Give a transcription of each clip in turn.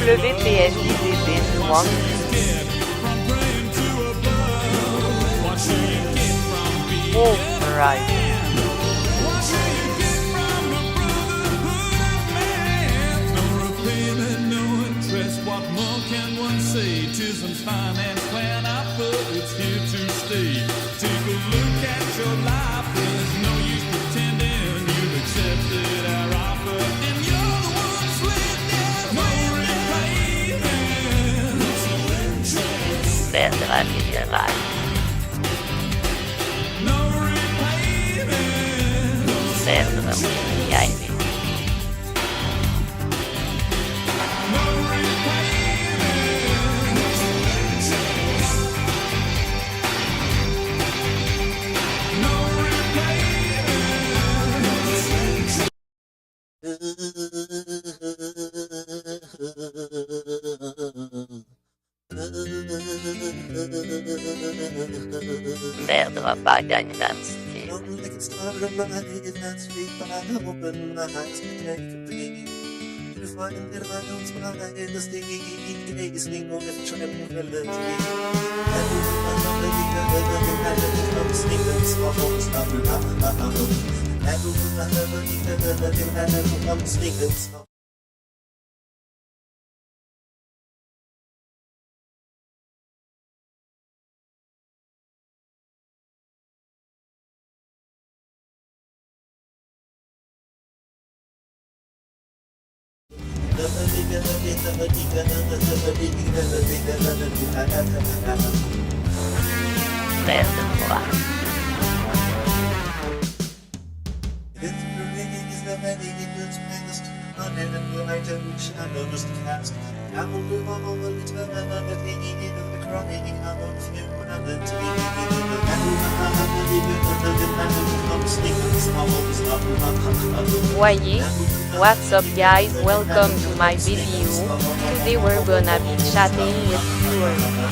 WPSDB1. Right. What more can one say? Tism's finance plan I put, it's here to stay. Take a look at your life, there's no use pretending you've accepted our offer, and you're the one sleeping. No repayment, no interest. There's the life in your life. No repayment, no There's the moment in the idea. There's the bagay that's Like it's started on my head, that's sweet, but I open my eyes to take a peek. To find that I don't spy in the stage, gazing on the tranquility. And I'm sleeping, so stop I'm sleeping, so there's the one. it's the very good space. and I don't shadows to cast. I will move on the eternity of the crying out of humanity. Voyez, what's up guys, welcome to my video. Today we're gonna be chatting with viewers.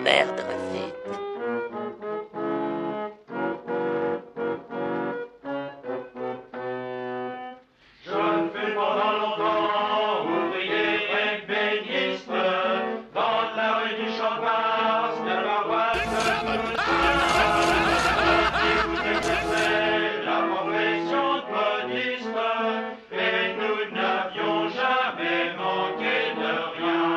Merde, refait. Je ne fus pendant longtemps ouvrier et béniste dans la rue du Champard, de la boîte de la profession de modiste, et nous n'avions jamais manqué de rien.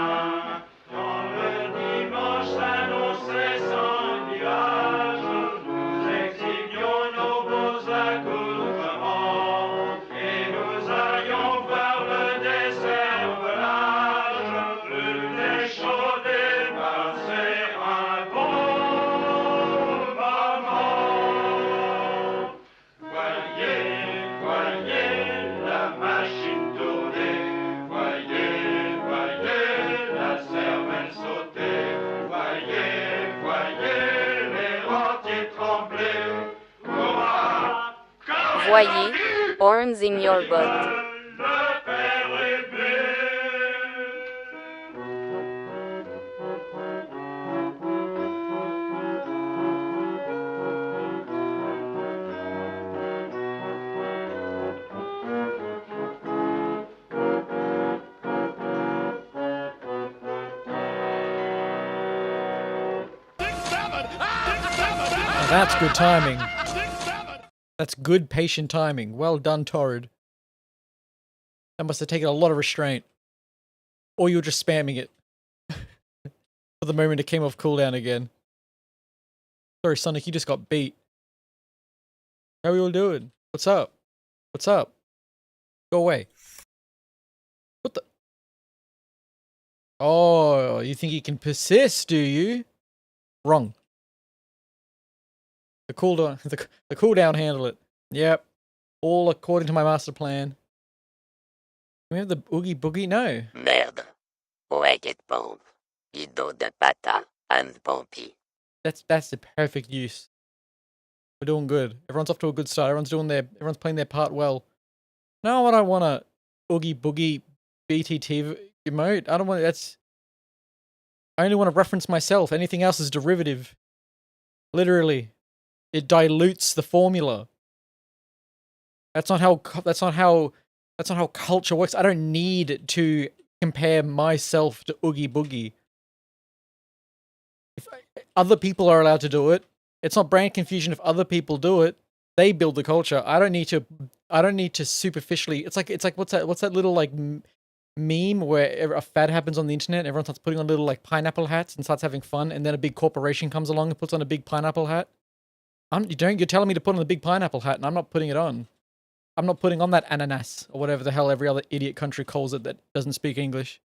Quand le dimanche s'annonçait sans nuage, nous exhibions nos beaux accoutrements, et nous allions voir le desservelage, plus échaudé passer un voyez, horns in your butt. Le père est bleu. Now that's good timing. That's good patient timing. Well done, Torrid. That must have taken a lot of restraint. Or you were just spamming it. For the moment it came off cooldown again. Sorry, Sonic, you just got beat. How are we all doing? What's up? What's up? Go away. What the? Oh, you think you can persist, do you? Wrong. The cooldown, the cooldown handle it. Yep. All according to my master plan. Can we have the Oogie Boogie? No. Merde. Ragged bomb. Bidon de pata and bumpy. That's the perfect use. We're doing good. Everyone's off to a good start. Everyone's playing their part well. No, I don't want a Oogie Boogie BTT emote. I don't want I only want to reference myself. Anything else is derivative. Literally. It dilutes the formula. That's not how culture works. I don't need to compare myself to Oogie Boogie. If other people are allowed to do it, it's not brand confusion if other people do it. They build the culture. I don't need to superficially. It's like what's that little like meme where a fad happens on the internet and everyone starts putting on little like pineapple hats and starts having fun, and then a big corporation comes along and puts on a big pineapple hat. You're telling me to put on a big pineapple hat and I'm not putting it on. I'm not putting on that ananas or whatever the hell every other idiot country calls it that doesn't speak English.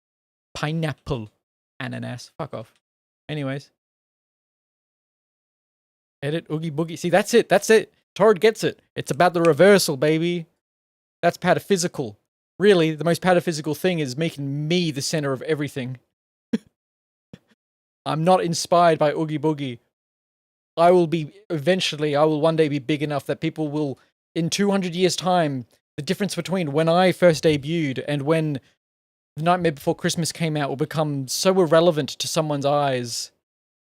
Pineapple ananas. Fuck off. Anyways. Edit Oogie Boogie. See, that's it. That's it. Torrid gets it. It's about the reversal, baby. That's pataphysical. Really, the most pataphysical thing is making me the center of everything. I'm not inspired by Oogie Boogie. I will one day be big enough that people will, in 200 years' time, the difference between when I first debuted and when The Nightmare Before Christmas came out will become so irrelevant to someone's eyes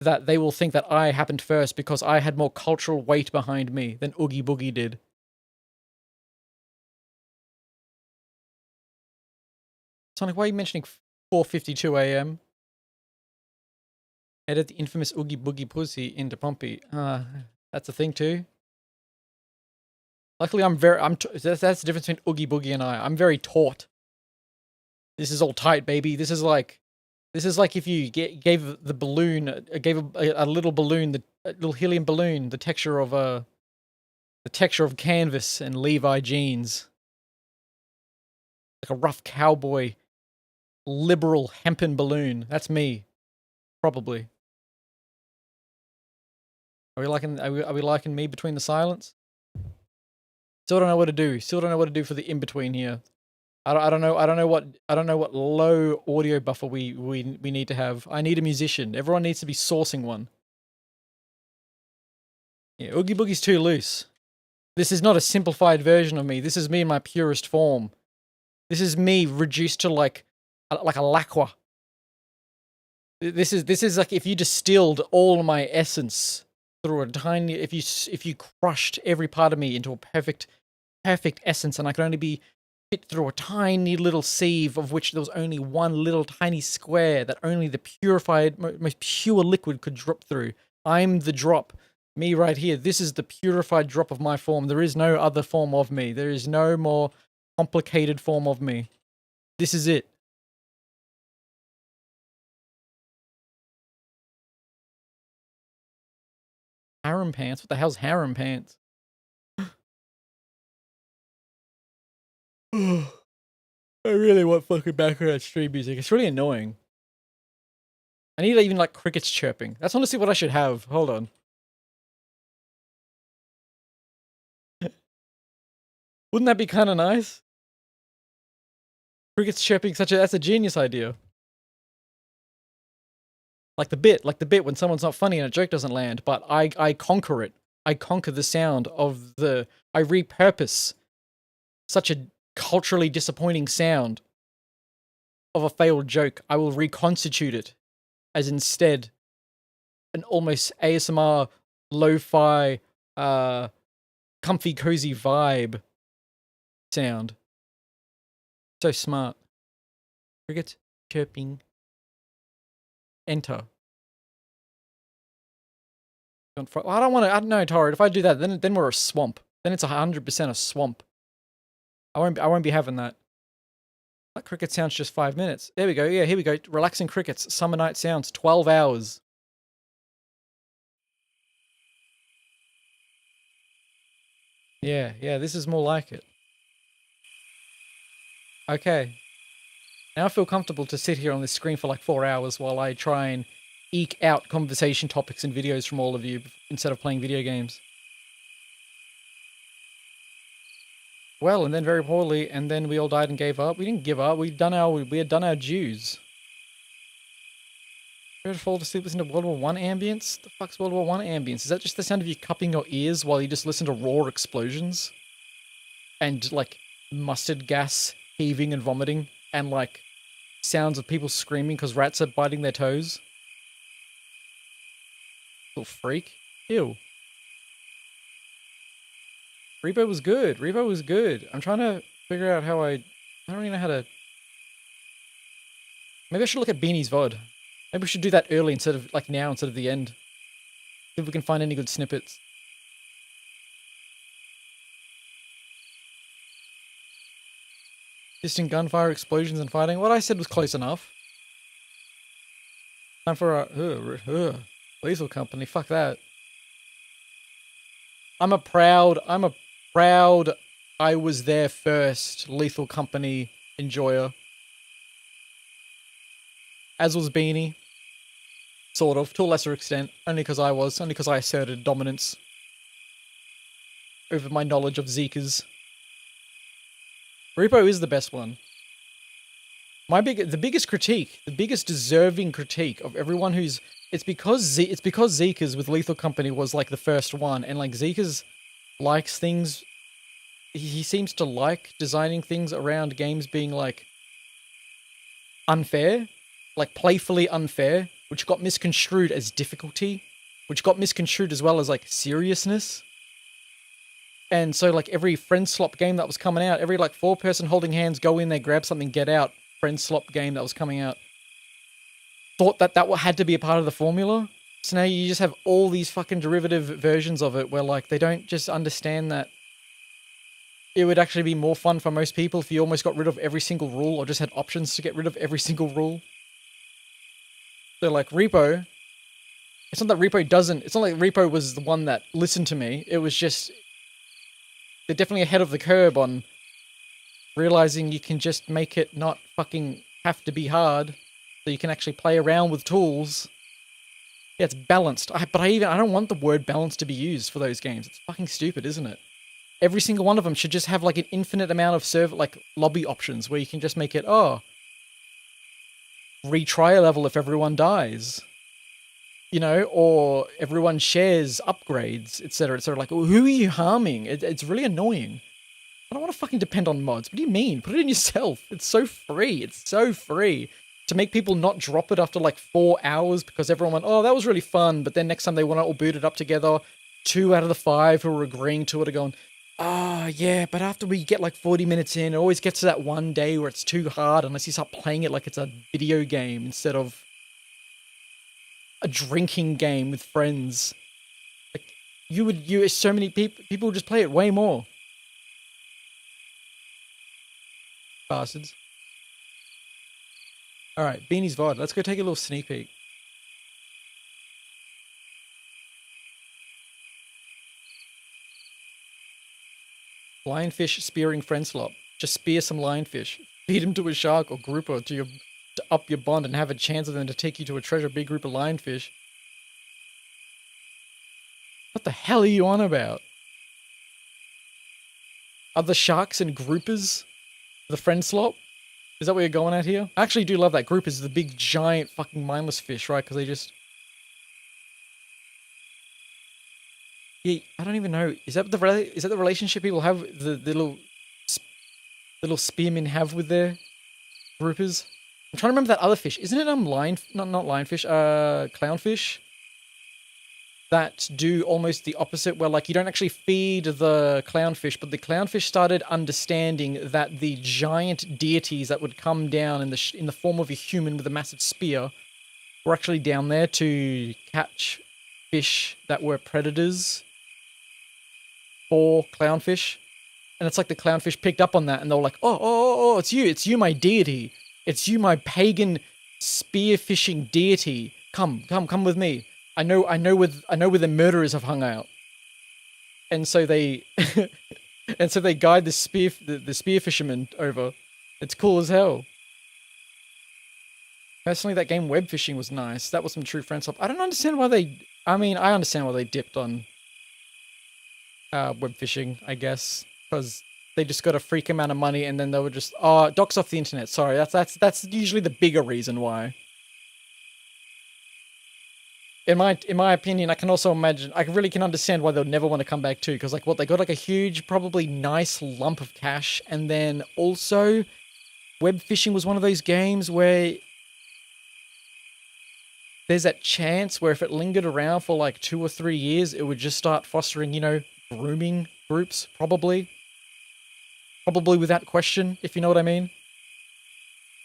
that they will think that I happened first because I had more cultural weight behind me than Oogie Boogie did. Sonic, why are you mentioning 4:52 a.m.? Edit the infamous Oogie Boogie pussy into Pompey. That's a thing too. Luckily, that's the difference between Oogie Boogie and I. I'm very taut. This is all tight, baby. This is like if you gave the balloon, gave a little balloon, a little helium balloon, the texture of canvas and Levi jeans, like a rough cowboy, liberal hempen balloon. That's me, probably. Are we liking me between the silence? Still don't know what to do. Still don't know what to do for the in between here. I don't know what low audio buffer we need to have. I need a musician. Everyone needs to be sourcing one. Yeah, Oogie Boogie's too loose. This is not a simplified version of me. This is me in my purest form. This is me reduced to like a lacquer. This is like if you distilled all my essence through a tiny, if you crushed every part of me into a perfect essence, and I could only be fit through a tiny little sieve of which there was only one little tiny square that only the purified, most pure liquid could drop through. I'm the drop. Me right here. This is the purified drop of my form. There is no other form of me. There is no more complicated form of me. This is it. Harem pants? What the hell's harem pants? I really want fucking background stream music. It's really annoying. I need even like crickets chirping. That's honestly what I should have. Hold on. Wouldn't that be kind of nice? Crickets chirping, that's a genius idea. Like the bit when someone's not funny and a joke doesn't land, but I conquer it I conquer the sound of the. I repurpose such a culturally disappointing sound of a failed joke. I will reconstitute it as instead an almost ASMR, lo-fi, comfy, cozy vibe sound. So smart. Crickets chirping. Enter. I don't want to. I don't know, Torrid. If I do that, then we're a swamp. Then it's 100% a swamp. I won't be having that. That cricket sounds just 5 minutes. There we go. Yeah, here we go. Relaxing crickets. Summer night sounds. 12 hours. Yeah, this is more like it. Okay. Now I feel comfortable to sit here on this screen for like 4 hours while I try and eke out conversation topics and videos from all of you instead of playing video games. Well, and then very poorly, and then we all died and gave up. We didn't give up. We had done our dues. Ever fall asleep listening to World War One ambience? The fuck's World War One ambience? Is that just the sound of you cupping your ears while you just listen to raw explosions? And like mustard gas heaving and vomiting, and like sounds of people screaming because rats are biting their toes? Little freak. Ew. Repo was good. Repo was good. I'm trying to figure out how I don't really know how to. Maybe I should look at Beanie's VOD. Maybe we should do that early instead of like now instead of the end. See if we can find any good snippets. Distant gunfire, explosions, and fighting. What I said was close enough. Time for a Lethal Company. Fuck that. I'm a proud I was there first Lethal Company enjoyer. As was Beanie. Sort of, to a lesser extent. Only because I asserted dominance over my knowledge of Zekas. Repo is the best one. The biggest critique, the biggest deserving critique of everyone who's... It's because Zekas with Lethal Company was like the first one, and like Zekas likes things... He seems to like designing things around games being like unfair, like playfully unfair, which got misconstrued as difficulty, which got misconstrued as well as like seriousness. And so like every friend slop game that was coming out, every like 4-person holding hands, go in there, grab something, get out, friend slop game that was coming out, thought that had to be a part of the formula. So now you just have all these fucking derivative versions of it where like they don't just understand that it would actually be more fun for most people if you almost got rid of every single rule or just had options to get rid of every single rule. So like Repo, it's not that Repo doesn't, it's not like Repo was the one that listened to me. It was just, they're definitely ahead of the curve on realizing you can just make it not fucking have to be hard, so you can actually play around with tools. Yeah, it's balanced. I don't want the word balanced to be used for those games. It's fucking stupid, isn't it? Every single one of them should just have like an infinite amount of lobby options where you can just make it, retry a level if everyone dies. You know, or everyone shares upgrades, etc., etc. Like, who are you harming? It's really annoying. I don't want to fucking depend on mods. What do you mean? Put it in yourself. It's so free. It's so free. To make people not drop it after like 4 hours because everyone went, oh, that was really fun. But then next time they want to all boot it up together, 2 out of the 5 who are agreeing to it are going, yeah, but after we get like 40 minutes in, it always gets to that one day where it's too hard unless you start playing it like it's a video game instead of a drinking game with friends. Like, so many people would just play it way more. Bastards. Alright, Beanie's VOD. Let's go take a little sneak peek. Lionfish spearing friend slop. Just spear some lionfish. Feed him to a shark or grouper to up your bond and have a chance of them to take you to a treasure big group of lionfish. What the hell are you on about? Are the sharks and groupers the friend slop? Is that what you're going at here? I actually do love that. Groupers is the big giant fucking mindless fish, right? Because they just... Yeah, I don't even know. Is that is that the relationship people have, the little spearmen have with their groupers? I'm trying to remember that other fish. Isn't it not lionfish, clownfish? That do almost the opposite, where like you don't actually feed the clownfish, but the clownfish started understanding that the giant deities that would come down in the form of a human with a massive spear were actually down there to catch fish that were predators for clownfish. And it's like the clownfish picked up on that, and they were like, oh, it's you, my deity. It's you, my pagan spearfishing deity. Come with me. I know where the murderers have hung out. And so they guide the spear fisherman over. It's cool as hell. Personally, that game web fishing was nice. That was some true friend stuff. I don't understand why I understand why they dipped on web fishing, I guess, because they just got a freak amount of money, and then they were just docs off the internet. Sorry, that's usually the bigger reason why. In my opinion, I can also imagine, I really can understand why they'll never want to come back too, because like they got like a huge, probably nice lump of cash, and then also web fishing was one of those games where there's that chance where if it lingered around for like 2 or 3 years, it would just start fostering, grooming groups, probably without question, if you know what I mean.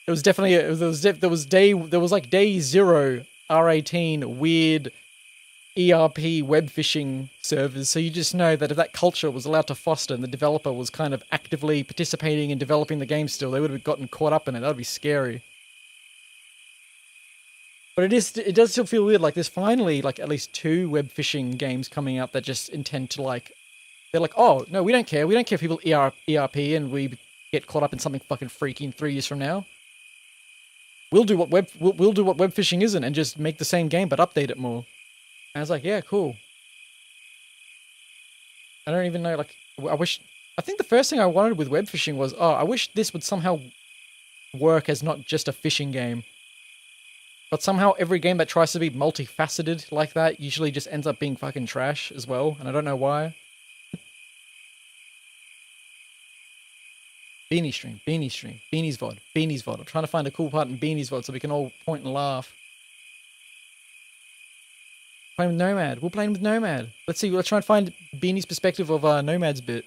It was definitely there was like day zero R18 weird ERP web phishing servers, so you just know that if that culture was allowed to foster and the developer was kind of actively participating in developing the game still, they would have gotten caught up in it. That would be scary. But it does still feel weird, like there's finally like at least 2 web phishing games coming out that just intend to like, they're like, oh no, we don't care if people ERP and we get caught up in something fucking freaky in 3 years from now. We'll do what web phishing isn't, and just make the same game but update it more. And I was like, yeah, cool. I don't even know, like, I think the first thing I wanted with web phishing was, I wish this would somehow work as not just a phishing game. But somehow every game that tries to be multifaceted like that usually just ends up being fucking trash as well, and I don't know why. Beanie's VOD. I'm trying to find a cool part in Beanie's VOD so we can all point and laugh. Playing with Nomad. We're playing with Nomad. Let's try and find Beanie's perspective of Nomad's bit.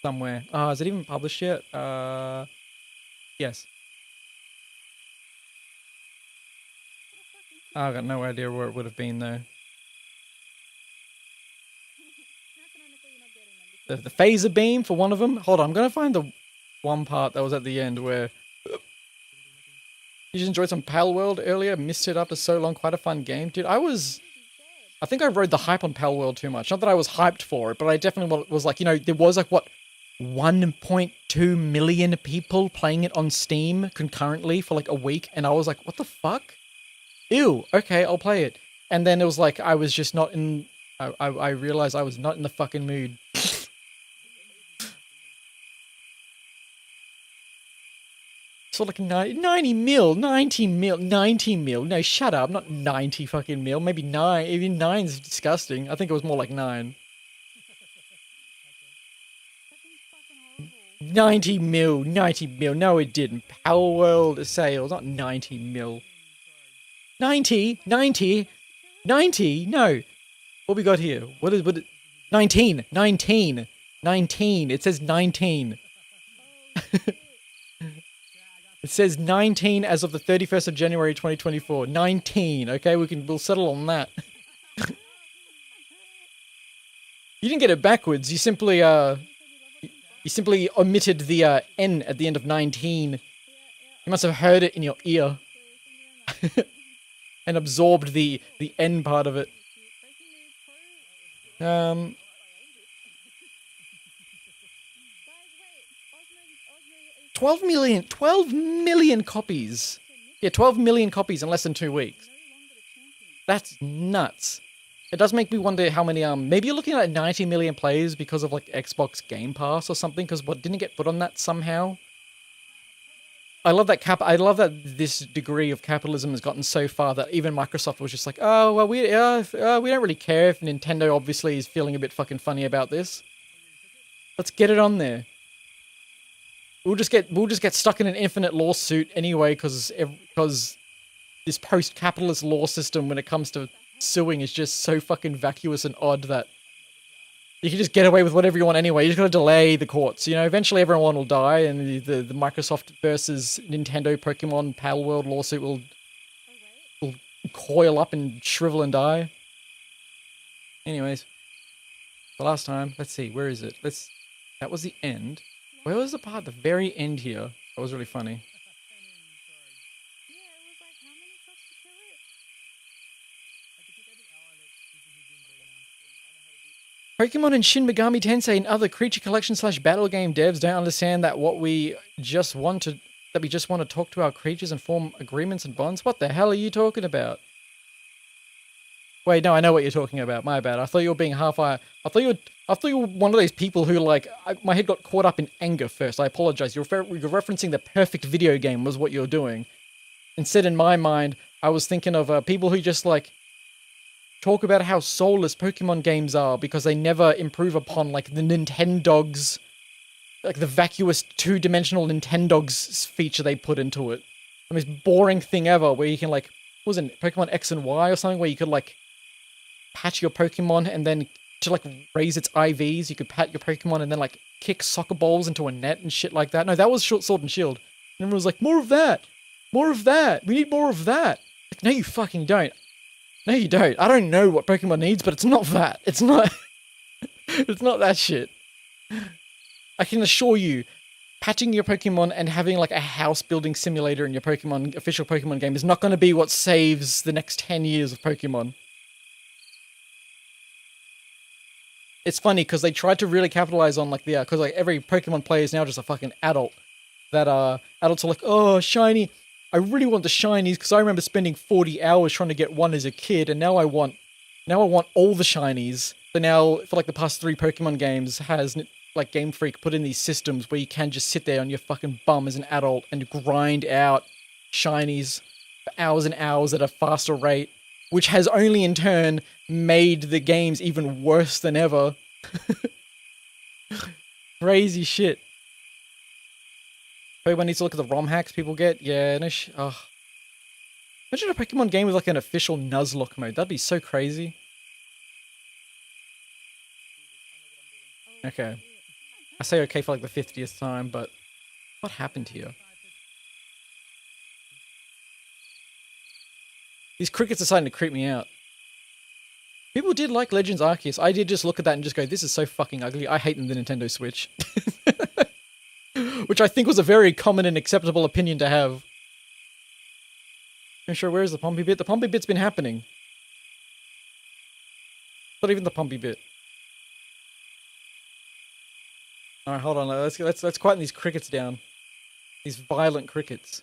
Somewhere. Is it even published yet? Yes. I've got no idea where it would have been though. The phaser beam for one of them. Hold on, I'm gonna find the one part that was at the end where you just enjoyed some Pal World earlier. Missed it after so long. Quite a fun game, dude. I think I rode the hype on Pal World too much. Not that I was hyped for it, but I definitely was like, there was like what 1.2 million people playing it on Steam concurrently for like a week, and I was like, what the fuck? Ew. Okay, I'll play it. And then it was like I was just not in. I realized I was not in the fucking mood. So like 90 mil. No, shut up. Not 90 fucking mil. Maybe 9. Even 9's disgusting. I think it was more like 9. 90 mil. No, it didn't. Power World sales, not 90 mil. 90. No. What we got here? What is 19. It says 19. It says 19 as of the 31st of January 2024. 19. Okay, we'll settle on that. You didn't get it backwards. You simply omitted the N at the end of 19. You must have heard it in your ear. And absorbed the N part of it. 12 million copies. Yeah, 12 million copies in less than 2 weeks. That's nuts. It does make me wonder how many, maybe you're looking at 90 million players because of like Xbox Game Pass or something, because what didn't get put on that somehow? I love that I love that this degree of capitalism has gotten so far that even Microsoft was just like, oh well, we don't really care if Nintendo obviously is feeling a bit fucking funny about this. Let's get it on there. We'll just get stuck in an infinite lawsuit anyway because this post-capitalist law system when it comes to suing is just so fucking vacuous and odd that you can just get away with whatever you want anyway. You just gotta delay the courts. You know, eventually everyone will die, and the Microsoft versus Nintendo Pokemon Pal World lawsuit will coil up and shrivel and die. Anyways, the last time. Let's see, where is it? That was the end. Where was the part at the very end here? That was really funny. Pokemon and Shin Megami Tensei and other creature collection / battle game devs don't understand that we just want to talk to our creatures and form agreements and bonds. What the hell are you talking about? Wait, no, I know what you're talking about. My bad. I thought you were being I thought you were one of those people who my head got caught up in anger first. I apologize. You're referencing the perfect video game was what you're doing. Instead, in my mind, I was thinking of people who just talk about how soulless Pokemon games are because they never improve upon the Nintendogs, the vacuous two-dimensional Nintendogs feature they put into it. The most boring thing ever where you can what was it, Pokemon X and Y or something, where you could pat your Pokemon and then to raise its IVs, you could pat your Pokemon and then kick soccer balls into a net and shit like that. No, that was Sword and Shield. And everyone was like, more of that! More of that! We need more of that! No, you fucking don't. No, you don't. I don't know what Pokemon needs, but it's not that. It's not... it's not that shit. I can assure you, patching your Pokemon and having a house-building simulator in your official Pokemon game is not going to be what saves the next 10 years of Pokemon. It's funny, because they tried to really capitalize on, because every Pokemon player is now just a fucking adult. That, adults are like, oh, shiny... I really want the shinies because I remember spending 40 hours trying to get one as a kid, and now I want all the shinies. So now, for the past 3 Pokemon games, has Game Freak put in these systems where you can just sit there on your fucking bum as an adult and grind out shinies for hours and hours at a faster rate, which has only in turn made the games even worse than ever. Crazy shit. Pokemon needs to look at the ROM hacks people get. Yeah, no imagine a Pokemon game with an official Nuzlocke mode. That'd be so crazy. Okay. I say okay for the 50th time, but what happened here? These crickets are starting to creep me out. People did like Legends Arceus. I did just look at that and just go, this is so fucking ugly. I hate the Nintendo Switch. Which I think was a very common and acceptable opinion to have. I'm sure, where is the Pompey bit? The Pompey bit's been happening. Not even the Pompey bit. Alright, hold on. Let's quieten these crickets down. These violent crickets.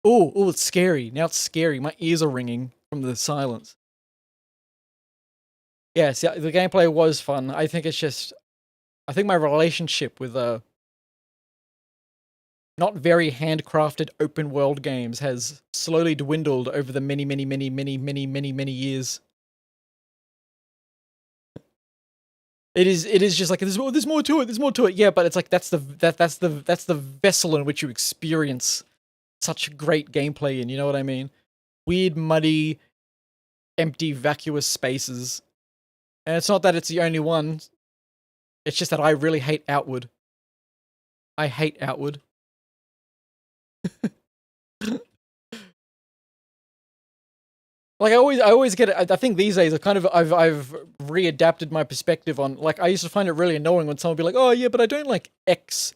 Ooh, it's scary. Now it's scary. My ears are ringing from the silence. Yes, yeah, the gameplay was fun. I think my relationship with not very handcrafted open world games has slowly dwindled over the many years. It is just there's more to it. Yeah, but it's that's the vessel in which you experience such great gameplay in, you know what I mean? Weird, muddy, empty, vacuous spaces. And it's not that it's the only one. It's just that I really hate Outward. I hate Outward. I always get it. I think these days I've readapted my perspective on, I used to find it really annoying when someone would be like, oh yeah, but I don't like X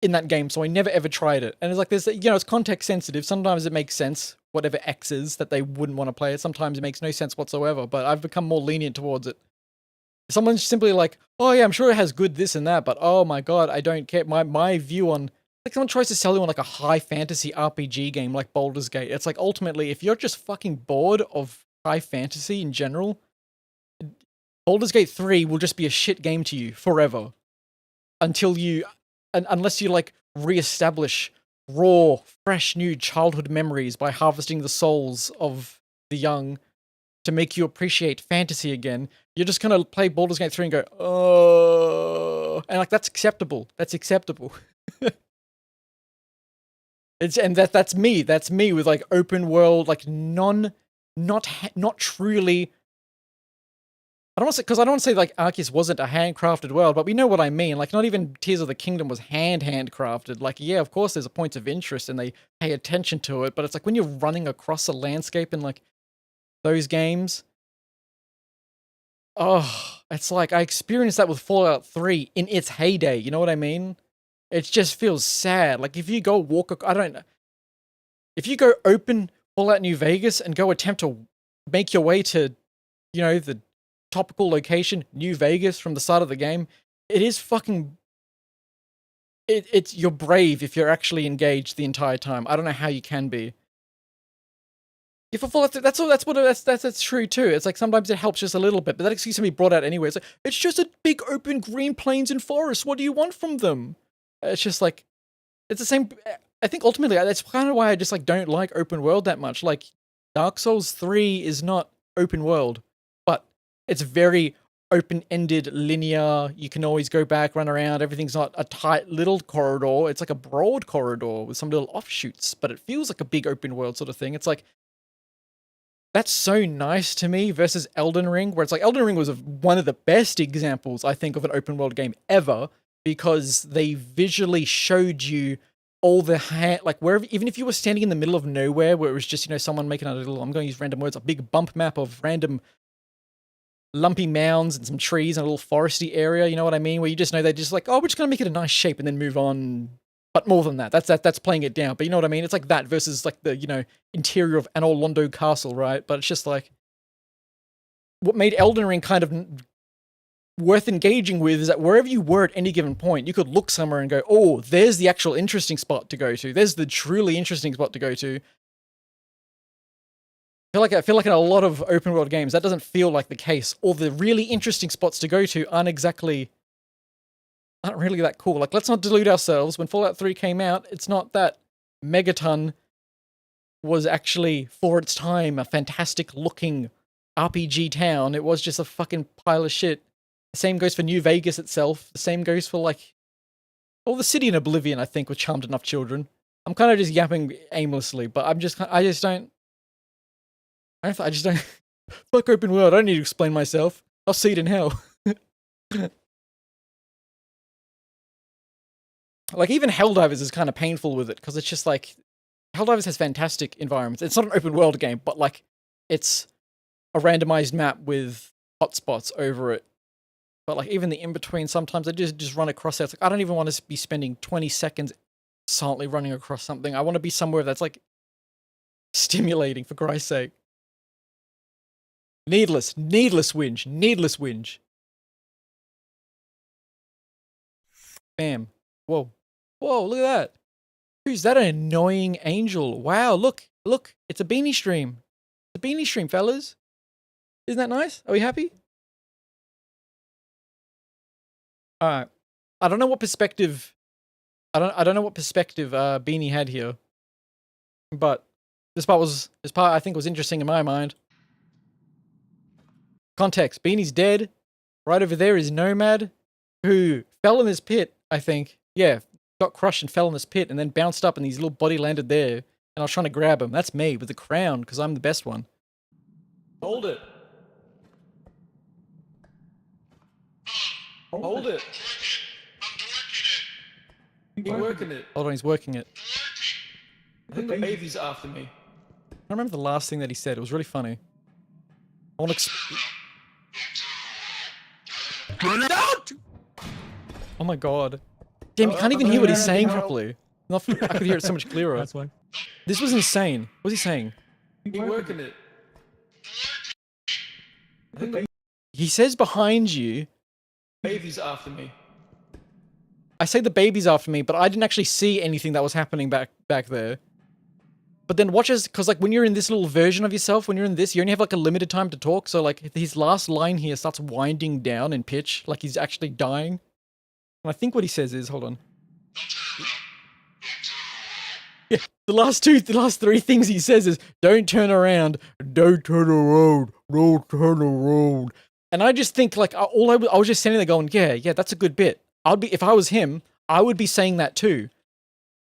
in that game, so I never ever tried it. And it's there's, it's context sensitive. Sometimes it makes sense, whatever X is, that they wouldn't want to play it. Sometimes it makes no sense whatsoever, but I've become more lenient towards it. Someone's simply like, oh yeah, I'm sure it has good this and that, but oh my god, I don't care. My view on, someone tries to sell you on a high fantasy RPG game like Baldur's Gate. It's ultimately, if you're just fucking bored of high fantasy in general, Baldur's Gate 3 will just be a shit game to you forever. Unless you reestablish raw, fresh new childhood memories by harvesting the souls of the young to make you appreciate fantasy again, you're just gonna play Baldur's Gate 3 and go, oh, and like that's acceptable. That's acceptable. That's me. That's me with like open world, like not truly. I don't want to say, because I don't want to say like Arceus wasn't a handcrafted world, but we know what I mean. Like, not even Tears of the Kingdom was handcrafted. Like, yeah, of course, there's a point of interest and they pay attention to it, but it's like when you're running across a landscape in like those games, oh, it's like I experienced that with Fallout 3 in its heyday. You know what I mean? It just feels sad. Like if you go walk, I don't know. If you go open Fallout New Vegas and go attempt to make your way to, you know, the topical location, New Vegas, from the start of the game, it is fucking. It's you're brave if you're actually engaged the entire time. I don't know how you can be. If I fall, that's true too. It's like sometimes it helps just a little bit, but that excuse can be brought out anyway. It's like it's just a big open green plains and forests. What do you want from them? It's just like it's the same. I think ultimately that's kind of why I just like don't like open world that much. Like Dark Souls 3 is not open world, but it's very open-ended, linear. You can always go back, run around. Everything's not a tight little corridor. It's like a broad corridor with some little offshoots, but it feels like a big open world sort of thing. It's like that's so nice to me versus Elden Ring, where it's like Elden Ring was one of the best examples, I think, of an open world game ever, because they visually showed you all the like wherever, even if you were standing in the middle of nowhere where it was just, you know, someone making a little, I'm going to use random words, a big bump map of random lumpy mounds and some trees and a little foresty area, you know what I mean? Where you just know they're just like, oh, we're just going to make it a nice shape and then move on. But more than that, that's playing it down. But you know what I mean? It's like that versus like the, you know, interior of Anor Londo Castle, right? But it's just like what made Elden Ring kind of worth engaging with is that wherever you were at any given point, you could look somewhere and go, oh, there's the actual interesting spot to go to. There's the truly interesting spot to go to. I feel like in a lot of open world games, that doesn't feel like the case. Or the really interesting spots to go to aren't really that cool. Like, let's not delude ourselves. When Fallout 3 came out, it's not that Megaton was actually, for its time, a fantastic looking RPG town. It was just a fucking pile of shit. The same goes for New Vegas itself. The same goes for, like, all the city in Oblivion, I think, with charmed enough children. I'm kind of just yapping aimlessly, but I just don't. Fuck open world. I don't need to explain myself. I'll see it in hell. Like, even Helldivers is kind of painful with it, because it's just like, Helldivers has fantastic environments. It's not an open world game, but like, it's a randomized map with hotspots over it. But like, even the in-between, sometimes I just run across it. It's like, I don't even want to be spending 20 seconds silently running across something. I want to be somewhere that's like, stimulating, for Christ's sake. Needless whinge. Bam. Whoa, look at that. Who's that annoying angel? Wow, look, it's a beanie stream. It's a beanie stream, fellas. Isn't that nice? Are we happy? Alright. I don't know what perspective Beanie had here. But this part I think was interesting in my mind. Context, Beanie's dead. Right over there is Nomad, who fell in this pit, I think. Yeah, got crushed and fell in this pit and then bounced up and his little body landed there. And I was trying to grab him. That's me with the crown, because I'm the best one. Hold it. Hold it. He's working it. Hold on, he's working it. I think the baby's after me. I don't remember the last thing that he said. It was really funny. I want to Oh my god. Damn, you can't even hear what he's saying properly. I could hear it so much clearer. That's why. This was insane. What's he saying? He's working it. He says behind you. Baby's after me. I say the baby's after me, but I didn't actually see anything that was happening back there. But then watch as, because like when you're in this little version of yourself, when you're in this, you only have like a limited time to talk. So like his last line here starts winding down in pitch, like he's actually dying. And I think what he says is, hold on. Yeah, the last three things he says is don't turn around, don't turn around, don't turn around. And I just think like I was just sitting there going, yeah, that's a good bit. If I was him, I would be saying that too.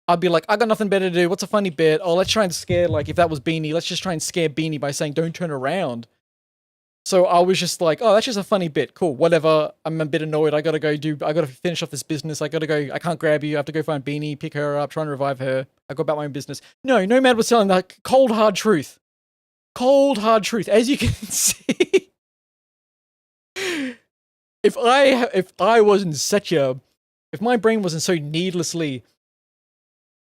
I'd be like, I got nothing better to do. What's a funny bit? Oh, let's try and scare, like, if that was Beanie, let's just try and scare Beanie by saying, don't turn around. So I was just like, oh, that's just a funny bit. Cool, whatever. I'm a bit annoyed. I gotta finish off this business. I can't grab you. I have to go find Beanie, pick her up, try and revive her. I go about my own business. No, Nomad was telling the cold, hard truth. Cold, hard truth. As you can see, if my brain wasn't so needlessly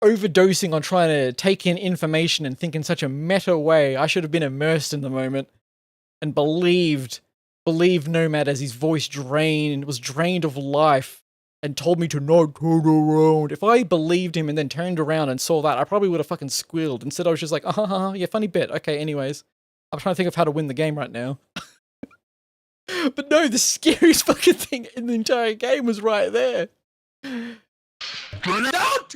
overdosing on trying to take in information and think in such a meta way, I should have been immersed in the moment and believed Nomad as his voice was drained of life and told me to not turn around. If I believed him and then turned around and saw that, I probably would have fucking squealed. Instead, I was just like, yeah, funny bit. Okay, anyways. I'm trying to think of how to win the game right now. But no, the scariest fucking thing in the entire game was right there. Run it out!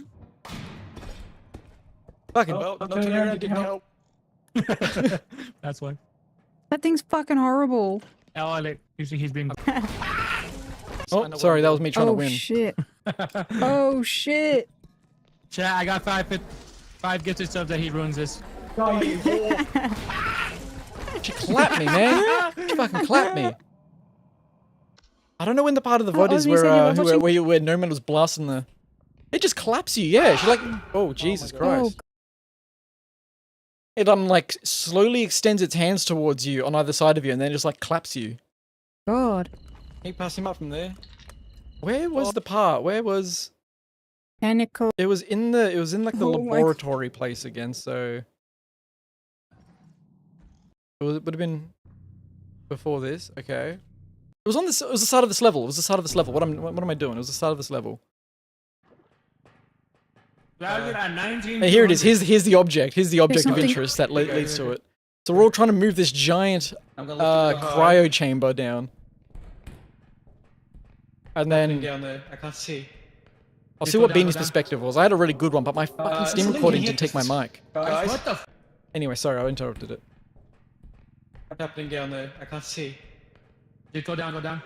Fucking Oh, not turning around didn't help. That's why. That thing's fucking horrible. Oh, like, usually he's been. Oh, sorry, that was me trying to Oh win. shit. Oh shit. Chat, I got five gifted subs that he ruins this. She clapped me, man. She fucking clapped me. I don't know when the part of the VOD is where Nomad was blasting the. It just claps you, yeah. She like, oh Jesus Christ. It like slowly extends its hands towards you on either side of you, and then just like claps you. God. Can you pass him up from there? Where was the part? Where was? Panical. It was in like the Oh my- laboratory place again. So it would have been before this. Okay. It was on this. It was the start of this level. It was the start of this level. What am I doing? It was the start of this level. Hey, here it is. Here's the object. Here's the object of something- interest that leads to it. So we're all trying to move this giant cryo chamber down. And then down there. I can't see. I'll see what Beanie's perspective was. I had a really good one, but my fucking Steam something recording here didn't take my mic. Guys, What the f? Anyway, sorry, I interrupted it. what's happening down there? I can't see. Dude, go down, go down.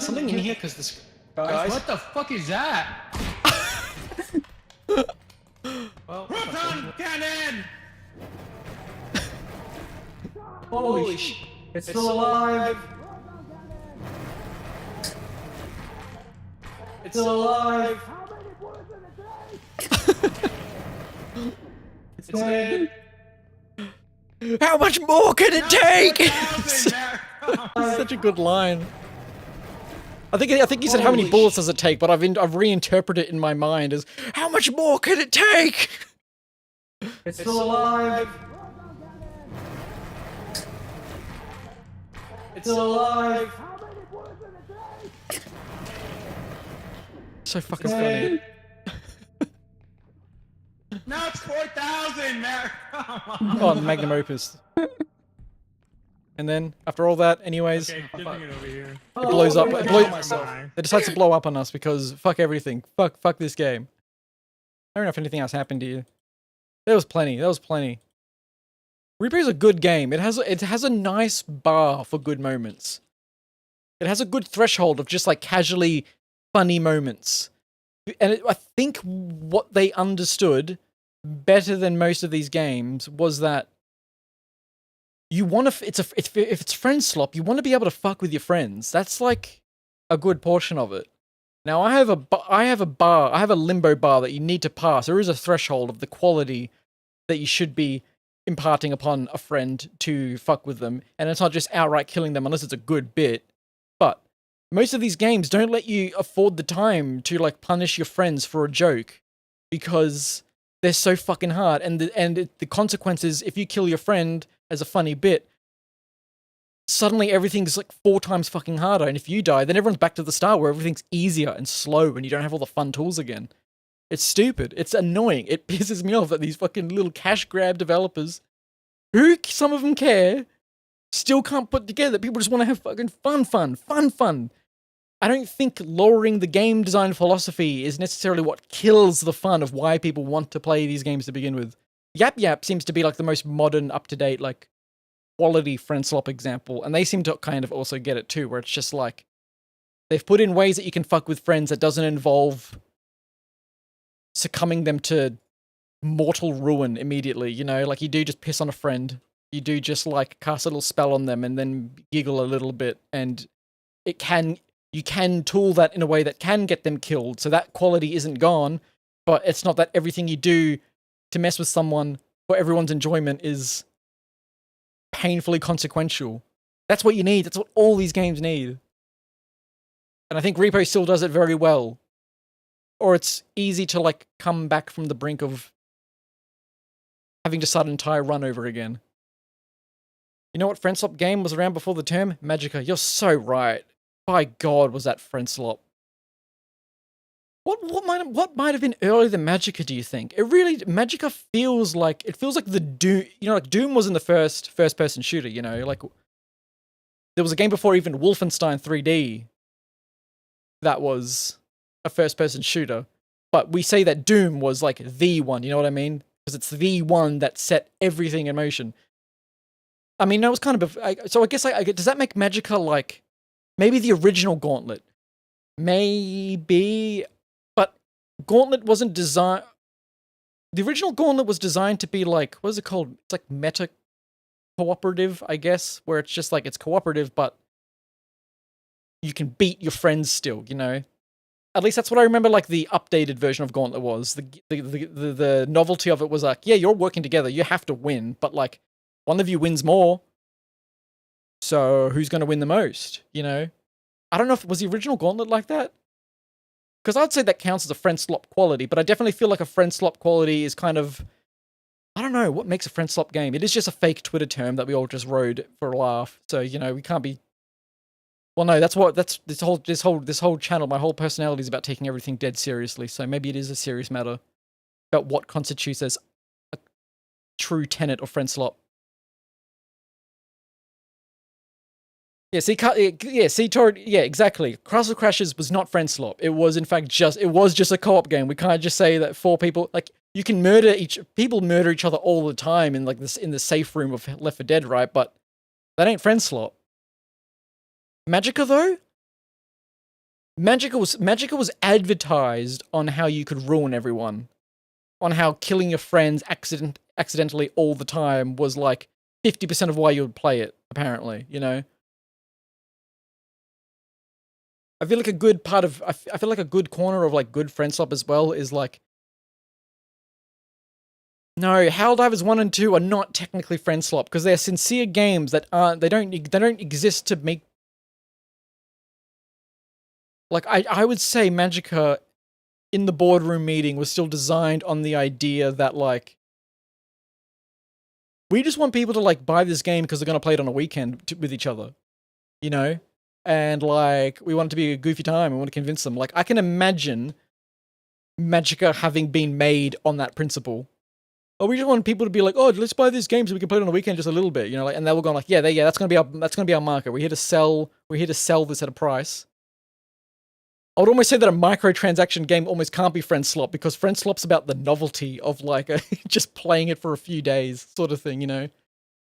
Something in here because this. Guys, Guys, what the fuck is that? well, Proton cannon! holy sh! It's still alive. It's still alive. It's dead. How much more can it take? 1,000, man. Such a good line. I think he said how many Holy bullets does it take, but I've reinterpreted it in my mind as how much more can it take? It's still alive. It's still alive. So fucking funny. Now it's 4,000, man. Oh, magnum opus. And then after all that, anyways, Okay, dipping it over here. it blows up. Bye. It decides to blow up on us because fuck everything. Fuck this game. I don't know if anything else happened to you. There was plenty. Reaper's a good game. It has a nice bar for good moments. It has a good threshold of just like casually funny moments. And I think what they understood better than most of these games was that you want to. If it's friend slop, you want to be able to fuck with your friends. That's like a good portion of it. Now I have a limbo bar that you need to pass. There is a threshold of the quality that you should be imparting upon a friend to fuck with them, and it's not just outright killing them unless it's a good bit. But most of these games don't let you afford the time to like punish your friends for a joke because they're so fucking hard, and the consequences if you kill your friend as a funny bit, suddenly everything's like 4 times fucking harder, and if you die, then everyone's back to the start where everything's easier and slow and you don't have all the fun tools again. It's stupid. It's annoying. It pisses me off that these fucking little cash grab developers, who some of them care, still can't put together. People just want to have fucking fun. I don't think lowering the game design philosophy is necessarily what kills the fun of why people want to play these games to begin with. Yap Yap seems to be like the most modern, up-to-date, like, quality friend slop example, and they seem to kind of also get it too, where it's just like, they've put in ways that you can fuck with friends that doesn't involve succumbing them to mortal ruin immediately, you know? Like, you do just piss on a friend, you do just, like, cast a little spell on them and then giggle a little bit, and you can tool that in a way that can get them killed, so that quality isn't gone, but it's not that everything you do to mess with someone for everyone's enjoyment is painfully consequential. That's what you need. That's what all these games need. And I think Repo still does it very well. Or it's easy to, like, come back from the brink of having to start an entire run over again. You know what friend slop game was around before the term? Magicka. You're so right. By God, was that friend slop. What might have been earlier than Magicka, do you think? Magicka feels like the Doom, you know, like Doom was in the first person shooter, you know, like there was a game before even Wolfenstein 3D that was a first person shooter, but we say that Doom was like the one, you know what I mean? Because it's the one that set everything in motion. I mean, that was kind of, so I guess, does that make Magicka like, maybe the original Gauntlet? Maybe, but Gauntlet wasn't designed, the original Gauntlet was designed to be like, what is it called? It's like meta cooperative, I guess, where it's just like, it's cooperative, but you can beat your friends still, you know? At least that's what I remember, like, the updated version of Gauntlet was. The novelty of it was like, yeah, you're working together, you have to win, but like, one of you wins more, so who's going to win the most, you know? I don't know if it was the original Gauntlet like that? Because I'd say that counts as a friend slop quality, but I definitely feel like a friend slop quality is kind of, I don't know, what makes a friend slop game? It is just a fake Twitter term that we all just rode for a laugh, so, you know, we can't be... Well, no, that's this whole channel, my whole personality is about taking everything dead seriously, so maybe it is a serious matter about what constitutes as a true tenet of friend slop. Yeah, yeah, exactly. Castle Crashers was not friend slop. It was in fact just a co-op game. We can't just say that four people, like, you can people murder each other all the time in like this, in the safe room of Left 4 Dead, right? But that ain't friend slop. Magicka though? Magicka was advertised on how you could ruin everyone. On how killing your friends accidentally all the time was like 50% of why you would play it, apparently, you know? I feel like a good part of, I feel like a good corner of like good friend slop as well is like, no, Helldivers 1 and 2 are not technically friend slop because they're sincere games that aren't, they don't exist to make, like, I would say Magicka in the boardroom meeting was still designed on the idea that like, we just want people to like buy this game because they're going to play it on a weekend with each other, you know? And like, we want it to be a goofy time. We want to convince them. Like, I can imagine Magicka having been made on that principle. Oh, we just want people to be like, oh, let's buy this game so we can play it on a weekend just a little bit, you know? Like, and they were going like, yeah, that's gonna be our market. We're here to sell this at a price. I would almost say that a microtransaction game almost can't be friend slop because friend slop's about the novelty of like just playing it for a few days, sort of thing, you know,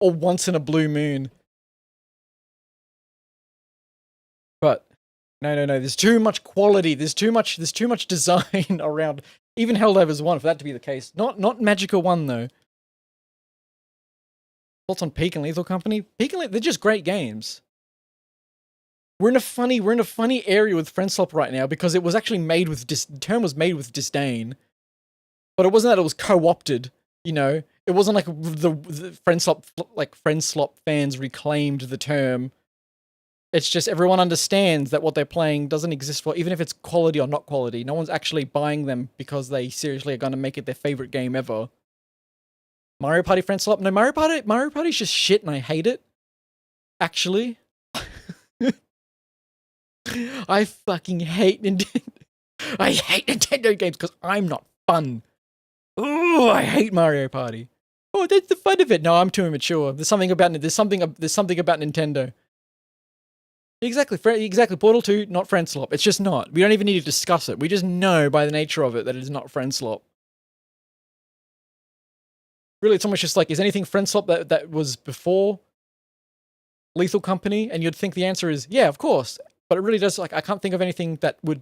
or once in a blue moon. But no, there's too much quality. There's too much design around. Even Helldivers 1, for that to be the case. Not Magicka 1 though. Thoughts on Peak and Lethal Company? Peak and they're just great games. We're in a funny area with friend slop right now because it was actually made with the term was made with disdain. But it wasn't that it was co-opted, you know. It wasn't like the friend slop fans reclaimed the term. It's just everyone understands that what they're playing doesn't exist for, even if it's quality or not quality. No one's actually buying them because they seriously are going to make it their favorite game ever. Mario Party friend slop? No, Mario Party's just shit and I hate it. Actually. I fucking hate Nintendo. I hate Nintendo games because I'm not fun. Oh, I hate Mario Party. Oh, that's the fun of it. No, I'm too immature. There's something about Nintendo. Exactly, exactly. Portal 2, not friend slop. It's just not. We don't even need to discuss it. We just know by the nature of it that it is not friend slop. Really, it's almost just like, is anything friend slop that was before Lethal Company? And you'd think the answer is, yeah, of course. But it really does, like, I can't think of anything that would...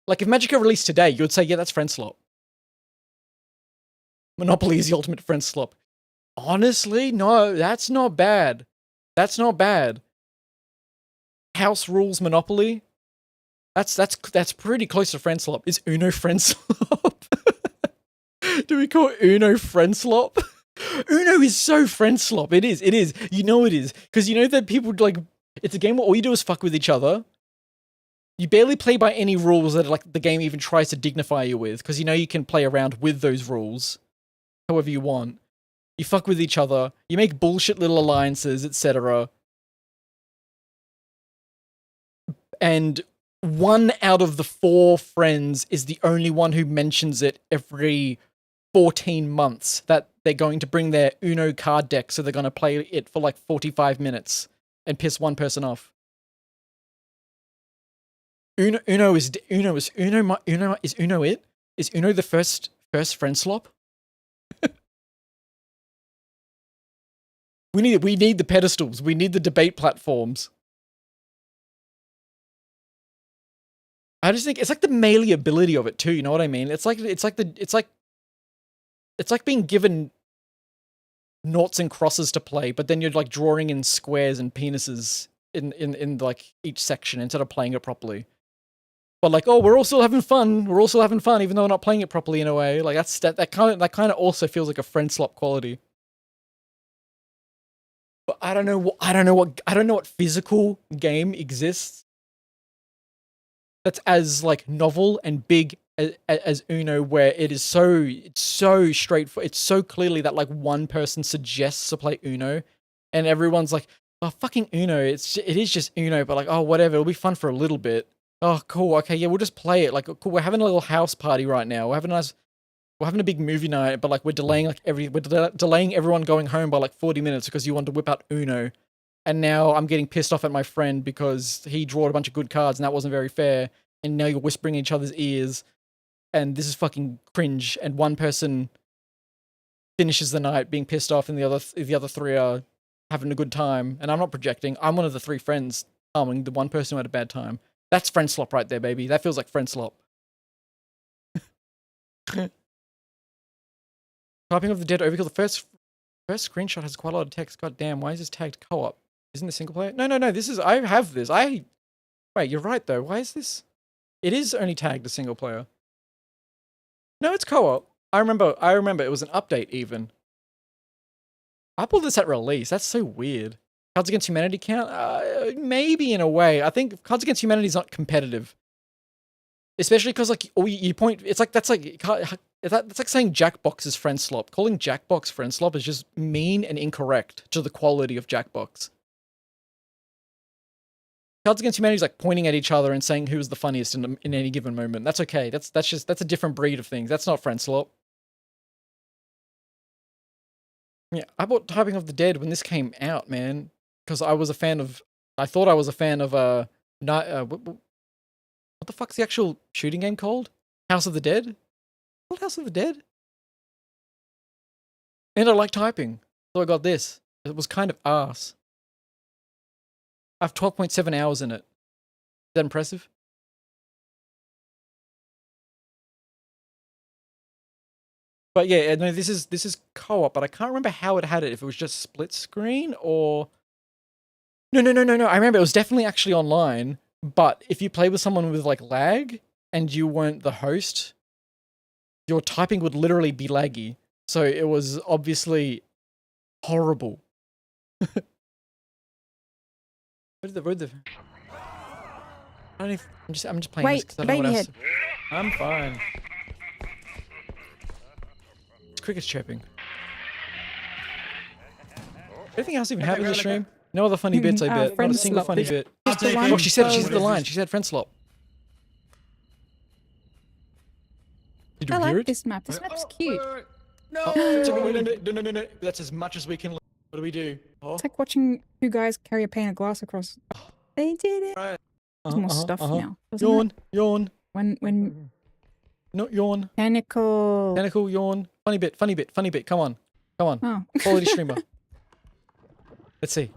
Like, if Magicka released today, you would say, yeah, that's friend slop. Monopoly is the ultimate friend slop. Honestly, no, that's not bad. That's not bad. House rules Monopoly. That's pretty close to friend slop. Is Uno friend slop? Do we call Uno friend slop? Uno is so friend slop. It is. You know it is. Because you know that people, like, it's a game where all you do is fuck with each other. You barely play by any rules that, like, the game even tries to dignify you with. Because you know you can play around with those rules however you want. You fuck with each other. You make bullshit little alliances, etc. And 1 out of the 4 friends is the only one who mentions it every 14 months that they're going to bring their Uno card deck, so they're going to play it for like 45 minutes and piss one person off. Uno is Uno it? Is Uno the first friend slop? We need the pedestals. We need the debate platforms. I just think it's like the malleability of it too. You know what I mean? It's like being given noughts and crosses to play, but then you're like drawing in squares and penises in like each section instead of playing it properly. But like, oh, we're all still having fun. We're all still having fun, even though we're not playing it properly in a way. Like that kind of also feels like a friend slop quality. But I don't know what physical game exists that's as like novel and big as Uno, where it's so straightforward. It's so clearly that like one person suggests to play Uno, and everyone's like, "Oh, fucking Uno! It is just Uno," but like, "Oh, whatever. It'll be fun for a little bit." Oh, cool. Okay, yeah, we'll just play it. Like, cool. We're having a little house party right now. We're having a big movie night, but like we're delaying delaying everyone going home by like 40 minutes because you want to whip out Uno. And now I'm getting pissed off at my friend because he drew a bunch of good cards and that wasn't very fair. And now you're whispering in each other's ears. And this is fucking cringe. And one person finishes the night being pissed off and the other 3 are having a good time. And I'm not projecting. I'm one of the 3 friends harming the one person who had a bad time. That's friend slop right there, baby. That feels like friend slop. Typing of the Dead Overkill. The first screenshot has quite a lot of text. God damn, why is this tagged co-op? Isn't this single player? No, this is... I have this. Wait, you're right, though. Why is this... It is only tagged a single player. No, it's co-op. I remember it was an update, even. I pulled this at release. That's so weird. Cards Against Humanity count? Maybe, in a way. I think Cards Against Humanity is not competitive. Especially because, like, you point... It's like, that's like saying Jackbox is friend slop. Calling Jackbox friend slop is just mean and incorrect to the quality of Jackbox. Cards Against Humanity is like pointing at each other and saying who's the funniest in any given moment. That's okay. That's a different breed of things. That's not friend slop. Yeah, I bought Typing of the Dead when this came out, man, because I was a fan of... I thought I was a fan of what the fuck's the actual shooting game called? House of the Dead? What, House of the Dead? And I like typing, so I got this. It was kind of arse. I have 12.7 hours in it. Is that impressive? But yeah, no, this is co-op, but I can't remember how it had it. If it was just split screen or... No. I remember it was definitely actually online, but if you play with someone with like lag and you weren't the host, your typing would literally be laggy. So it was obviously horrible. I'm just playing this because I don't know what else. I'm fine. It's cricket's chirping. Anything else even happened in the stream? No other funny bits, I bet. Not a single funny bit. Oh, she said the line. She said friend slop. Did you hear it? This map. This map's cute. No. No. That's as much as we can. What do we do? Oh. It's like watching 2 guys carry a pane of glass across. They did it. Right. There's more stuff now. doesn't Yawn, it? yawn. When Not yawn. Tentacle. Tentacle, yawn. Funny bit, funny bit, funny bit. Come on. Come on. Oh. Quality streamer. Let's see.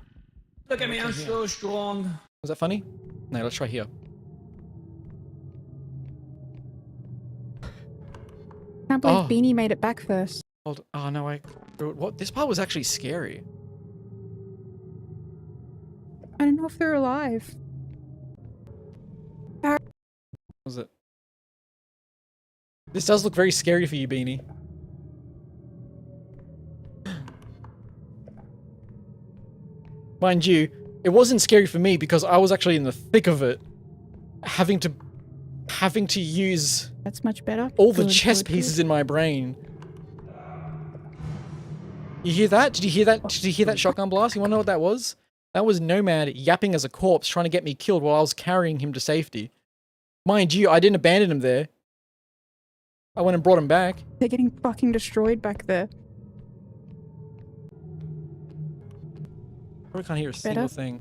Look at me, I'm so strong. Was that funny? No, let's try here. Can't believe Oh. Beanie made it back first. Hold. Oh no, what? This part was actually scary. I don't know if they're alive. What was it? This does look very scary for you, Beanie. Mind you, it wasn't scary for me because I was actually in the thick of it, having to use That's much better. all the Good, chess good, pieces good. in my brain. You hear that? Did you hear that? Did you hear that shotgun blast? You wanna know what that was? That was Nomad yapping as a corpse, trying to get me killed while I was carrying him to safety. Mind you, I didn't abandon him there. I went and brought him back. They're getting fucking destroyed back there. I can't hear a single Better? thing.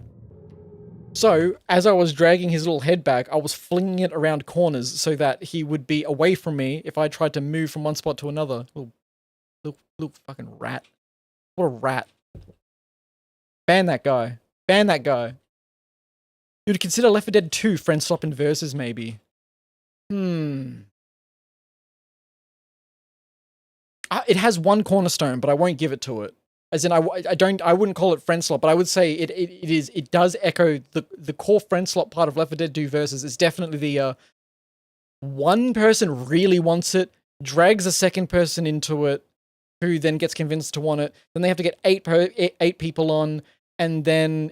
So, as I was dragging his little head back, I was flinging it around corners so that he would be away from me if I tried to move from one spot to another. Little fucking rat. What a rat. Ban that guy. Ban that guy. You'd consider Left 4 Dead 2 friend swap in verses, maybe. It has one cornerstone, but I won't give it to it. As in, I wouldn't call it friend slot, but I would say it does echo the core friend slot part of Left 4 Dead 2 versus. It's definitely the one person really wants it, drags a second person into it, who then gets convinced to want it. Then they have to get eight people on, and then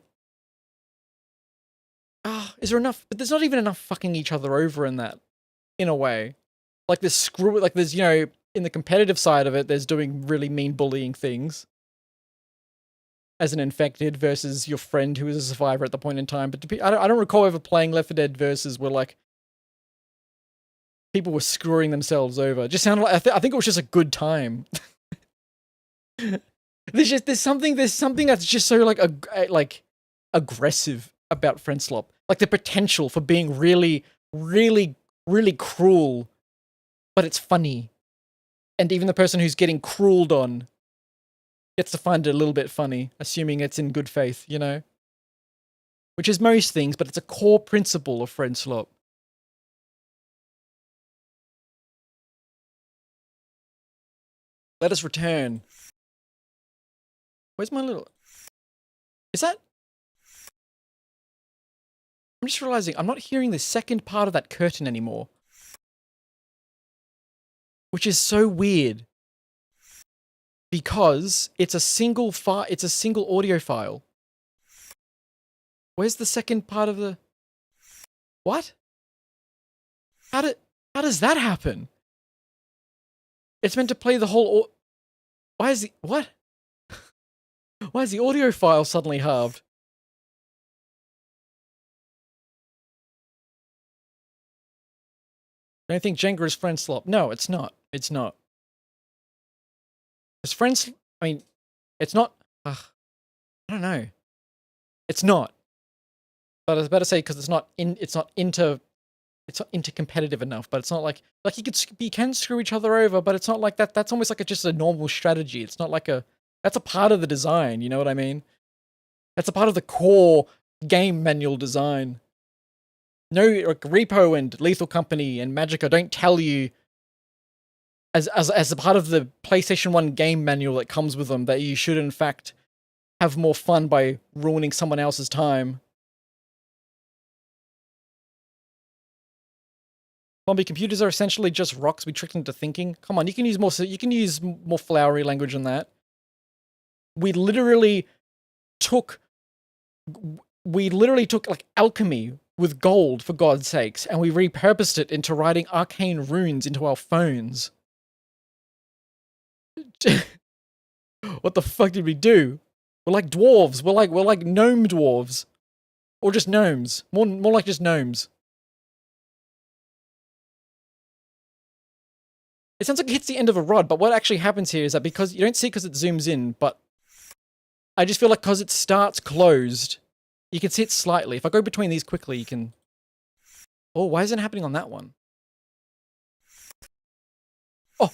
is there enough? But there's not even enough fucking each other over in that, in a way. Like there's in the competitive side of it, there's doing really mean bullying things as an infected versus your friend who is a survivor at the point in time. But I don't recall ever playing Left 4 Dead versus where like people were screwing themselves over. It just sounded like I think it was just a good time. there's something that's just so like aggressive about friend slop. Like the potential for being really, really, really cruel, but it's funny. And even the person who's getting crueled on gets to find it a little bit funny, assuming it's in good faith, you know? Which is most things, but it's a core principle of friend slop. Let us return. Where's my little... Is that... I'm just realizing I'm not hearing the second part of that curtain anymore. Which is so weird. Because it's a single audio file. Where's the second part of the... What? How does that happen? It's meant to play the whole... Why is the... What? Why is the audio file suddenly halved? Don't think Jenga is friend slop. No, it's not. It's not. It's friends... I mean, it's not... I don't know. It's not. But I was about to say because it's not inter-competitive enough, but it's not like you can screw each other over, but it's not like that. That's almost like just a normal strategy. It's not like that's a part of the design, you know what I mean? That's a part of the core game manual design. No, like Repo and Lethal Company and Magica don't tell you as a part of the PlayStation 1 game manual that comes with them that you should in fact have more fun by ruining someone else's time. Zombie computers are essentially just rocks we tricked into thinking. Come on, you can use more flowery language than that. We literally took like alchemy with gold, for God's sakes, and we repurposed it into writing arcane runes into our phones. What the fuck did we do? We're like dwarves. We're like gnome dwarves. Or just gnomes. More like just gnomes. It sounds like it hits the end of a rod, but what actually happens here is that because you don't see it because it zooms in, but I just feel like because it starts closed, You can see it slightly. If I go between these quickly, you can... Oh, why isn't it happening on that one? Oh,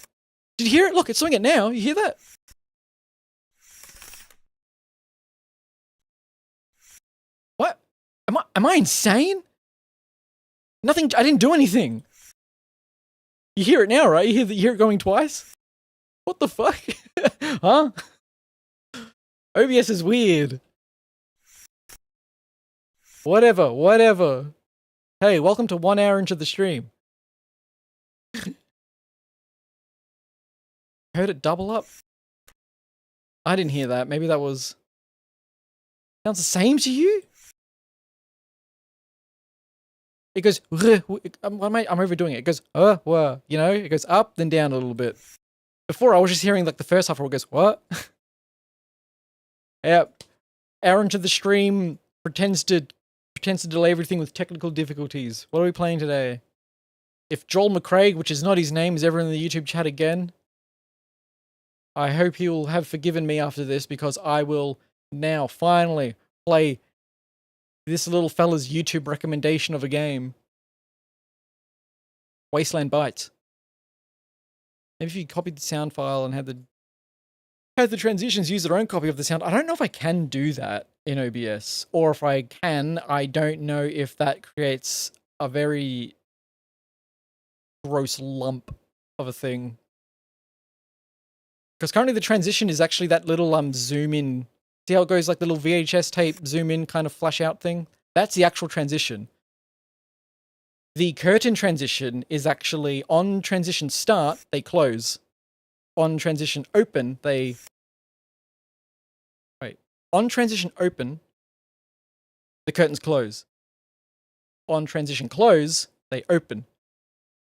did you hear it? Look, it's doing it now. You hear that? What? Am I insane? Nothing, I didn't do anything. You hear it now, right? You hear it going twice? What the fuck? Huh? OBS is weird. Whatever. Hey, welcome to 1 hour into the stream. Heard it double up? I didn't hear that. Maybe that was... Sounds the same to you? It goes... I'm overdoing it. It goes... You know? It goes up, then down a little bit. Before, I was just hearing like the first half where it goes, what? Yep. Hour into the stream, pretends to delay everything with technical difficulties. What are we playing today? If Joel McCraig, which is not his name, is ever in the YouTube chat again, I hope he will have forgiven me after this, because I will now finally play this little fella's YouTube recommendation of a game. Wasteland Bites. Maybe if you copied the sound file and had the transitions use their own copy of the sound. I don't know if I can do that in OBS, or if I can, I don't know if that creates a very gross lump of a thing. Because currently the transition is actually that little zoom in. See how it goes like little VHS tape zoom in kind of flash out thing? That's the actual transition. The curtain transition is actually on transition start, they close. On transition open, they... Wait. On transition open, the curtains close. On transition close, they open.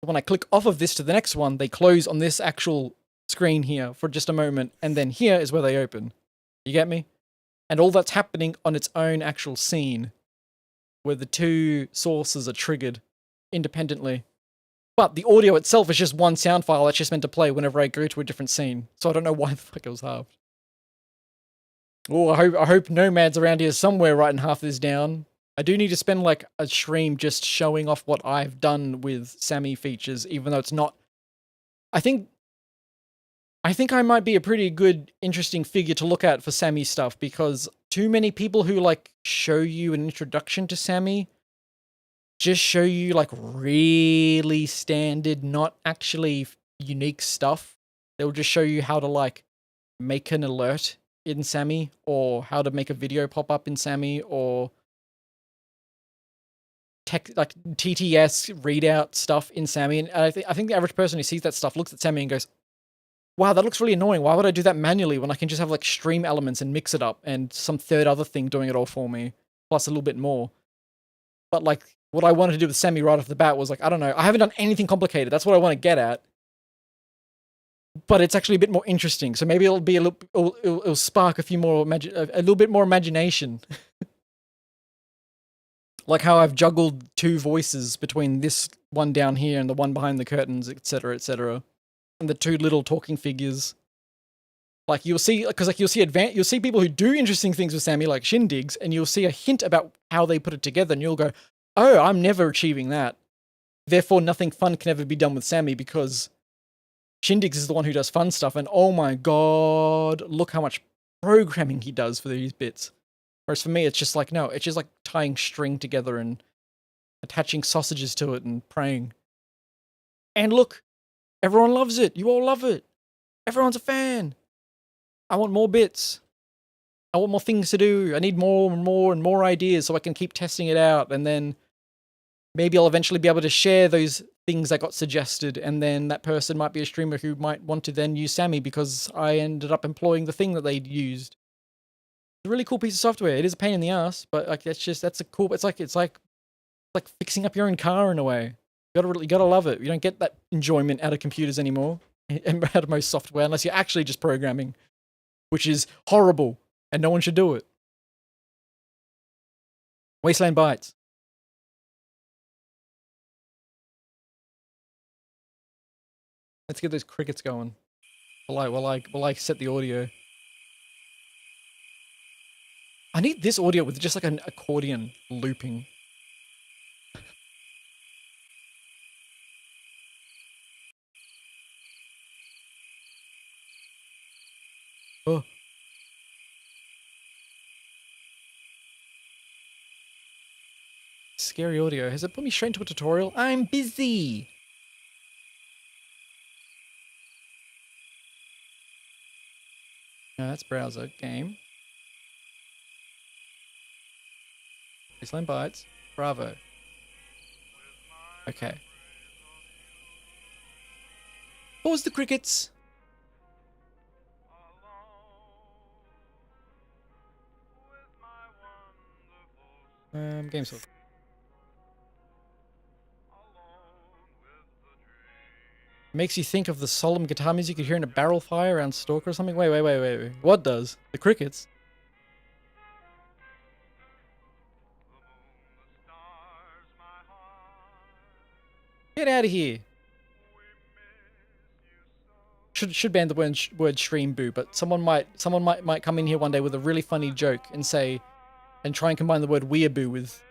When I click off of this to the next one, they close on this actual screen here for just a moment, and then here is where they open. You get me? And all that's happening on its own actual scene, where the two sources are triggered independently. But the audio itself is just one sound file that's just meant to play whenever I go to a different scene. So I don't know why the fuck it was halved. Oh, I hope Nomad's around here somewhere writing half this down. I do need to spend like a stream just showing off what I've done with Sammy features, even though it's not... I think I might be a pretty good, interesting figure to look at for Sammy stuff, because too many people who like show you an introduction to Sammy just show you like really standard, not actually unique stuff. They'll just show you how to like make an alert in Sammy, or how to make a video pop up in Sammy, or like TTS readout stuff in Sammy. And I think the average person who sees that stuff looks at Sammy and goes, wow, that looks really annoying. Why would I do that manually when I can just have like stream elements and mix it up and some third other thing doing it all for me, plus a little bit more. But like what I wanted to do with Sammy right off the bat was like, I don't know, I haven't done anything complicated. That's what I want to get at. But it's actually a bit more interesting. So maybe it'll be a little, it'll spark a few more, a little bit more imagination. Like how I've juggled two voices between this one down here and the one behind the curtains, etc., etc. And the two little talking figures. Like you'll see, because like you'll see people who do interesting things with Sammy, like Shindigs, and you'll see a hint about how they put it together, and you'll go, oh, I'm never achieving that. Therefore, nothing fun can ever be done with Sammy, because Shindigs is the one who does fun stuff, and oh my god, look how much programming he does for these bits. Whereas for me, it's just like, no, it's just like tying string together and attaching sausages to it and praying. And look, everyone loves it. You all love it. Everyone's a fan. I want more bits. I want more things to do. I need more and more and more ideas so I can keep testing it out. And then maybe I'll eventually be able to share those things that got suggested. And then that person might be a streamer who might want to then use Sammy because I ended up employing the thing that they'd used. It's a really cool piece of software. It is a pain in the ass, but like that's a cool. It's like fixing up your own car in a way. You gotta love it. You don't get that enjoyment out of computers anymore, and out of most software, unless you're actually just programming, which is horrible, and no one should do it. Wasteland Bites. Let's get those crickets going. Will I set the audio? I need this audio with just like an accordion looping. Oh. Scary audio. Has it put me straight into a tutorial? I'm busy. No, that's browser. Game. Wasteland Bites. Bravo. Okay. Pause the crickets. Game source. Makes you think of the solemn guitar music you hear in a barrel fire around Stalker or something. Wait. What does? The crickets? Get out of here. Should ban the word stream boo, but someone might come in here one day with a really funny joke and say, and try and combine the word weeaboo with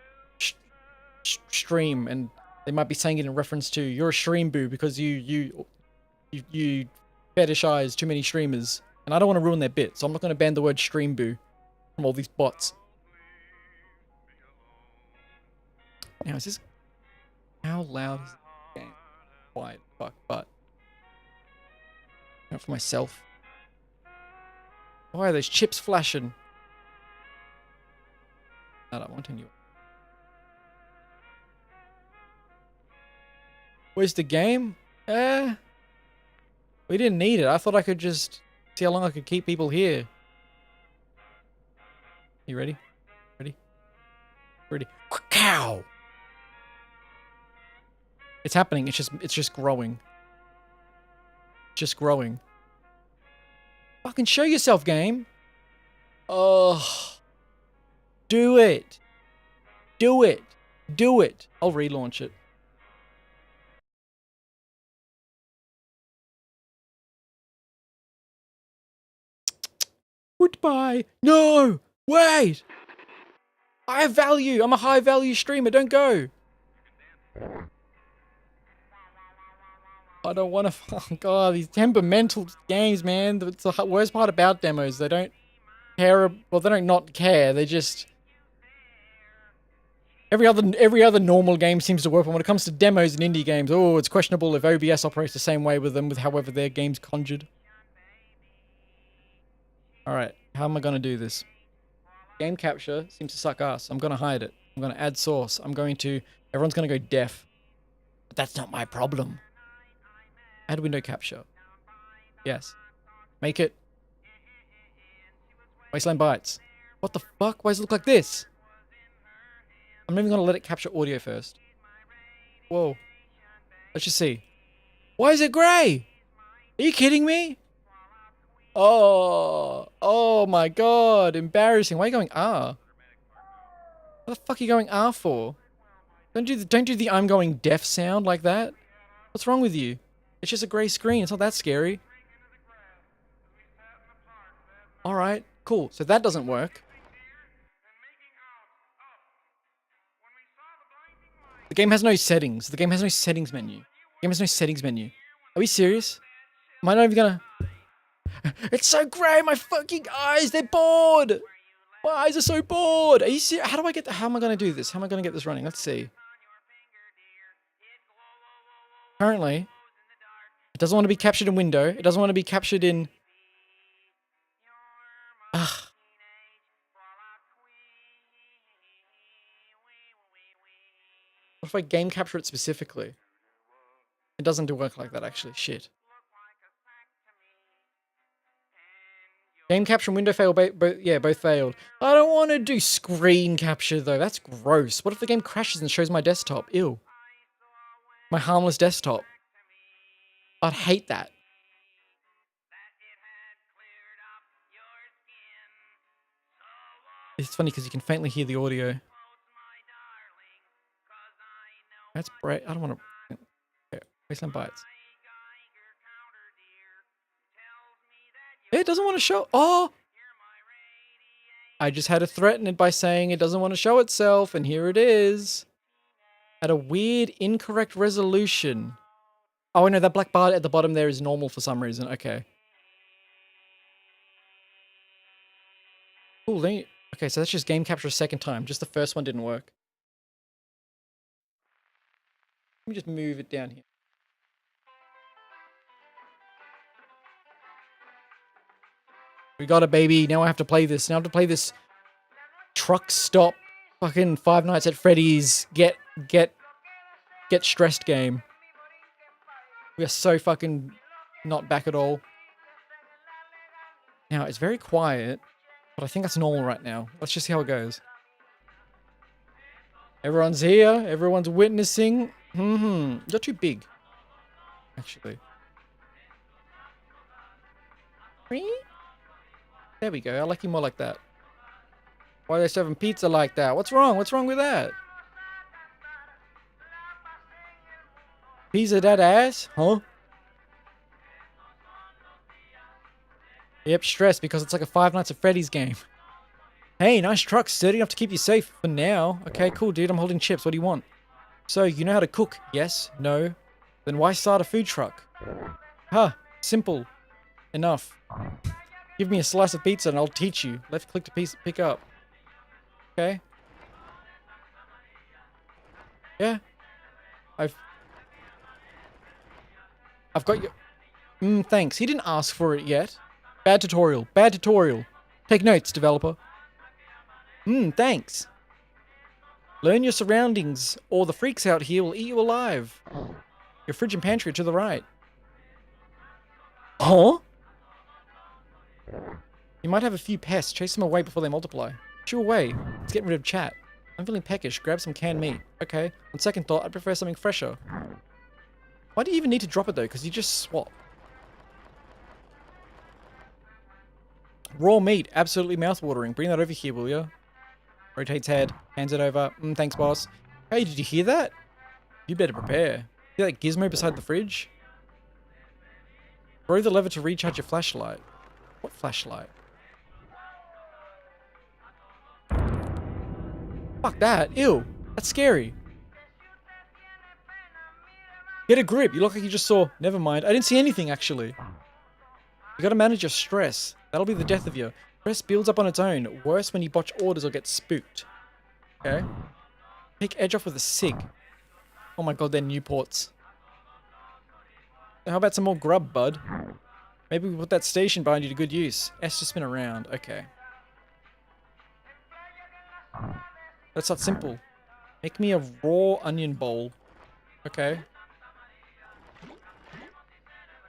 stream, and they might be saying it in reference to you're a stream boo because you fetishize too many streamers, and I don't want to ruin their bit, so I'm not going to ban the word stream boo from all these bots. Now is this how loud is the game? Quiet, fuck, but not for myself. Why are those chips flashing? I don't want any. Where's the game? We didn't need it. I thought I could just see how long I could keep people here. You ready? Ready? Ready? Cow! It's happening. It's just growing. Just growing. Fucking show yourself, game. Oh. Do it. Do it. Do it. I'll relaunch it. Goodbye. No! Wait! I have value. I'm a high value streamer. Don't go. I don't want to. Oh God, these temperamental games, man. It's the worst part about demos. They don't care. Well, they don't not care. They just. Every other normal game seems to work, but when it comes to demos and indie games, oh, it's questionable if OBS operates the same way with them, with however their game's conjured. All right, how am I gonna do this? Game capture seems to suck ass. I'm gonna hide it. I'm gonna add source. Everyone's gonna go deaf. But that's not my problem. Add window capture. Yes. Make it. Wasteland Bites. What the fuck? Why does it look like this? I'm not even gonna let it capture audio first. Whoa. Let's just see. Why is it grey? Are you kidding me? Oh my God. Embarrassing. Why are you going R? What the fuck are you going R for? Don't do the I'm going deaf sound like that. What's wrong with you? It's just a grey screen. It's not that scary. Alright, cool. So that doesn't work. The game has no settings. The game has no settings menu. The game has no settings menu. Are we serious? Am I not even gonna... It's so grey, my fucking eyes, they're bored! My eyes are so bored! Are you serious? How am I gonna do this? How am I gonna get this running? Let's see. Currently, it doesn't want to be captured in window. It doesn't want to be captured in... Ugh. What if I game capture it specifically? It doesn't do work like that, actually. Shit. Game capture and window fail, both failed. I don't want to do screen capture, though. That's gross. What if the game crashes and shows my desktop? Ew. My harmless desktop. I'd hate that. It's funny because you can faintly hear the audio. That's bright. I don't want to... Okay. Wasteland Bites. It doesn't want to show... Oh! I just had to threaten it by saying it doesn't want to show itself, and here it is. At a weird, incorrect resolution. Oh, no, that black bar at the bottom there is normal for some reason. Okay. Cool. Okay, so that's just game capture a second time. Just the first one didn't work. Let me just move it down here. We got it, baby. Now I have to play this. Now I have to play this truck stop fucking Five Nights at Freddy's get stressed game. We are so fucking not back at all. Now, it's very quiet, but I think that's normal right now. Let's just see how it goes. Everyone's here. Everyone's witnessing. You're too big, actually. There we go. I like you more like that. Why are they serving pizza like that? What's wrong? What's wrong with that? Pizza that ass? Huh? Yep, stressed because it's like a Five Nights at Freddy's game. Hey, nice truck. Sturdy enough to keep you safe for now. Okay, cool, dude. I'm holding chips. What do you want? So, you know how to cook? Yes? No? Then why start a food truck? Huh. Simple. Enough. Give me a slice of pizza and I'll teach you. Left click to pick up. Okay. Yeah. I've got your... thanks. He didn't ask for it yet. Bad tutorial. Bad tutorial. Take notes, developer. Thanks. Learn your surroundings, or the freaks out here will eat you alive. Your fridge and pantry are to the right. Huh? You might have a few pests. Chase them away before they multiply. Shoo away. Let's get rid of chat. I'm feeling peckish. Grab some canned meat. Okay. On second thought, I'd prefer something fresher. Why do you even need to drop it though? Because you just swap. Raw meat. Absolutely mouthwatering. Bring that over here, will ya? Rotates head. Hands it over. Thanks, boss. Hey, did you hear that? You better prepare. See that gizmo beside the fridge? Throw the lever to recharge your flashlight. What flashlight? Fuck that. Ew. That's scary. Get a grip. You look like you just saw... Never mind. I didn't see anything, actually. You gotta manage your stress. That'll be the death of you. Stress builds up on its own. Worse when you botch orders or get spooked. Okay. Pick edge off with a cig. Oh my god, they're Newports. How about some more grub, bud? Maybe we put that station behind you to good use. S to spin around. Okay. That's not simple. Make me a raw onion bowl. Okay.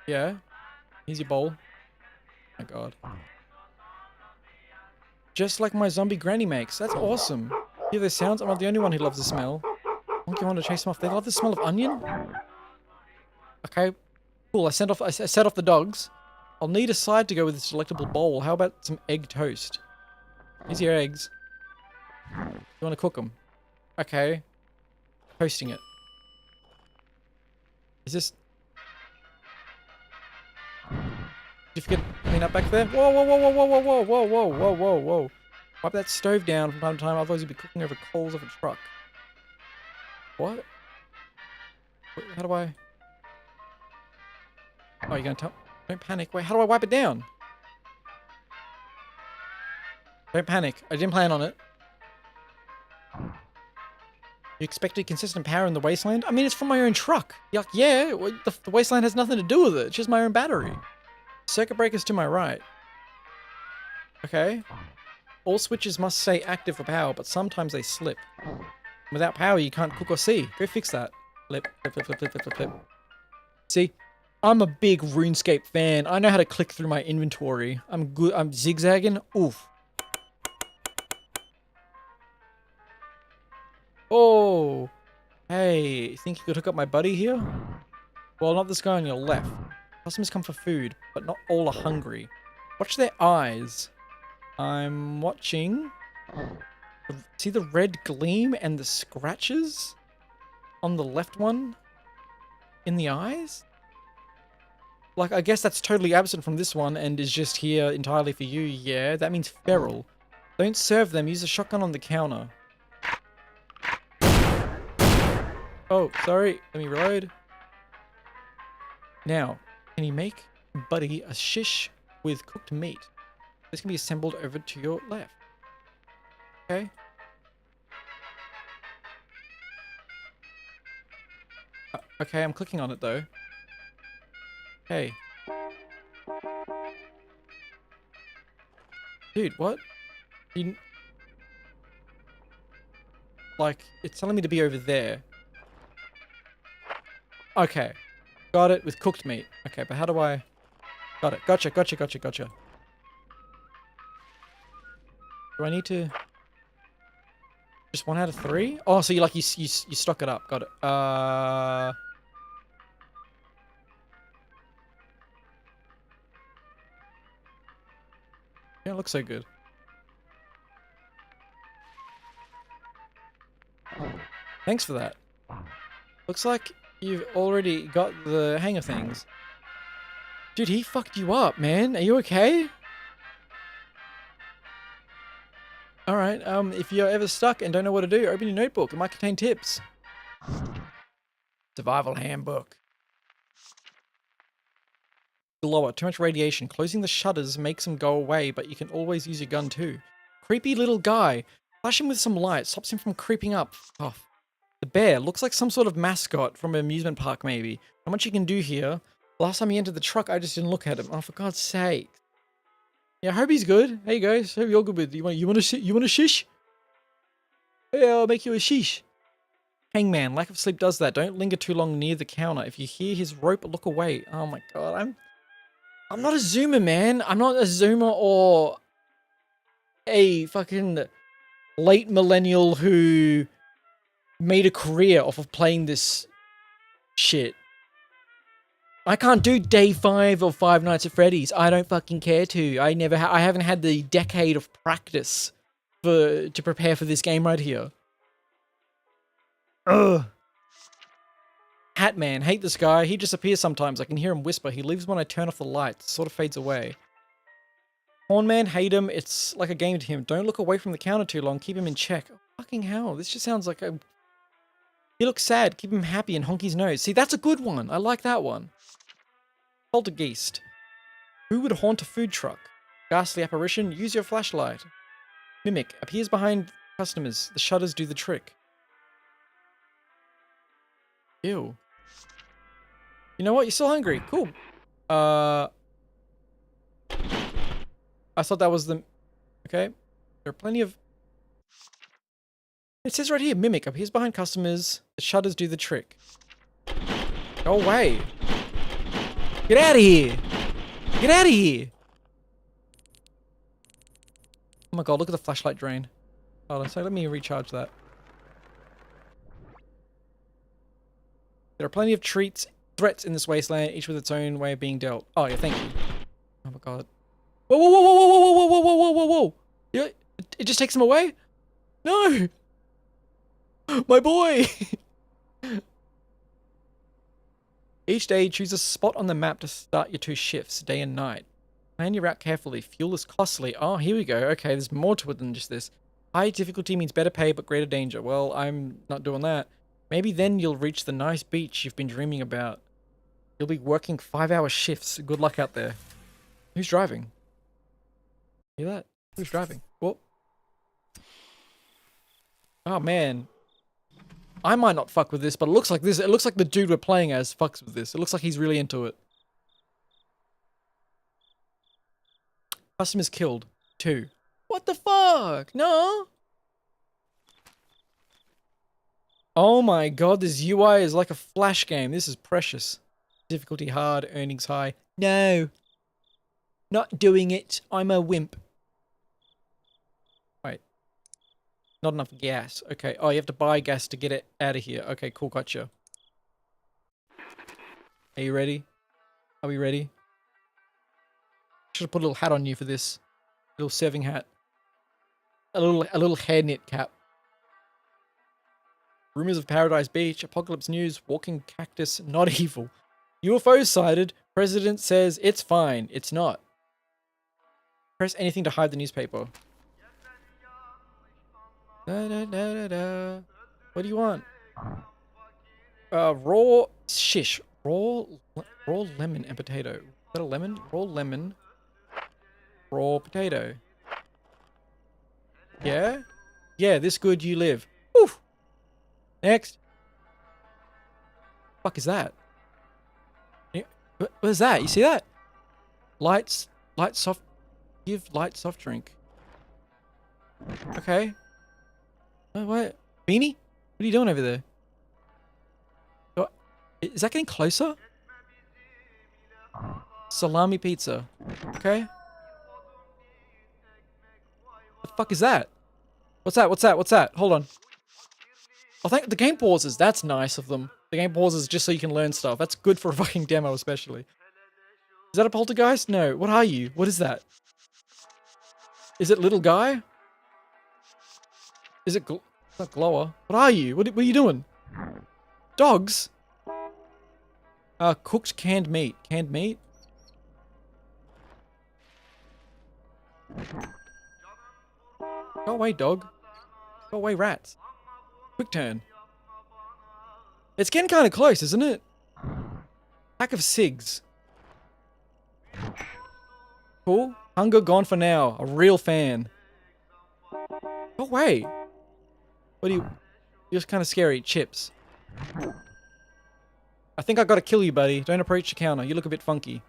Yeah. Here's your bowl. Oh my god. Just like my zombie granny makes. That's awesome. Hear the sounds? I'm not the only one who loves the smell. Monkey want to chase them off. They love the smell of onion? Okay. Cool. I set off the dogs. I'll need a side to go with this delectable bowl. How about some egg toast? Here's your eggs. You want to cook them? Okay. Toasting it. Is this... Did you forget to clean up back there? Whoa, whoa, whoa, whoa, whoa, whoa, whoa, whoa, whoa, whoa, whoa, whoa. Wipe that stove down from time to time, otherwise you'll be cooking over coals of a truck. What? Wait, how do I... Oh, you're gonna tell... Don't panic. Wait, how do I wipe it down? Don't panic. I didn't plan on it. You expected consistent power in the wasteland? I mean, it's from my own truck. Yuck, yeah, the wasteland has nothing to do with it. It's just my own battery. Circuit breakers to my right. Okay. All switches must stay active for power, but sometimes they slip. Without power, you can't cook or see. Go fix that. Flip, flip, flip, flip, flip, flip, flip. See? I'm a big RuneScape fan. I know how to click through my inventory. I'm good. I'm zigzagging. Oof. Oh. Hey, think you could hook up my buddy here? Well, not this guy on your left. Customers come for food, but not all are hungry. Watch their eyes. I'm watching. See the red gleam and the scratches on the left one in the eyes? Like, I guess that's totally absent from this one and is just here entirely for you. Yeah, that means feral. Don't serve them. Use a shotgun on the counter. Oh, sorry. Let me reload. Now, can you make Buddy a shish with cooked meat? This can be assembled over to your left. Okay. Okay, I'm clicking on it though. Hey. Dude, what? You... Like, it's telling me to be over there. Okay. Got it with cooked meat. Okay, but how do I... Got it. Gotcha. Do I need to... Just 1 out of 3? Oh, so you stock it up. Got it. Yeah, it looks so good. Thanks for that. Looks like you've already got the hang of things. Dude, he fucked you up, man. Are you okay? Alright, if you're ever stuck and don't know what to do, open your notebook. It might contain tips. Survival handbook. Glower, too much radiation. Closing the shutters makes them go away, but you can always use your gun too. Creepy little guy. Flash him with some light. Stops him from creeping up. Oh. The bear. Looks like some sort of mascot from an amusement park, maybe. Not much you can do here. Last time he entered the truck, I just didn't look at him. Oh, for God's sake. Yeah, I hope he's good. Hey guys, hope you're good with it. You want a shish? Hey, I'll make you a shish. Hangman, lack of sleep does that. Don't linger too long near the counter. If you hear his rope, look away. Oh my God, I'm not a zoomer, man. I'm not a zoomer or a fucking late millennial who made a career off of playing this shit. I can't do day 5 of Five Nights at Freddy's. I don't fucking care to. I haven't had the decade of practice to prepare for this game right here. Ugh. Hatman, hate this guy. He disappears sometimes. I can hear him whisper. He leaves when I turn off the lights. Sort of fades away. Hornman, hate him. It's like a game to him. Don't look away from the counter too long. Keep him in check. Oh, fucking hell. This just sounds like a... He looks sad. Keep him happy and honk his nose. See, that's a good one. I like that one. Poltergeist. Who would haunt a food truck? Ghastly apparition. Use your flashlight. Mimic. Appears behind customers. The shutters do the trick. Ew. You know what? You're still hungry. Cool. I thought that was the... Okay. There are plenty of... It says right here, Mimic appears behind customers. The shutters do the trick. Go away. Get out of here. Get out of here. Oh my God, look at the flashlight drain. Hold on, so let me recharge that. There are plenty of threats in this wasteland, each with its own way of being dealt. Oh yeah, thank you. Oh my God. Whoa, whoa, whoa, whoa, whoa, whoa, whoa, whoa, whoa, whoa, whoa. Yeah, it just takes him away? No! My boy! Each day, choose a spot on the map to start your 2 shifts, day and night. Plan your route carefully. Fuel is costly. Oh, here we go. Okay, there's more to it than just this. High difficulty means better pay but greater danger. Well, I'm not doing that. Maybe then you'll reach the nice beach you've been dreaming about. You'll be working 5-hour shifts. Good luck out there. Who's driving? Hear that? Who's driving? Whoa. Oh, man. I might not fuck with this, but it looks like this. It looks like the dude we're playing as fucks with this. It looks like he's really into it. Customers killed. 2. What the fuck? No. Oh my God, this UI is like a flash game. This is precious. Difficulty hard, earnings high. No. Not doing it. I'm a wimp. Wait. Not enough gas. Okay. Oh, you have to buy gas to get it out of here. Okay, cool. Gotcha. Are you ready? Are we ready? Should have put a little hat on you for this. A little serving hat. A little hairnet cap. Rumors of Paradise Beach, Apocalypse News, Walking Cactus, not evil. UFO sighted, President says it's fine, it's not. Press anything to hide the newspaper. Da, da, da, da, da. What do you want? Raw shish. Raw lemon and potato. Is that a lemon? Raw lemon. Raw potato. Yeah? Yeah, this good you live. Woo! Next. Fuck is that? What is that? You see that? Light soft. Give light soft drink. Okay. Oh, what? Beanie? What are you doing over there? What? Is that getting closer? Salami pizza. Okay. The fuck is that? What's that? What's that? What's that? Hold on. I think the game pauses. That's nice of them. The game pauses just so you can learn stuff. That's good for a fucking demo, especially. Is that a poltergeist? No. What are you? What is that? Is it little guy? Is it it's not glower? What are you? What are you doing? Dogs? Cooked canned meat. Canned meat? Go away, dog. Go away, rats. Quick turn. It's getting kind of close, isn't it? Pack of cigs. Cool. Hunger gone for now. A real fan. Go away. What do you... You're just kind of scary. Chips. I think I gotta kill you, buddy. Don't approach the counter. You look a bit funky.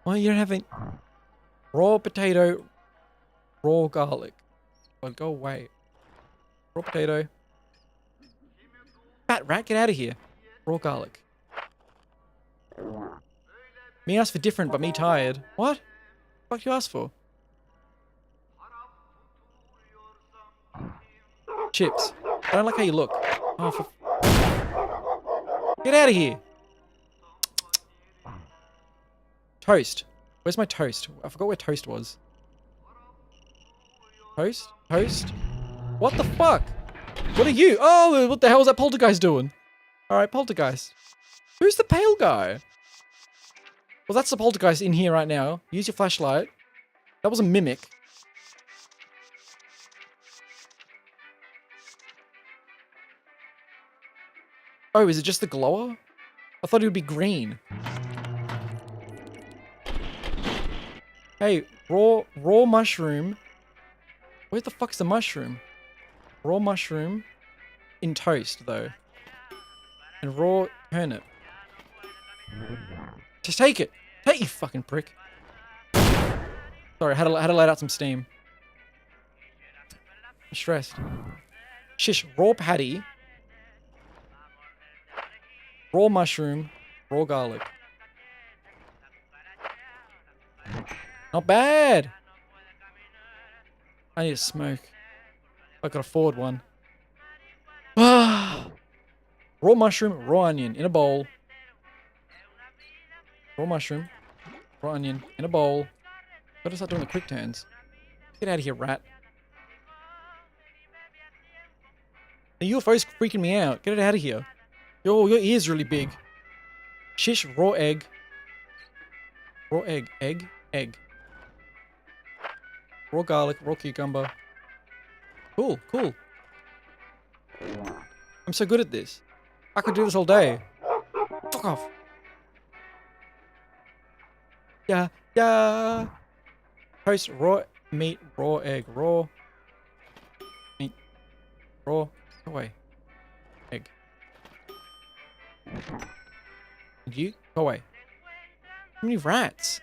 Why you don't have any... Raw potato. Raw garlic. Oh, go away. Raw potato. Fat rat, get out of here. Raw garlic. Me asked for different, but me tired. What? What you asked for? Chips. I don't like how you look. Oh, for... Get out of here. Toast. Where's my toast? I forgot where toast was. Toast? Toast? What the fuck? What are you? Oh, what the hell is that poltergeist doing? Alright, poltergeist. Who's the pale guy? Well, that's the poltergeist in here right now. Use your flashlight. That was a mimic. Oh, is it just the glower? I thought it would be green. Hey, raw mushroom. Where the fuck's the mushroom? Raw mushroom in toast, though. And raw turnip. Just take it. Take, you fucking prick. Sorry, I had to let out some steam. I'm stressed. Shish, raw patty. Raw mushroom. Raw garlic. Not bad. I need to smoke. I could afford one. Raw mushroom, raw onion in a bowl. Raw mushroom, raw onion in a bowl. Gotta start doing the quick turns. Get out of here, rat. The UFO's freaking me out. Get it out of here. Your ear's really big. Shish, raw egg. Raw egg. Egg. Egg. Raw garlic, raw cucumber. Cool, cool. I'm so good at this. I could do this all day. Fuck off. Yeah, yeah. Toast, raw meat, raw egg, raw meat, raw. Go away. Egg. And you? Go away. How many rats?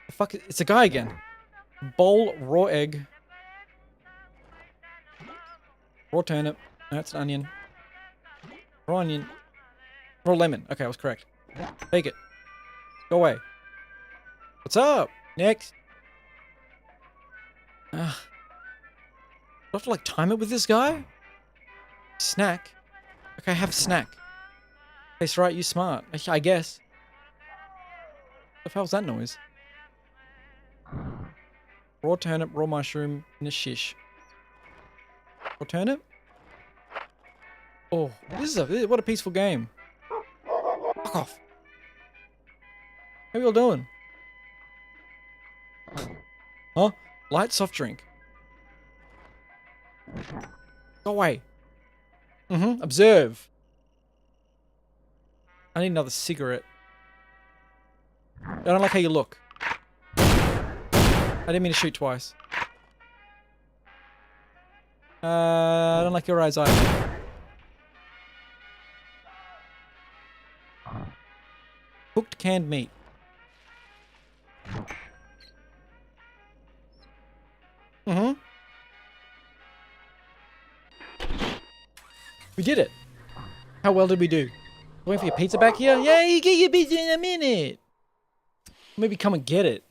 The fuck? It's a guy again. Bowl, raw egg. Raw turnip. No, that's an onion. Raw onion. Raw lemon. Okay, I was correct. Take it. Go away. What's up? Next. Do I have to like time it with this guy? Snack. Okay, have a snack. That's right, you smart. I guess. What the hell was that noise? Raw turnip, raw mushroom, and a shish. Raw turnip? Oh, what a peaceful game. Fuck off. How are you all doing? Huh? Light soft drink. Go away. Observe. I need another cigarette. I don't like how you look. I didn't mean to shoot twice. I don't like your eyes either. Cooked canned meat. We did it. How well did we do? Waiting for your pizza back here? Yeah, you get your pizza in a minute. Maybe come and get it.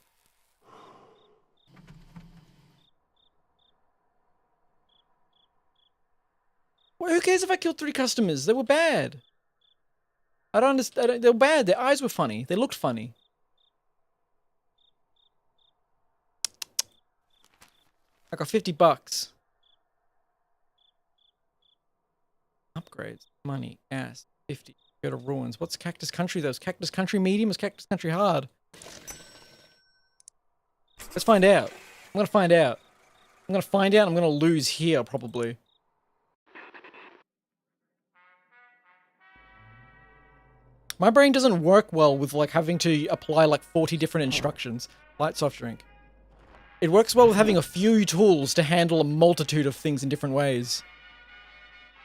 Well, who cares if I killed 3 customers? They were bad. I don't understand. They were bad. Their eyes were funny. They looked funny. I got $50. Upgrades. Money. Gas. 50. Go to ruins. What's Cactus Country though? Is Cactus Country medium? Is Cactus Country hard? Let's find out. I'm gonna find out. I'm gonna find out. I'm gonna lose here probably. My brain doesn't work well with like having to apply like 40 different instructions. Light soft drink. It works well with having a few tools to handle a multitude of things in different ways.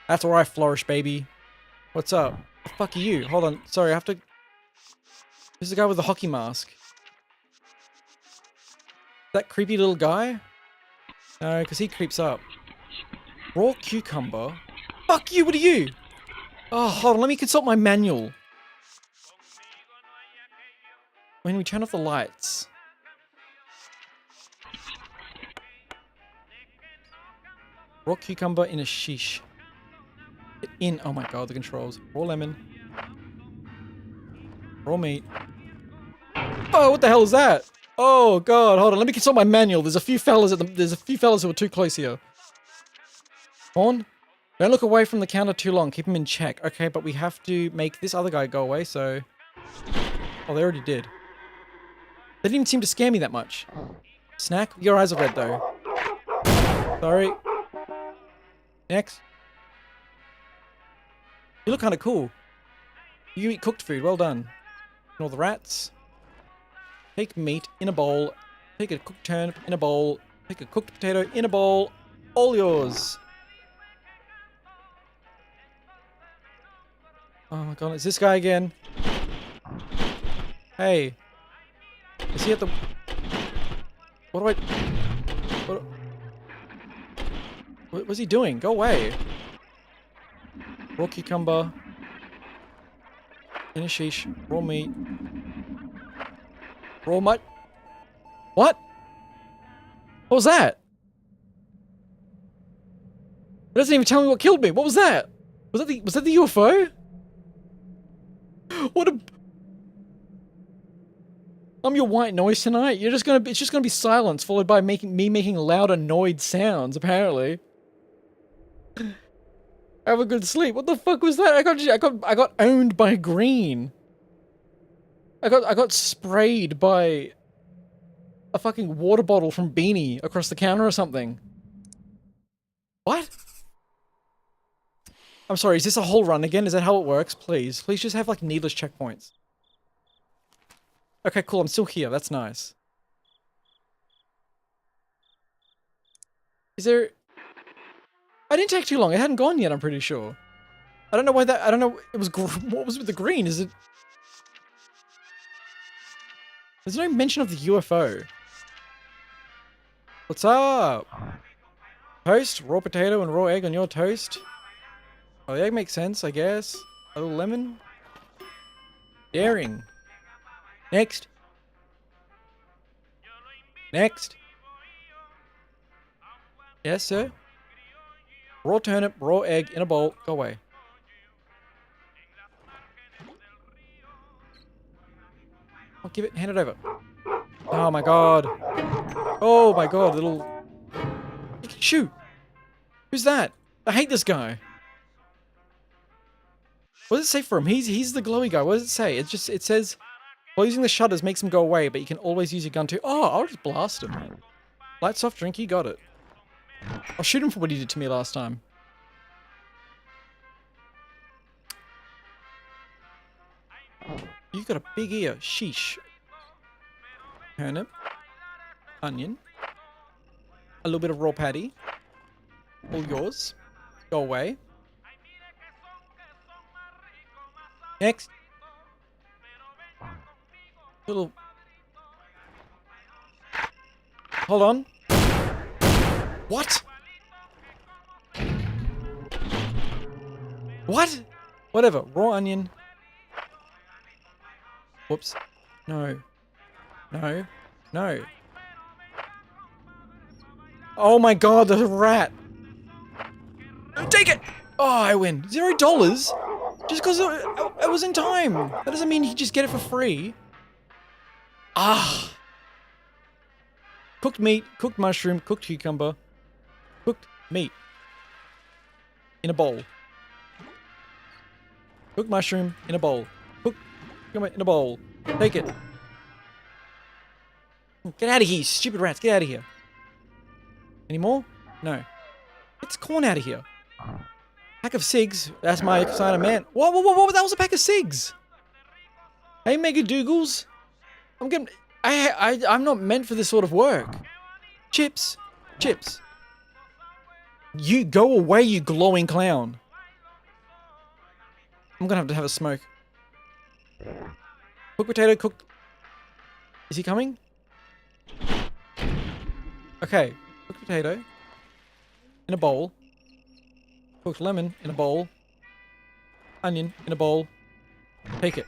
That's where I flourish, baby. What's up? The fuck are you? Hold on. Sorry, I have to... Who's the guy with the hockey mask? That creepy little guy? No, because he creeps up. Raw cucumber? Fuck you, what are you? Oh, hold on, let me consult my manual. When we turn off the lights... Raw cucumber in a sheesh. In, oh my god, the controls. Raw lemon. Raw meat. Oh, what the hell is that? Oh god, hold on, let me consult my manual. There's a few fellas who are too close here. On. Don't look away from the counter too long. Keep him in check. Okay, but we have to make this other guy go away, so... Oh, they already did. They didn't even seem to scare me that much. Snack? Your eyes are red, though. Sorry. Next. You look kind of cool. You eat cooked food. Well done. Ignore the rats. Take meat in a bowl. Take a cooked turnip in a bowl. Take a cooked potato in a bowl. All yours. Oh my god, it's this guy again. Hey. Is he at the... What do I... What's he doing? Go away. Raw cucumber. In a sheesh. Raw meat. Raw mutt. What? What was that? It doesn't even tell me what killed me. What was that? Was that the UFO? What a... I'm your white noise tonight. It's just gonna be silence followed by me making loud annoyed sounds, apparently. Have a good sleep. What the fuck was that? I got owned by green. I got sprayed by a fucking water bottle from Beanie across the counter or something. What? I'm sorry, is this a whole run again? Is that how it works? Please. Please just have like needless checkpoints. Okay, cool. I'm still here. That's nice. Is there... I didn't take too long. It hadn't gone yet, I'm pretty sure. I don't know why that... I don't know... It was... What was with the green? Is it... There's no mention of the UFO. What's up? Toast, raw potato, and raw egg on your toast. Oh, the egg makes sense, I guess. A little lemon. Daring. Next. Next. Yes, sir. Raw turnip, raw egg in a bowl. Go away. I'll give it. Hand it over. Oh my god. Oh my god, little... Shoot. Who's that? I hate this guy. What does it say for him? He's the glowy guy. What does it say? It says closing the shutters makes him go away, but you can always use your gun too. Oh, I'll just blast him. Light soft drink, you got it. I'll shoot him for what he did to me last time. You got a big ear. Sheesh. Turnip. Onion. A little bit of raw patty. All yours. Go away. Next. Little. Hold on. What? What? Whatever. Raw onion. Whoops. No. No. No. Oh my god, there's a rat. Take it! Oh, I win. $0? Just because it was in time. That doesn't mean you just get it for free. Ah. Cooked meat, cooked mushroom, cooked cucumber, cooked meat. In a bowl. Cooked mushroom in a bowl. Cooked cucumber in a bowl. Take it. Get out of here, you stupid rats. Get out of here. Any more? No. Get this corn out of here. Pack of cigs. That's my sign of man. Whoa. That was a pack of cigs. Hey, Mega Doogles. I'm getting... I'm not meant for this sort of work. Chips. Chips. You go away, you glowing clown. I'm gonna have to have a smoke. Cooked potato, cooked... Is he coming? Okay. Cooked potato. In a bowl. Cooked lemon in a bowl. Onion in a bowl. Take it.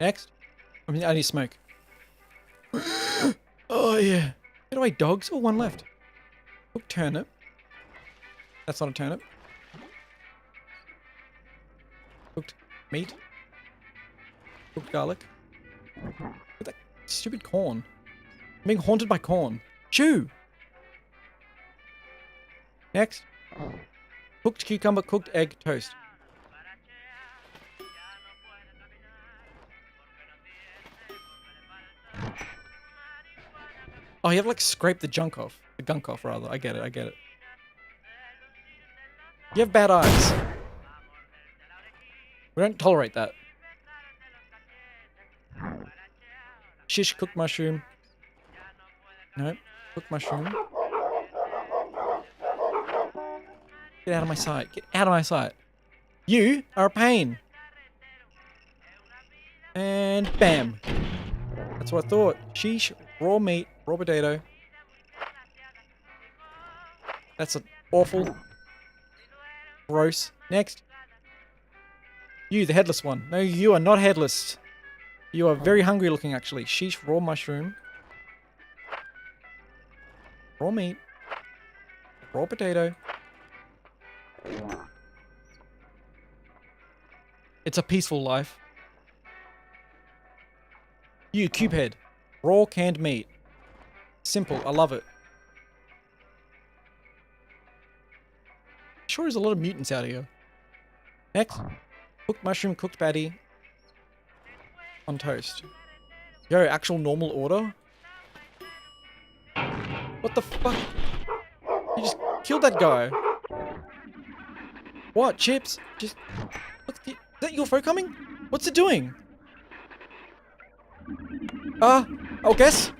Next. I need smoke. Oh, yeah. Get away, dogs. Oh, one left. Cooked turnip. That's not a turnip. Cooked meat. Cooked garlic. Look at that stupid corn. I'm being haunted by corn. Chew! Next. Cooked cucumber, cooked egg, toast. Oh, you have to like scrape the junk off. The gunk off, rather. I get it. You have bad eyes. We don't tolerate that. Shish cooked mushroom. Nope. Cooked mushroom. Get out of my sight. Get out of my sight. You are a pain. And bam. That's what I thought. Sheesh. Raw meat. Raw potato. That's awful. Gross. Next. You, the headless one. No, you are not headless. You are very hungry looking, actually. Sheesh. Raw mushroom. Raw meat. Raw potato. It's a peaceful life. You, cube head. Raw canned meat. Simple. I love it. Sure there's a lot of mutants out here. Next. Cooked mushroom, cooked patty. On toast. Yo, actual normal order? What the fuck? You just killed that guy. What? Chips? Just... Is that UFO coming? What's it doing? I'll guess.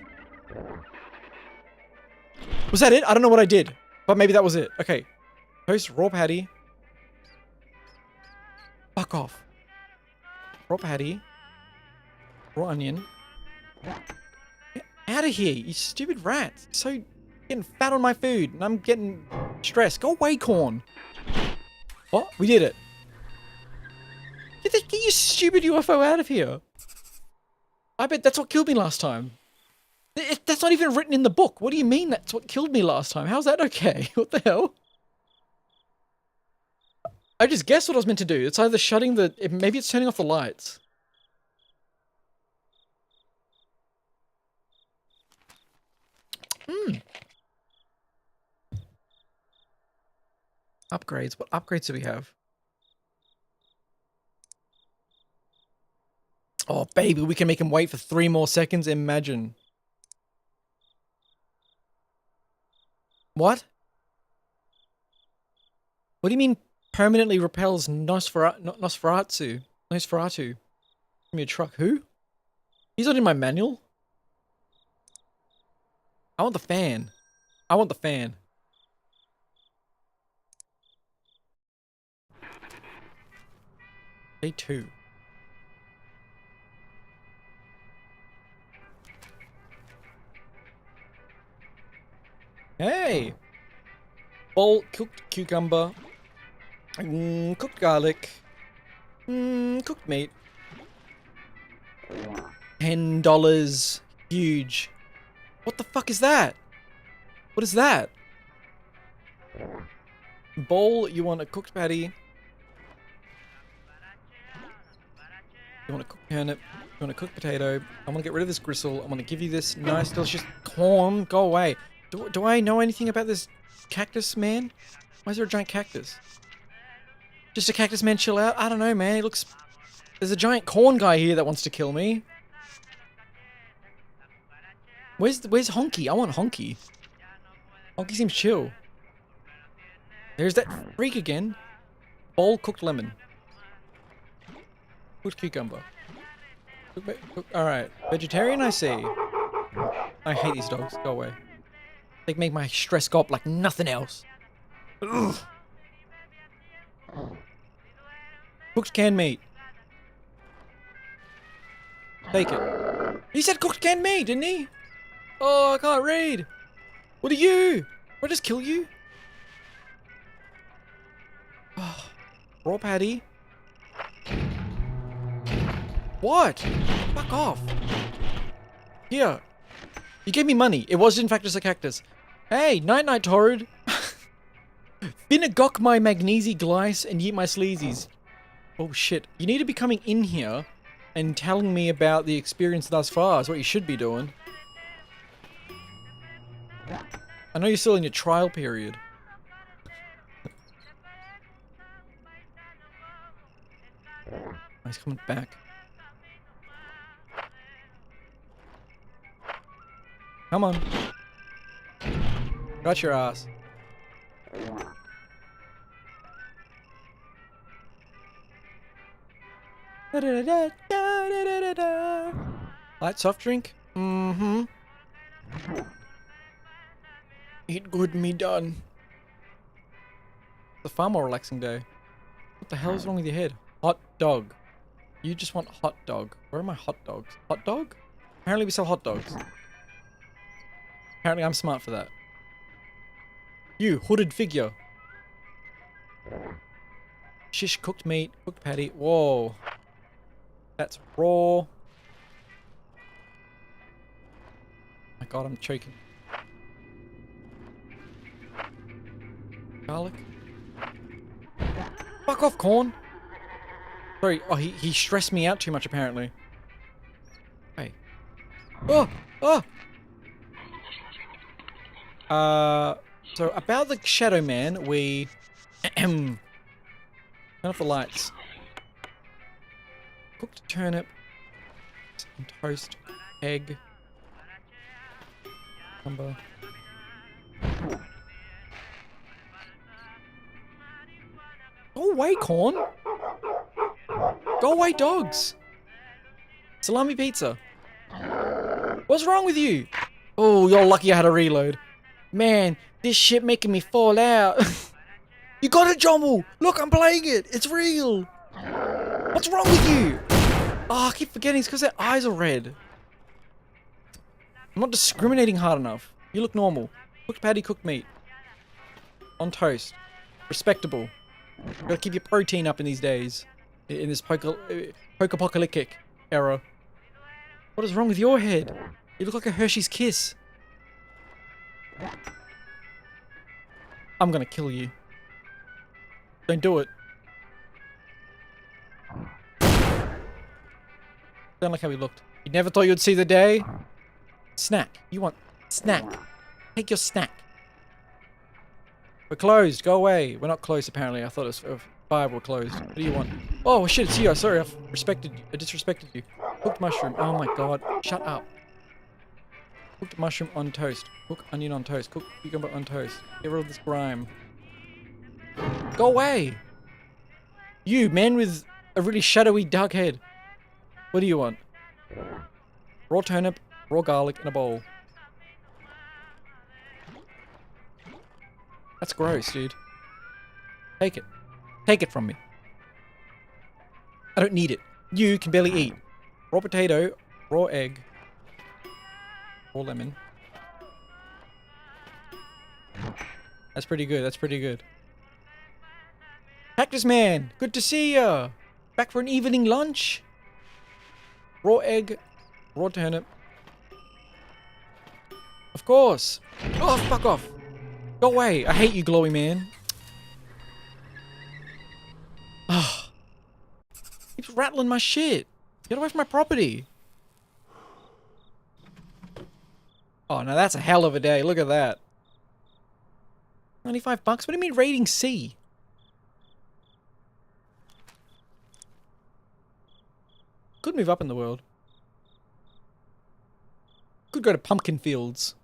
Was that it? I don't know what I did. But maybe that was it. Okay. Toast, raw patty. Fuck off. Raw patty. Raw onion. Get out of here, you stupid rats. So getting fat on my food and I'm getting stressed. Go away, corn. What? We did it. Get your stupid UFO out of here. I bet that's what killed me last time. That's not even written in the book. What do you mean that's what killed me last time? How's that okay? What the hell? I just guessed what I was meant to do. It's either shutting the... Maybe it's turning off the lights. Upgrades. What upgrades do we have? Oh, baby, we can make him wait for 3 more seconds. Imagine. What? What do you mean permanently repels Nosferatu? Nosferatu from your truck? Who? He's not in my manual. I want the fan. I want the fan. Day 2. Hey! Bowl, cooked cucumber, cooked garlic, cooked meat. $10. Huge. What the fuck is that? What is that? Bowl, you want a cooked patty. You want a cooked turnip. You want a cooked potato. I want to get rid of this gristle. I want to give you this nice, delicious corn. Go away. Do I know anything about this cactus man? Why is there a giant cactus? Just a cactus man chill out? I don't know, man. It looks... There's a giant corn guy here that wants to kill me. Where's Honky? I want Honky. Honky seems chill. There's that freak again. Bowl cooked lemon. Cooked cucumber. Alright. Vegetarian, I see. I hate these dogs. Go away. They make my stress go up like nothing else. Ugh. Cooked canned meat. Take it. He said cooked canned meat, didn't he? Oh, I can't read. What are you? Did I just kill you? Oh, raw patty. What? Fuck off. Here. You gave me money. It was in fact just a cactus. Hey, night-night, Torrid. Finna gok my magnesi glice and eat my sleazies. Oh shit. You need to be coming in here and telling me about the experience thus far is what you should be doing. I know you're still in your trial period. He's coming back. Come on. Got your ass. Light soft drink? Mm-hmm. Eat good, me done. It's a far more relaxing day. What the hell is wrong with your head? Hot dog. You just want hot dog. Where are my hot dogs? Hot dog? Apparently we sell hot dogs. Apparently I'm smart for that. You, hooded figure. Shish cooked meat, cooked patty. Whoa. That's raw. My god, I'm choking. Garlic. Fuck off, corn. Sorry, oh, he stressed me out too much, apparently. Hey. Oh! Oh! So about the Shadow Man, we... Turn off the lights. Cooked turnip. Some toast. Egg. Number. Go away, corn! Go away, dogs! Salami pizza. What's wrong with you? Oh, you're lucky I had a reload. Man, this shit making me fall out. You got it, Jommel! Look, I'm playing it! It's real! What's wrong with you? Oh, I keep forgetting it's because their eyes are red. I'm not discriminating hard enough. You look normal. Cooked patty, cooked meat. On toast. Respectable. Gotta keep your protein up in these days. In this post-apocalyptic era. What is wrong with your head? You look like a Hershey's Kiss. I'm gonna kill you. Don't do it. Don't like how he looked. You never thought you'd see the day? Snack. You want snack. Take your snack. We're closed. Go away. We're not closed, apparently. I thought it was 5 were closed. What do you want? Oh, shit, it's you. Sorry, I disrespected you. Cooked mushroom. Oh my god. Shut up. Cooked mushroom on toast. Cook onion on toast. Cook cucumber on toast. Get rid of this grime. Go away! You, man with a really shadowy dark head. What do you want? Raw turnip, raw garlic in a bowl. That's gross, dude. Take it. Take it from me. I don't need it. You can barely eat. Raw potato, raw egg, raw lemon. That's pretty good. That's pretty good. Cactus Man, good to see ya. Back for an evening lunch. Raw egg, raw turnip. Of course. Oh, fuck off. Go away. I hate you, glowy man. Ah. Keeps rattling my shit. Get away from my property. Oh, now that's a hell of a day. Look at that. 95 bucks? What do you mean rating C? Could move up in the world. Could go to pumpkin fields.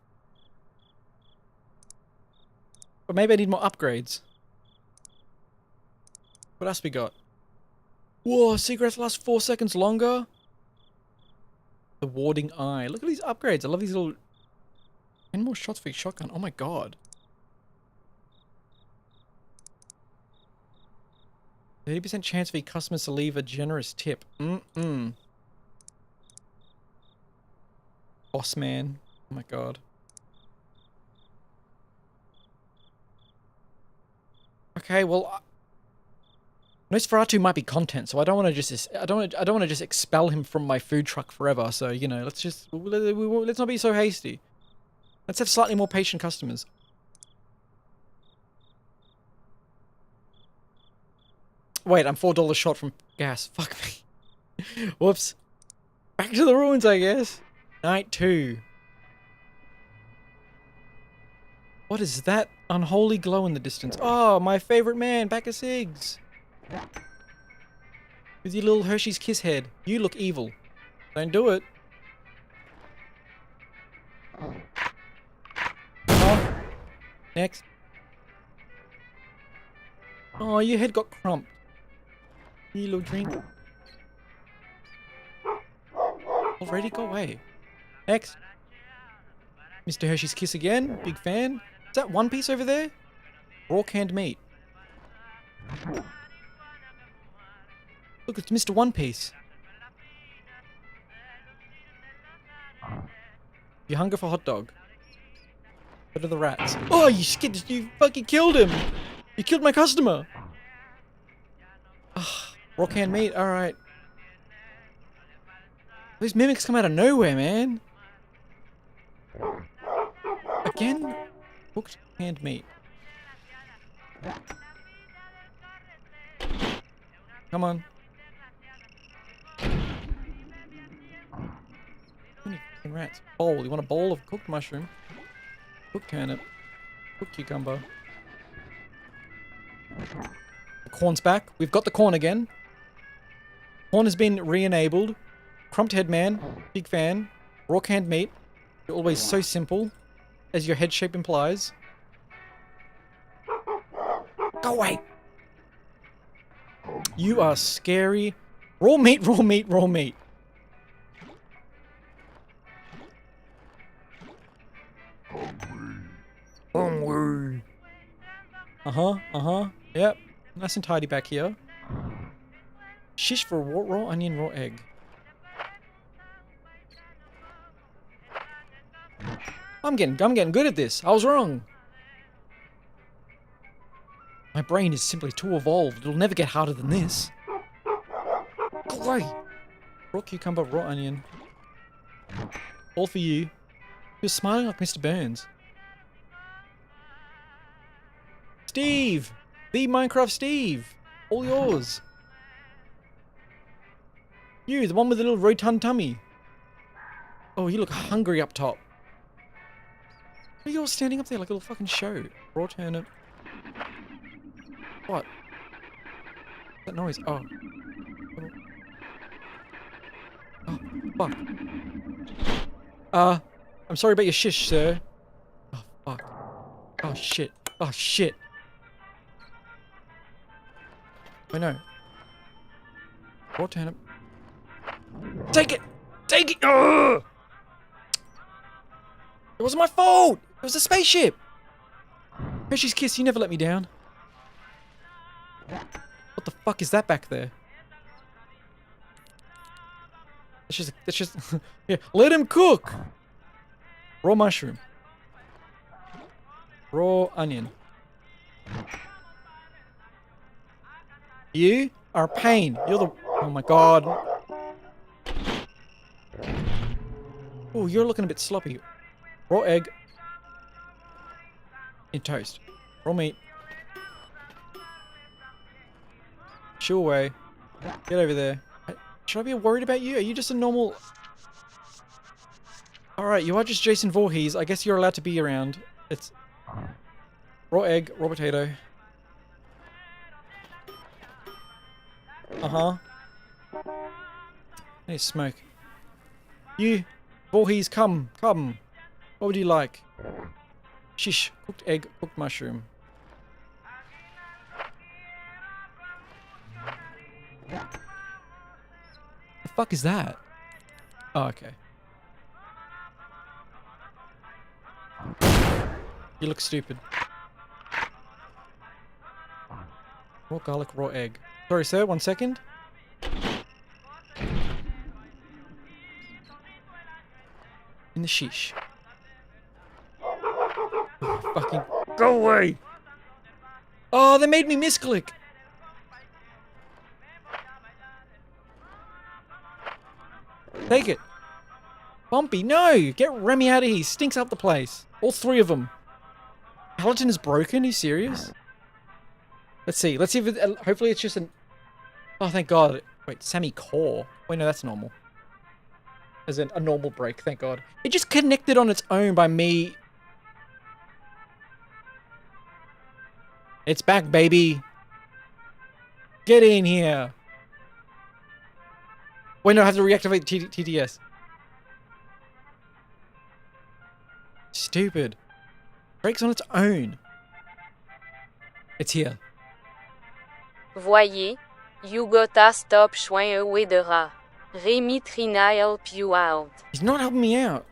But maybe I need more upgrades. What else we got? Whoa, cigarettes last 4 seconds longer? The warding eye. Look at these upgrades. I love these little... 10 more shots for your shotgun. Oh my god. 30% chance for your customers to leave a generous tip. Boss man. Oh my god. Okay, well, Nosferatu might be content, so I don't want to just want to just expel him from my food truck forever. So you know, let's not be so hasty. Let's have slightly more patient customers. Wait, I'm $4 short from gas. Fuck me. Whoops. Back to the ruins, I guess. Night 2. What is that unholy glow in the distance? Oh, my favorite man, back of Sigs. With your little Hershey's Kiss head. You look evil. Don't do it. Oh. Next. Oh, your head got crumped. You little drink. Already go away. Next. Mr. Hershey's Kiss again. Big fan. Is that One Piece over there? Raw canned meat. Look, it's Mr. One Piece. You hunger for hot dog. What are the rats? Oh, you fucking killed him! You killed my customer! Ugh, raw canned meat, alright. These mimics come out of nowhere, man. Again? Cooked canned meat. Come on. How many fucking rats? Bowl. You want a bowl of cooked mushroom? Cooked turnip. Cooked cucumber. The corn's back. We've got the corn again. Corn has been re-enabled. Crumped head man. Big fan. Raw canned meat. You're always so simple, as your head shape implies. Go away! You are scary. Raw meat, raw meat, raw meat. Hungry. Yep. Nice and tidy back here. Shish for raw onion, raw egg. I'm getting good at this. I was wrong. My brain is simply too evolved. It'll never get harder than this. Go away. Raw cucumber, raw onion. All for you. You're smiling like Mr. Burns. Steve! The Minecraft Steve! All yours. You, the one with the little rotund tummy. Oh, you look hungry up top. Why are you all standing up there like a little fucking show? Raw turnip. What? What's that noise? Oh. Oh, fuck. I'm sorry about your shish, sir. Oh, fuck. Oh, shit. Oh, shit. Oh, no. Raw turnip. Take it! Take it! Ugh! It wasn't my fault! It was a spaceship! Hershey's Kiss, you never let me down. What the fuck is that back there? That's just, yeah, let him cook! Raw mushroom. Raw onion. You are a pain. You're the, oh my god. Oh, you're looking a bit sloppy. Raw egg. In toast. Raw meat. Shoo away. Get over there. Should I be worried about you? Are you just a normal... Alright, you are just Jason Voorhees. I guess you're allowed to be around. It's... Raw egg, raw potato. Uh-huh. I need smoke. You, Voorhees, come. What would you like? Shish. Cooked egg, cooked mushroom. The fuck is that? Oh, okay. You look stupid. Raw garlic, raw egg. Sorry, sir, 1 second. In the shish. Oh, fucking go away! Oh, they made me misclick! Take it! Bumpy, no! Get Remy out of here, he stinks up the place. All 3 of them. Paladin is broken, are you serious? Let's see if it, hopefully it's just an... Oh, thank god. Wait, Sammy Core. Wait, no, that's normal. As in, a normal break, thank god. It just connected on its own by me. It's back, baby. Get in here. Wait, no, I have to reactivate TTS. Stupid. Breaks on its own. It's here. Voyez, you gotta stop showing away the raw. Remy Trina help you out. He's not helping me out.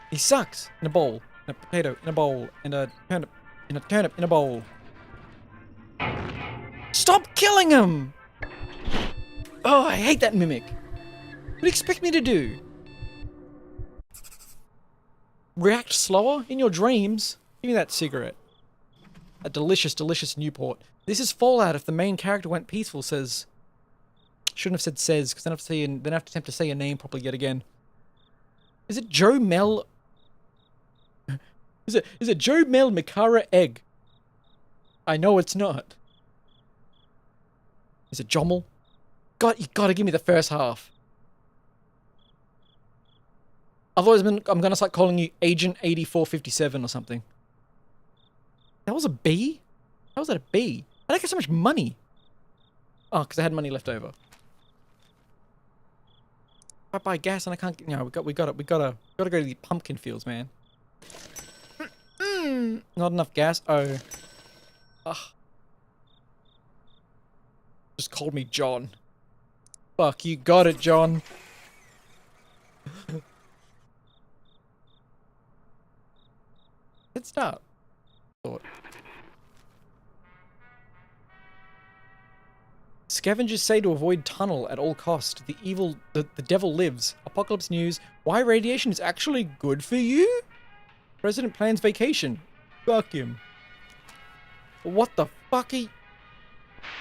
He sucks. In a bowl. In a potato. In a bowl. In a turnip. In a turnip. In a bowl. Stop killing him! Oh, I hate that mimic. What do you expect me to do? React slower? In your dreams? Give me that cigarette. A delicious, delicious Newport. This is Fallout if the main character went peaceful, says... Shouldn't have said says, because then I have to attempt to say your name properly yet again. Is it Joe Mel... Is it Joe Mel Mikara Egg? I know it's not. Is it Jommel? God, you gotta give me the first half. Otherwise, I'm gonna start calling you Agent 8457 or something. That was a B? How was that a B? I don't get so much money. Oh, because I had money left over. If I buy gas and I can't get... No, we gotta go to the pumpkin fields, man. Not enough gas. Oh. Ugh. Just called me John. Fuck, you got it, John. Let's start. Thought. Scavengers say to avoid tunnel at all cost. The devil lives. Apocalypse news. Why radiation is actually good for you? President plans vacation. Fuck him. What the fuck are you...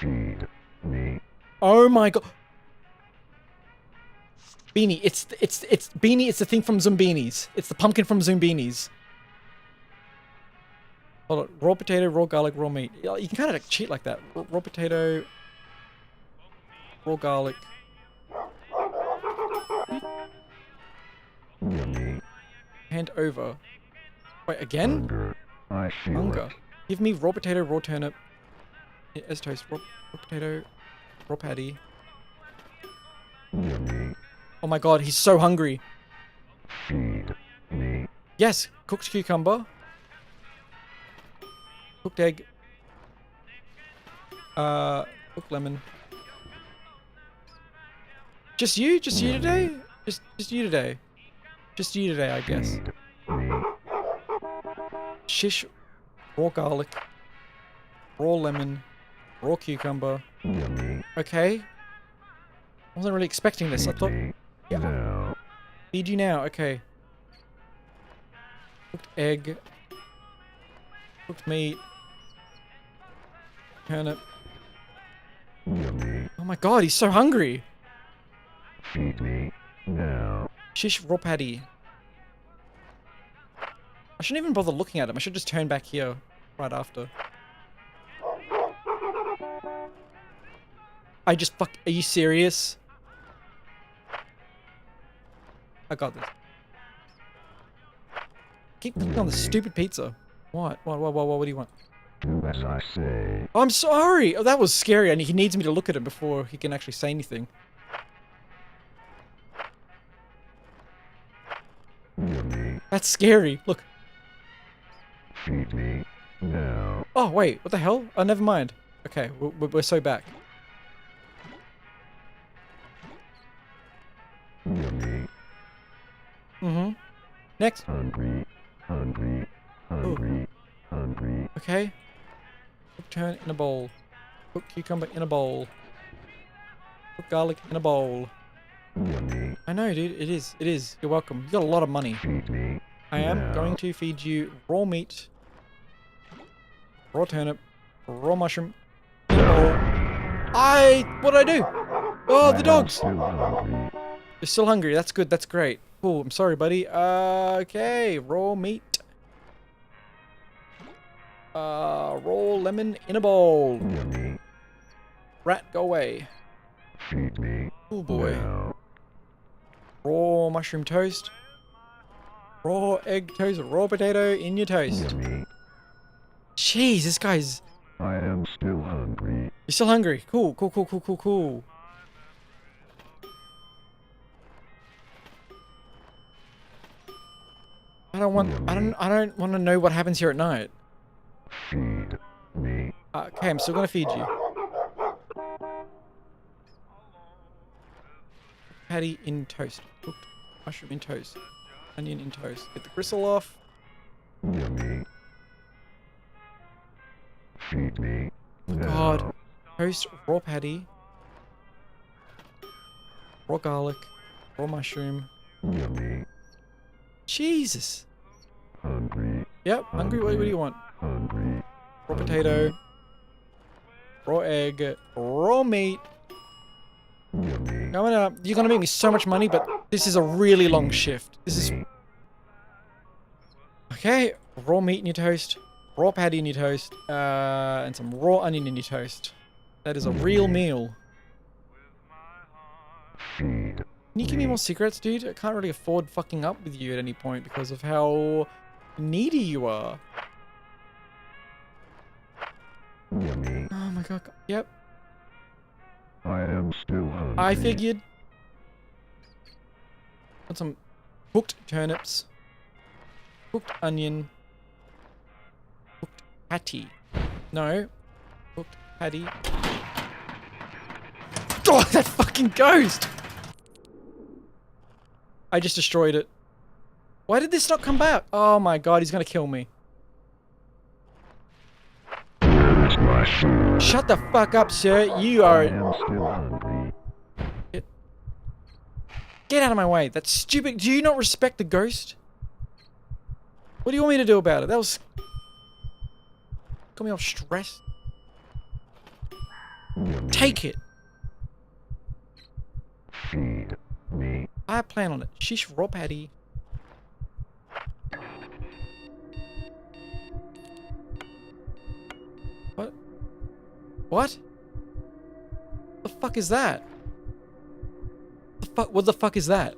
Feed me. Oh my god. Beanie, it's Beanie, it's the thing from Zumbinis. It's the pumpkin from Zumbinis. Hold on. Raw potato, raw garlic, raw meat. You can kind of cheat like that. Raw potato, raw garlic. Yummy. Hand over. Wait, again? Hunger. I feel Hunger. it. Give me raw potato, raw turnip. As toast. Raw potato, raw patty. Yummy. Oh my god, he's so hungry. Feed me. Yes, cooked cucumber. Cooked egg. Cooked lemon. Just you? Just you today? Just you today. Just you today, I guess. Feed me. Shish, raw garlic, raw lemon, raw cucumber. Yummy. Okay. Wasn't really expecting this. I Feed thought me. Now. feed you now. Okay. Cooked egg. Cooked meat. Turnip. Yummy. Oh my god, he's so hungry. Feed me. Now. Shish raw patty. I shouldn't even bother looking at him. I should just turn back here right after. I just fuck. Are you serious? I got this. Keep clicking on the stupid pizza. What? What do you want? Do as I say. I'm sorry! Oh, that was scary, and he needs me to look at him before he can actually say anything. Yummy. That's scary. Look. Feed me. Now. Oh, wait. What the hell? Oh, never mind. Okay, we're so back. Yummy. Mm-hmm. Next. Hungry. Hungry. Hungry. Hungry. Okay. Cooked turnip in a bowl. Cooked cucumber in a bowl. Cooked garlic in a bowl. Yummy. I know, dude. It is. It is. You're welcome. You got a lot of money. Feed me. I am now. going to feed you raw meat, raw turnip, raw mushroom in a bowl. What did I do? Oh, the dogs. Still hungry. You're still hungry. That's good. That's great. Cool. I'm sorry, buddy. Okay. Raw meat. Raw lemon in a bowl. Yummy. Rat, go away. Feed me. Oh boy. Now. Raw mushroom toast. Raw egg toast. Raw potato in your toast. Yummy. Jeez, this guy's... I am still hungry. You're still hungry. Cool, cool, cool, cool, cool, cool. I don't want to know what happens here at night. Feed me. Okay, I'm still gonna feed you. Patty in toast. Cooked mushroom in toast. Onion in toast. Get the gristle off. Yummy. Feed me. God. Now. Toast, raw patty. Raw garlic. Raw mushroom. Yummy. Jesus. Hungry. Yep, hungry. What do you want? Hungry. Raw potato. Raw egg. Raw meat. Yummy. Coming up. You're gonna make me so much money, but this is a really long shift. This is... Okay. Raw meat in your toast. Raw patty in your toast. And some raw onion in your toast. That is a real meal. Feed. Can you give me more cigarettes, dude? I can't really afford fucking up with you at any point because of how needy you are. Yummy. Oh my god. Yep. I am still hungry. I figured. Want some cooked turnips. Cooked onion. Cooked patty. No. Cooked patty. Oh, that fucking ghost! I just destroyed it. Why did this not come back? Oh my god, he's gonna kill me. Where is my food? Shut the fuck up, sir. You I are... am still hungry. Get out of my way. That's stupid. Do you not respect the ghost? What do you want me to do about it? That was... Got me all stressed. Yummy. Take it. Feed me. I plan on it. Shish raw patty. What? What? The fuck is that? What the fuck is that?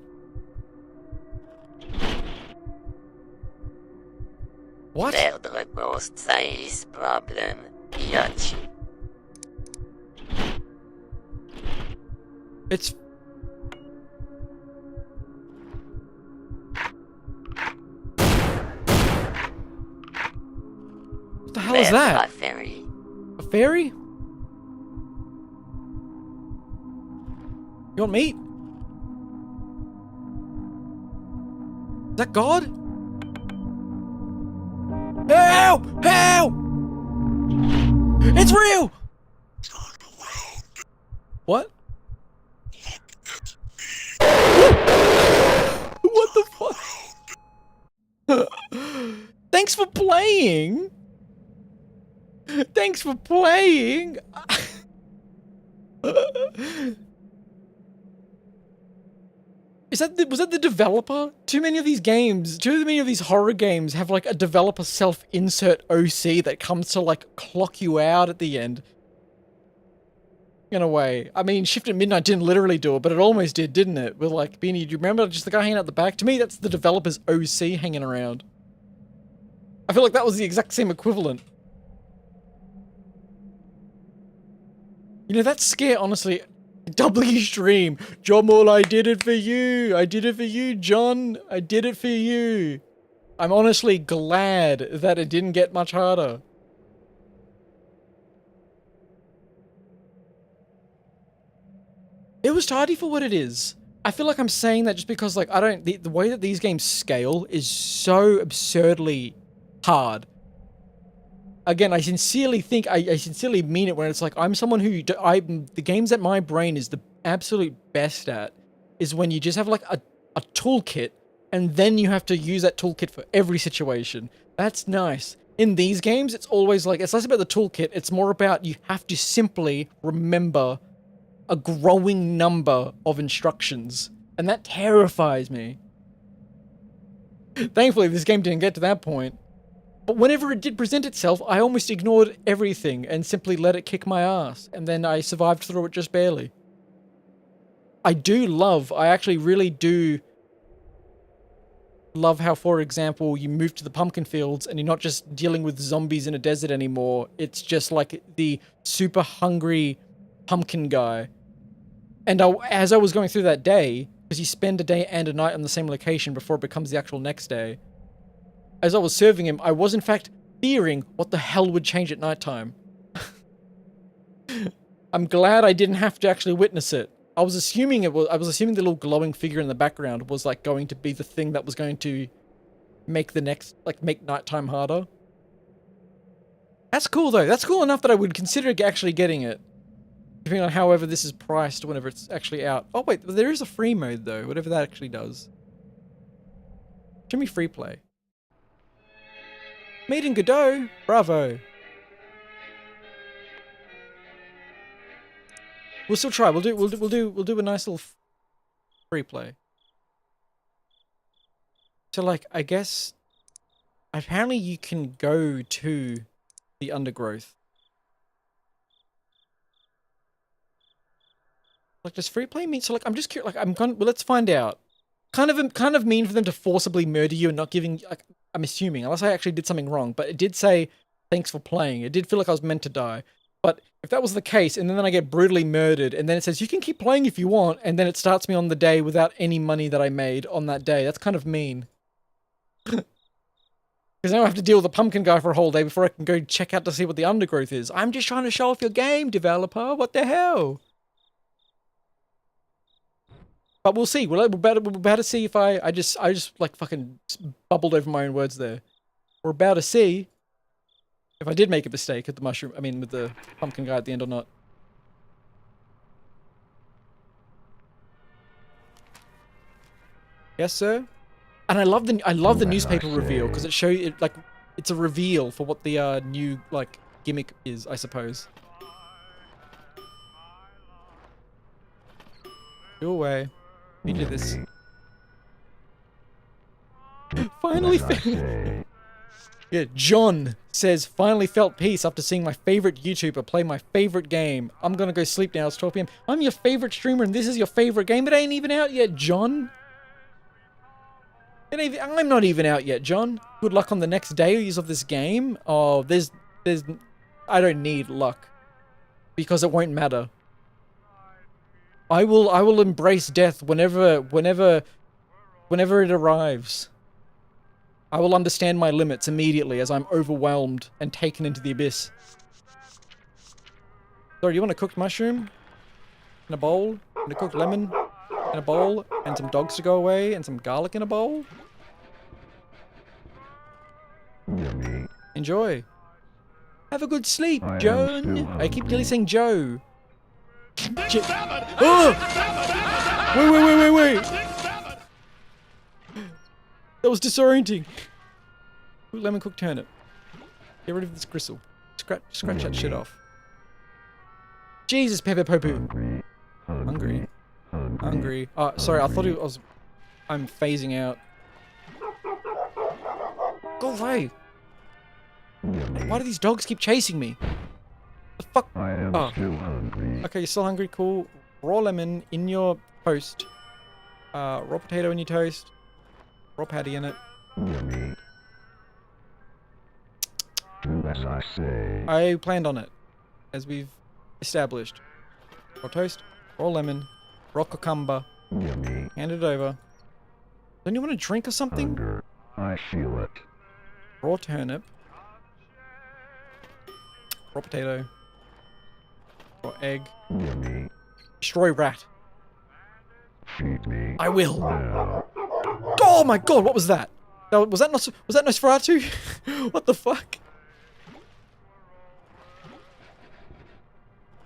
What? Perdre most size problem. Yachi. It's... hell is that? A fairy. A fairy? You want meat? Is that God? Help! Help! It's real! What? What the fuck? Thanks for playing! Thanks for playing! Was that the developer? Too many of these horror games have like a developer self-insert OC that comes to like clock you out at the end. In a way. I mean, Shift at Midnight didn't literally do it, but it almost did, didn't it? With like, Beanie, do you remember just the guy hanging out the back? To me, that's the developer's OC hanging around. I feel like that was the exact same equivalent. You know, that scare, honestly, W stream. Jomol, I did it for you. I did it for you, John. I did it for you. I'm honestly glad that it didn't get much harder. It was tidy for what it is. I feel like I'm saying that just because, like, the way that these games scale is so absurdly hard. Again, I sincerely think, I sincerely mean it when it's like, I'm someone who, the games that my brain is the absolute best at is when you just have like a toolkit and then you have to use that toolkit for every situation. That's nice. In these games, it's always like, it's less about the toolkit, it's more about you have to simply remember a growing number of instructions. And that terrifies me. Thankfully, this game didn't get to that point. But whenever it did present itself, I almost ignored everything and simply let it kick my ass. And then I survived through it just barely. I actually really do love how, for example, you move to the pumpkin fields and you're not just dealing with zombies in a desert anymore. It's just like the super hungry pumpkin guy. And as I was going through that day, because you spend a day and a night on the same location before it becomes the actual next day, as I was serving him, I was in fact fearing what the hell would change at nighttime. I'm glad I didn't have to actually witness it. I was assuming the little glowing figure in the background was like going to be the thing that was going to make make nighttime harder. That's cool though. That's cool enough that I would consider actually getting it. Depending on however this is priced whenever it's actually out. Oh wait, there is a free mode though, whatever that actually does. Show me free play. Made in Godot. Bravo. We'll still try. We'll do a nice little free play. So like, I guess apparently you can go to the undergrowth. Like, does free play mean? So like, I'm just curious. Like, well, let's find out. Kind of mean for them to forcibly murder you and not giving. Like, I'm assuming, unless I actually did something wrong. But it did say thanks for playing. It did feel like I was meant to die. But if that was the case, and then I get brutally murdered, and then it says you can keep playing if you want, and then it starts me on the day without any money that I made on that day. That's kind of mean. Because now I have to deal with the pumpkin guy for a whole day before I can go check out to see what the undergrowth is. I'm just trying to show off your game, developer. What the hell? But we'll see. We're about to see if I just like fucking bubbled over my own words there. We're about to see if I did make a mistake at the mushroom. I mean, with the pumpkin guy at the end or not. Yes, sir. And I love the newspaper reveal because it shows it like it's a reveal for what the new like gimmick is, I suppose. Go away. We do this. Finally, yeah. John says finally felt peace after seeing my favorite YouTuber play my favorite game. I'm gonna go sleep now. It's 12 p.m. I'm your favorite streamer, and this is your favorite game. It ain't even out yet, John. I'm not even out yet, John. Good luck on the next days of this game. Oh, I don't need luck because it won't matter. I will embrace death whenever it arrives. I will understand my limits immediately as I'm overwhelmed and taken into the abyss. Sorry, you want a cooked mushroom? In a bowl? And a cooked lemon? In a bowl? And some dogs to go away? And some garlic in a bowl? Yummy. Enjoy. Have a good sleep, I am Joan. still I keep hungry. nearly saying Joe. Oh! Wait. That was disorienting. Lemon cooked turnip. Get rid of this gristle. Scratch that shit off. Jesus, Pepe Popu. Hungry. Oh, sorry, I thought it was... I'm phasing out. Go away. Why do these dogs keep chasing me? The fuck? I am still hungry. Okay, you're still hungry? Cool. Raw lemon in your toast. Raw potato in your toast. Raw patty in it. Yummy. Do as I say. I planned on it, as we've established. Raw toast, raw lemon, raw cucumber. Yummy. Hand it over. Don't you want a drink or something? Hunger. I feel it. Raw turnip. Raw potato. Raw egg. Yummy. Destroy rat. Feed me. I will. Now. Oh my god, what was that? Was that Nosferatu? What the fuck?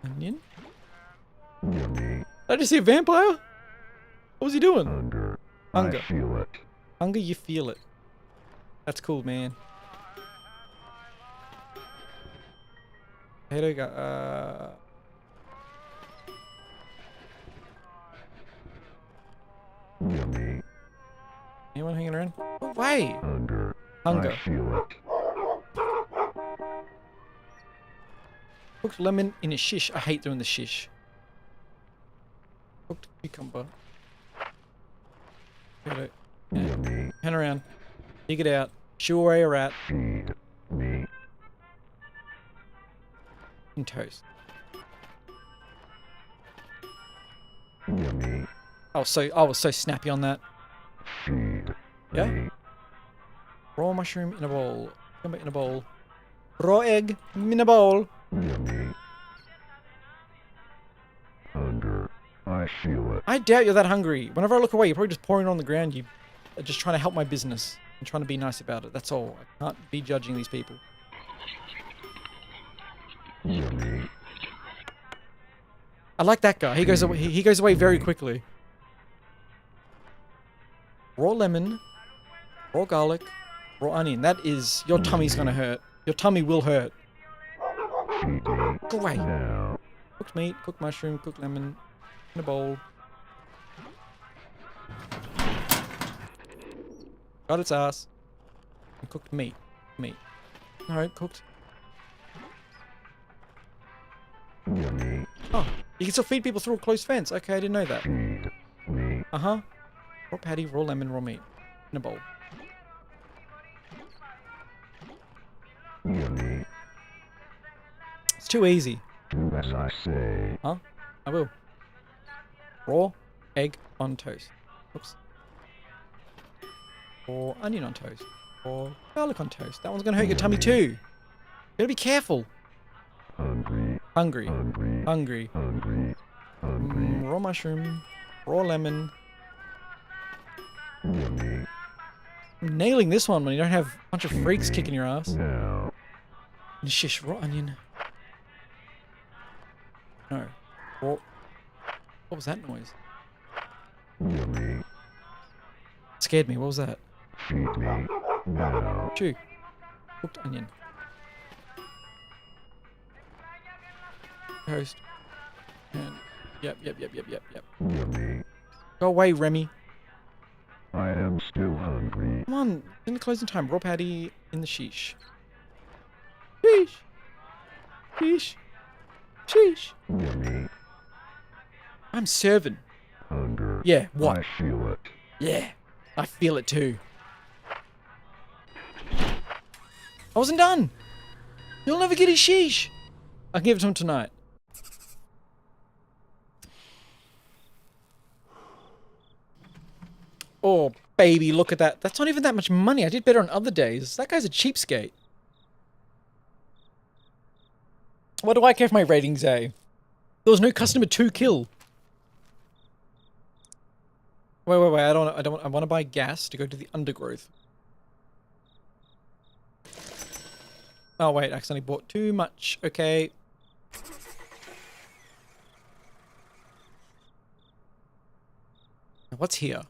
Onion? Yummy. Did I just see a vampire? What was he doing? Hunger. Hunger. I feel it. Hunger, you feel it. That's cool, man. Potato, Yummy. anyone hanging around? Oh, wait. Hunger. Hunger. I feel it. Cooked lemon in a shish. I hate doing the shish. Cooked cucumber. Potato. Yummy. Turn around. Dig it out. Shoo away a rat. Feed me. In toast. Yummy. I was so snappy on that. Feed Yeah? me. Raw mushroom in a bowl. Cucumber in a bowl. Raw egg in a bowl. Yummy. Hunger. I feel it. I doubt you're that hungry. Whenever I look away, you're probably just pouring it on the ground. You are just trying to help my business. And trying to be nice about it. That's all. I can't be judging these people. Yummy. I like that guy. He goes away. He goes away very quickly. Raw lemon, raw garlic, raw onion. That is your tummy's gonna hurt. Your tummy will hurt. Feed me. Go away. Now. Cooked meat, cooked mushroom, cooked lemon in a bowl. Got its ass. And cooked meat. Alright, cooked. Yummy. Oh, you can still feed people through a closed fence. Okay, I didn't know that. Feed me. Uh-huh. Raw patty, raw lemon, raw meat. In a bowl. Yummy. It's too easy. Do as I say. Huh? I will. Raw egg on toast. Oops. Raw onion on toast. Raw garlic on toast. That one's gonna hurt your tummy too. You gotta be careful. Hungry. Hungry. Hungry. Hungry. Hungry. Hungry. Raw mushroom. Raw lemon. Yummy. I'm nailing this one when you don't have a bunch of freaks kicking your ass. Now. And shish, raw onion. No. Raw. What was that noise? Yummy. Scared me. What was that? Feed me. Now. Chew. Cooked onion. Toast. And yep. Yummy. Go away, Remy. I am still hungry. Come on, in the closing time. Raw patty in the sheesh. Sheesh. Sheesh. Sheesh. Yummy. I'm serving. Hunger. Yeah, what? I feel it. Yeah, I feel it too. I wasn't done. He'll never get his sheesh. I can give it to him tonight. Oh, baby, look at that. That's not even that much money. I did better on other days. That guy's a cheapskate. What do I care if my rating's A? There was no customer to kill. Wait. I want to buy gas to go to the undergrowth. Oh wait, I accidentally bought too much. Okay. What's here?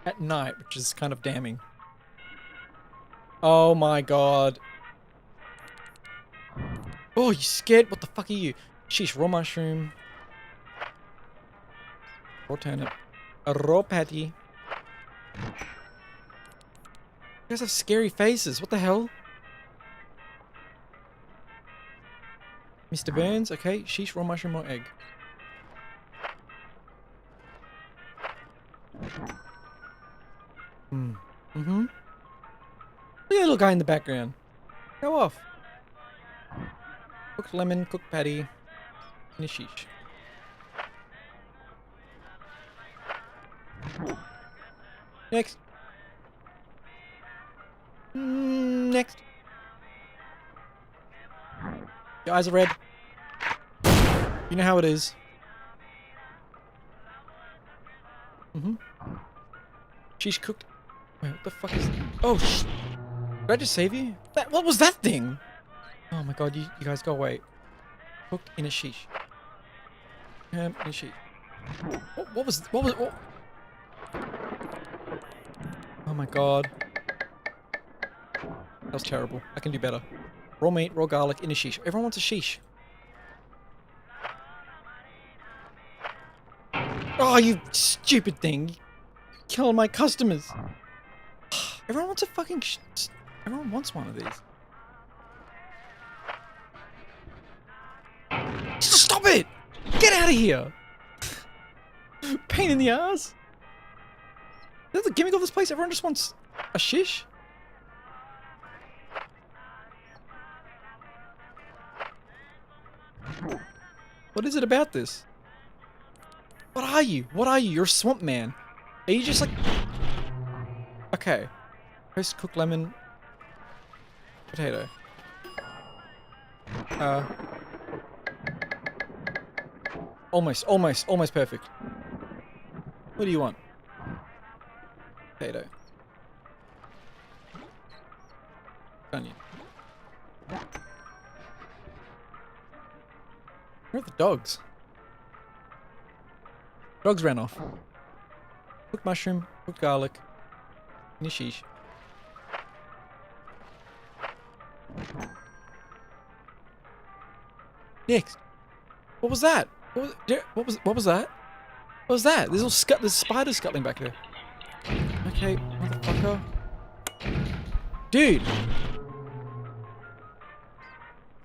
At night, which is kind of damning. Oh my god. Oh, you scared? What the fuck are you? Sheesh, raw mushroom. Raw turnip. A raw patty. You guys have scary faces. What the hell? Mr. Burns, okay. Sheesh, raw mushroom, raw egg. Mm-hmm. Look at the little guy in the background. Go off. Cooked lemon, cooked patty, and a sheesh. Next. Next. Your eyes are red. You know how it is. Sheesh cooked. Wait, what the fuck is... Oh, did I just save you? What was that thing? Oh my god, you guys go away. Cooked in a sheesh. In a sheesh. What was... Oh my god. That was terrible. I can do better. Raw meat, raw garlic, in a sheesh. Everyone wants a sheesh. Oh, you stupid thing. Killing my customers. Everyone wants a fucking... Everyone wants one of these. Stop it! Get out of here! Pain in the ass. That's the gimmick of this place. Everyone just wants a shish. What is it about this? What are you? What are you? You're a swamp man. Are you just like... Okay. Roast cooked lemon. Potato. Almost perfect. What do you want? Potato. Onion. Where are the dogs? Dogs ran off. Cooked mushroom, cooked garlic, and a sheesh. Next. What was that? What was that? What was that? There's spiders scuttling back there. Okay, motherfucker. Dude!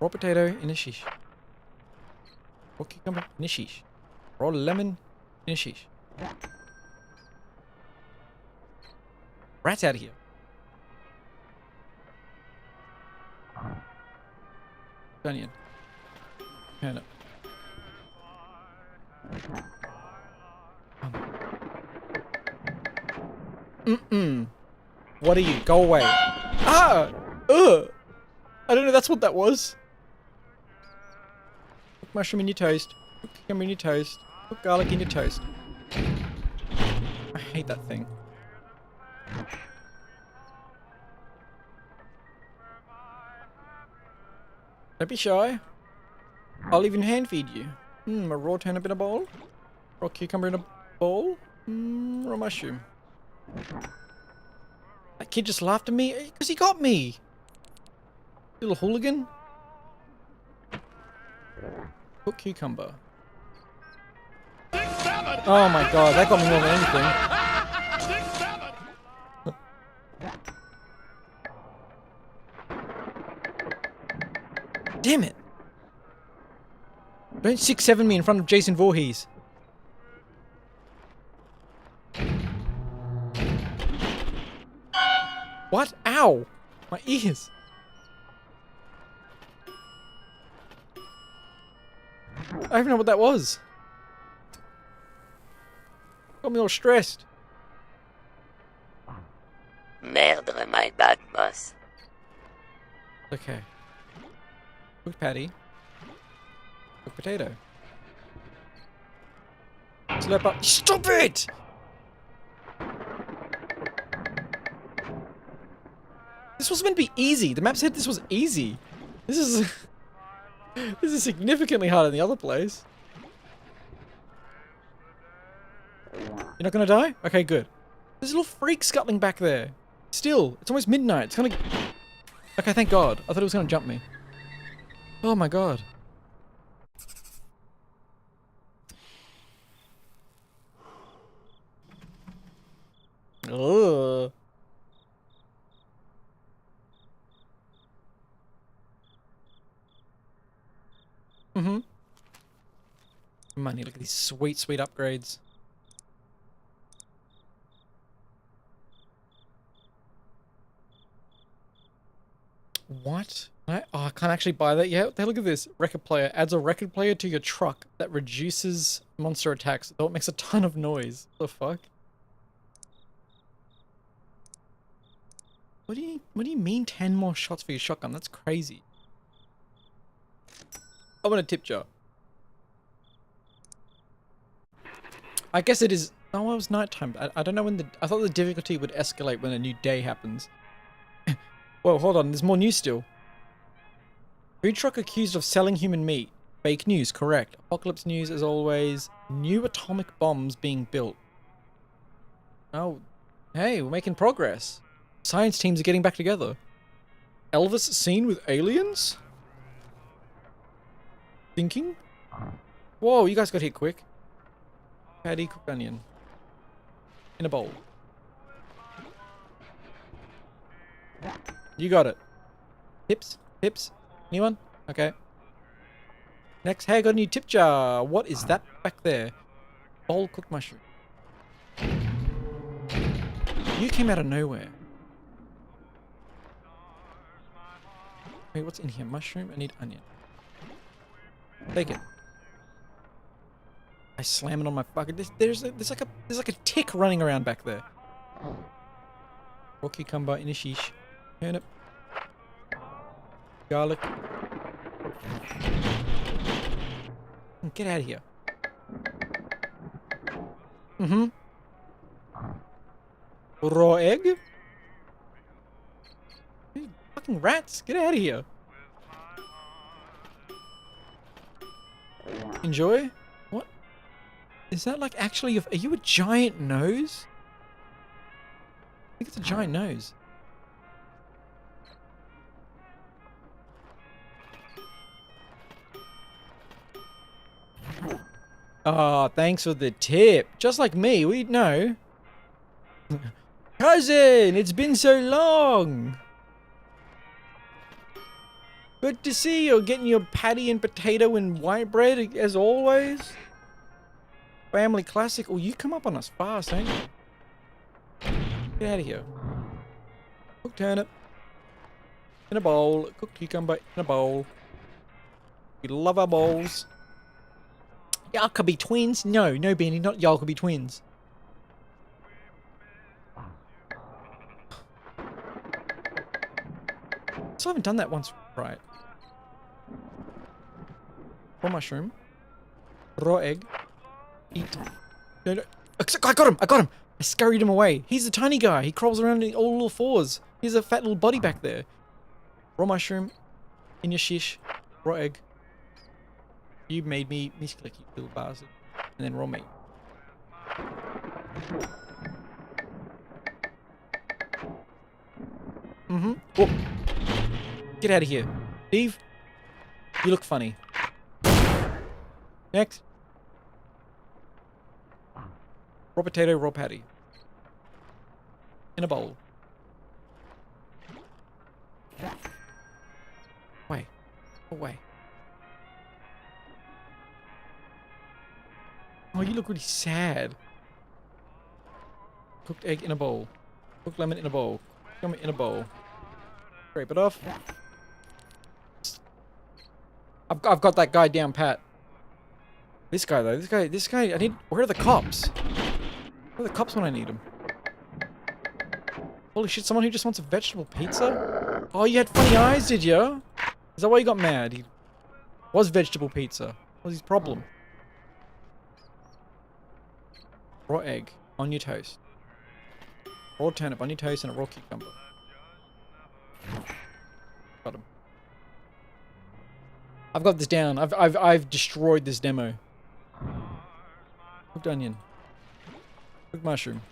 Raw potato in a sheesh. Raw cucumber in a sheesh. Raw lemon in a sheesh. Rats out of here. Onion. Turnip. What are you? Go away. Ah! Ugh! I don't know, that's what that was. Cook mushroom in your toast. Cook cucumber in your toast. Cook garlic in your toast. I hate that thing. Don't be shy. I'll even hand feed you. A raw turnip in a bowl. Raw cucumber in a bowl. Raw mushroom. That kid just laughed at me because he got me. Little hooligan. Cooked cucumber. Oh my god, that got me more than anything. Damn it. Don't 6-7 me in front of Jason Voorhees. What? Ow! My ears. I don't even know what that was. Got me all stressed. My bad, boss. Okay. Cooked patty. Cooked potato. Slurp up. Stop it! This was meant to be easy. The map said this was easy. This is... this is significantly harder than the other place. You're not gonna die? Okay, good. There's a little freak scuttling back there. Still, it's almost midnight. It's gonna... Okay, thank God. I thought it was gonna jump me. Oh my God. Ugh. Mm-hmm. Money, look at these sweet, sweet upgrades. What? I can't actually buy that yet. Hey, look at this. Record player. Adds a record player to your truck that reduces monster attacks, though it makes a ton of noise. What the fuck? What do you mean 10 more shots for your shotgun? That's crazy. I want a tip jar. I guess it is... Oh, well, it was nighttime. I don't know when the... I thought the difficulty would escalate when a new day happens. Whoa, hold on. There's more news still. Food truck accused of selling human meat. Fake news, correct. Apocalypse news as always. New atomic bombs being built. Oh, hey, we're making progress. Science teams are getting back together. Elvis seen with aliens? Thinking? Whoa, you guys got hit quick. Patty, cooked onion. In a bowl. You got it. Tips? Tips? Anyone? Okay. Next, hey, I got a new tip jar. What is that back there? Bowl cooked mushroom. You came out of nowhere. Wait, what's in here? Mushroom? I need onion. Take it. I slam it on my fucking... There's like a tick running around back there. Raw cucumber in a sheesh. Turnip. Garlic. Get out of here. Mm-hmm. Raw egg? You fucking rats, get out of here. Enjoy? What? Is that like actually... Are you a giant nose? I think it's a giant nose. Oh, thanks for the tip. Just like me, we'd know. Cousin, it's been so long. Good to see you getting your patty and potato and white bread as always. Family classic. Oh, you come up on us fast, ain't you? Get out of here. Cooked turnip. In a bowl. Cooked cucumber in a bowl. We love our bowls. Y'all could be twins? No, Beanie, not y'all could be twins. Still haven't done that once right. Raw mushroom. Raw egg. Eat. No. I got him! I scurried him away. He's a tiny guy. He crawls around in all little fours. He's a fat little body back there. Raw mushroom. In your shish. Raw egg. You made me misclick, you little bastard. And then raw meat. Mm-hmm. Oh. Get out of here. Steve, you look funny. Next. Raw potato, raw patty. In a bowl. Wait. Away. Oh, you look really sad. Cooked egg in a bowl. Cooked lemon in a bowl. Lemon in a bowl. Scrape it off. I've got that guy down pat. This guy though, this guy, where are the cops? Where are the cops when I need them? Holy shit, someone who just wants a vegetable pizza? Oh, you had funny eyes, did you? Is that why you got mad? He was vegetable pizza. What was his problem? Raw egg on your toast. Raw turnip on your toast and a raw cucumber. Got him. I've got this down. I've destroyed this demo. Cooked onion. Cooked mushroom.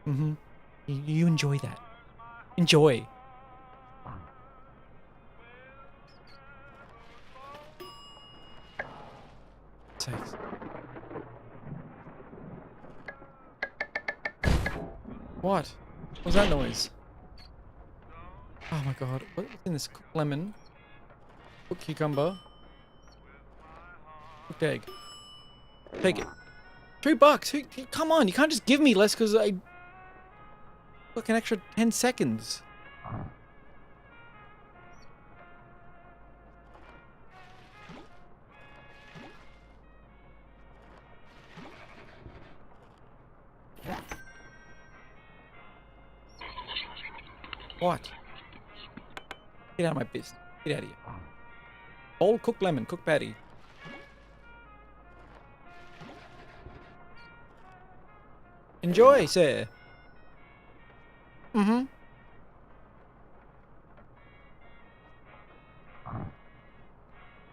Mm-hmm. You enjoy that. Enjoy. Sakes. What? What was that noise? Oh my god. What's in this? Cooked lemon. Cooked cucumber. Cooked egg. Take it. $2. Come on, you can't just give me less because I... Look, an extra 10 seconds. What? Get out of my business. Get out of here. Whole cooked lemon, cooked patty. Enjoy, sir. Mm-hmm.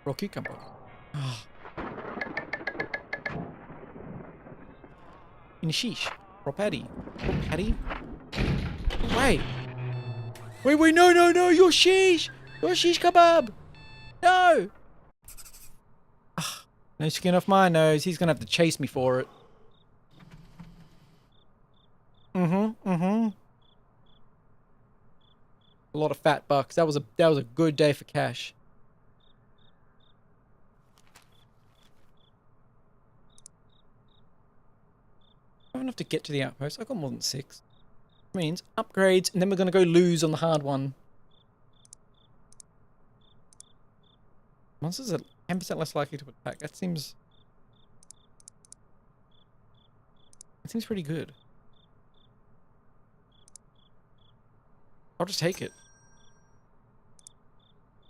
Raw cucumber. In sheesh. Raw patty. Raw patty. Wait. Wait, no, your sheesh! Your sheesh kebab! No! Ugh, no skin off my nose. He's gonna have to chase me for it. Mm-hmm. A lot of fat bucks. That was a good day for cash. I don't have to get to the outpost. I got more than 6. Means upgrades, and then we're gonna go lose on the hard one. Monsters are 10% less likely to attack. That seems pretty good. I'll just take it.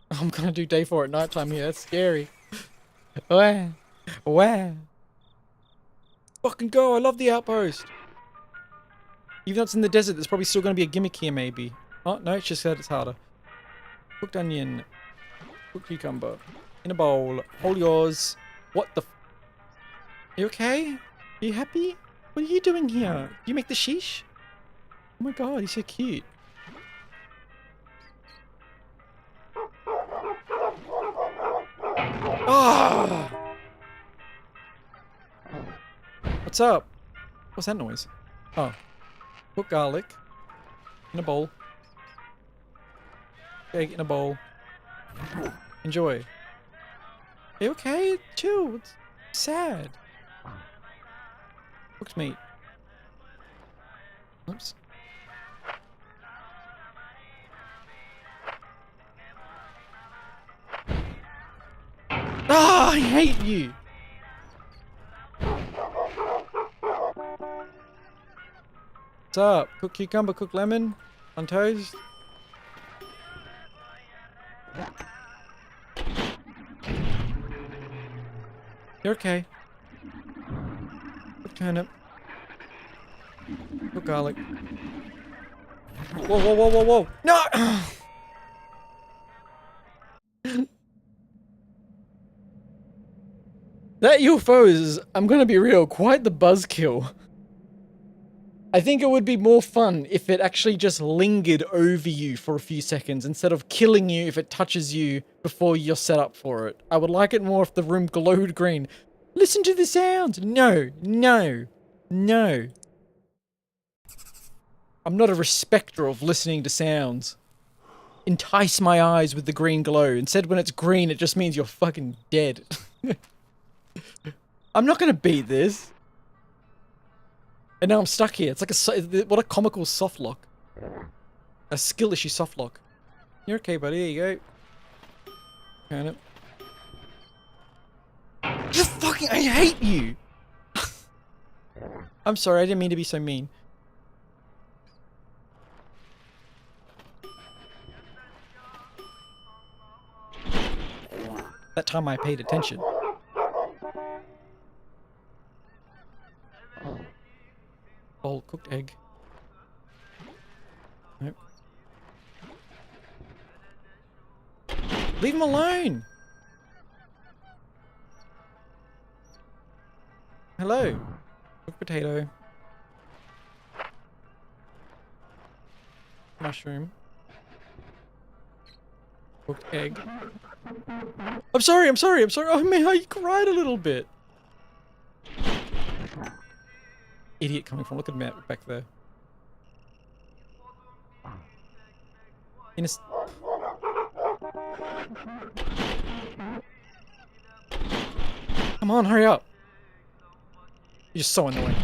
I'm gonna do day 4 at nighttime here. That's scary. Where? Fucking go! I love the outpost. Even though it's in the desert, there's probably still going to be a gimmick here, maybe. Oh, no, it's just that it's harder. Cooked onion. Cooked cucumber. In a bowl. All yours. What the f... You okay? Are you happy? What are you doing here? Do you make the sheesh? Oh my god, he's so cute. Ah! What's up? What's that noise? Oh. Cooked garlic in a bowl. Egg in a bowl. Enjoy. Are you okay? Chill. It's sad. Cooked meat. Oops. Ah, I hate you. What's up? Cooked cucumber, cooked lemon on toast. You're okay. Cooked turnip. Cooked garlic. Whoa. No! That UFO is, I'm gonna be real, quite the buzzkill. I think it would be more fun if it actually just lingered over you for a few seconds instead of killing you if it touches you before you're set up for it. I would like it more if the room glowed green. Listen to the sounds! No. I'm not a respecter of listening to sounds. Entice my eyes with the green glow. Instead, when it's green, it just means you're fucking dead. I'm not gonna beat this. And now I'm stuck here. It's like what a comical softlock. A skill issue softlock. You're okay, buddy. There you go. Turn it. Just fucking, I hate you. I'm sorry, I didn't mean to be so mean. That time I paid attention. Bowl cooked egg. Nope. Leave him alone! Hello. Cooked potato. Mushroom. Cooked egg. I'm sorry, I'm sorry, I'm sorry. Oh man, I cried a little bit. Idiot coming from. Look at Matt back there. In a Come on, hurry up. You're just so annoying.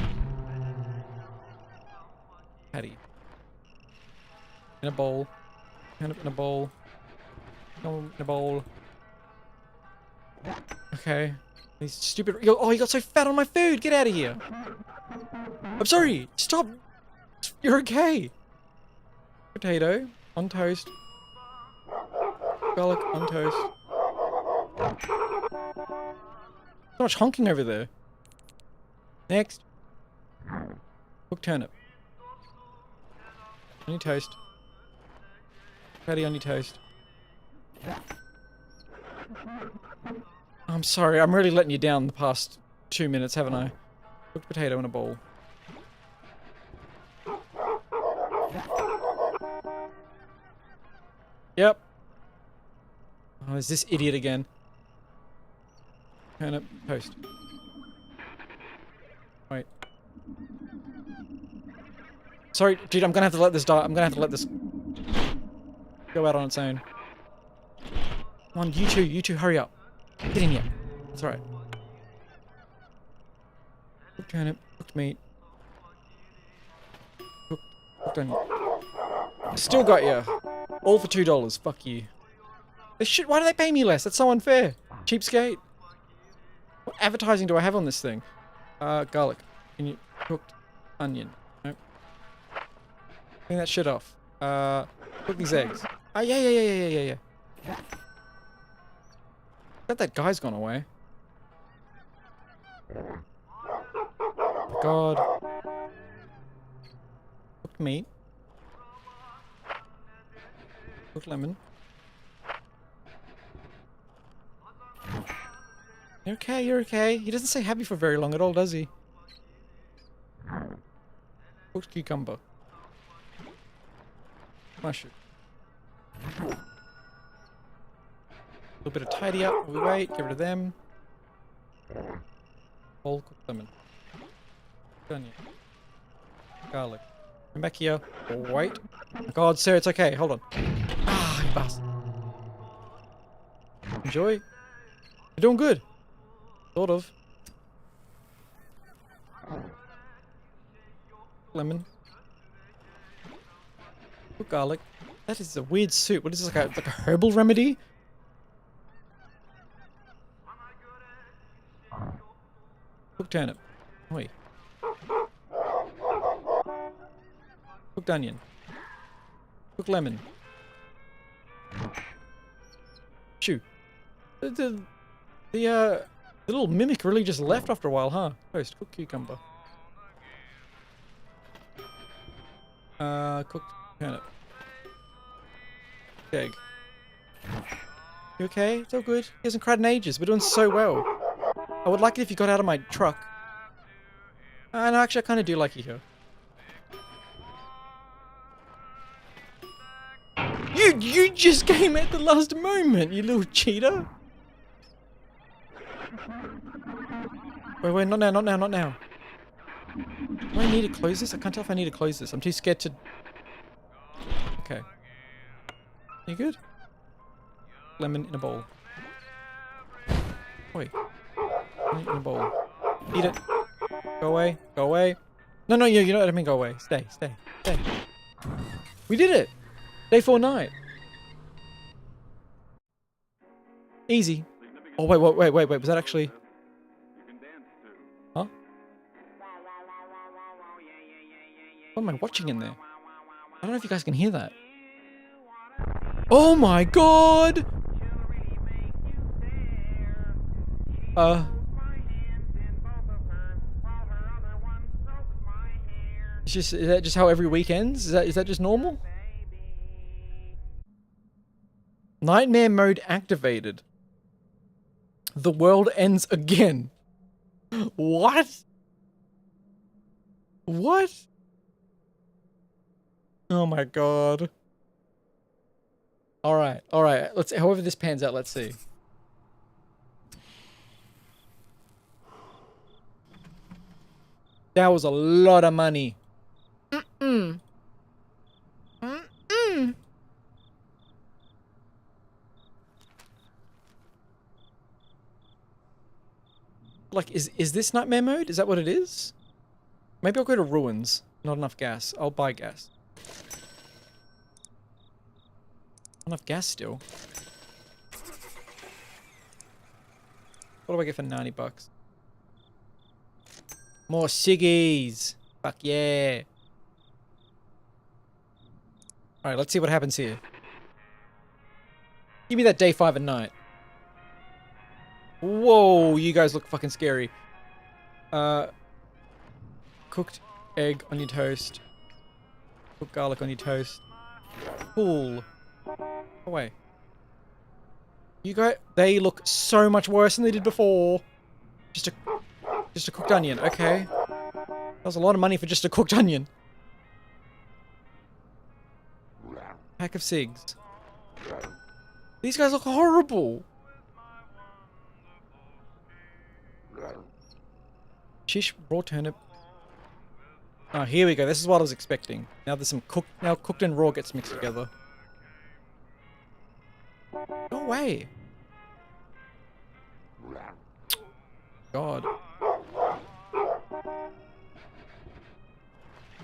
Patty. In a bowl. Kind of in a bowl. No, in a bowl. Okay. These stupid. Oh, you got so fat on my food. Get out of here. I'm sorry. Stop. You're okay. Potato on toast. Garlic on toast. So much honking over there. Next. Cooked turnip. On your toast. Patty on your toast. I'm sorry, I'm really letting you down the past 2 minutes, haven't I? Cooked potato in a bowl. Yep. Oh, is this idiot again? Turnip toast. Wait. Sorry, dude, I'm gonna have to let this die. I'm gonna have to let this go out on its own. Come on, you two, hurry up. Get in here. That's alright. Cooked turnip, cooked meat. Cooked onion. Still got you. All for $2. Fuck you. Why do they pay me less? That's so unfair. Cheapskate. What advertising do I have on this thing? Garlic. Can you cooked onion? Nope. Clean that shit off. Cook these eggs. Yeah. Bet that guy's gone away. God. Cooked meat. Cooked lemon. You're okay, you're okay. He doesn't stay happy for very long at all, does he? Cooked cucumber. Mushroom. A little bit of tidy up while we wait. Get rid of them. Whole cooked lemon. Onion. Garlic. Come back here. Wait. Oh God, sir, it's okay. Hold on. Ah, you bastard. Enjoy. You're doing good. Sort of. Lemon. Cooked garlic. That is a weird soup. What is this, like a herbal remedy? Cooked turnip. Oi. Cooked onion. Cooked lemon. Shoo. The little mimic really just left after a while, huh? Toast. Cooked cucumber. Cooked turnip. Egg. You okay? It's all good. He hasn't cried in ages. We're doing so well. I would like it if you got out of my truck. No, actually, I kind of do like you here. You just came at the last moment, you little cheater. Wait, not now. Do I need to close this? I can't tell if I need to close this. I'm too scared to... Okay. You good? Lemon in a bowl. Wait. Lemon in a bowl. Eat it. Go away. Go away. No, you know what I mean. Go away. Stay. We did it! Day 4 night. Easy. Oh, wait. Was that actually... Huh? What am I watching in there? I don't know if you guys can hear that. Oh my god! Is that just how every week ends? Is that just normal? Nightmare mode activated. The world ends again. What? What? Oh my god. Alright, alright. Let's however this pans out, let's see. That was a lot of money. Like, is this nightmare mode? Is that what it is? Maybe I'll go to ruins. Not enough gas. I'll buy gas. Not enough gas still. What do I get for 90 bucks? More ciggies. Fuck yeah. Alright, let's see what happens here. Give me that day 5 and night. Whoa, you guys look fucking scary. Cooked egg on your toast. Cooked garlic on your toast. Cool. Away. You guys, they look so much worse than they did before. Just a cooked onion. Okay. That was a lot of money for just a cooked onion. Pack of cigs. These guys look horrible. Shish, raw turnip. Oh, here we go. This is what I was expecting. Now there's some cooked and raw gets mixed together. No way. God.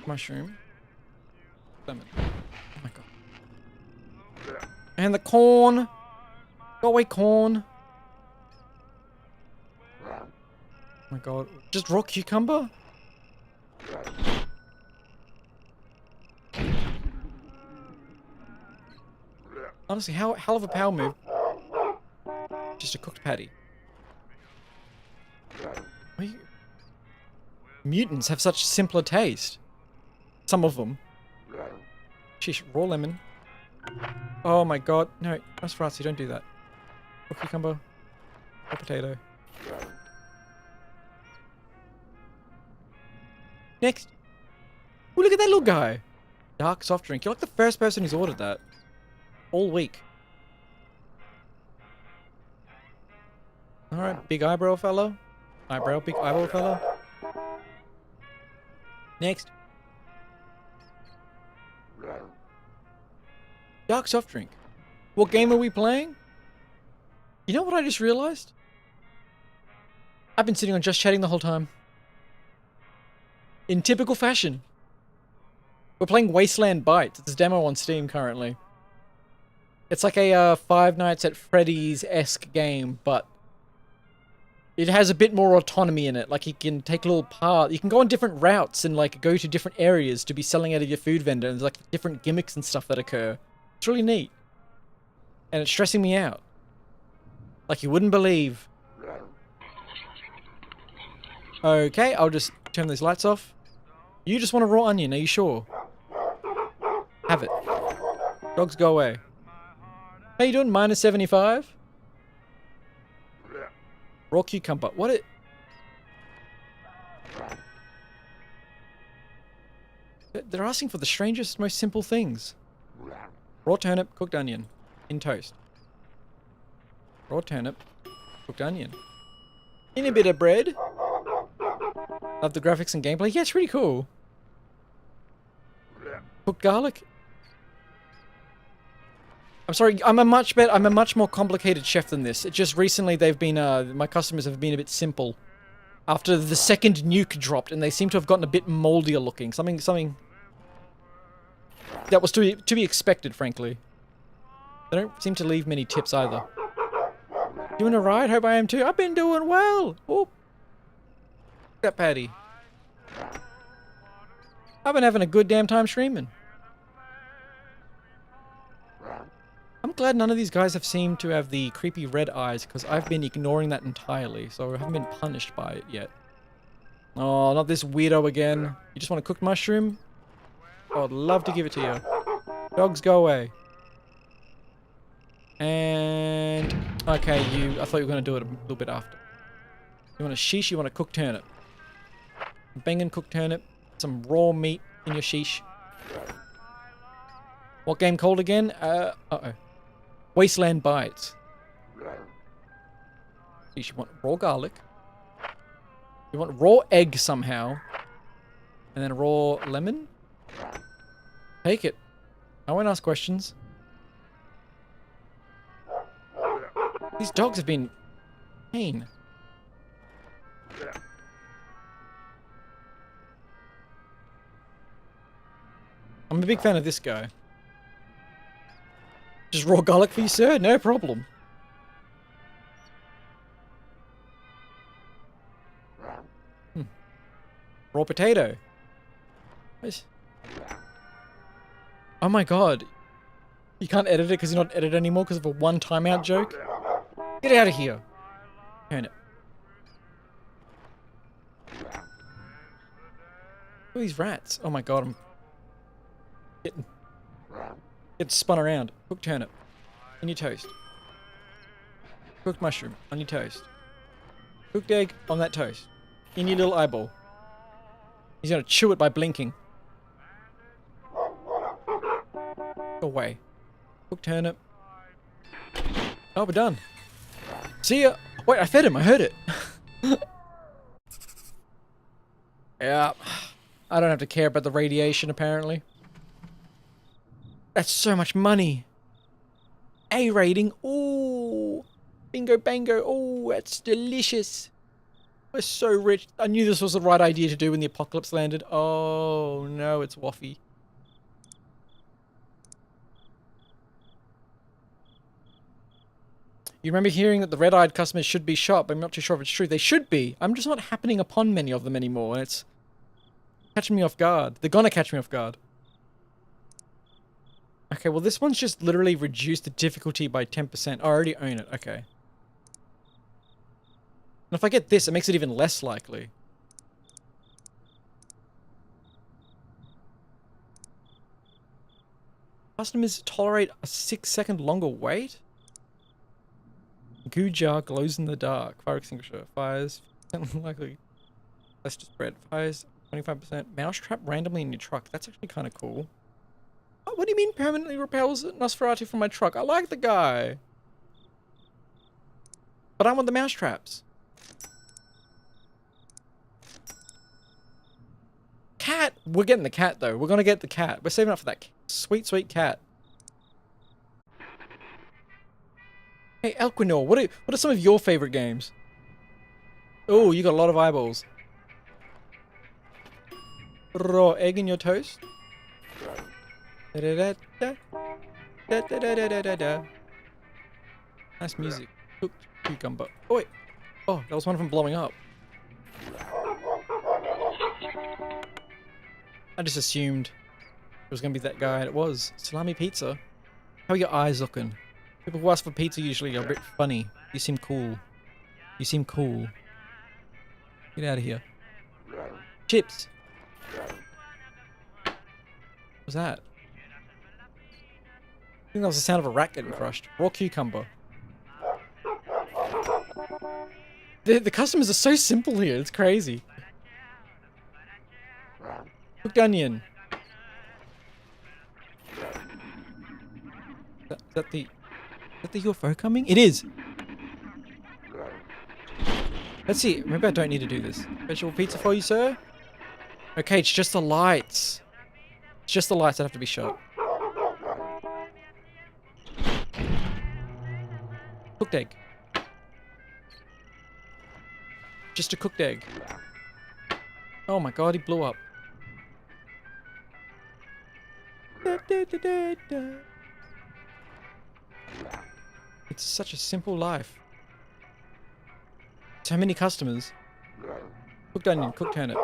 Mushroom. Lemon. Oh my god. And the corn. Go away, corn. Oh my god. Just raw cucumber? Honestly, hell of a power move. Just a cooked patty. Mutants have such simpler taste. Some of them. Sheesh, raw lemon. Oh my god. No, Nosferatu, don't do that. Raw cucumber. Raw potato. Next. Oh, look at that little guy. Dark soft drink. You're like the first person who's ordered that. All week. Alright, big eyebrow fellow. Big eyebrow fellow. Next. Dark soft drink. What game are we playing? You know what I just realized? I've been sitting on Just Chatting the whole time. In typical fashion. We're playing Wasteland Bites. It's a demo on Steam currently. It's like a Five Nights at Freddy's-esque game, but it has a bit more autonomy in it. Like, you can take a little part. You can go on different routes and, like, go to different areas to be selling out of your food vendor. And there's, like, different gimmicks and stuff that occur. It's really neat. And it's stressing me out. Like you wouldn't believe. Okay, I'll just turn these lights off. You just want a raw onion, are you sure? Have it. Dogs go away. How you doing? Minus 75? Raw cucumber. What it... They're asking for the strangest, most simple things. Raw turnip, cooked onion. In toast. Raw turnip, cooked onion. In a bit of bread. Love the graphics and gameplay. Yeah, it's really cool. Cooked garlic. I'm sorry, I'm a much more complicated chef than this. It just recently they've been, my customers have been a bit simple. After the second nuke dropped, and they seem to have gotten a bit moldier looking. Something that was to be expected, frankly. They don't seem to leave many tips either. Doing a ride? Hope I am too. I've been doing well. Oh, that patty. I've been having a good damn time streaming. I'm glad none of these guys have seemed to have the creepy red eyes, because I've been ignoring that entirely, so I haven't been punished by it yet. Oh, not this weirdo again. You just want a cooked mushroom? Oh, I'd love to give it to you. Dogs, go away. And... okay, I thought you were going to do it a little bit after. You want a sheesh, you want a cooked turnip. Banging cooked turnip. Some raw meat in your sheesh. What game called again? Uh-oh. Wasteland Bites. You want raw garlic. You want raw egg somehow. And then raw lemon? Take it. I won't ask questions. These dogs have been pain. I'm a big fan of this guy. Just raw garlic for you, sir? No problem. Raw potato. What? Oh my god. You can't edit it because you're not edited anymore because of a one timeout joke? Get out of here. Turn it. Look at these rats. Oh my god, I'm getting spun around. Cooked turnip. On your toast. Cooked mushroom. On your toast. Cooked egg on that toast. In your little eyeball. He's gonna chew it by blinking. Go away. Cooked turnip. Oh, we're done. See ya. Wait, I fed him. I heard it. Yeah. I don't have to care about the radiation, apparently. That's so much money. A rating. Ooh. Bingo bango. Ooh, that's delicious. We're so rich. I knew this was the right idea to do when the apocalypse landed. Oh, no, it's Waffy. You remember hearing that the red-eyed customers should be shot, but I'm not too sure if it's true. They should be. I'm just not happening upon many of them anymore, and it's catching me off guard. They're gonna catch me off guard. Okay, well this one's just literally reduced the difficulty by 10%. I already own it, okay. And if I get this, it makes it even less likely. Customers tolerate a 6-second longer wait? Goo jar glows in the dark. Fire extinguisher. Fires. Likely. That's just bread. Fires 25%. Mousetrap randomly in your truck. That's actually kind of cool. Oh, what do you mean permanently repels Nosferatu from my truck? I like the guy. But I want the mousetraps. Cat! We're getting the cat though. We're gonna get the cat. We're saving up for that sweet, sweet cat. Hey, Elquinor, what are some of your favorite games? Oh, you got a lot of eyeballs. Raw egg in your toast. Da -da -da -da. Da -da -da -da -da -da. Nice music. Cooked cucumber. Oh wait. Oh, that was one of them blowing up. I just assumed it was gonna be that guy, and it was. Salami pizza. How are your eyes looking? People who ask for pizza usually are a bit funny. You seem cool. You seem cool. Get out of here. Chips. What was that? I think that was the sound of a rat getting crushed. Raw cucumber. The customers are so simple here. It's crazy. Cooked onion. Is that the UFO coming? It is! Let's see. Maybe I don't need to do this. Vegetable pizza for you, sir? Okay, it's just the lights. It's just the lights that have to be shot. Cooked egg. Just a cooked egg. Oh my god, he blew up. Da, da, da, da, da. It's such a simple life. So many customers. Cooked onion, cooked turnip.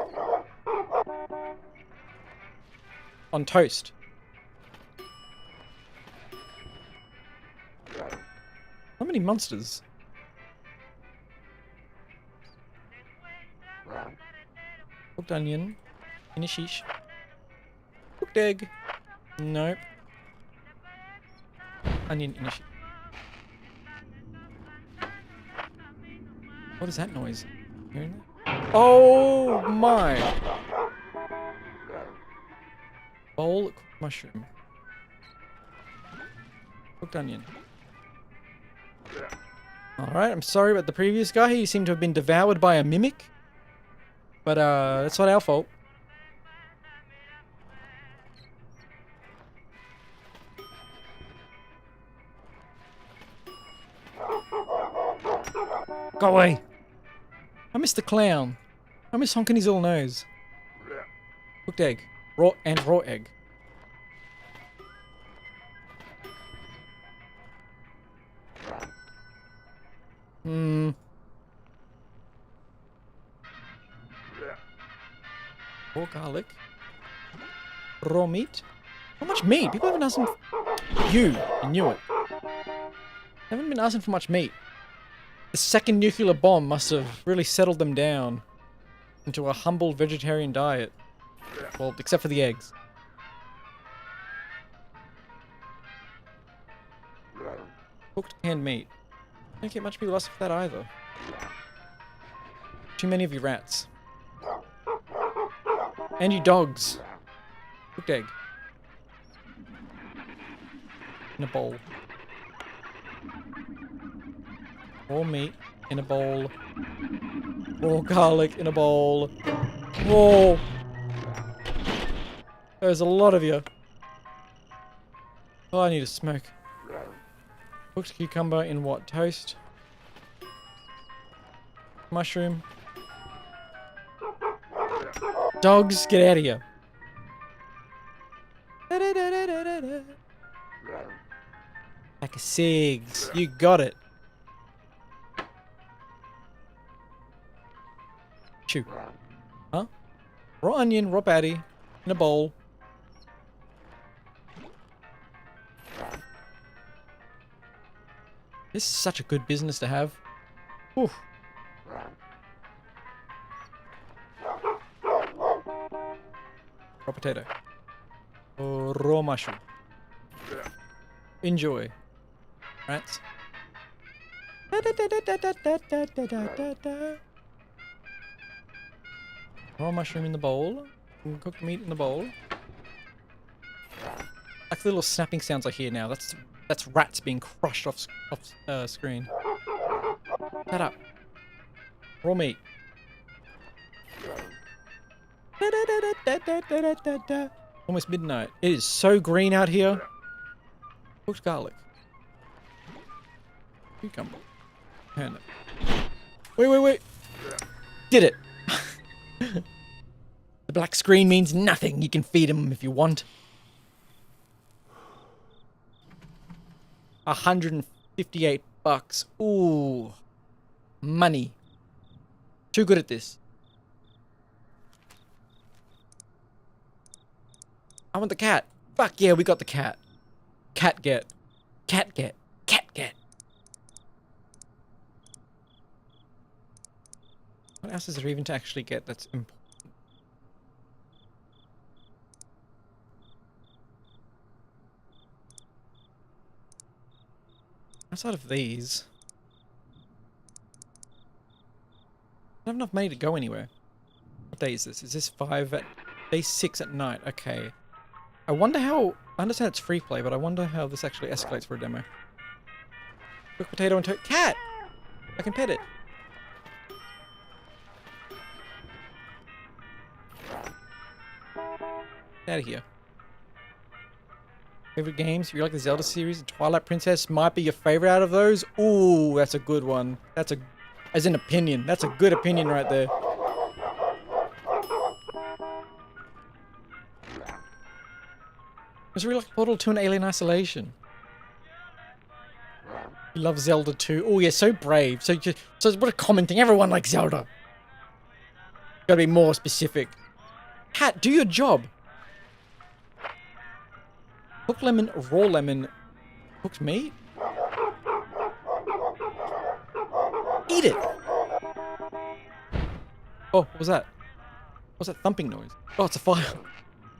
on toast. How many monsters? Cooked onion. In a sheesh. Cooked egg. Nope. Onion in a sheesh. What is that noise? Hearing that? Oh my! Bowl cooked mushroom. Cooked onion. Alright, I'm sorry about the previous guy. He seemed to have been devoured by a mimic. But, that's not our fault. Go away! I miss the clown. I miss honking his little nose. Cooked egg. Raw egg. Raw garlic. Raw meat. How much meat? People haven't asked him. You knew it. Haven't been asking for much meat. The second nuclear bomb must have really settled them down into a humble vegetarian diet. Well, except for the eggs. Cooked canned meat. Don't get much people asking for that either. Too many of you rats. And you dogs. Cooked egg. In a bowl. Raw meat in a bowl. Raw garlic in a bowl. Whoa! There's a lot of you. Oh, I need a smoke. Cooked cucumber in what? Toast? Mushroom? Dogs, get out of here. Pack of cigs. You got it. Chew. Huh? Raw onion, raw patty, in a bowl. This is such a good business to have. Whew. Raw potato. Oh, raw mushroom. Enjoy. Rats. Raw mushroom in the bowl. Cooked meat in the bowl. Like the little snapping sounds I hear now. That's rats being crushed off screen. Shut up. Raw meat. Almost midnight. It is so green out here. Cooked garlic. Cucumber. Turnip. Wait. Did it. The black screen means nothing. You can feed him if you want. 158 bucks. Ooh. Money. Too good at this. I want the cat. Fuck yeah, we got the cat. Cat get. Cat get. Cat get. What else is there even to actually get that's important? Outside of these, I don't have enough money to go anywhere. What day is this? Is this day 6 at night? Okay. I wonder how. I understand it's free play, but I wonder how this actually escalates for a demo. Cooked potato and cat! I can pet it. Get out of here. Favorite games? If you like the Zelda series, Twilight Princess might be your favorite out of those. Ooh, that's a good one. As an opinion. That's a good opinion right there. It's really like Portal 2 and Alien Isolation. You love Zelda 2. Oh, you're so brave. So what a common thing. Everyone likes Zelda. Gotta be more specific. Cat, do your job. Cooked lemon, raw lemon, cooked meat? Eat it! Oh, what was that? What's that thumping noise? Oh, it's a fire.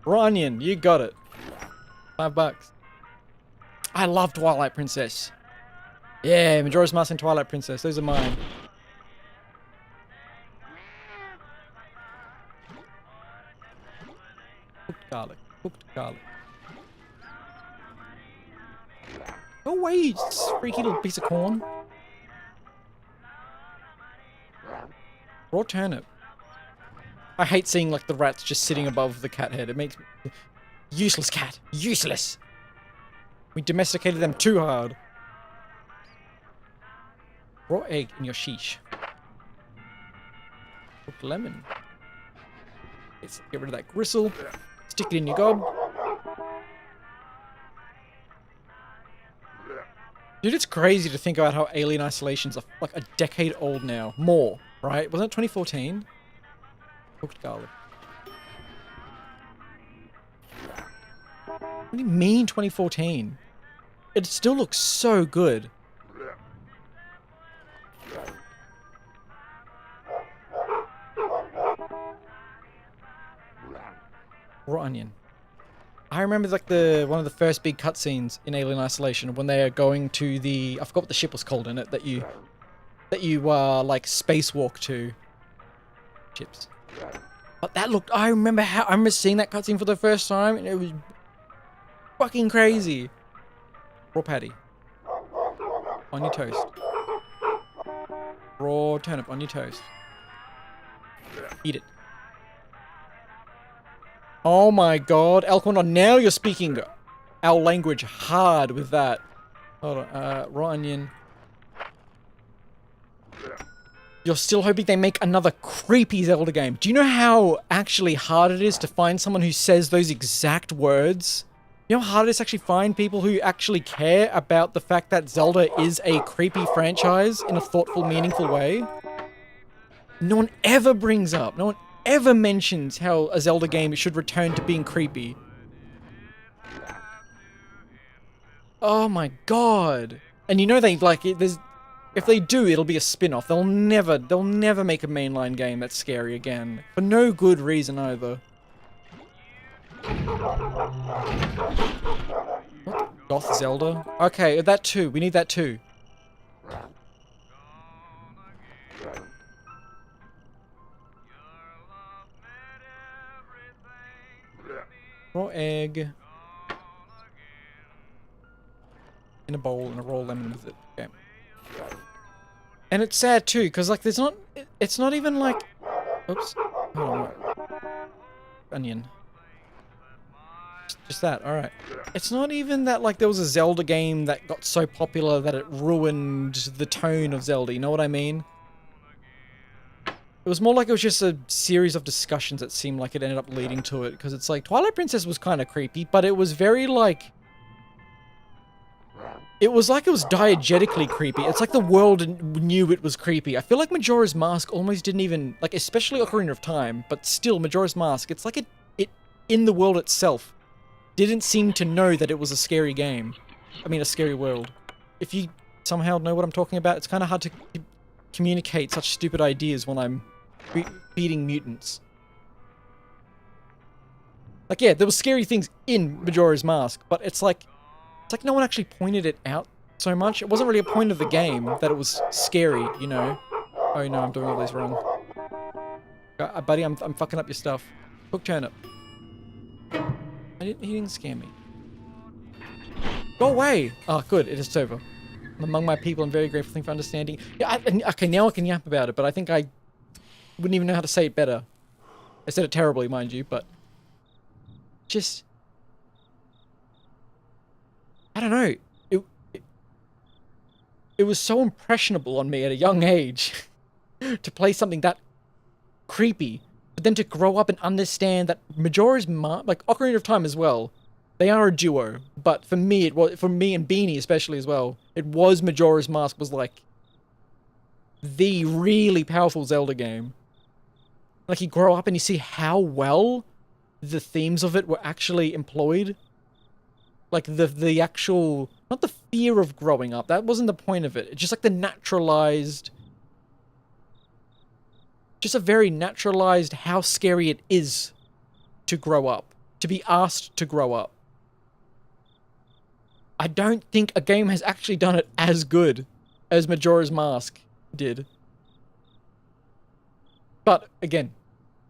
Raw onion, you got it. $5. I love Twilight Princess. Yeah, Majora's Mask and Twilight Princess. Those are mine. Cooked garlic. Cooked garlic. Go away, you freaky little piece of corn. Raw turnip. I hate seeing like the rats just sitting above the cat head. It makes me... Useless cat. Useless. We domesticated them too hard. Raw egg in your sheesh. Cooked lemon. Let's get rid of that gristle. Stick it in your gob. Dude, it's crazy to think about how Alien Isolation's like a decade old now. More, right? Wasn't it 2014? Cooked garlic. What do you mean 2014? It still looks so good. Raw onion. I remember like one of the first big cutscenes in Alien Isolation when they are going to the, I forgot what the ship was called in it, that you like spacewalk to. Chips. But that looked, I remember seeing that cutscene for the first time and it was fucking crazy. Raw patty. On your toast. Raw turnip on your toast. Eat it. Oh my god, Elquindon, now you're speaking our language hard with that. Hold on, raw onion. You're still hoping they make another creepy Zelda game. Do you know how actually hard it is to find someone who says those exact words? You know how hard it is to actually find people who actually care about the fact that Zelda is a creepy franchise in a thoughtful, meaningful way? No one ever brings up, no one ever mentions how a Zelda game should return to being creepy. Oh my god. And you know they like it, if they do, it'll be a spin-off. They'll never make a mainline game that's scary again. For no good reason either. What? Goth Zelda? Okay, that too. We need that too. Raw egg. In a bowl and a raw lemon with it. Okay. And it's sad too, because like there's not, it's not even like, oops, hold on, onion. Just that, alright. It's not even that like there was a Zelda game that got so popular that it ruined the tone of Zelda, you know what I mean? It was more like it was just a series of discussions that seemed like it ended up leading to it, because it's like, Twilight Princess was kind of creepy, but it was very like... It was like it was diegetically creepy. It's like the world knew it was creepy. I feel like Majora's Mask almost didn't even, like especially Ocarina of Time, but still Majora's Mask, it's like it in the world itself didn't seem to know that it was a scary game. I mean a scary world. If you somehow know what I'm talking about, it's kind of hard to communicate such stupid ideas when I'm feeding mutants. Like yeah, there were scary things in Majora's Mask, but it's like no one actually pointed it out so much. It wasn't really a point of the game that it was scary, you know. Oh no, I'm doing all this wrong. Buddy, I'm fucking up your stuff. Cooked turnip. He didn't scare me. Go away! Oh, good, it is over. I'm among my people, I'm very grateful for understanding. Yeah, okay, now I can yap about it, but I think I wouldn't even know how to say it better. I said it terribly, mind you, but... Just... I don't know. It was so impressionable on me at a young age to play something that creepy, but then to grow up and understand that Majora's Mask, like Ocarina of Time as well, they are a duo. But for me, it was, for me and Beanie especially as well, it was Majora's Mask was like the really powerful Zelda game. Like you grow up and you see how well the themes of it were actually employed. Like the actual, not the fear of growing up. That wasn't the point of it. It's just like the naturalized, just a very naturalized how scary it is to grow up, to be asked to grow up. I don't think a game has actually done it as good as Majora's Mask did. But again,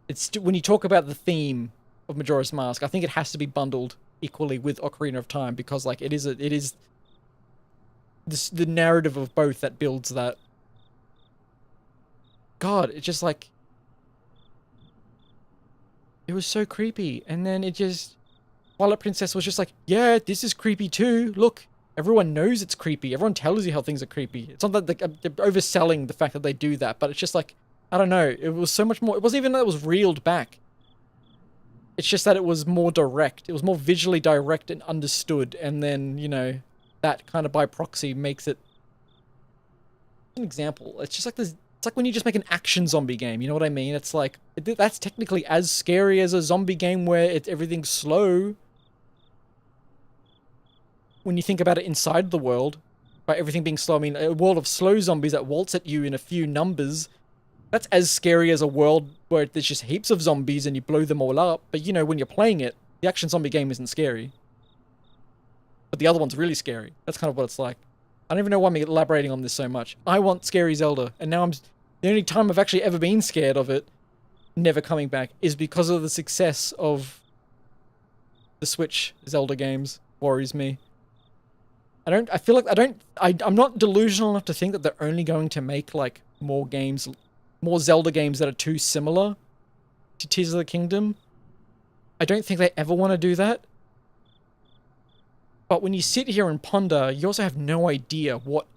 it's when you talk about the theme of Majora's Mask, I think it has to be bundled equally with Ocarina of Time, because like it is the narrative of both that builds that. God, it's just like, it was so creepy, and then it just, Twilight Princess was just like, yeah, this is creepy too. Look, everyone knows it's creepy. Everyone tells you how things are creepy. It's not that they're overselling the fact that they do that, but it's just like, I don't know. It was so much more. It wasn't even that it was reeled back. It's just that it was more direct. It was more visually direct and understood. And then, you know, that kind of by proxy makes it an example. It's just like this. It's like when you just make an action zombie game. You know what I mean? It's like, that's technically as scary as a zombie game where everything's slow. When you think about it inside the world, by everything being slow, I mean a world of slow zombies that waltz at you in a few numbers. That's as scary as a world where there's just heaps of zombies and you blow them all up. But, you know, when you're playing it, the action zombie game isn't scary. But the other one's really scary. That's kind of what it's like. I don't even know why I'm elaborating on this so much. I want scary Zelda. And now the only time I've actually ever been scared of it, never coming back, is because of the success of the Switch Zelda games. Worries me. I'm not delusional enough to think that they're only going to make, like, more Zelda games that are too similar to Tears of the Kingdom. I don't think they ever want to do that. But when you sit here and ponder, you also have no idea what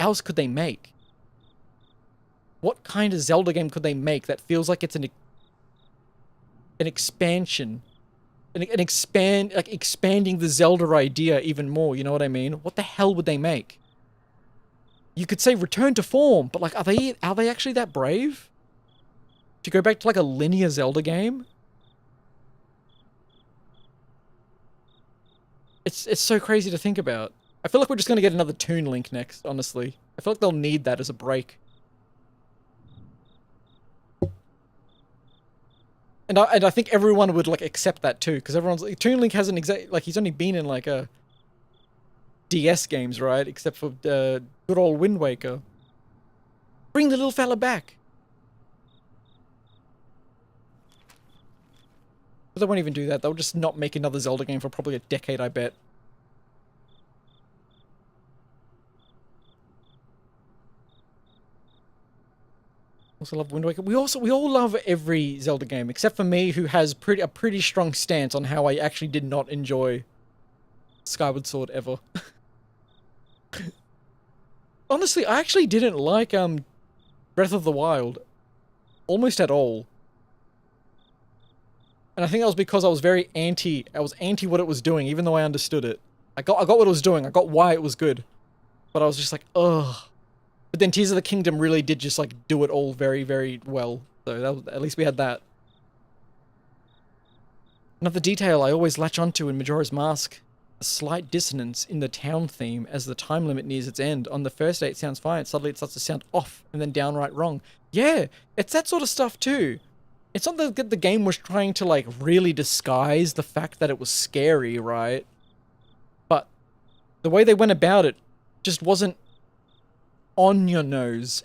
else could they make? What kind of Zelda game could they make that feels like it's an expansion? Expanding the Zelda idea even more, you know what I mean? What the hell would they make? You could say return to form, but like, are they actually that brave? To go back to like a linear Zelda game? It's so crazy to think about. I feel like we're just gonna get another Toon Link next, honestly. I feel like they'll need that as a break. And I think everyone would like accept that too, because everyone's like, Toon Link hasn't he's only been in like a DS games, right? Except for good old Wind Waker. Bring the little fella back. But they won't even do that. They'll just not make another Zelda game for probably a decade, I bet. Also love Wind Waker. We all love every Zelda game, except for me, who has a pretty strong stance on how I actually did not enjoy Skyward Sword ever. Honestly, I actually didn't like Breath of the Wild almost at all. And I think that was because I was anti what it was doing, even though I understood it. I got what it was doing. I got why it was good. But I was just like, ugh. But then Tears of the Kingdom really did just like do it all very, very well. So at least we had that. Another detail I always latch onto in Majora's Mask: a slight dissonance in the town theme as the time limit nears its end. On the first day it sounds fine, suddenly it starts to sound off and then downright wrong. Yeah, it's that sort of stuff too. It's not that the game was trying to like really disguise the fact that it was scary, right? But the way they went about it just wasn't on your nose.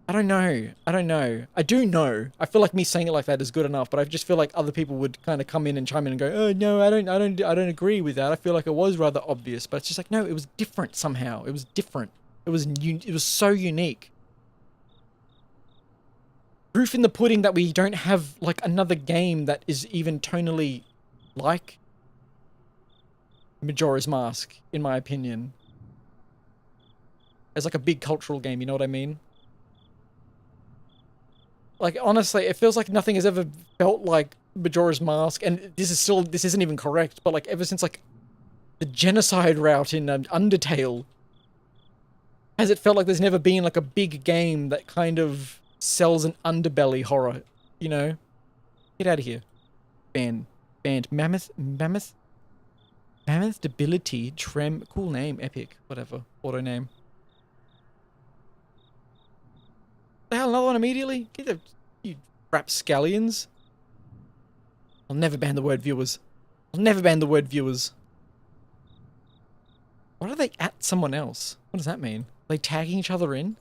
I don't know. I do know. I feel like me saying it like that is good enough, but I just feel like other people would kind of come in and chime in and go, "Oh no, I don't agree with that. I feel like it was rather obvious." But it's just like, no, it was different somehow. It was different. It was so unique. Proof in the pudding that we don't have like another game that is even tonally like Majora's Mask, in my opinion. As like a big cultural game, you know what I mean? Like, honestly, it feels like nothing has ever felt like Majora's Mask, and this isn't even correct, but like ever since like the genocide route in Undertale, has it felt like there's never been like a big game that kind of sells an underbelly horror, you know? Get out of here. Ban band. Mammoth Debility Trem. Cool name. Epic. Whatever. Auto name. The hell, another one immediately? Get the, you rapscallions. I'll never ban the word viewers. I'll never ban the word viewers. What are they at someone else? What does that mean? Are they tagging each other in?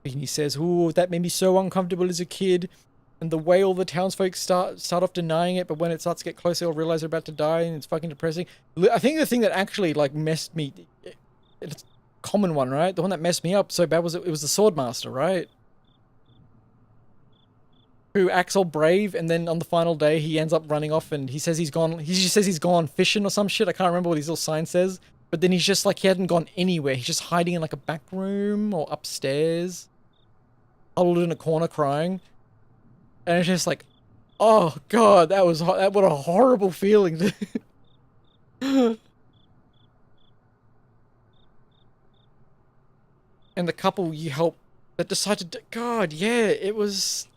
And he says, ooh, that made me so uncomfortable as a kid. And the way all the townsfolk start off denying it, but when it starts to get closer, they'll realize they're about to die, and it's fucking depressing. I think the thing that actually, like, messed me... It's a common one, right? The one that messed me up so bad was it was the Swordmaster, right? Who acts all brave, and then on the final day, he ends up running off, and he says he's gone... He just says he's gone fishing or some shit. I can't remember what his little sign says. But then he's just, like, he hadn't gone anywhere. He's just hiding in, like, a back room or upstairs. Huddled in a corner crying. And it's just like, oh god, that was what a horrible feeling. And the couple you help that decided to, god, yeah, it was,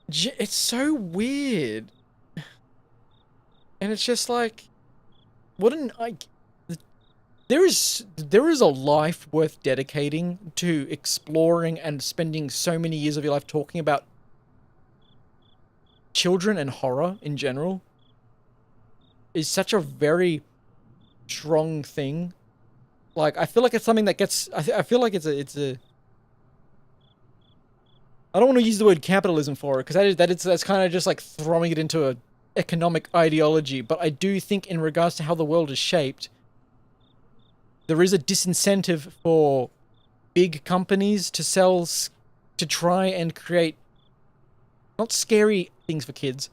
it's so weird. And it's just like, what an, like, there is a life worth dedicating to exploring and spending so many years of your life talking about children and horror in general. Is such a very strong thing. Like, I feel like it's something that gets, I feel like it's a I don't want to use the word capitalism for it, because that's kind of just like throwing it into a economic ideology, but I do think in regards to how the world is shaped, there is a disincentive for big companies to try and create not scary things for kids,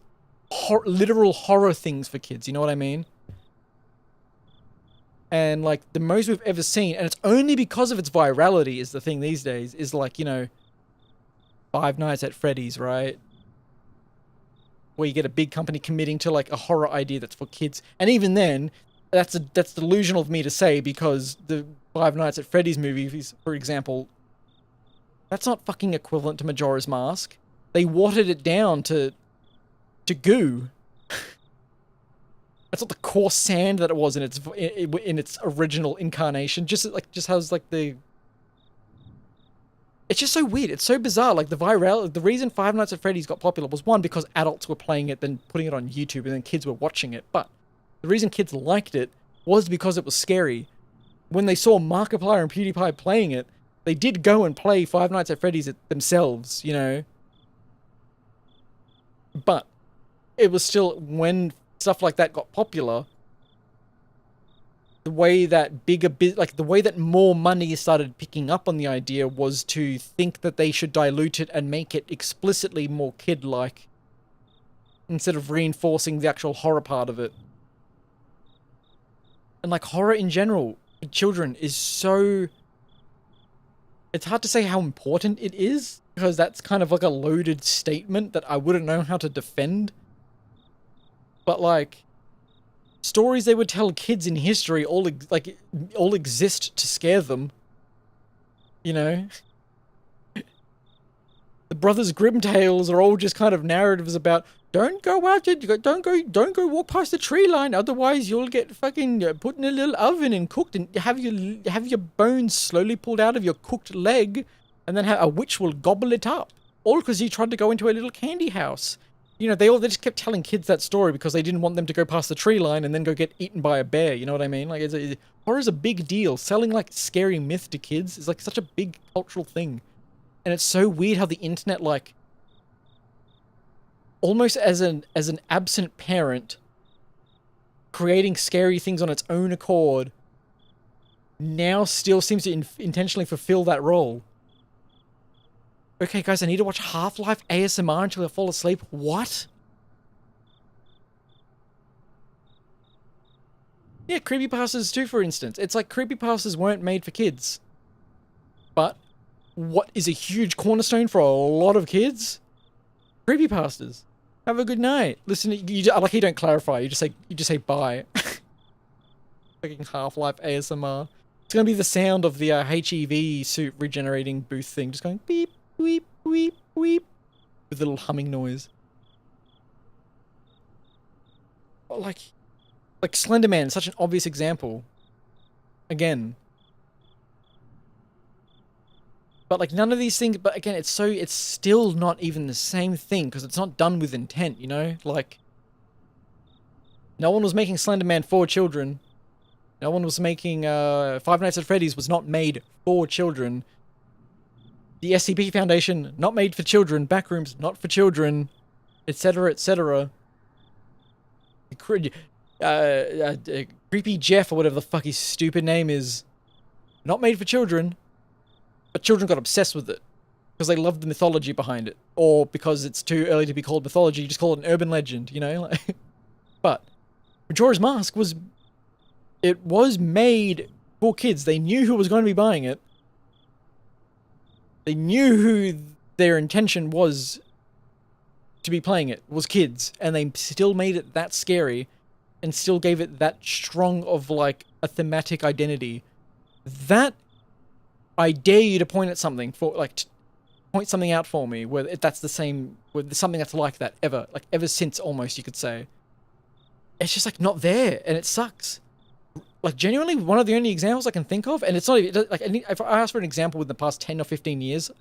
literal horror things for kids, you know what I mean? And like the most we've ever seen, and it's only because of its virality is the thing these days, is like, you know, Five Nights at Freddy's, right? Where you get a big company committing to like a horror idea that's for kids. And even then, that's delusional of me to say, because the Five Nights at Freddy's movies, for example, that's not fucking equivalent to Majora's Mask. They watered it down to goo. That's not the coarse sand that it was in its original incarnation. Just has like the... It's just so weird. It's so bizarre. Like the reason Five Nights at Freddy's got popular was, one, because adults were playing it, then putting it on YouTube, and then kids were watching it. But the reason kids liked it was because it was scary. When they saw Markiplier and PewDiePie playing it, they did go and play Five Nights at Freddy's themselves, you know. But it was still, when stuff like that got popular, the way that the way that more money started picking up on the idea was to think that they should dilute it and make it explicitly more kid-like, instead of reinforcing the actual horror part of it. And like horror in general, for children, is so... It's hard to say how important it is, because that's kind of like a loaded statement that I wouldn't know how to defend. But like, stories they would tell kids in history all exist to scare them. You know? The Brothers Grimm tales are all just kind of narratives about, don't go out, don't go walk past the tree line, otherwise you'll get fucking put in a little oven and cooked, and have your bones slowly pulled out of your cooked leg, and then a witch will gobble it up. All because you tried to go into a little candy house. You know, they just kept telling kids that story because they didn't want them to go past the tree line and then go get eaten by a bear, you know what I mean? Like, horror's a big deal. Selling, like, scary myth to kids is, like, such a big cultural thing. And it's so weird how the internet, like, almost as an absent parent, creating scary things on its own accord, now still seems to intentionally fulfill that role. Okay, guys, I need to watch Half-Life ASMR until I fall asleep. What? Yeah, creepypastas too, for instance. It's like creepypastas weren't made for kids. But what is a huge cornerstone for a lot of kids? Creepypastas. Have a good night. Listen, I like you don't clarify. You just say bye. Fucking Half-Life ASMR. It's gonna be the sound of the HEV suit regenerating booth thing, just going beep, weep, weep, weep, with a little humming noise. Like Slender Man, such an obvious example. Again. But like none of these things, but again, it's still not even the same thing because it's not done with intent, you know? Like, no one was making Slender Man for children. No one was making, Five Nights at Freddy's was not made for children. The SCP Foundation, not made for children. Backrooms, not for children. Etc., etc. Creepy Jeff, or whatever the fuck his stupid name is, not made for children. But children got obsessed with it because they loved the mythology behind it, or because it's too early to be called mythology, you just call it an urban legend, you know? Like, but Majora's Mask was made for kids. They knew who was going to be buying it. They knew who their intention was to be playing it, was kids, and they still made it that scary and still gave it that strong of like a thematic identity. That I dare you to point at something for like point something out for me where that's the same, with something that's like that ever since, almost, you could say. It's just like not there, and it sucks. Like genuinely one of the only examples I can think of, and it's not even like, if I asked for an example within the past 10 or 15 years,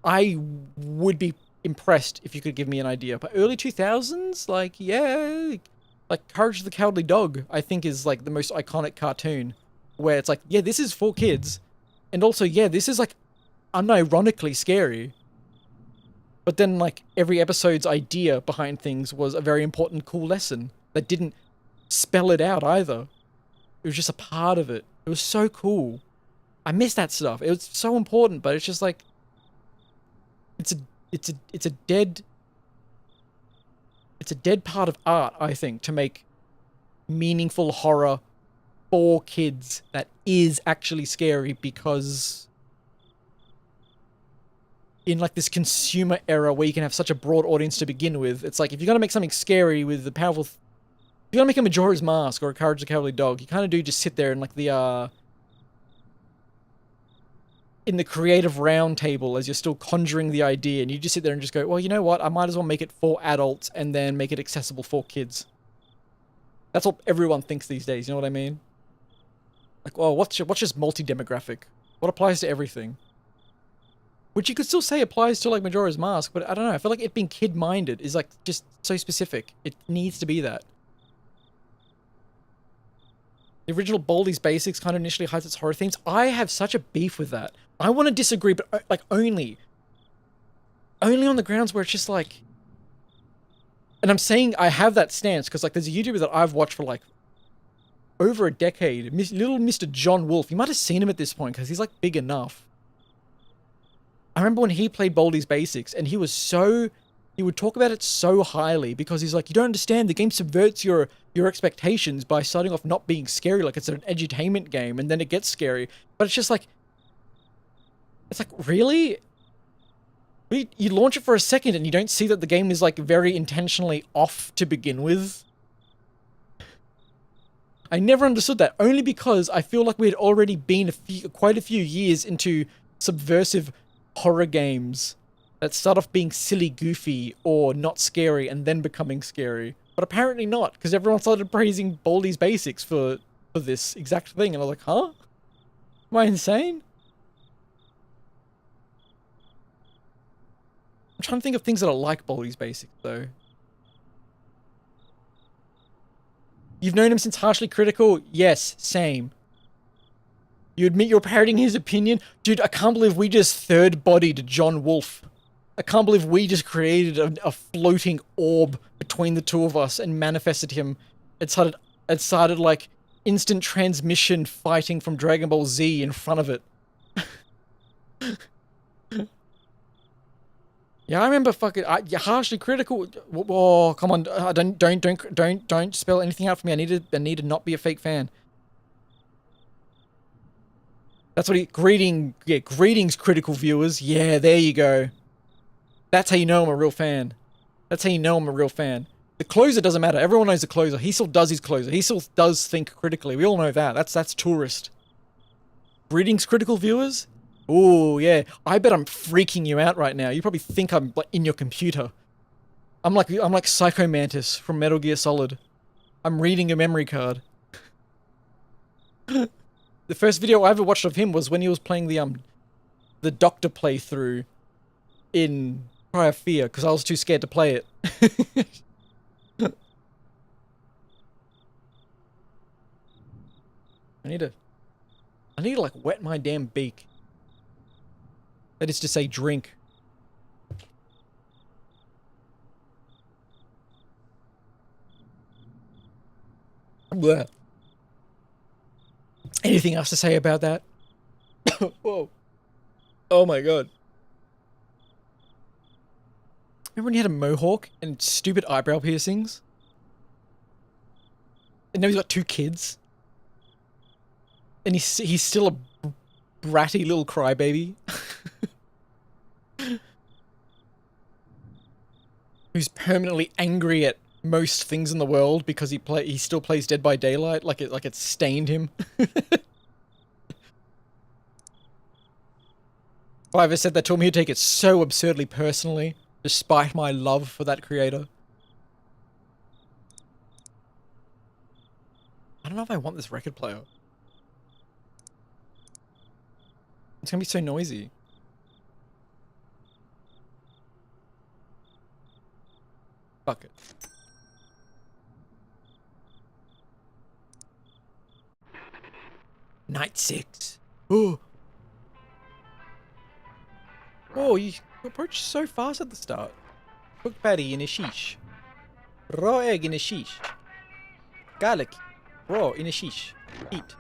I would be impressed if you could give me an idea. But early 2000s, like, yeah, like Courage the Cowardly Dog, I think is like the most iconic cartoon where it's like, yeah, this is for kids. And also, yeah, this is like unironically scary. But then like every episode's idea behind things was a very important, cool lesson that didn't spell it out either. It was just a part of it. It was so cool. I miss that stuff. It was so important, but it's just like it's a dead part of art, I think, to make meaningful horror for kids that is actually scary, because in like this consumer era where you can have such a broad audience to begin with, it's like if you're gonna make something scary with the powerful, if you're gonna make a Majora's Mask or a Courage the Cowardly Dog, you kind of do just sit there and like the in the creative round table as you're still conjuring the idea, and you just sit there and just go, well, you know what, I might as well make it for adults and then make it accessible for kids. That's what everyone thinks these days, you know what I mean? Like, well, what's just multi-demographic? What applies to everything? Which you could still say applies to like Majora's Mask, but I don't know, I feel like it being kid-minded is like just so specific. It needs to be that. The original Baldi's Basics kind of initially hides its horror themes. I have such a beef with that. I want to disagree, but like only on the grounds where it's just like, and I'm saying I have that stance because like there's a YouTuber that I've watched for like over a decade, little Mr. John Wolf. You might have seen him at this point because he's like big enough. I remember when he played Baldi's Basics, and he would talk about it so highly because he's like, you don't understand, the game subverts your expectations by starting off not being scary, like it's an edutainment game, and then it gets scary. But it's just like, it's like, really? You launch it for a second and you don't see that the game is like very intentionally off to begin with? I never understood that, only because I feel like we had already been quite a few years into subversive horror games that start off being silly, goofy, or not scary, and then becoming scary. But apparently not, because everyone started praising Baldi's Basics for this exact thing, and I was like, huh? Am I insane? I'm trying to think of things that are like Baldi's Basics, though. You've known him since Harshly Critical? Yes, same. You admit you're parroting his opinion? Dude, I can't believe we just third-bodied John Wolf. I can't believe we just created a floating orb between the two of us and manifested him. It started like instant transmission fighting from Dragon Ball Z in front of it. Yeah, I remember fucking Harshly Critical. Oh, come on! Don't spell anything out for me. I need to not be a fake fan. That's what greetings, critical viewers. Yeah, there you go. That's how you know I'm a real fan. That's how you know I'm a real fan. The closer doesn't matter. Everyone knows the closer. He still does his closer. He still does think critically. We all know that. That's tourist. Greetings, critical viewers. Ooh, yeah. I bet I'm freaking you out right now. You probably think I'm like in your computer. I'm like Psycho Mantis from Metal Gear Solid. I'm reading a memory card. The first video I ever watched of him was when he was playing the Doctor playthrough in Prior Fear, because I was too scared to play it. I need to like wet my damn beak. That is to say, drink. Blech. Anything else to say about that? Whoa. Oh my god. Remember when he had a mohawk and stupid eyebrow piercings? And now he's got 2 kids? And he's still a bratty little crybaby? Who's permanently angry at most things in the world because he still plays Dead by Daylight like it stained him. If I ever said that to him, he'd take it so absurdly personally, despite my love for that creator. I don't know if I want this record player. It's gonna be so noisy. Fuck it. Night 6. Oh. Oh, you approached so fast at the start. Cooked patty in a sheesh. Raw egg in a sheesh. Garlic. Raw in a sheesh. Eat.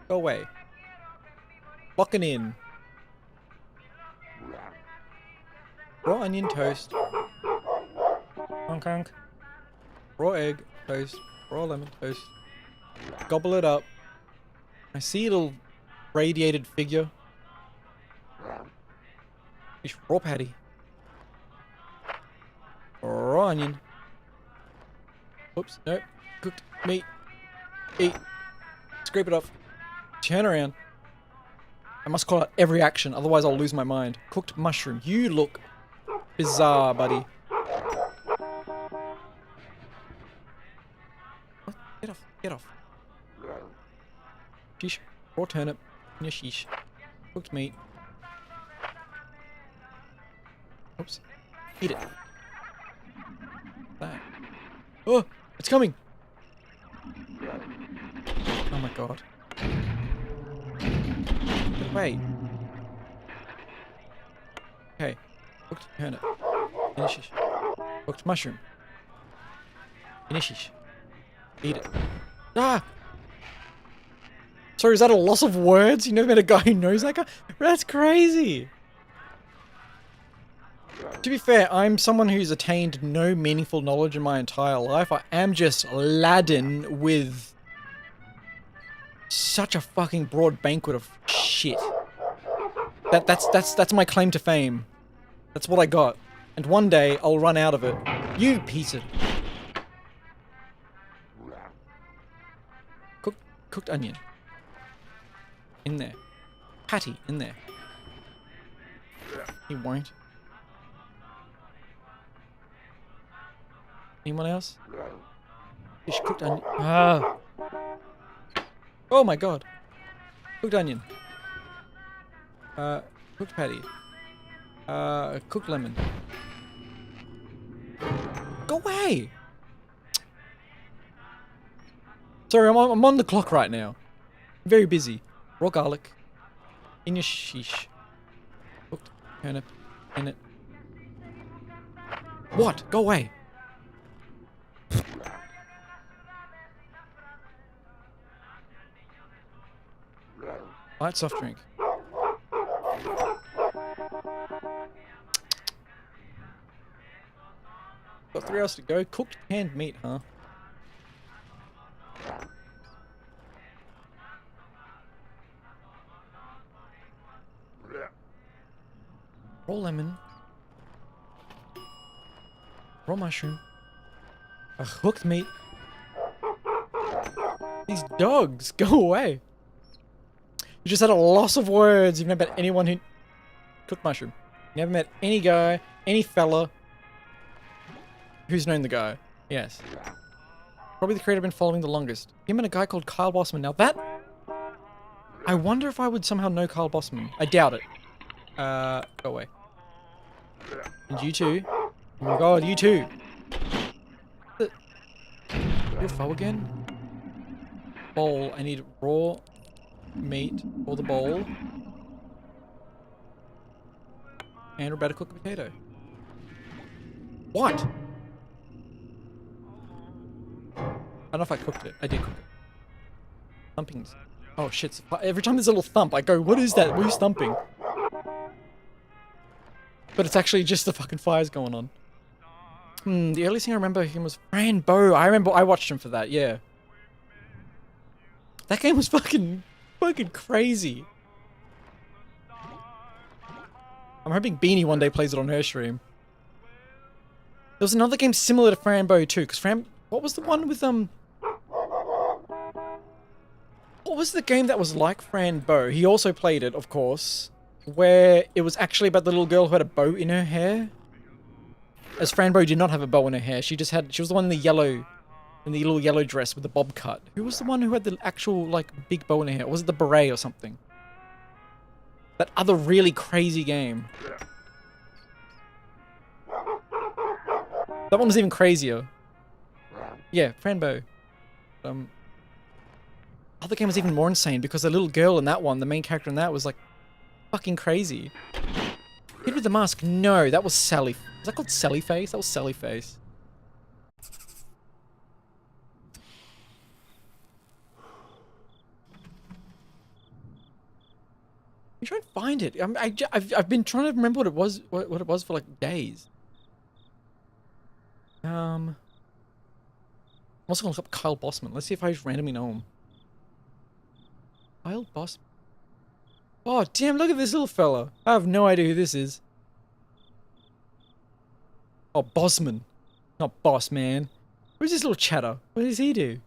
Go away. Bucking in. Raw onion toast. Honk honk. Raw egg toast. Raw lemon toast. Gobble it up. I see a little radiated figure. Fish raw patty. Raw onion. Whoops, nope. Cooked meat. Eat. Scrape it off. Turn around. I must call out every action, otherwise I'll lose my mind. Cooked mushroom. You look bizarre, buddy. What? Get off. Get off. Sheesh. Raw turnip. In your sheesh. Cooked meat. Oops. Eat it. That. Oh! It's coming! Oh my god. Get away. Okay. Cooked turnip. In a shish. Cooked mushroom. In a shish. Eat it. Ah! Sorry, is that a loss of words? You never met a guy who knows that guy? That's crazy! To be fair, I'm someone who's attained no meaningful knowledge in my entire life. I am just laden with such a fucking broad banquet of shit. That's my claim to fame. That's what I got. And one day, I'll run out of it. You piece of... Cooked onion. In there. Patty, in there. He won't. Anyone else? Fish cooked onion. Ah. Oh my god. Cooked onion. Cooked patty. Cooked lemon. Go away! Sorry, I'm on the clock right now. I'm very busy. Raw garlic. In your sheesh. Cooked turnip. In it. What? Go away! Light soft drink. Got 3 hours to go. Cooked canned meat, huh? Raw lemon. Raw mushroom. A cooked meat. These dogs, go away. You just had a loss of words. You've never met anyone who cooked mushroom. Never met any guy, any fella who's known the guy. Yes. Probably the creator I've been following the longest. Him and a guy called Kyle Bossman. Now that... I wonder if I would somehow know Kyle Bossman. I doubt it. Go away. And you too. Oh my god, you too. Your foe again? Bowl. I need raw meat for the bowl. And we're about to cook a potato. What? I don't know if I cooked it. I did cook it. Thumpings. Oh shit. Every time there's a little thump, I go, what is that? Who's thumping? But it's actually just the fucking fires going on. The earliest thing I remember him was Fran Bow. I watched him for that, yeah. That game was fucking crazy. I'm hoping Beanie one day plays it on her stream. There was another game similar to Fran Bow too, because what was the one with what was the game that was like Fran Bow? He also played it, of course, where it was actually about the little girl who had a bow in her hair. As Fran Bow did not have a bow in her hair, she was the one in the little yellow dress with the bob cut. Who was the one who had the actual, like, big bow in her hair? Or was it the beret or something? That other really crazy game. That one was even crazier. Yeah, Fran Bow. Other game was even more insane because the little girl in that one, the main character in that, was like fucking crazy. Kid with the mask? No, that was Sally. Was that called Sally Face? That was Sally Face. I'm trying to find it. I've been trying to remember what it was for like days. I'm also gonna look up Kyle Bossman. Let's see if I just randomly know him. Kyle Bossman. Oh damn! Look at this little fella. I have no idea who this is. Oh, Bossman, not Boss Man. Where's this little chatter? What does he do?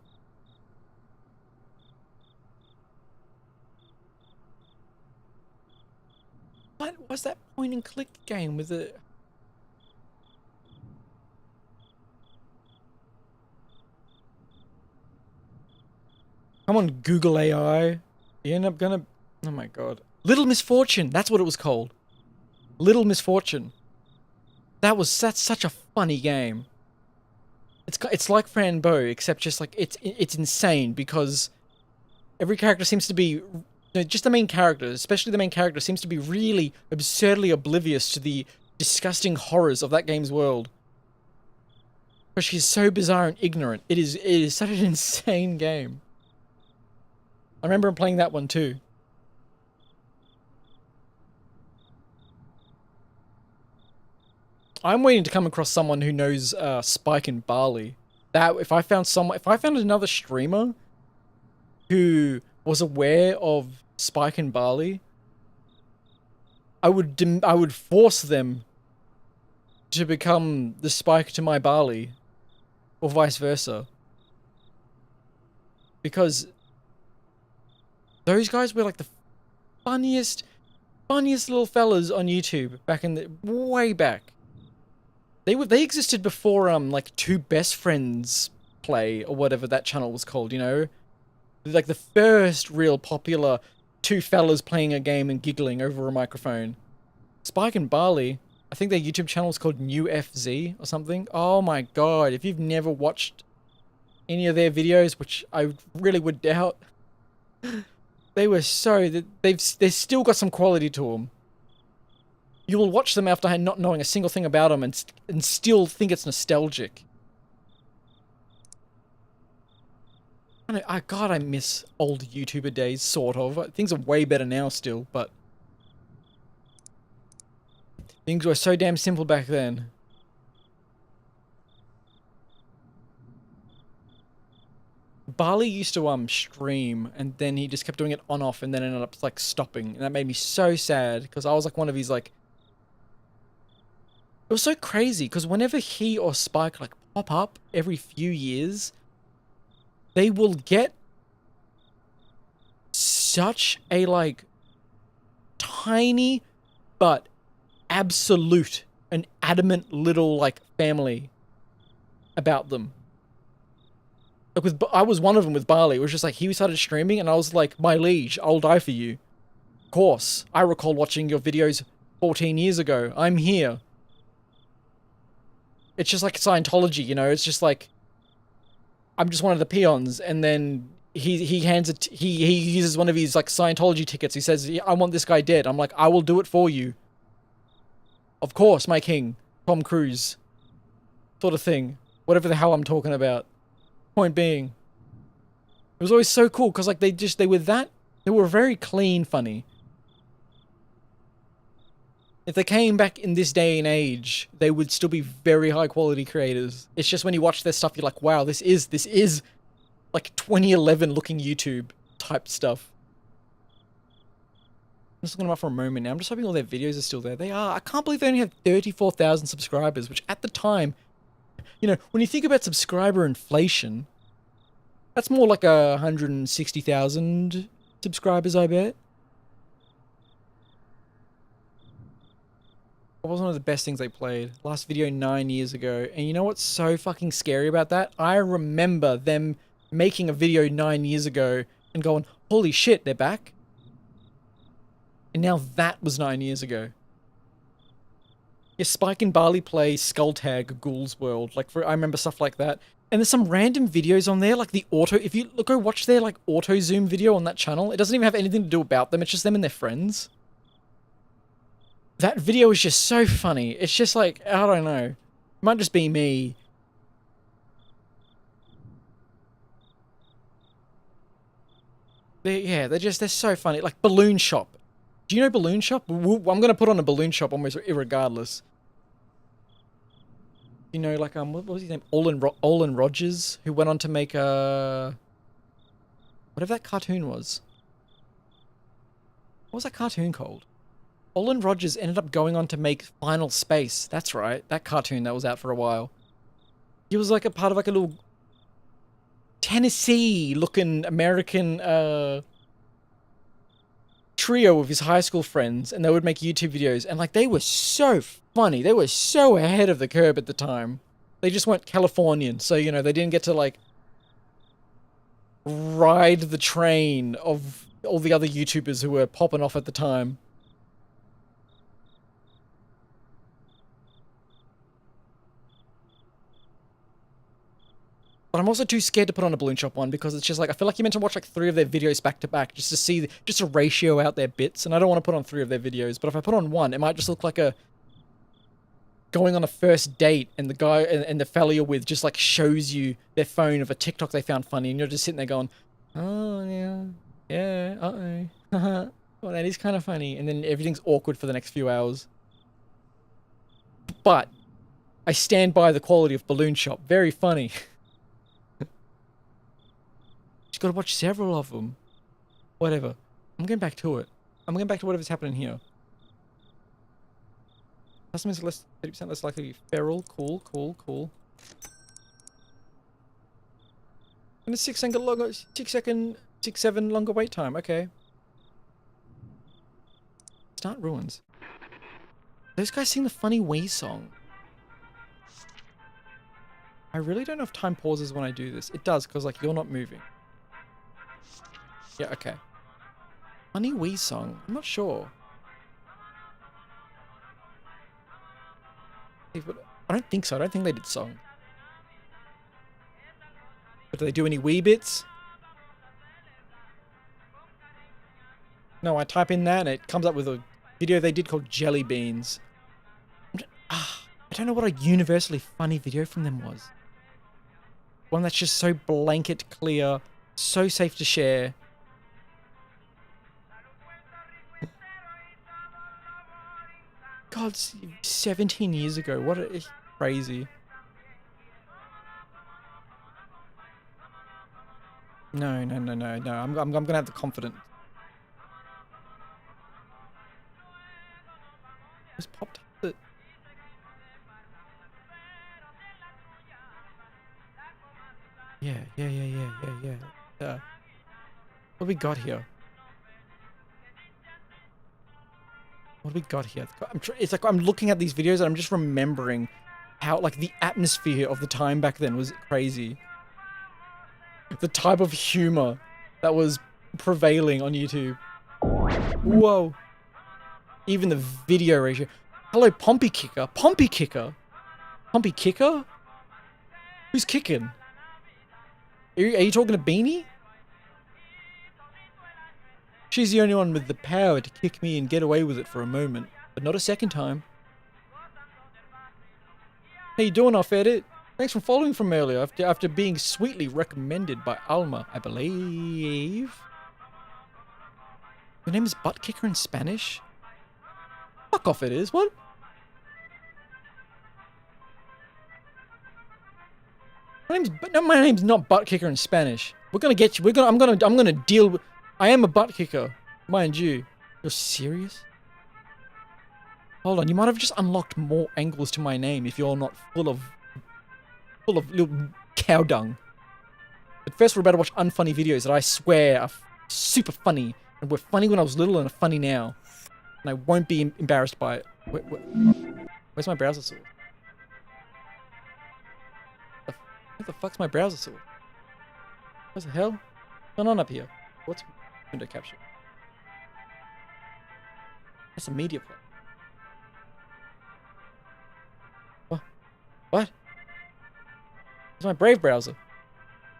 What was that point and click game with the... Come on, Google AI. You end up gonna... Oh my god. Little Misfortune. That's what it was called. Little Misfortune. That's such a funny game. It's like Fran Bow, except just like it's insane because every character seems to be... just the main character, especially the main character, seems to be really absurdly oblivious to the disgusting horrors of that game's world. But she's so bizarre and ignorant. It is such an insane game. I remember playing that one too. I'm waiting to come across someone who knows Spike and Barley. That if I found another streamer who was aware of Spike and Barley, I would force them to become the Spike to my Barley, or vice versa. Because those guys were like the funniest little fellas on YouTube back in the way back. They existed before like Two Best Friends Play or whatever that channel was called, you know? Like the first real popular two fellas playing a game and giggling over a microphone. Spike and Barley, I think their YouTube channel was called New FZ or something. Oh my god, if you've never watched any of their videos, which I really would doubt, they were they've still got some quality to them. You will watch them after not knowing a single thing about them and still think it's nostalgic. God, I miss old YouTuber days, sort of. Things are way better now still, but things were so damn simple back then. Barley used to stream, and then he just kept doing it on off, and then ended up like stopping, and that made me so sad because I was like one of his like. It was so crazy because whenever he or Spike like pop up every few years, they will get such a like tiny but absolute and adamant little like family about them. Like I was one of them with Barley. It was just like he started streaming and I was like, my liege, I'll die for you. Of course, I recall watching your videos 14 years ago. I'm here. It's just like Scientology, you know? It's just like, I'm just one of the peons, and then he hands it, he uses one of his like Scientology tickets. He says, I want this guy dead. I'm like, I will do it for you. Of course, my king. Tom Cruise. Sort of thing. Whatever the hell I'm talking about. Point being, it was always so cool, because like they were very clean funny. If they came back in this day and age, they would still be very high quality creators. It's just when you watch their stuff, you're like, wow, this is like 2011 looking YouTube type stuff. I'm just looking them up for a moment now. I'm just hoping all their videos are still there. They are. I can't believe they only have 34,000 subscribers, which at the time, you know, when you think about subscriber inflation, that's more like 160,000 subscribers, I bet. What was one of the best things they played? Last video 9 years ago. And you know what's so fucking scary about that? I remember them making a video 9 years ago and going, holy shit, they're back. And now that was 9 years ago. Yeah, Spike and Barley play Skull Tag, Ghoul's World. Like, I remember stuff like that. And there's some random videos on there, like the auto... If you go watch their, like, auto-zoom video on that channel, it doesn't even have anything to do about them. It's just them and their friends. That video is just so funny. It's just like, I don't know. It might just be me. They're so funny. Like Balloon Shop. Do you know Balloon Shop? I'm gonna put on a Balloon Shop almost irregardless. You know, like, what was his name? Olin Rogers, who went on to make, whatever that cartoon was. What was that cartoon called? Olin Rogers ended up going on to make Final Space. That's right. That cartoon that was out for a while. He was like a part of like a little Tennessee-looking American, trio of his high school friends, and they would make YouTube videos, and like they were so funny. They were so ahead of the curve at the time. They just weren't Californian, so you know, they didn't get to like ride the train of all the other YouTubers who were popping off at the time. But I'm also too scared to put on a Balloon Shop one, because it's just like, I feel like you're meant to watch like 3 of their videos back to back just to see, just to ratio out their bits, and I don't want to put on 3 of their videos, but if I put on one, it might just look like a going on a first date, and the guy and the fella you're with just like shows you their phone of a TikTok they found funny, and you're just sitting there going, oh yeah, uh-oh, well that is kind of funny, and then everything's awkward for the next few hours. But I stand by the quality of Balloon Shop. Very funny. Just gotta watch several of them. Whatever. I'm getting back to it. I'm getting back to whatever's happening here. Customers are less 30% less likely to be feral. Cool. And a 6 7 longer wait time. Okay. Start ruins. Those guys sing the funny Wii song. I really don't know if time pauses when I do this. It does, because like you're not moving. Yeah, okay. Funny Wii song. I'm not sure. I don't think so. I don't think they did song. But do they do any Wii bits? No, I type in that and it comes up with a video they did called Jelly Beans. I don't know what a universally funny video from them was. One that's just so blanket clear, so safe to share. God, 17 years ago. What a crazy. No. I'm gonna have the confidence. Just popped it. Yeah. What we got here? What do we got here? It's like I'm looking at these videos and I'm just remembering how, like, the atmosphere of the time back then was crazy. The type of humor that was prevailing on YouTube. Whoa. Even the video ratio. Hello, Pompey Kicker. Pompey Kicker? Pompey Kicker? Who's kicking? Are you talking to Beanie? She's the only one with the power to kick me and get away with it for a moment, but not a second time. How you doing, off edit? Thanks for following from earlier after being sweetly recommended by Alma, I believe. Your name is Butt Kicker in Spanish? Fuck off, it is. What? My name's not Butt Kicker in Spanish. We're gonna get you. I'm gonna deal with. I am a butt kicker, mind you. You're serious? Hold on, you might have just unlocked more angles to my name if you're not full of little cow dung. But first, we're about to watch unfunny videos that I swear are super funny, and were funny when I was little and are funny now, and I won't be embarrassed by it. Where's my browser source? What the fuck's my browser source? What the hell? What's going on up here? What's window capture? That's a media player. What? What? It's my Brave browser.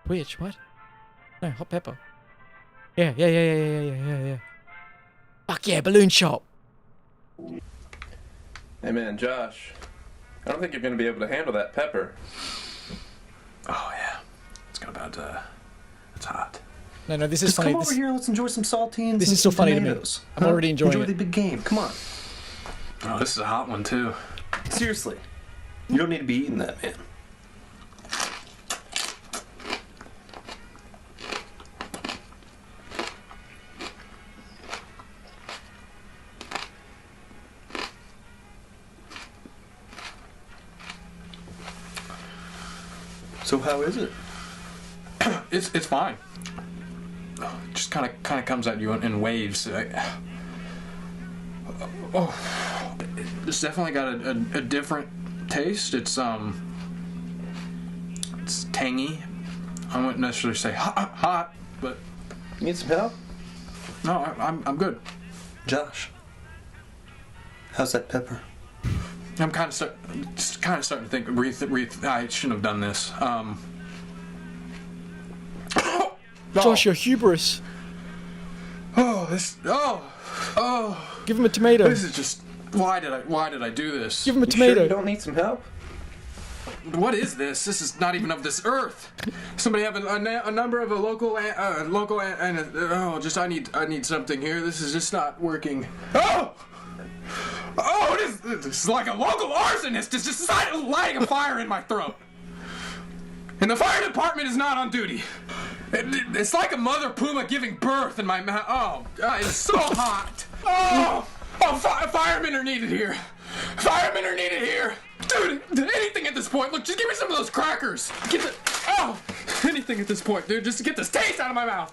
Twitch, what? No, Hot Pepper. Yeah. Fuck yeah, Balloon Shop. Hey man, Josh. I don't think you're gonna be able to handle that pepper. Oh yeah. It's hot. No, this is funny. Come over here, let's enjoy some saltines. This is still funny to me. I'm already enjoying it. Enjoy the big game, come on. Oh, this is a hot one too. Seriously, you don't need to be eating that, man. So how is it? It's fine. It just kind of comes at you in waves. It's definitely got a different taste. It's tangy. I wouldn't necessarily say hot, but You need some help? no, I'm good. Josh, how's that pepper? I'm kind of starting to think. I shouldn't have done this. Josh, your hubris. Give him a tomato. This is just. Why did I do this? Give him a You tomato. sure you don't need some help? What is this? This is not even of this earth. Somebody have a number of a local I need something here. This is just not working. This is like a local arsonist is just lighting a fire in my throat. And the fire department is not on duty. It's like a mother puma giving birth in my mouth. It's so hot. Firemen are needed here. Firemen are needed here. Dude, anything at this point. Look, just give me some of those crackers. Anything at this point, dude. Just to get this taste out of my mouth.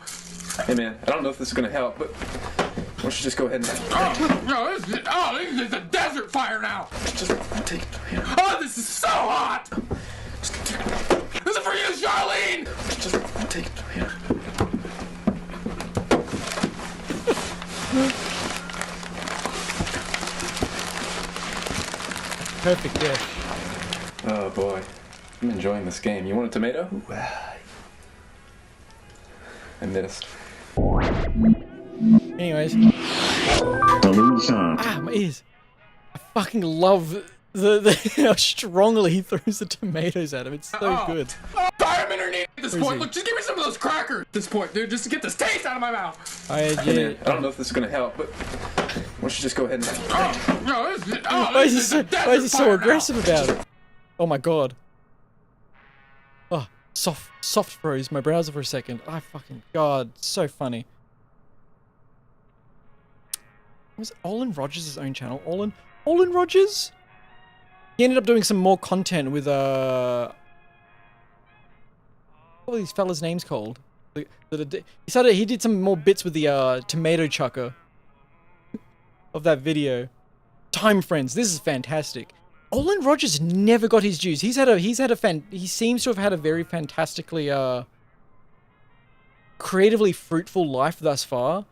Hey man, I don't know if this is gonna help, but why don't you just go ahead and... This is a desert fire now. Just take it here. This is so hot. This is for you, Charlene. Just take it here. Perfect, yeah. Oh boy, I'm enjoying this game. You want a tomato? I missed. Anyways. Delusion. My ears. I fucking love how strongly he throws the tomatoes at him. It's so good. Firemen are needed at this point. Look, just give me some of those crackers at this point, dude. Just to get this taste out of my mouth. Hey man, I don't know if this is gonna help, but why don't you just go ahead and... Why is he so aggressive about it? Oh my god. Oh, soft froze my browser for a second. Oh fucking god, so funny. Was Olin Rogers' own channel? Olin Rogers? He ended up doing some more content with what were these fellas' names called? He did some more bits with the tomato chucker of that video. Time Friends. This is fantastic. Olin Rogers never got his dues. He seems to have had a very fantastically creatively fruitful life thus far.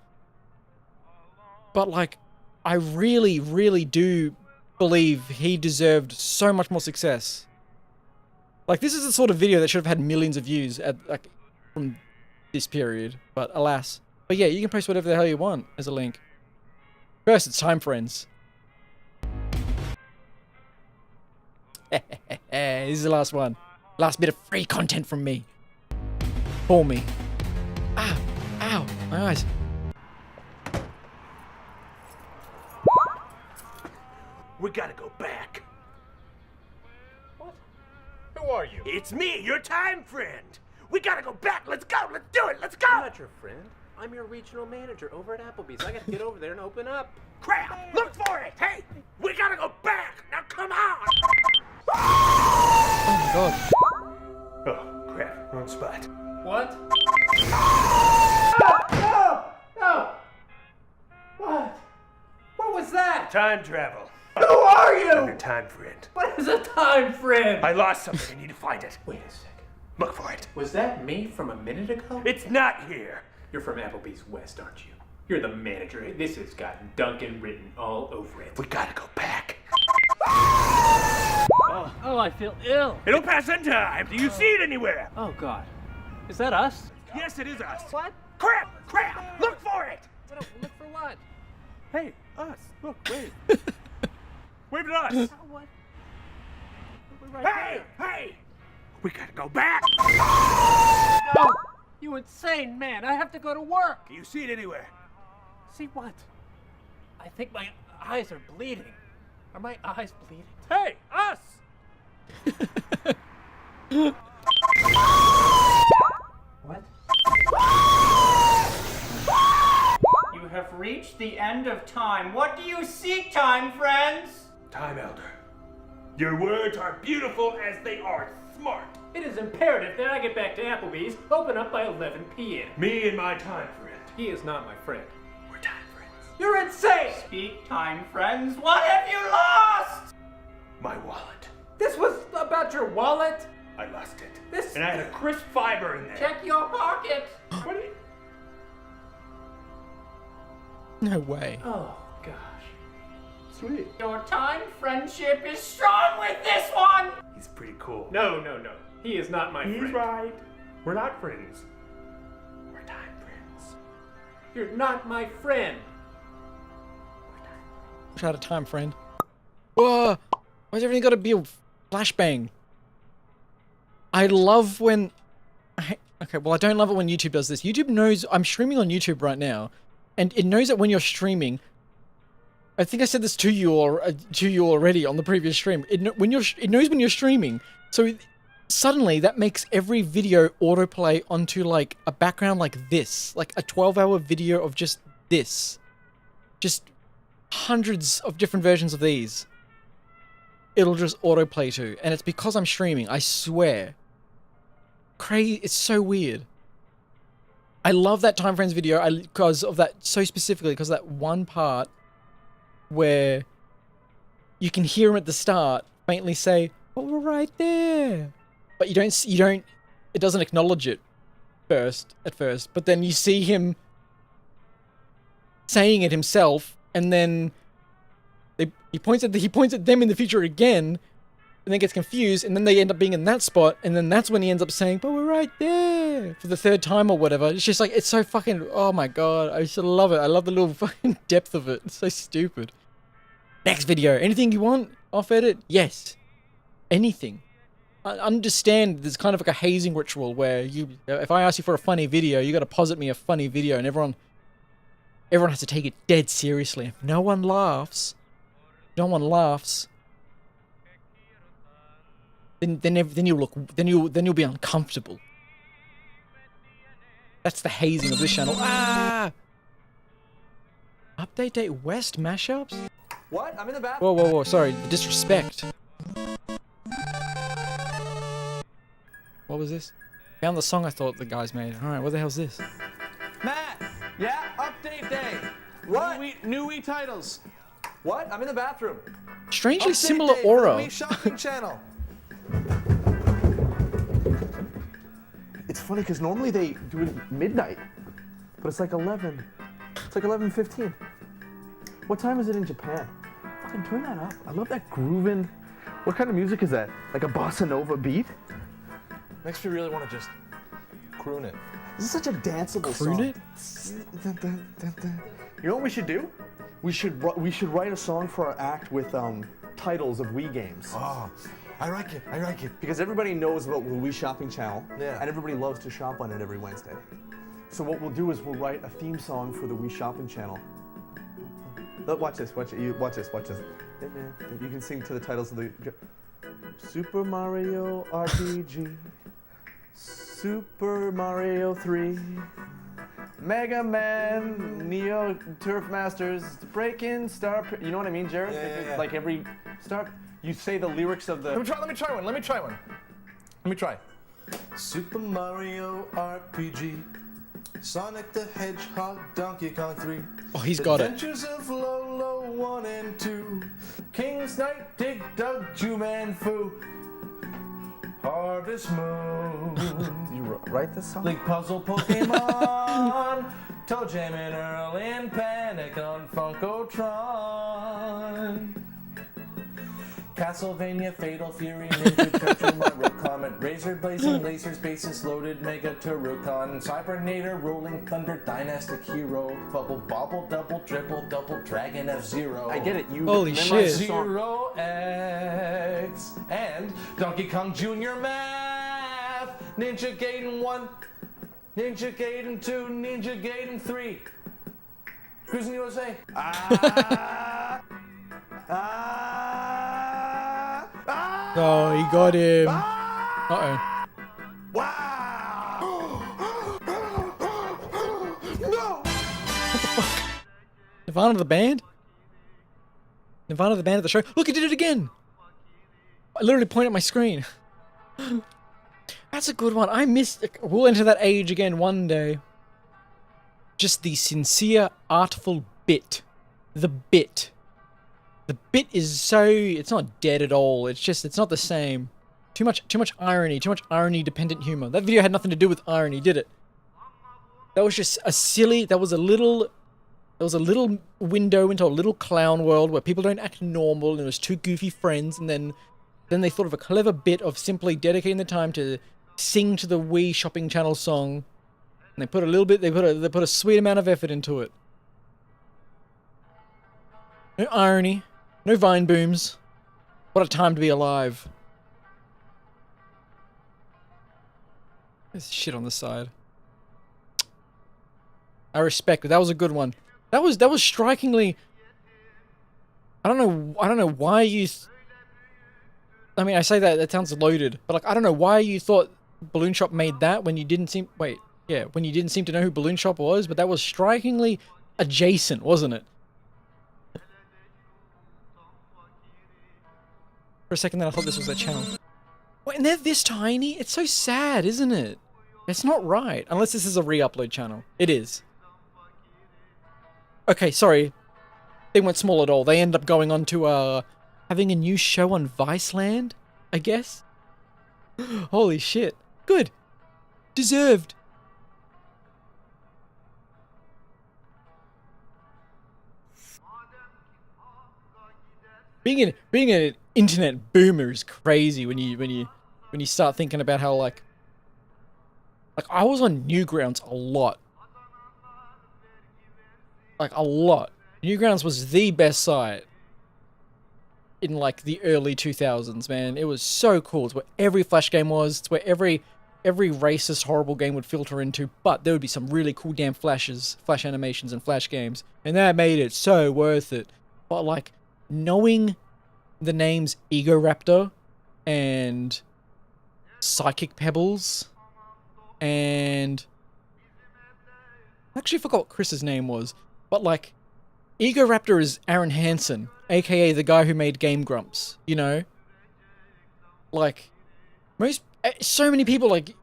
But like, I really, really do believe he deserved so much more success. Like, this is the sort of video that should have had millions of views at like from this period, but alas. But yeah, you can post whatever the hell you want as a link. First, it's Time Friends. This is the last one. Last bit of free content from me. For me. Ow, ow, my eyes. We gotta go back. What? Who are you? It's me, your time friend. We gotta go back. Let's go. Let's do it. Let's go. I'm not your friend. I'm your regional manager over at Applebee's. I gotta get over there and open up. Crap! Look for it. Hey, we gotta go back. Now come on. Oh my god. Oh crap! Wrong spot. What? No! What? What was that? Time travel. Who are you? I'm your time friend. What is a time friend? I lost something. I need to find it. Wait a second. Look for it. Was that me from a minute ago? It's not here. You're from Applebee's West, aren't you? You're the manager. This has got Duncan written all over it. We gotta go back. Oh, I feel ill. It'll pass in time. Do you see it anywhere? Oh, God. Is that us? Yes, it is us. What? Crap! Crap! Look for it. Look for what? Hey, us. Look, wave. Wave at us. What? Hey! Hey! We gotta go back. No! You insane man! I have to go to work! Do you see it anywhere? See what? I think my eyes are bleeding. Are my eyes bleeding? Hey! Us! What? You have reached the end of time. What do you seek, time friends? Time Elder. Your words are beautiful as they are smart. It is imperative that I get back to Applebee's, open up by 11 p.m. Me and my time friend. He is not my friend. We're time friends. You're insane! Speak, time friends. What have you lost? My wallet. This was about your wallet? I lost it. This... And I had a crisp fiber in there. Check your pocket. What are you... No way. Oh, gosh. Sweet. Your time friendship is strong with this one! He's pretty cool. No. He is not my friend. He's right. We're not friends. We're time friends. You're not my friend. Wish I had a time friend. Whoa! Why's everything gotta be a flashbang? I love when... Okay, well I don't love it when YouTube does this. YouTube knows... I'm streaming on YouTube right now. And it knows that when you're streaming... I think I said this to you already on the previous stream. It knows when you're streaming. So suddenly that makes every video autoplay onto like a background like this. Like a 12-hour video of just this. Just hundreds of different versions of these. It'll just autoplay to. And it's because I'm streaming, I swear. Crazy, it's so weird. I love that Time Friends video because of that, so specifically, because of that one part where you can hear him at the start faintly say, "Oh, we're right there," but it doesn't acknowledge it at first, but then you see him saying it himself, and then he points at them in the future again, and then gets confused, and then they end up being in that spot, and then that's when he ends up saying, "But we're right there," for the third time or whatever. It's just like, it's so fucking, oh my god, I just love it. I love the little fucking depth of it. It's so stupid. Next video, anything you want off edit? Yes. Anything. I understand there's kind of like a hazing ritual where if I ask you for a funny video, you gotta posit me a funny video, and everyone has to take it dead seriously. If no one laughs, then you'll be uncomfortable. That's the hazing of this channel. Ah! Update date West mashups? What? I'm in the bathroom. Whoa, sorry, the disrespect. What was this? Found the song I thought the guys made. Alright, what the hell's this? Matt! Yeah? Update day. What? New Wii titles. What? I'm in the bathroom. Strangely Update similar day for the aura. Wii Shopping channel. It's funny because normally they do it at midnight, but it's like 11. It's like 11:15. What time is it in Japan? Fucking turn that up. I love that grooving. What kind of music is that? Like a bossa nova beat? Makes me really want to just croon it. This is such a danceable song. Croon it? You know what we should do? We should write a song for our act with titles of Wii games. Oh, I like it. I like it. Because everybody knows about the Wii Shopping channel, Yeah. and everybody loves to shop on it every Wednesday. So what we'll do is we'll write a theme song for the Wii Shopping channel. Look, watch this. Watch this. You can sing to the titles of the Super Mario RPG, Super Mario 3, Mega Man, Neo Turf Masters, Breakin' Star. You know what I mean, Jared? Yeah. Like every start, you say the lyrics of the. Let me try one. Super Mario RPG, Sonic the Hedgehog, Donkey Kong 3. Oh, he's got it. Adventures of Lolo 1 and 2. King Snipe, Dig Dug, Juman Fu. Harvest Moon. You write this song? Link Puzzle Pokemon. Toe Jam and Earl and Panic on Funkotron. Castlevania, Fatal Fury, Ninja Turtle, Mario Comet, Razor Blazing, Lasers, Basis Loaded, Mega Turrican, Cybernator, Rolling Thunder, Dynastic Hero, Bubble Bobble, Double Double, Dragon F-Zero. I get it. You Holy memorize shit. the song. Zero X and Donkey Kong Jr. Math, Ninja Gaiden 1, Ninja Gaiden 2, Ninja Gaiden 3. Cruising USA. Oh, he got him. Uh-oh. Wow! No! Nirvana the band? Nirvana the band at the show? Look, it did it again! I literally point at my screen. That's a good one. I missed... We'll enter that age again one day. Just the sincere, artful bit. The bit. The bit is so... It's not dead at all. It's just... It's not the same. Too much irony. Too much irony-dependent humor. That video had nothing to do with irony, did it? That was just a silly... That was a little window into a little clown world where people don't act normal and it was two goofy friends, and then they thought of a clever bit of simply dedicating the time to sing to the Wii Shopping Channel song, and they put a sweet amount of effort into it. No irony, no vine booms. What a time to be alive. There's shit on the side. I respect it. That was a good one. That was strikingly. I don't know why you. I mean, I say that sounds loaded, but like I don't know why you thought Balloon Shop made that when you didn't seem when you didn't seem to know who Balloon Shop was, but that was strikingly adjacent, wasn't it? For a second, then I thought this was their channel. Wait, and they're this tiny? It's so sad, isn't it? It's not right, unless this is a re-upload channel. It is. Okay, sorry. They weren't small at all. They ended up going on to, having a new show on Viceland, I guess? Holy shit. Good. Deserved. Being an internet boomer is crazy when you start thinking about how like I was on Newgrounds a lot. Like a lot. Newgrounds was the best site in like the early 2000s, man. It was so cool. It's where every Flash game was. It's where every racist, horrible game would filter into, but there would be some really cool damn Flash animations and Flash games. And that made it so worth it. But like, knowing the names Egoraptor and Psychic Pebbles and... I actually forgot what Chris's name was. But like, Egoraptor is Aaron Hansen, aka the guy who made Game Grumps, you know? Like, so many people like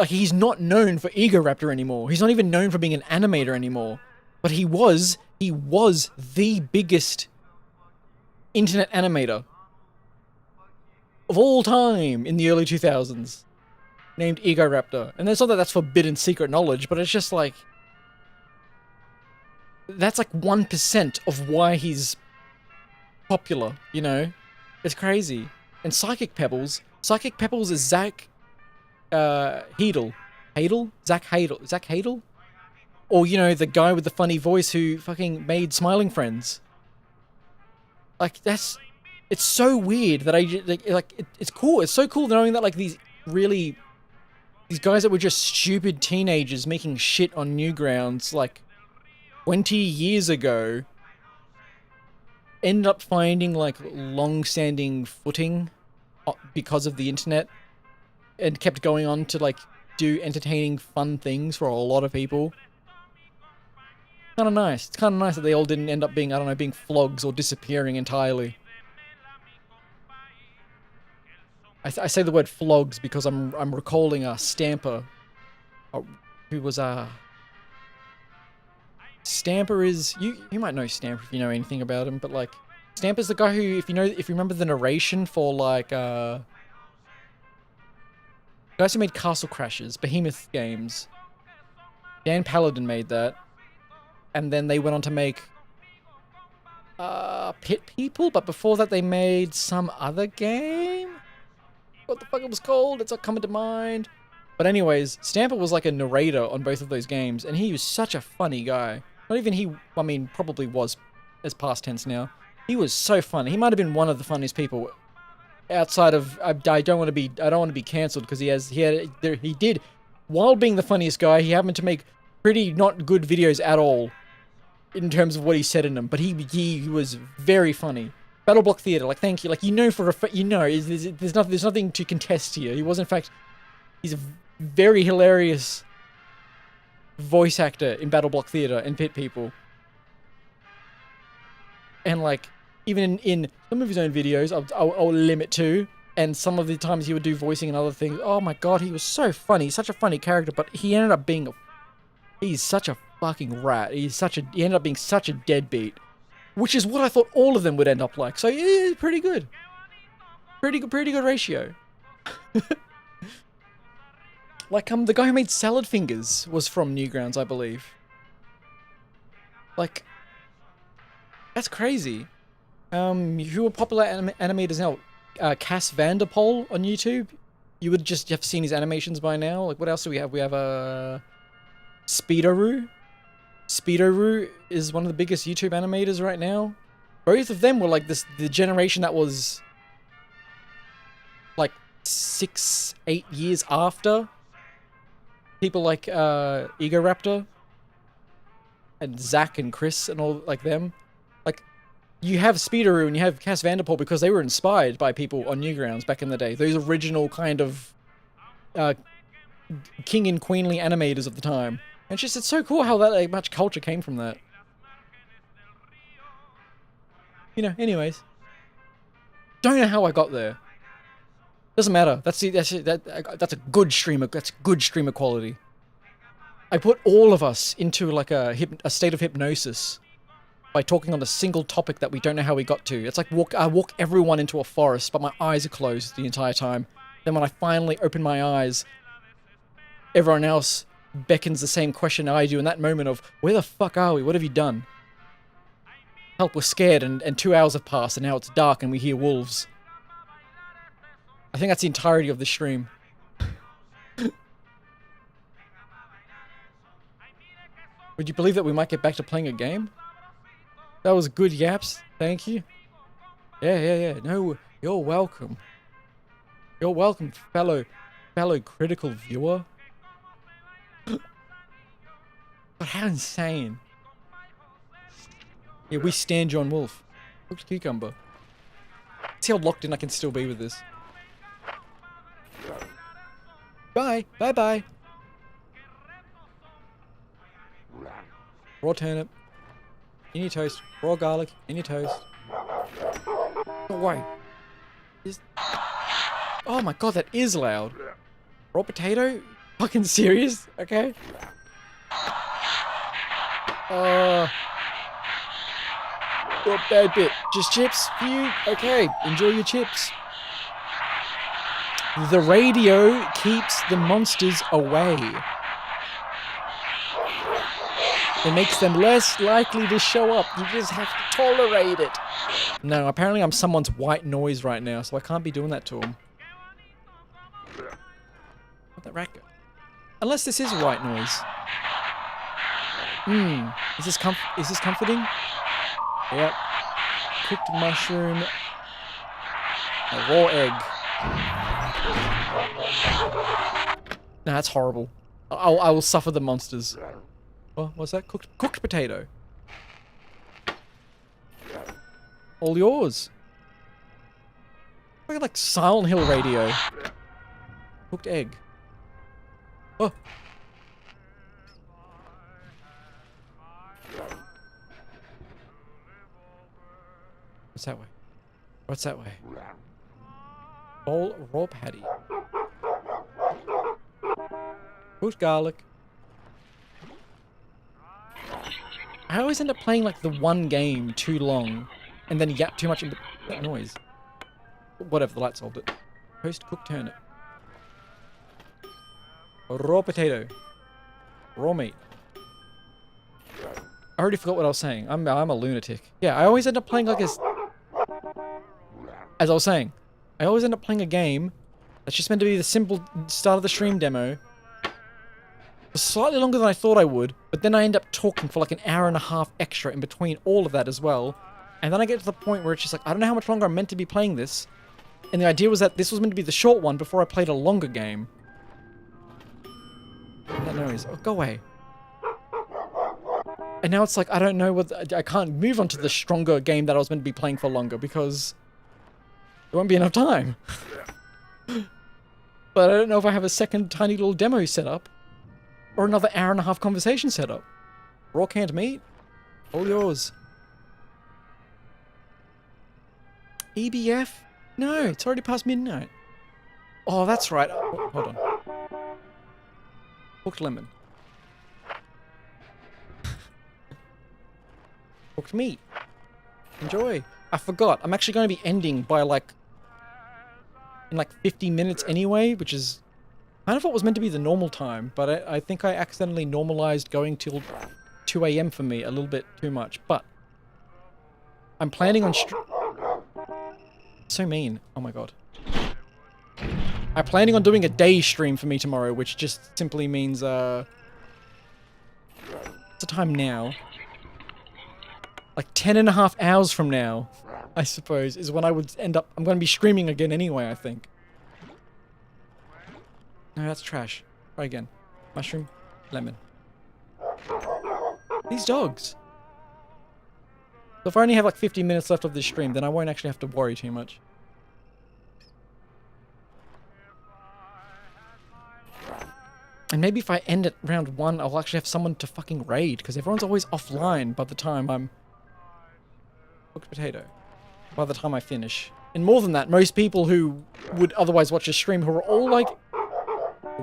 he's not known for Egoraptor anymore. He's not even known for being an animator anymore. But he was the biggest internet animator of all time in the early 2000s named Egoraptor. And it's not that that's forbidden secret knowledge, but it's just like, that's like 1% of why he's popular, you know? It's crazy. And Psychic Pebbles is Zach Heedle. Zach Heedle? Or, you know, the guy with the funny voice who fucking made Smiling Friends. Like, it's so weird that it's cool. It's so cool knowing that, like, these guys that were just stupid teenagers making shit on Newgrounds, like, 20 years ago, end up finding, like, long-standing footing because of the internet, and kept going on to, like, do entertaining, fun things for a lot of people. Kind of nice. It's kind of nice that they all didn't end up being, I don't know, being flogs or disappearing entirely. I say the word flogs because I'm recalling Stamper, who was Stamper is you might know Stamper if you know anything about him, but like Stamper's the guy who, if you remember the narration for like guys who made Castle Crashers, Behemoth games. Dan Paladin made that, and then they went on to make Pit People, but before that they made some other game. What the fuck it was called? It's not coming to mind. But anyways, Stamper was like a narrator on both of those games, and he was such a funny guy. Not even he, I mean, probably was, as past tense now. He was so funny. He might have been one of the funniest people outside of. I don't want to be cancelled because he did, while being the funniest guy, he happened to make pretty not good videos at all in terms of what he said in them. But he was very funny. Battle Block Theater, like, thank you. Like, you know there's nothing to contest here. He was, in fact, he's a very hilarious voice actor in Battle Block Theater and Pit People. And, like, even in some of his own videos, I'll limit to, and some of the times he would do voicing and other things. Oh my god, he was so funny. He's such a funny character, but he ended up being he's such a fucking rat. He ended up being such a deadbeat. Which is what I thought all of them would end up like. So yeah, pretty good. Pretty good ratio. Like, the guy who made Salad Fingers was from Newgrounds, I believe. Like, that's crazy. Who are popular animators now? Cass Vanderpool on YouTube. You would just have seen his animations by now. Like, what else do we have? We have Speedoroo. Speedoroo is one of the biggest YouTube animators right now. Both of them were like the generation that was like 6-8 years after people like Egoraptor and Zach and Chris and all like them. Like, you have Speedoroo and you have Cass Vanderpool because they were inspired by people on Newgrounds back in the day. Those original kind of king and queenly animators of the time. And it's so cool how that like, much culture came from that. You know, anyways. Don't know how I got there. Doesn't matter. That's a good streamer. That's good streamer quality. I put all of us into like a state of hypnosis by talking on a single topic that we don't know how we got to. It's like I walk everyone into a forest, but my eyes are closed the entire time. Then when I finally open my eyes, everyone else beckons the same question I do in that moment of, where the fuck are we? What have you done? Help, we're scared and 2 hours have passed and now it's dark and we hear wolves. I think that's the entirety of the stream. Would you believe that we might get back to playing a game? That was good yaps. Thank you. Yeah. No, you're welcome. You're welcome, fellow critical viewer. But how insane. Yeah, we stand John Wolf. Cooked cucumber. See how locked in I can still be with this. Bye. Bye. Raw turnip. In your toast. Raw garlic. In your toast. No way. Oh my god, that is loud. Raw potato? Fucking serious? Okay. Oh, bad bit. Just chips for you? Okay, enjoy your chips. The radio keeps the monsters away. It makes them less likely to show up. You just have to tolerate it. No, apparently I'm someone's white noise right now, so I can't be doing that to him. Where'd that rat go? Unless this is white noise. Is this comforting? Yep. Cooked mushroom. A raw egg. No, that's horrible. I will suffer the monsters. Oh, what's that? Cooked potato. All yours. Look at like Silent Hill radio. Cooked egg. Oh. What's that way? What's that way? All raw patty. Cooked garlic. I always end up playing like the one game too long and then yap too much in that noise. Whatever, the light solved it. Post cooked turnip. Raw potato. Raw meat. I already forgot what I was saying. I'm a lunatic. Yeah, I always end up playing like as I was saying, I always end up playing a game that's just meant to be the simple start of the stream demo. For slightly longer than I thought I would, but then I end up talking for like an hour and a half extra in between all of that as well. And then I get to the point where it's just like, I don't know how much longer I'm meant to be playing this. And the idea was that this was meant to be the short one before I played a longer game. That noise. Oh, go away. And now it's like, I don't know what... I can't move on to the stronger game that I was meant to be playing for longer because there won't be enough time. But I don't know if I have a second tiny little demo set up or another hour and a half conversation set up. Raw canned meat? All yours. EBF? No, it's already past midnight. Oh, that's right. Oh, hold on. Cooked lemon. Cooked meat. Enjoy. I forgot. I'm actually going to be ending by like... in like 50 minutes anyway, which is kind of what was meant to be the normal time, but I think I accidentally normalized going till 2 AM for me a little bit too much, but I'm planning on so mean. Oh my god. I'm planning on doing a day stream for me tomorrow, which just simply means, what's the time now? Like 10 and a half hours from now, I suppose, is when I would end up... I'm going to be streaming again anyway, I think. No, that's trash. Try again. Mushroom, lemon. These dogs. So if I only have like 50 minutes left of this stream, then I won't actually have to worry too much. And maybe if I end at round 1, I'll actually have someone to fucking raid, because everyone's always offline by the time I'm... Cooked potato. By the time I finish. And more than that, most people who would otherwise watch a stream who are all like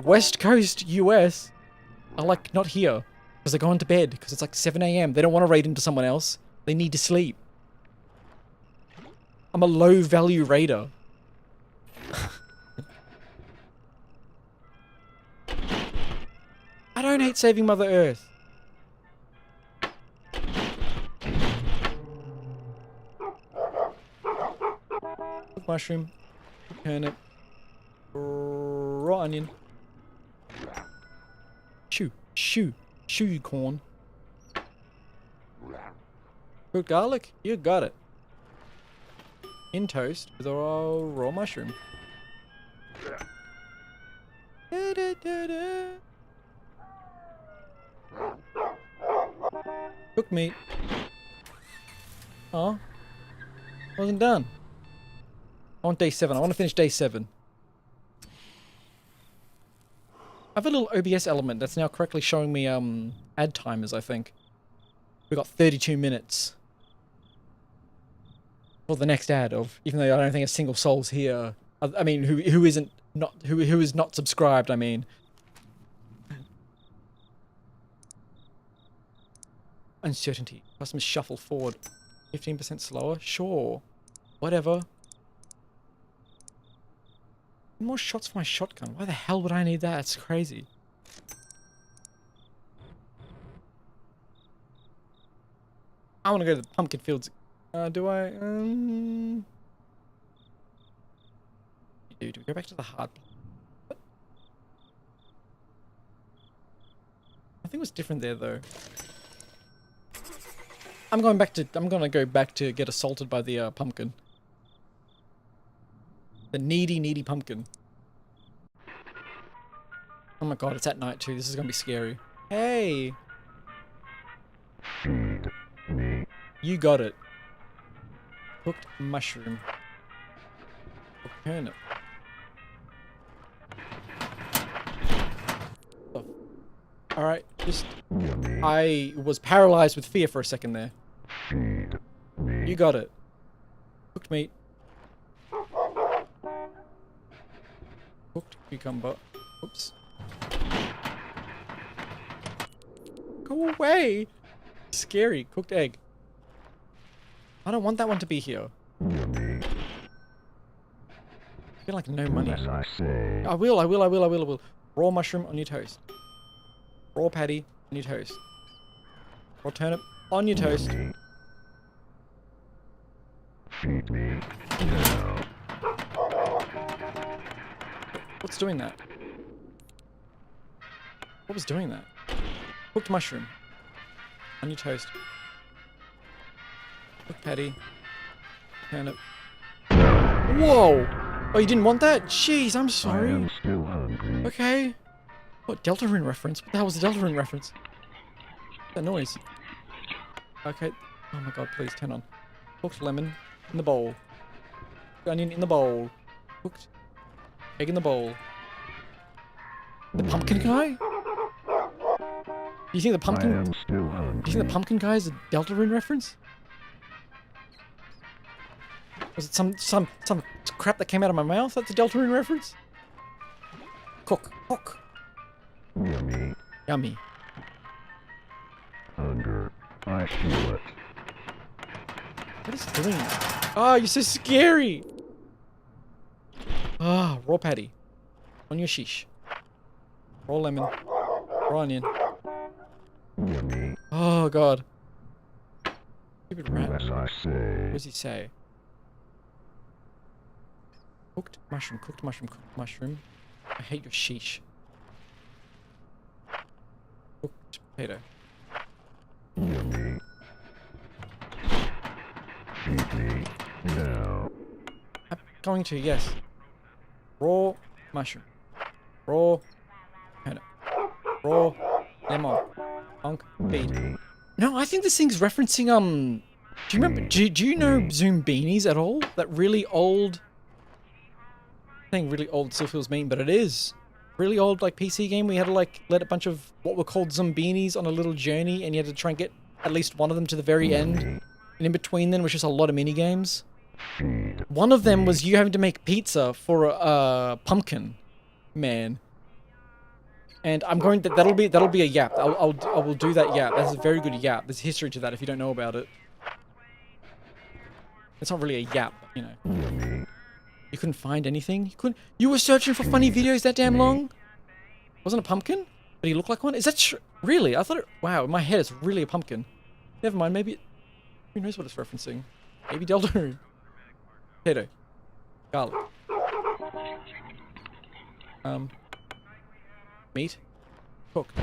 West Coast US are like not here because they're going to bed because it's like 7 AM. They don't want to raid into someone else. They need to sleep. I'm a low value raider. I don't hate saving Mother Earth. Mushroom, turnip, raw onion, chew corn, cooked garlic, you got it, in toast with a raw mushroom. Da, da, da, da. Cooked meat. Oh, wasn't done. I want day 7. I want to finish day 7. I have a little OBS element that's now correctly showing me ad timers, I think. We've got 32 minutes for the next ad of, even though I don't think a single soul's here. I mean, who is not subscribed, I mean. Uncertainty. Customers shuffle forward. 15% slower? Sure. Whatever. More shots for my shotgun. Why the hell would I need that? It's crazy. I want to go to the pumpkin fields. Do I? Do we go back to the hard place? Nothing was different there though. I'm gonna go back to get assaulted by the pumpkin. The needy pumpkin. Oh my god, it's at night too. This is gonna be scary. Hey! You got it. Cooked mushroom. Cooked turnip. Oh. Alright, just... I was paralyzed with fear for a second there. You got it. Cooked meat. Cooked cucumber. Oops. Go away! Scary. Cooked egg. I don't want that one to be here. I feel like no money. I will. Raw mushroom on your toast. Raw patty on your toast. Raw turnip on your toast. Feed me. What's doing that? What was doing that? Cooked mushroom. On your toast. Cooked patty. Turnip. Whoa! Oh, you didn't want that? Jeez, I'm sorry. I am still hungry. Okay. What, Deltarune reference? What the hell was the Deltarune reference? That noise. Okay. Oh my god, please, turn on. Cooked lemon in the bowl. Cooked onion in the bowl. Cooked egg in the bowl. The pumpkin guy? Do you think the pumpkin... I am still hungry. Do you think the pumpkin guy is a Deltarune reference? Was it some crap that came out of my mouth? That's a Deltarune reference? Cook. Yummy. Yummy. Hunger. I feel it. What is it doing? Oh, you're so scary! Ah, raw patty. On your sheesh. Raw lemon. Raw onion. Yummy. Oh, God. Stupid rat. As I say. What does he say? Cooked mushroom, cooked mushroom. I hate your sheesh. Cooked potato. Yummy. Feed me now. I'm going to, yes. Raw mushroom. Raw turnip. Raw lemon. Punk feed. No, I think this thing's referencing, do you remember, do you know Zoom Beanies at all? That really old... I think really old still feels mean, but it is. Really old, like, PC game. We had to, like, let a bunch of what were called Zombinis on a little journey, and you had to try and get at least one of them to the very end. And in between then was just a lot of mini games. One of them was you having to make pizza for a pumpkin man. And I'm going to, that'll be a yap. I will do that yap. That's a very good yap. There's history to that if you don't know about it. It's not really a yap, you know. You couldn't find anything? You were searching for funny videos that damn long? Wasn't a pumpkin? But he looked like one? Is that true? Really? I thought it... Wow, in my head it's really a pumpkin. Never mind, maybe... Who knows what it's referencing? Maybe Deltarune. Potato. Garlic. Meat. Cooked.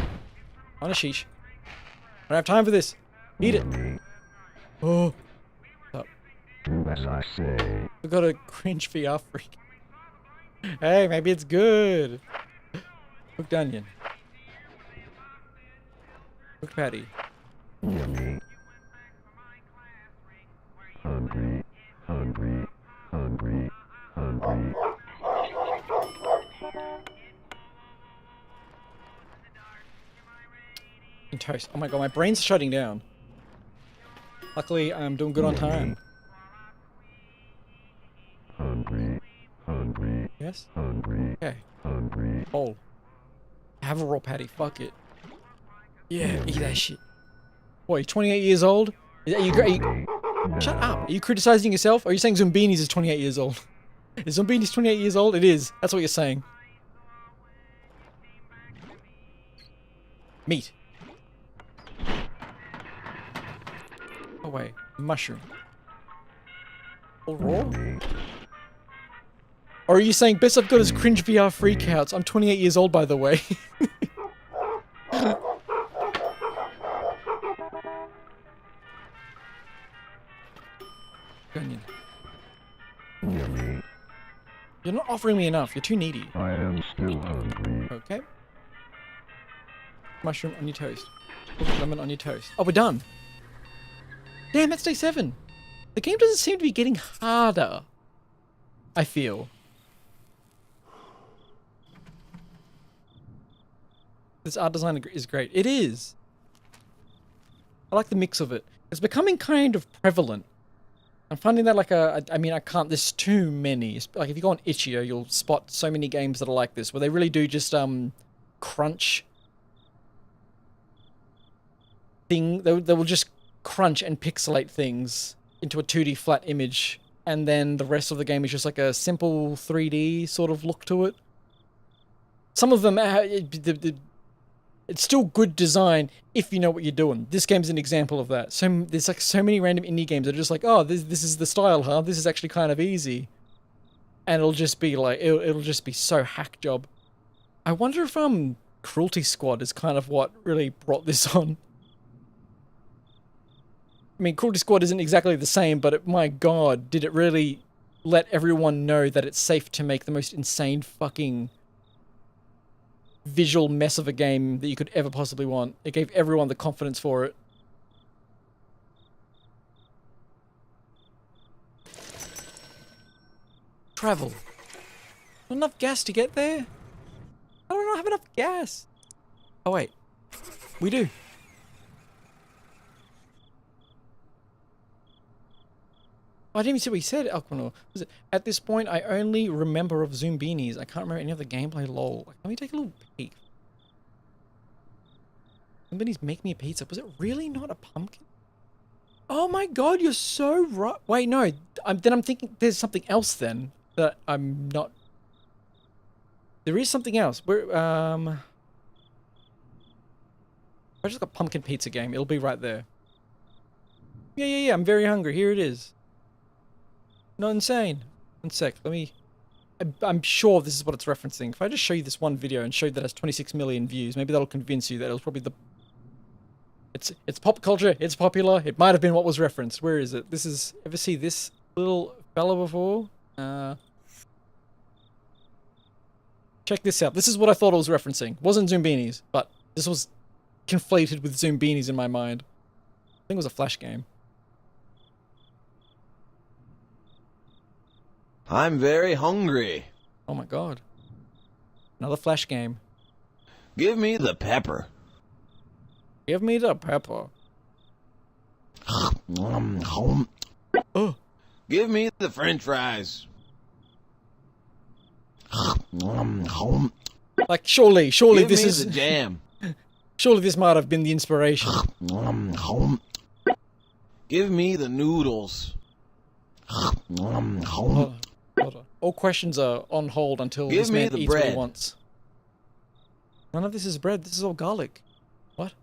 On a sheesh. I don't have time for this. Eat it. Oh. Stop. As I say. We got a cringe VR freak. Hey, maybe it's good. Cooked onion. Cooked patty. Yummy. Hungry. Hungry. Hungry. Hungry. And toast. Oh my god, my brain's shutting down. Luckily, I'm doing good on time. Hungry. Hungry. Yes? Hungry. Okay. Hungry. Bowl. Have a raw patty. Fuck it. Yeah, eat that shit. What, you're 28 years old? Are you Shut up. Are you criticizing yourself? Or are you saying Zumbinis is 28 years old? Is Zumbinis 28 years old? It is. That's what you're saying. Meat. Oh wait, mushroom. All raw? Or are you saying best I've got is cringe VR freakouts? I'm 28 years old, by the way. Onion. Yummy. You're not offering me enough. You're too needy. I am still hungry. Okay. Mushroom on your toast. Lemon on your toast. Oh, we're done. Damn, that's day 7. The game doesn't seem to be getting harder. I feel. This art design is great. It is. I like the mix of it. It's becoming kind of prevalent. I'm finding that like I mean, I can't, there's too many. Like if you go on Itch.io, you'll spot so many games that are like this, where they really do just, crunch. They will just crunch and pixelate things into a 2D flat image, and then the rest of the game is just like a simple 3D sort of look to it. Some of them, it's still good design if you know what you're doing. This game's an example of that. So there's like so many random indie games that are just like, oh, this is the style, huh? This is actually kind of easy, and it'll just be like it'll just be so hack job. I wonder if Cruelty Squad is kind of what really brought this on. I mean, Cruelty Squad isn't exactly the same, but my god, did it really let everyone know that it's safe to make the most insane fucking visual mess of a game that you could ever possibly want. It gave everyone the confidence for it. Travel. Not enough gas to get there? I don't have enough gas. Oh wait, we do. I didn't even see what he said, Alquanor. Was it, at this point, I only remember of Zumbinis. I can't remember any other gameplay, lol. Let me take a little peek. Zumbinis make me a pizza. Was it really not a pumpkin? Oh my god, you're so right. Wait, no. Then I'm thinking there's something else then that I'm not... There is something else. I just got pumpkin pizza game. It'll be right there. Yeah. I'm very hungry. Here it is. Not insane. One sec. Let me... I'm sure this is what it's referencing. If I just show you this one video and show that it has 26 million views, maybe that'll convince you that it was probably the... It's pop culture. It's popular. It might have been what was referenced. Where is it? This is... Ever see this little fella before? Check this out. This is what I thought it was referencing. Wasn't Zumbinis, but this was conflated with Zumbinis in my mind. I think it was a Flash game. I'm very hungry. Oh my god. Another Flash game. Give me the pepper. Give me the pepper. Oh. Give me the french fries. Like, surely Give this me is... the jam. Surely this might have been the inspiration. Give me the noodles. Hold on. All questions are on hold until Give this me man the eats what he bread. wants. None of this is bread. This is all garlic. What?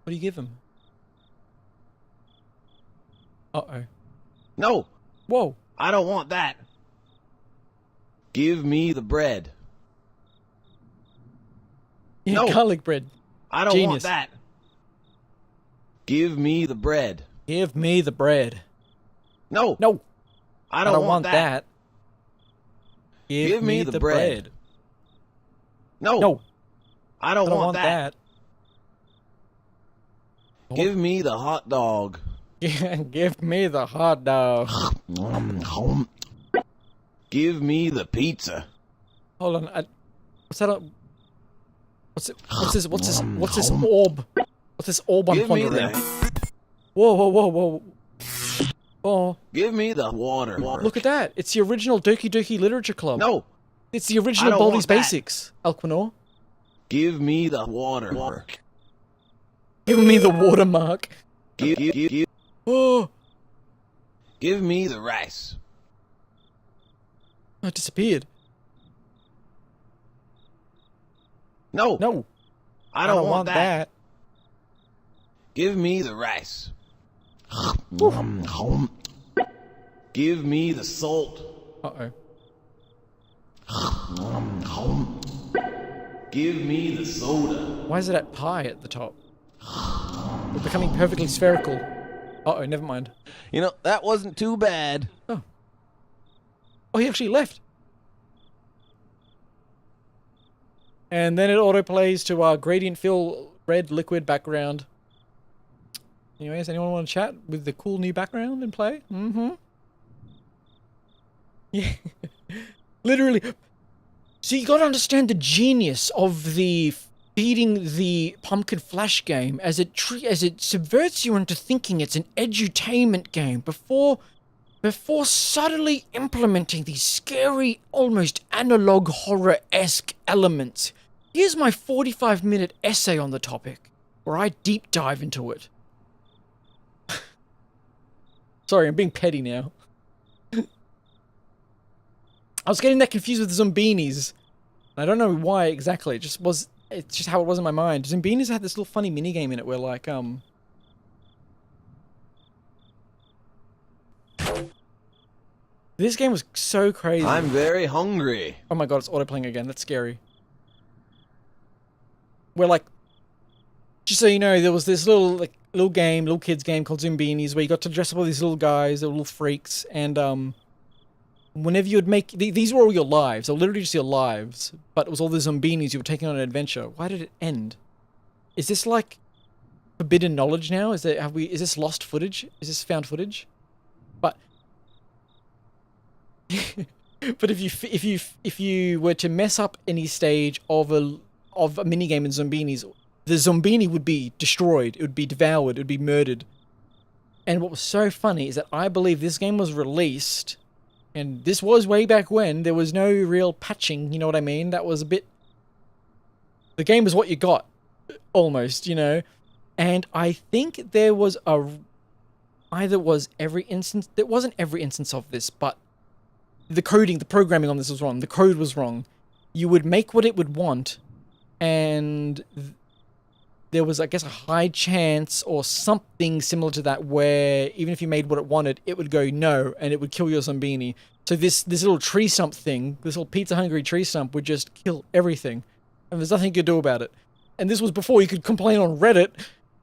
What do you give him? Uh-oh. No. Whoa. I don't want that. Give me the bread. Yeah, No. garlic bread. I don't Genius. want that. Give me the bread. Give me the bread. No. No. I don't want that. Give me the bread. No. No. I don't want that. Give me the hot dog. Give me the hot dog. Give me the pizza. Hold on. What's that? What's this? What's this orb? What's this orb I'm Give me pondering? the... Whoa. Oh. Give me the water. Look at that. It's the original Doki Doki Literature Club. No. It's the I original don't Baldi's want that. Basics, Alquanor. Give me the water. Give me the watermark. Oh, Give me the rice. it disappeared. No. No. I don't want that. Give me the rice. Give me the salt. Uh-oh. Give me the soda. Why is it at pi at the top? It's becoming perfectly spherical. Uh-oh, never mind. You know, that wasn't too bad. Oh, he actually left. And then it autoplays to our gradient fill red liquid background. Anyways, anyone want to chat with the cool new background and play? Mm-hmm. Yeah. Literally. So you gotta understand the genius of the feeding the pumpkin flash game as it subverts you into thinking it's an edutainment game before subtly implementing these scary, almost analog horror-esque elements. Here's my 45-minute essay on the topic, where I deep dive into it. Sorry, I'm being petty now. I was getting that confused with Zombinis. I don't know why exactly. It's just how it was in my mind. Zombinis had this little funny minigame in it where, like, this game was so crazy. I'm very hungry. Oh my god, it's autoplaying again. That's scary. Where, like, just so you know, there was this little kids game called Zombinis where you got to dress up all these little guys, they were little freaks, and whenever you would make these were all your lives, they were literally just your lives, but it was all the Zombinis you were taking on an adventure. Why did it end? Is this like forbidden knowledge now? Is this lost footage? Is this found footage? But but if you were to mess up any stage of a minigame in Zombinis, the Zombini would be destroyed, it would be devoured, it would be murdered. And what was so funny is that I believe this game was released, and this was way back when, there was no real patching, you know what I mean? That was a bit... The game was what you got, almost, you know? And I think there was there wasn't every instance of this, but the programming on this was wrong. The code was wrong. You would make what it would want, and there was, I guess, a high chance or something similar to that where even if you made what it wanted, it would go no, and it would kill your Zombini. So this little tree stump thing, this little pizza hungry tree stump would just kill everything, and there's nothing you could do about it. And this was before you could complain on Reddit,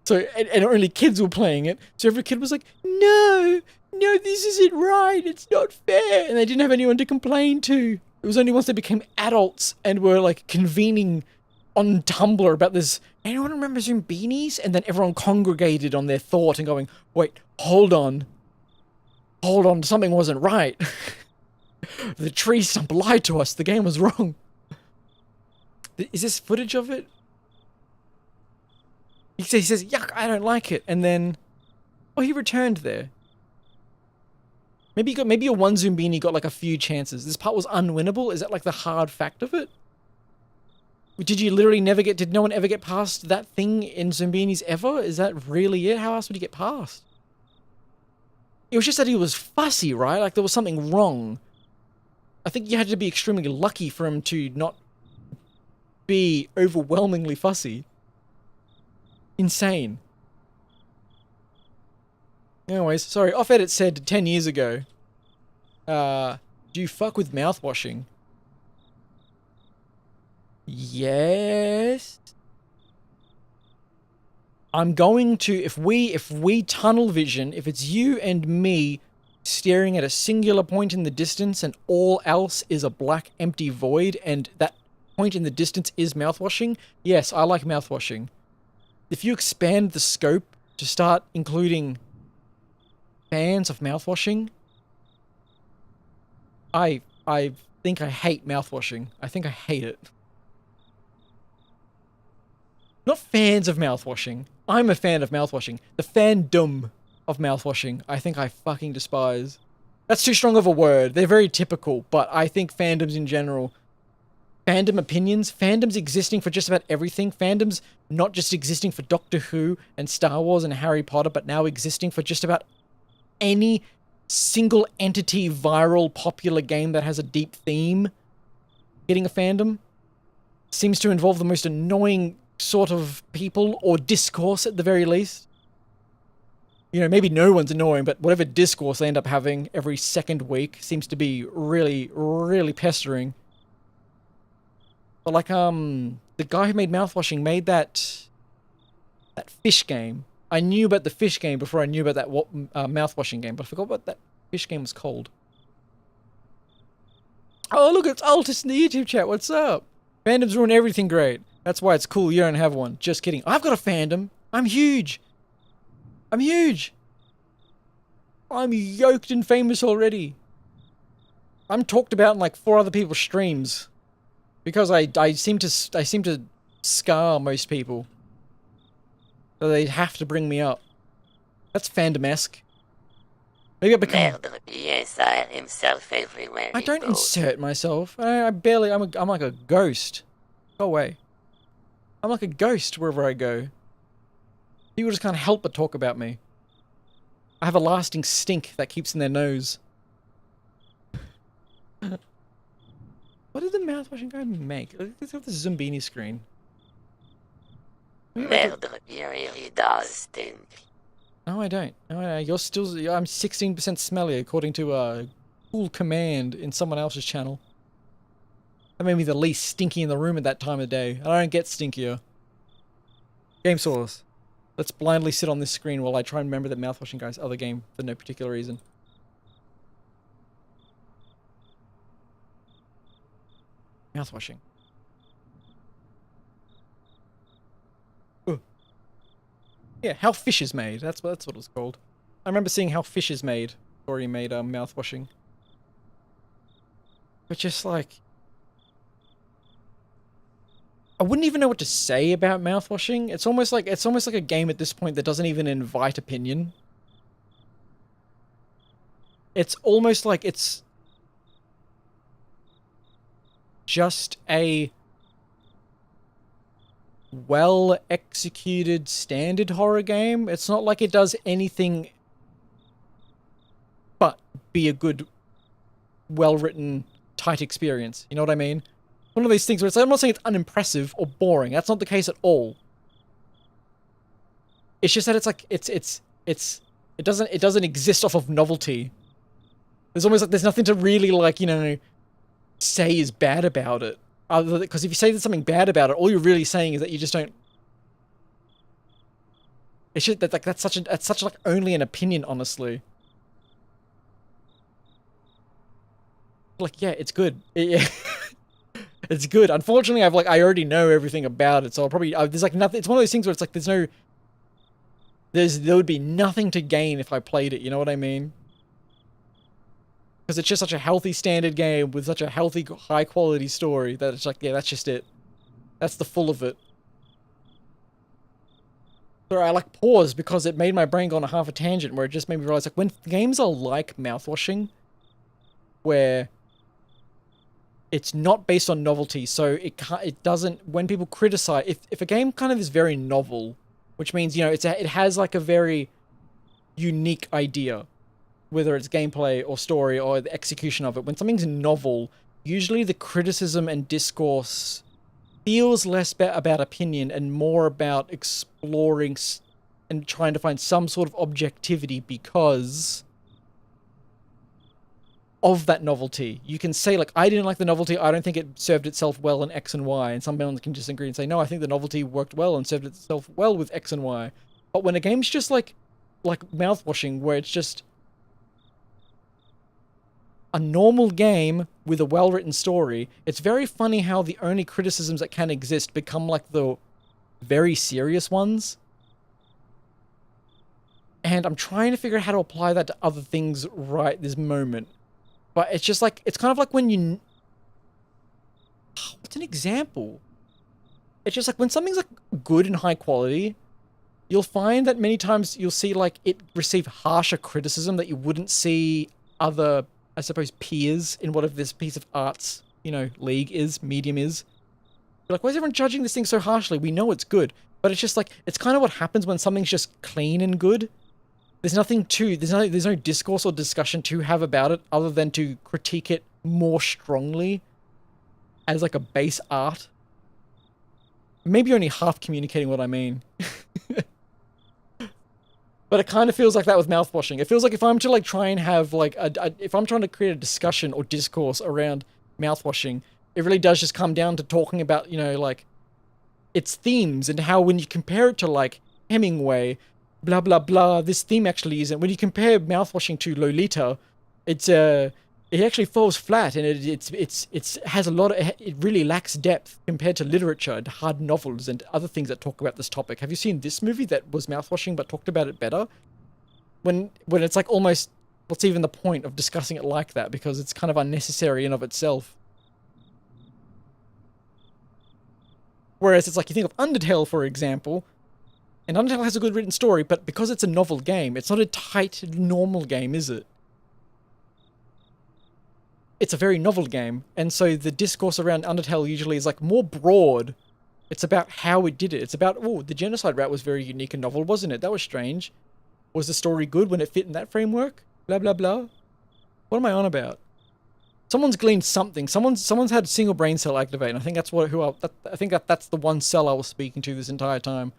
so and only kids were playing it. So every kid was like, no, this isn't right, it's not fair, and they didn't have anyone to complain to. It was only once they became adults and were like convening on Tumblr about this. Anyone remember Zombinis? And then everyone congregated on their thought and going, wait, hold on, something wasn't right. The tree stump lied to us, the game was wrong. Is this footage of it? He says, yuck, I don't like it, and then, oh, he returned there. Maybe your one Zombini got like a few chances. This part was unwinnable. Is that like the hard fact of it? Did no one ever get past that thing in Zombinis ever? Is that really it? How else would you get past? It was just that he was fussy, right? Like there was something wrong. I think you had to be extremely lucky for him to not be overwhelmingly fussy. Insane. Anyways, sorry, off edit said 10 years ago, do you fuck with mouthwashing? Yes. I'm going to, if we tunnel vision, if it's you and me staring at a singular point in the distance and all else is a black empty void and that point in the distance is mouthwashing, yes, I like mouthwashing. If you expand the scope to start including fans of mouthwashing, I think I hate mouthwashing. I think I hate it. Not fans of mouthwashing. I'm a fan of mouthwashing. The fandom of mouthwashing, I think I fucking despise. That's too strong of a word. They're very typical, but I think fandoms in general fandom opinions, fandoms existing for just about everything, fandoms not just existing for Doctor Who and Star Wars and Harry Potter, but now existing for just about any single entity viral popular game that has a deep theme getting a fandom seems to involve the most annoying sort of people, or discourse at the very least. You know, maybe no one's annoying, but whatever discourse they end up having every second week seems to be really, really pestering. But like, the guy who made Mouthwashing made that fish game. I knew about the fish game before I knew about that Mouthwashing game, but I forgot what that fish game was called. Oh, look, it's Altus in the YouTube chat. What's up? Fandoms ruin everything great. That's why it's cool you don't have one. Just kidding. I've got a fandom. I'm huge. I'm huge. I'm yoked and famous already. I'm talked about in like 4 other people's streams. Because I seem to scar most people. So they have to bring me up. That's fandom-esque. Maybe I become... Merde, he insert himself everywhere. I don't insert myself. I barely... I'm like a ghost. Go away. I'm like a ghost wherever I go. People just can't help but talk about me. I have a lasting stink that keeps in their nose. What did the Mouthwashing guy make? Let's have the Zumbini screen. Merde, he really does stink. No, I don't. No, you're still... I'm 16% smelly, according to a cool command in someone else's channel. That made me the least stinky in the room at that time of day. I don't get stinkier. Game source. Let's blindly sit on this screen while I try and remember that Mouthwashing guy's other game for no particular reason. Mouthwashing. Ooh. Yeah, How Fish is Made. That's what it was called. I remember seeing How Fish is Made before he made Mouthwashing. But just like... I wouldn't even know what to say about Mouthwashing. It's almost like a game at this point that doesn't even invite opinion. It's almost like it's just a well-executed standard horror game. It's not like it does anything but be a good, well-written, tight experience. You know what I mean? One of these things where it's, I'm not saying it's unimpressive or boring. That's not the case at all. It's just that it's like it doesn't exist off of novelty. There's almost like there's nothing to really like, you know, say is bad about it. Because if you say there's something bad about it, all you're really saying is that you just don't. It's just that like that's such like only an opinion, honestly. Like, yeah, it's good. Yeah. It's good. Unfortunately, I already know everything about it, so I'll probably there's like nothing. It's one of those things where it's like there would be nothing to gain if I played it. You know what I mean? Because it's just such a healthy standard game with such a healthy, high quality story that it's like, yeah, that's just it. That's the full of it. So I like paused because it made my brain go on a half a tangent where it just made me realize like when games are like Mouthwashing, where it's not based on novelty, so it doesn't, when people criticize, if a game kind of is very novel, which means, you know, it has like a very unique idea, whether it's gameplay or story or the execution of it, when something's novel, usually the criticism and discourse feels less about opinion and more about exploring and trying to find some sort of objectivity because of that novelty. You can say, like, I didn't like the novelty, I don't think it served itself well in X and Y, and someone can disagree and say, no, I think the novelty worked well and served itself well with X and Y. But when a game's just like Mouthwashing, where it's just a normal game with a well-written story, it's very funny how the only criticisms that can exist become like the very serious ones. And I'm trying to figure out how to apply that to other things right this moment. But it's just like, it's kind of like when you... What's an example? It's just like when something's like good and high quality, you'll find that many times you'll see like it receive harsher criticism that you wouldn't see other, I suppose, peers in whatever this piece of art's league is, medium is. You're like, why is everyone judging this thing so harshly? We know it's good. But it's just like, it's kind of what happens when something's just clean and good. There's no discourse or discussion to have about it other than to critique it more strongly as like a base art. Maybe only half communicating what I mean. But it kind of feels like that with mouthwashing. It feels like if I'm to like try and have like if I'm trying to create a discussion or discourse around mouthwashing, it really does just come down to talking about, like its themes and how when you compare it to like Hemingway, blah blah blah, this theme actually isn't. When you compare mouthwashing to Lolita, it actually falls flat, and it has a lot of, it really lacks depth compared to literature and hard novels and other things that talk about this topic. Have you seen this movie that was mouthwashing but talked about it better? When it's like almost, what's even the point of discussing it like that, because it's kind of unnecessary in of itself. Whereas it's like, you think of Undertale, for example, and Undertale has a good written story, but because it's a novel game, it's not a tight, normal game, is it? It's a very novel game, and so the discourse around Undertale usually is like more broad. It's about how it did it. It's about, oh, the genocide route was very unique and novel, wasn't it? That was strange. Was the story good when it fit in that framework? Blah, blah, blah. What am I on about? Someone's gleaned something. Someone's had single brain cell activate, and I think that's that's the one cell I was speaking to this entire time.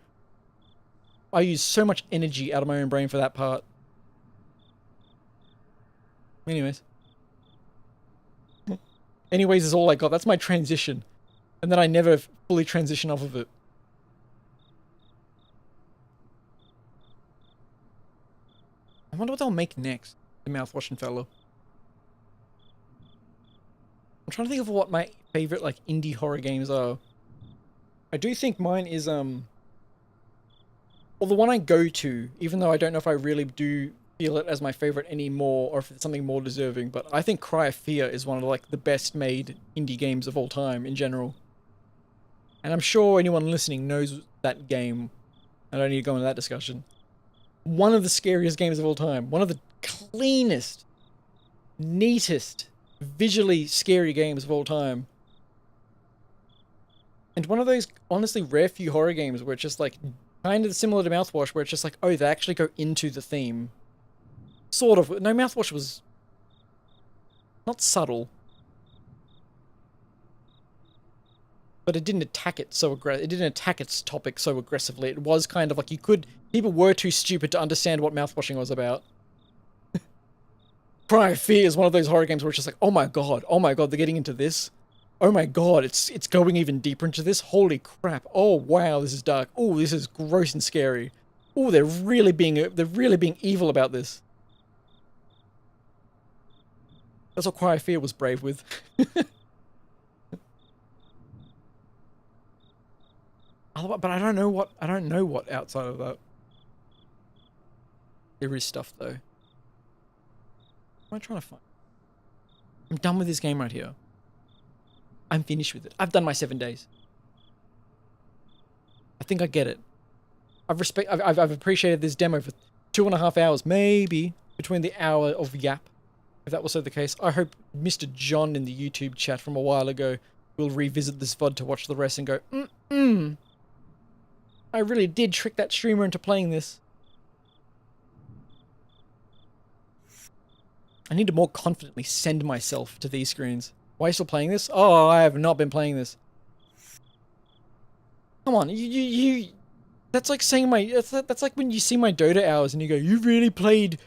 I use so much energy out of my own brain for that part. Anyways is all I got. That's my transition. And then I never fully transition off of it. I wonder what they'll make next, the mouthwashing fellow. I'm trying to think of what my favorite, like, indie horror games are. I do think mine is, well, the one I go to, even though I don't know if I really do feel it as my favorite anymore, or if it's something more deserving, but I think Cry of Fear is one of, like, the best made indie games of all time, in general. And I'm sure anyone listening knows that game. I don't need to go into that discussion. One of the scariest games of all time. One of the cleanest, neatest, visually scary games of all time. And one of those, honestly, rare few horror games where it's just, like, kind of similar to Mouthwash, where it's just like, oh, they actually go into the theme. Sort of. No, Mouthwash was not subtle. But it didn't attack it so it didn't attack its topic so aggressively. It was kind of like people were too stupid to understand what mouthwashing was about. Cry of Fear is one of those horror games where it's just like, oh my god, they're getting into this. Oh my god, it's going even deeper into this. Holy crap. Oh wow, this is dark. Oh, this is gross and scary. Oh, they're really being evil about this. That's what Cry of Fear was brave with. But I don't know what outside of that. There is stuff though. What am I trying to find? I'm done with this game right here. I'm finished with it. I've done my 7 days. I think I get it. I've appreciated this demo for 2.5 hours, maybe, between the hour of yap. If that was so the case, I hope Mr. John in the YouTube chat from a while ago will revisit this VOD to watch the rest and go, I really did trick that streamer into playing this. I need to more confidently send myself to these screens. Why are you still playing this? Oh, I have not been playing this. Come on, that's like saying that's like when you see my Dota hours and you go, you really played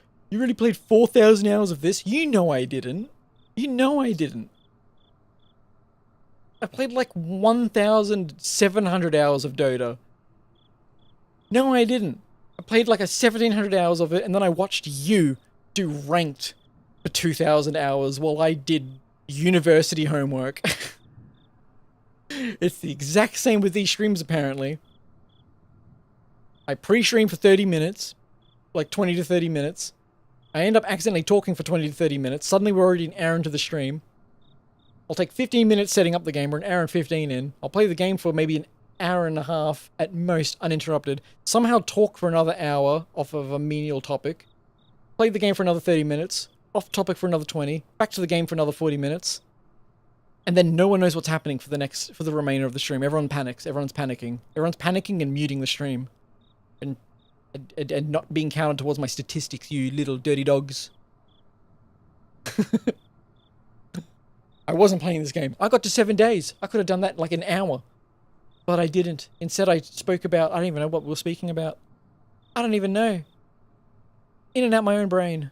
4,000 hours of this? You know I didn't. You know I didn't. I played like 1,700 hours of Dota. No, I didn't. I played like 1,700 hours of it, and then I watched you do ranked for 2,000 hours while I did university homework. It's the exact same with these streams, apparently. I pre-stream for 30 minutes, like 20 to 30 minutes. I end up accidentally talking for 20 to 30 minutes. Suddenly we're already an hour into the stream. I'll take 15 minutes setting up the game. We're an hour and 15 in. I'll play the game for maybe an hour and a half at most, uninterrupted. Somehow talk for another hour off of a menial topic. Play the game for another 30 minutes. Off topic for another 20. Back to the game for another 40 minutes. And then no one knows what's happening for the remainder of the stream. Everyone panics. Everyone's panicking. Everyone's panicking and muting the stream. And not being counted towards my statistics, you little dirty dogs. I wasn't playing this game. I got to 7 days. I could have done that in like an hour. But I didn't. Instead, I spoke about... I don't even know what we were speaking about. I don't even know. In and out my own brain.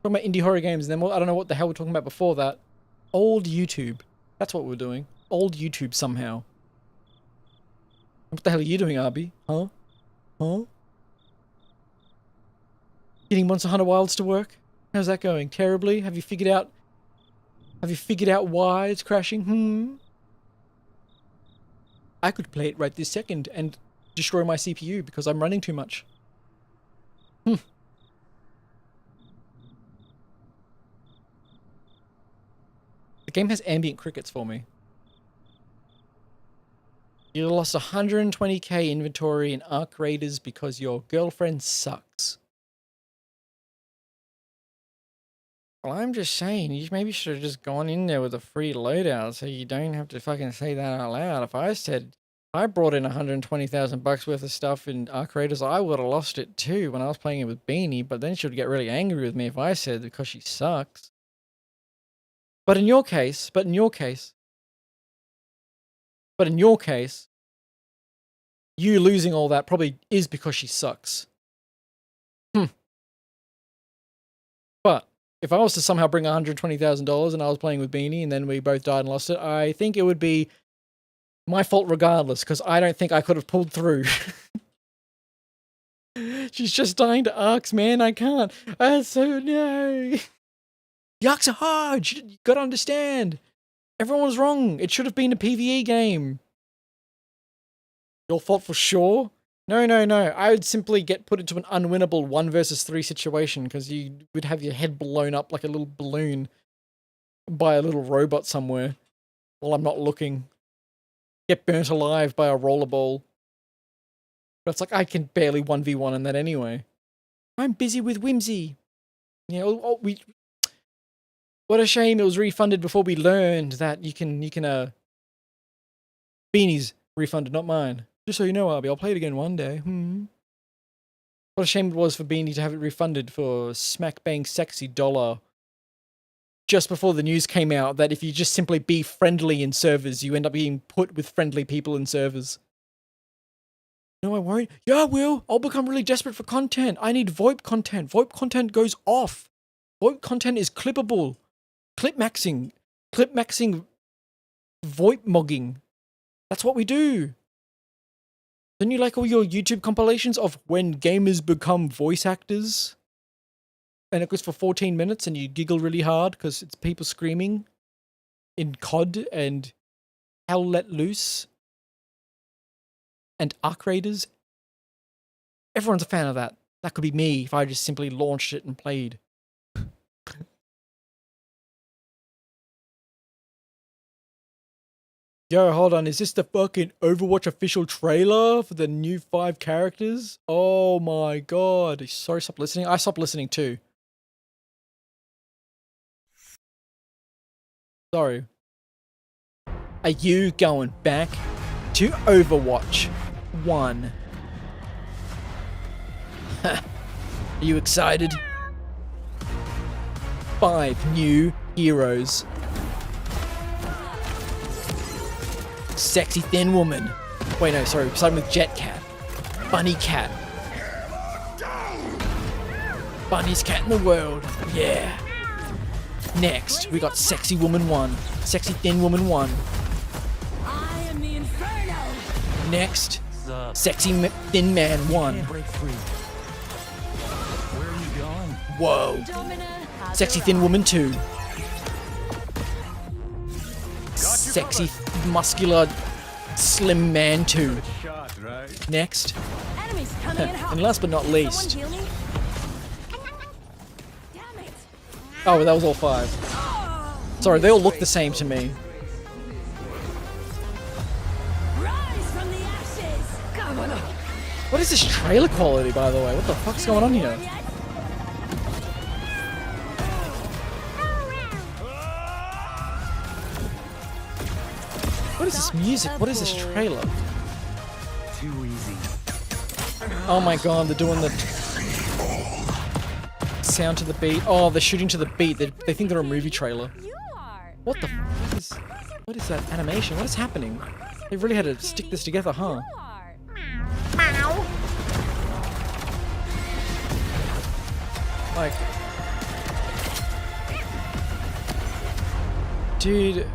Talking about indie horror games, and then I don't know what the hell we're talking about before that. Old YouTube. That's what we're doing. Old YouTube somehow. What the hell are you doing, Arby? Huh? Huh? Getting Monster Hunter Wilds to work? How's that going? Terribly? Have you figured out why it's crashing? I could play it right this second and destroy my CPU because I'm running too much. The game has ambient crickets for me. You lost 120k inventory in Arc Raiders because your girlfriend sucks. Well, I'm just saying, you maybe should have just gone in there with a free loadout so you don't have to fucking say that out loud. If I brought in 120,000 bucks worth of stuff in Arc Raiders, I would have lost it too when I was playing it with Beanie, but then she would get really angry with me if I said because she sucks. But in your case, you losing all that probably is because she sucks. But if I was to somehow bring $120,000 and I was playing with Beanie and then we both died and lost it, I think it would be my fault regardless, because I don't think I could have pulled through. She's just dying to arcs, man. I can't. So no. The arcs are hard. You gotta understand. Everyone was wrong. It should have been a PvE game. Your fault for sure? No. I would simply get put into an unwinnable 1 versus 3 situation because you would have your head blown up like a little balloon by a little robot somewhere while I'm not looking. Get burnt alive by a rollerball. But it's like I can barely 1v1 in that anyway. I'm busy with Whimsy. You know, what a shame it was refunded before we learned that you can Beanie's refunded, not mine. Just so you know, Arby, I'll play it again one day. What a shame it was for Beanie to have it refunded for smack bang sexy $1 just before the news came out that if you just simply be friendly in servers, you end up being put with friendly people in servers. No, I won't. Yeah, I will. I'll become really desperate for content. I need VoIP content. VoIP content goes off. VoIP content is clippable. Clip maxing, VoIP mogging. That's what we do. Don't you like all your YouTube compilations of when gamers become voice actors? And it goes for 14 minutes and you giggle really hard because it's people screaming in COD and Hell Let Loose and Arc Raiders. Everyone's a fan of that. That could be me if I just simply launched it and played. Yo, hold on. Is this the fucking Overwatch official trailer for the new 5 characters? Oh my god. Sorry, stop listening. I stopped listening too. Sorry. Are you going back to Overwatch 1? Are you excited? 5 new heroes. Sexy thin woman. Wait, no, sorry. Starting with Jet Cat. Bunny Cat. Funniest cat in the world. Yeah. Next, we got Sexy Woman 1. Sexy Thin Woman 1. I am the Inferno. Next, Sexy Thin Man 1. Where are you going? Whoa. Sexy Thin Woman 2. Sexy Muscular Slim Man 2. Next. And last but not least. Oh, well, that was all 5. Sorry, they all look the same to me. What is this trailer quality, by the way? What the fuck's going on here? is this music? What is this trailer? Too easy. Oh my god, they're doing the sound to the beat. Oh, they're shooting to the beat. They think they're a movie trailer. What the what is that animation? What is happening? They really had to stick this together, huh? Like, dude,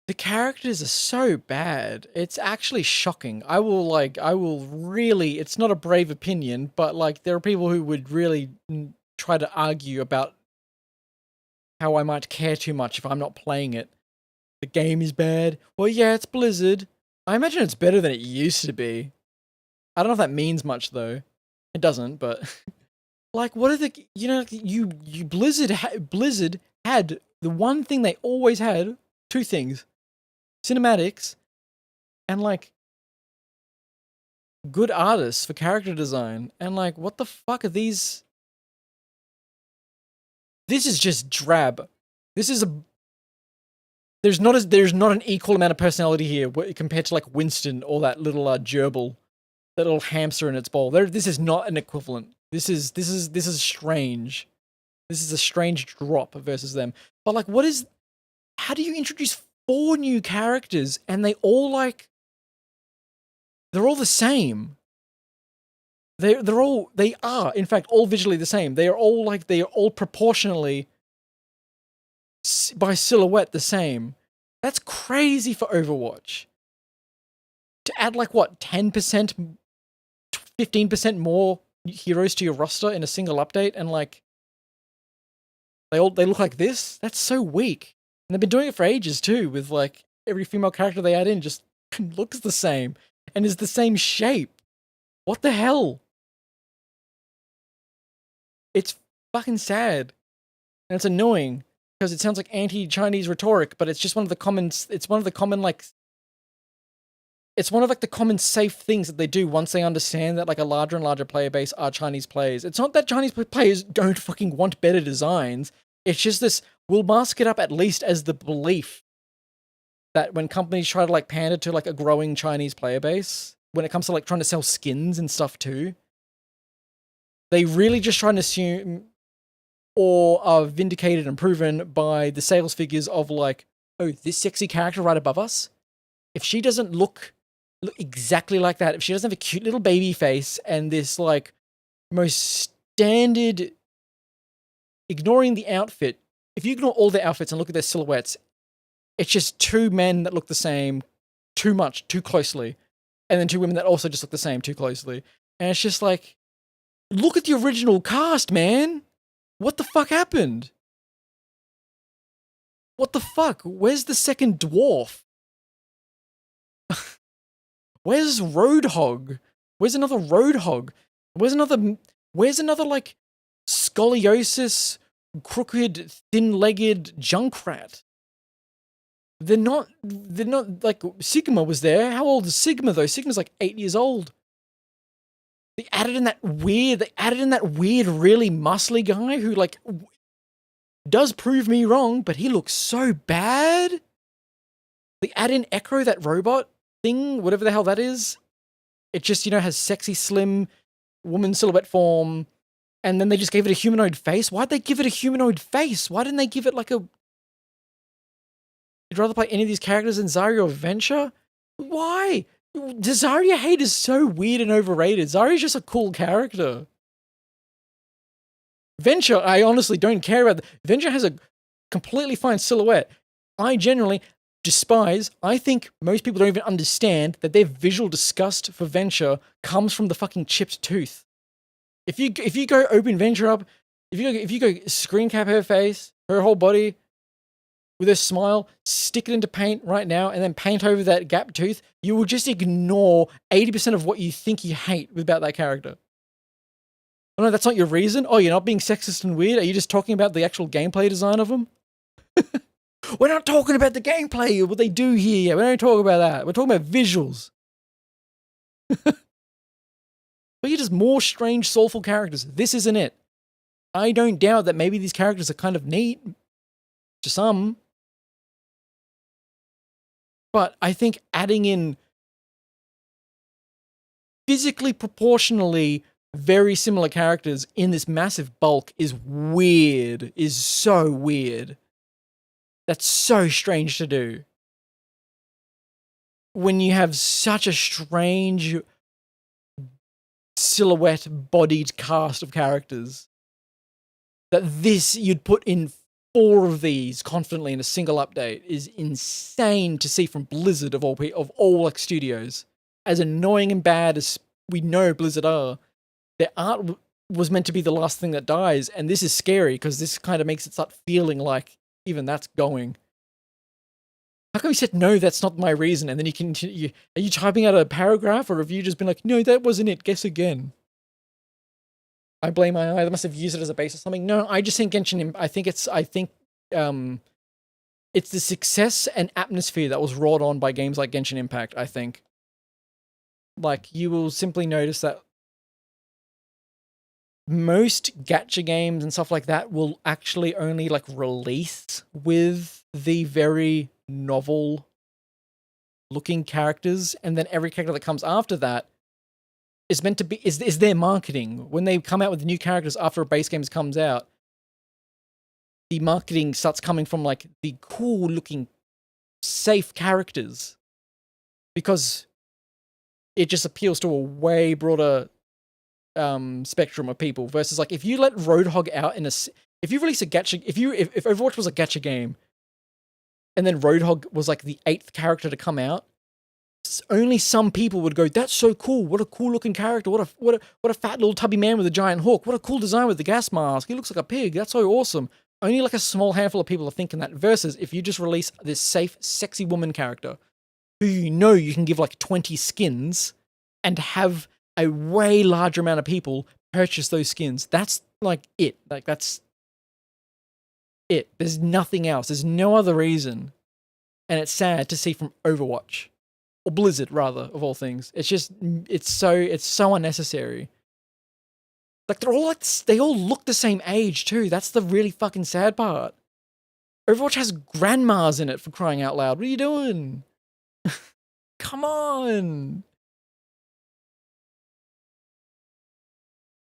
the characters are so bad. It's actually shocking. I will really, it's not a brave opinion, but like, there are people who would really try to argue about how I might care too much if I'm not playing it. The game is bad. Well, yeah, it's Blizzard. I imagine it's better than it used to be. I don't know if that means much though. It doesn't, but like, what are the, Blizzard had the one thing they always had, two things: cinematics and like good artists for character design. And like, what the fuck are these? This is just drab. This is there's not an equal amount of personality here compared to like Winston or that little gerbil, that little hamster in its bowl. This is not an equivalent. This is strange. This is a strange drop versus them. But like, how do you introduce 4 new characters and they're all the same? They are in fact all visually the same. They are all proportionally by silhouette the same. That's crazy for Overwatch. To add like what, 10%, 15% more heroes to your roster in a single update, and like they look like this? That's so weak. And they've been doing it for ages too, with like every female character they add in just looks the same and is the same shape. What the hell? It's fucking sad. And it's annoying because it sounds like anti-Chinese rhetoric, but it's just one of the common the common safe things that they do once they understand that like a larger and larger player base are Chinese players. It's not that Chinese players don't fucking want better designs. It's just this, we'll mask it up at least as the belief that when companies try to like pander to like a growing Chinese player base, when it comes to like trying to sell skins and stuff too, they really just try and assume or are vindicated and proven by the sales figures of like, oh, this sexy character right above us, if she doesn't look exactly like that, if she doesn't have a cute little baby face and this like most standard, ignoring the outfit, if you ignore all their outfits and look at their silhouettes, it's just 2 men that look the same too closely, and then 2 women that also just look the same too closely. And it's just like, look at the original cast, man. What the fuck happened? What the fuck? Where's the second dwarf? Where's Roadhog? Where's another Roadhog? Where's another like scoliosis, crooked, thin-legged Junkrat? They're not like, Sigma was there. How old is Sigma though? Sigma's like 8 years old. They added in that weird, really muscly guy who like does prove me wrong, but he looks so bad. They add in Echo, that robot thing, whatever the hell that is. It just, has sexy, slim woman silhouette form, and then they just gave it a humanoid face. Why'd they give it a humanoid face? Why didn't they give it like a... You'd rather play any of these characters than Zarya or Venture? Why? The Zarya hate is so weird and overrated. Zarya's just a cool character. Venture, I honestly don't care about. Venture has a completely fine silhouette. I generally despise. I think most people don't even understand that their visual disgust for Venture comes from the fucking chipped tooth. If you go open Venture up, if you go screen cap her face, her whole body, with a smile, stick it into paint right now, and then paint over that gap tooth, you will just ignore 80% of what you think you hate about that character. Oh no, that's not your reason? Oh, you're not being sexist and weird? Are you just talking about the actual gameplay design of them? We're not talking about the gameplay, what they do here. We don't talk about that. We're talking about visuals. But you're just more strange, soulful characters. This isn't it. I don't doubt that maybe these characters are kind of neat to some, But I think adding in physically proportionally very similar characters in this massive bulk is weird, is so weird. That's so strange to do. When you have such a strange silhouette bodied cast of characters, that this you'd put in 4 of these confidently in a single update is insane to see from Blizzard of all like studios. As annoying and bad as we know Blizzard are, their art was meant to be the last thing that dies, and this is scary because this kind of makes it start feeling like even that's going. How come you said no, that's not my reason, and then you continue? Are you typing out a paragraph, or have you just been like, no, that wasn't it, guess again? I blame my eye. They must have used it as a base or something. No, I just think Genshin. I think it's the success and atmosphere that was wrought on by games like Genshin Impact. I think, like, you will simply notice that most gacha games and stuff like that will actually only like release with the very novel looking characters, and then every character that comes after that is meant to be is their marketing. When they come out with new characters after a base game comes out, the marketing starts coming from like the cool looking safe characters, because it just appeals to a way broader spectrum of people, versus like if you let Roadhog out if you release a gacha, if Overwatch was a gacha game and then Roadhog was like the 8th character to come out, only some people would go, that's so cool, what a cool looking character, what a fat little tubby man with a giant hook, what a cool design with the gas mask, he looks like a pig, that's so awesome. Only like a small handful of people are thinking that, versus if you just release this safe, sexy woman character who you know you can give like 20 skins and have a way larger amount of people purchase those skins. That's like it. Like that's it. There's nothing else. There's no other reason. And it's sad to see from Overwatch. Or Blizzard, rather, of all things. It's just, it's so unnecessary. Like, they all look the same age, too. That's the really fucking sad part. Overwatch has grandmas in it, for crying out loud. What are you doing? Come on.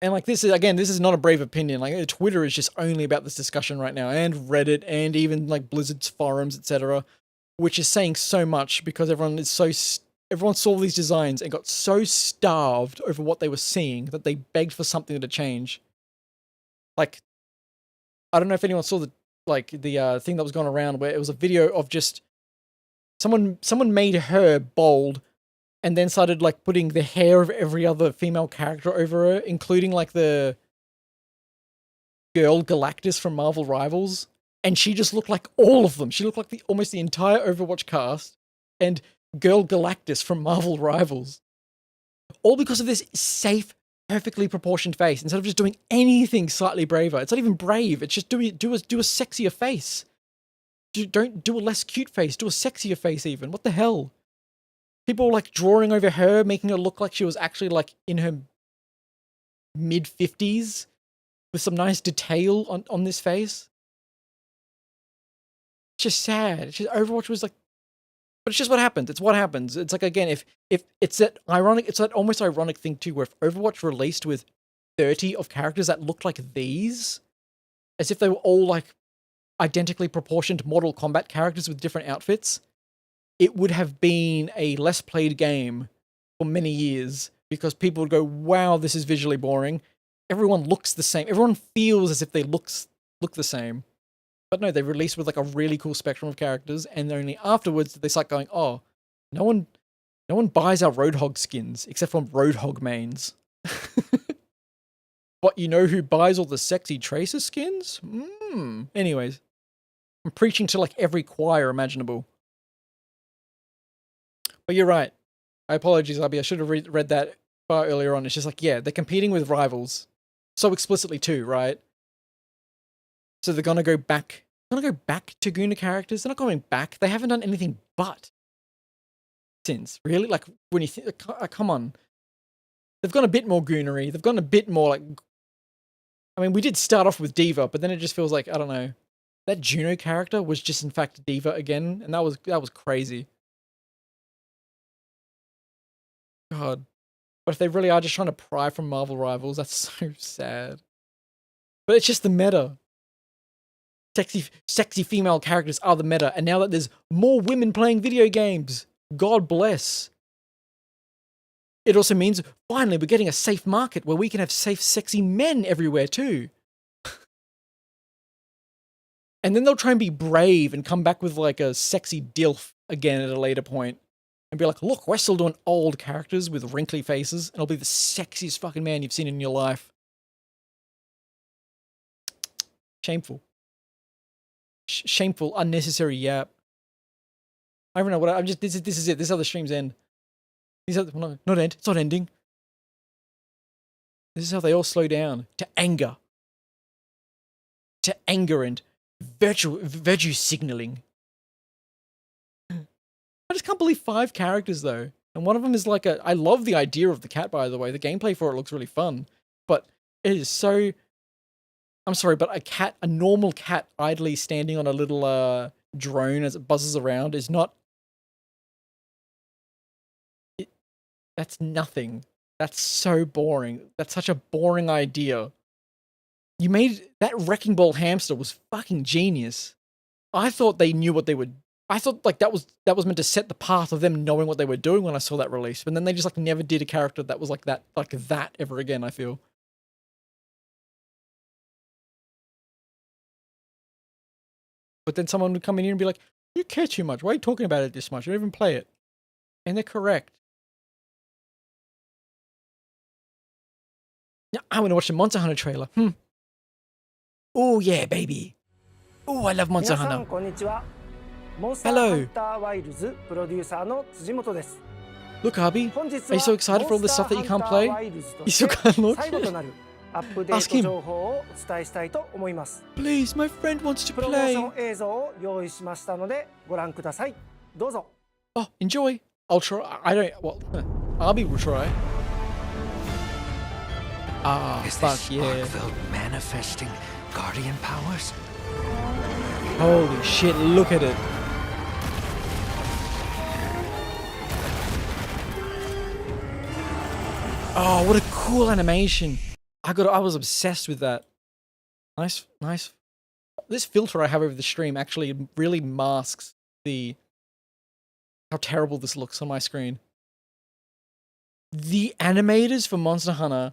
And like, this is not a brave opinion. Like, Twitter is just only about this discussion right now, and Reddit, and even like Blizzard's forums, etc., which is saying so much because everyone saw these designs and got so starved over what they were seeing that they begged for something to change. Like, I don't know if anyone saw the thing that was going around where it was a video of just someone made her bald and then started like putting the hair of every other female character over her, including like the girl Galactus from Marvel Rivals. And she just looked like all of them. She looked like almost the entire Overwatch cast and girl Galactus from Marvel Rivals. All because of this safe, perfectly proportioned face. Instead of just doing anything slightly braver. It's not even brave. It's just do a sexier face. Don't do a less cute face. Do a sexier face even. What the hell? People were like drawing over her, making her look like she was actually like in her mid-50s with some nice detail on this face. It's just sad. It's just, Overwatch was like, but it's just what happens. It's what happens. It's like, again, if it's that ironic, it's that almost ironic thing too, where if Overwatch released with 30 of characters that looked like these, as if they were all like identically proportioned Mortal Kombat characters with different outfits, it would have been a less played game for many years, because people would go, wow, this is visually boring. Everyone looks the same. Everyone feels as if they look the same. But no, they released with like a really cool spectrum of characters, and only afterwards did they start going, oh, no one buys our Roadhog skins except from Roadhog mains. But you know who buys all the sexy Tracer skins? Anyways, I'm preaching to like every choir imaginable. But you're right. I apologize, Abby. I should have read that far earlier on. It's just like, yeah, they're competing with rivals so explicitly too, right? So they're gonna go back. They're gonna go back to Guna characters. They're not going back. They haven't done anything but since. Really, like when you think, come on, they've gone a bit more Goonery. They've gone a bit more like. I mean, we did start off with Diva, but then it just feels like, I don't know, that Juno character was just in fact Diva again, and that was crazy. God. But if they really are just trying to pry from Marvel Rivals, that's so sad. But it's just the meta. Sexy female characters are the meta, and now that there's more women playing video games, God bless. It also means, finally, we're getting a safe market where we can have safe, sexy men everywhere too. And then they'll try and be brave and come back with like a sexy DILF again at a later point. And be like, look, we're still doing old characters with wrinkly faces, and it'll be the sexiest fucking man you've seen in your life. Shameful. Shameful, unnecessary yap. I don't know what I'm just. This is it. This is how the streams end. These are not end. It's not ending. This is how they all slow down to anger. To anger and virtue signaling. I just can't believe 5 characters though, and one of them is like a. I love the idea of the cat, by the way. The gameplay for it looks really fun, but it is so. I'm sorry, but a normal cat idly standing on a little drone as it buzzes around is not. That's nothing. That's so boring. That's such a boring idea. You made that wrecking ball hamster was fucking genius. I thought they knew what they would. I thought like that was meant to set the path of them knowing what they were doing when I saw that release. But then they just like never did a character that was like that ever again, I feel. But then someone would come in here and be like, you care too much. Why are you talking about it this much? You don't even play it. And they're correct. Now, I want to watch the Monster Hunter trailer. Oh, yeah, baby. Oh, I love Monster Hunter. Hello. Look, Harvey, are you so excited for all this stuff that you can't play? You still can't launch it? Ask him. Please, my friend wants to play. Oh, enjoy. I'll try. I don't. Well, Arby will try. Ah, fuck yeah. Manifesting guardian powers? Holy shit, look at it. Oh, what a cool animation. I was obsessed with that. Nice. This filter I have over the stream actually really masks how terrible this looks on my screen. The animators for Monster Hunter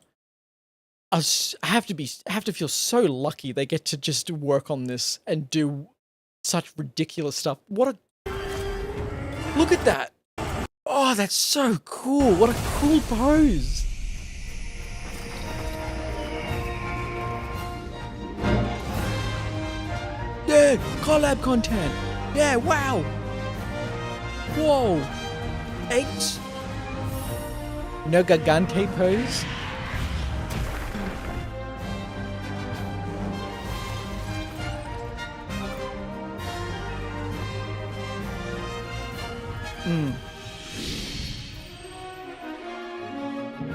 I have to feel so lucky they get to just work on this and do such ridiculous stuff. Look at that. Oh, that's so cool. What a cool pose. Yeah, collab content. Yeah, wow. Whoa. 8. No Gigante pose.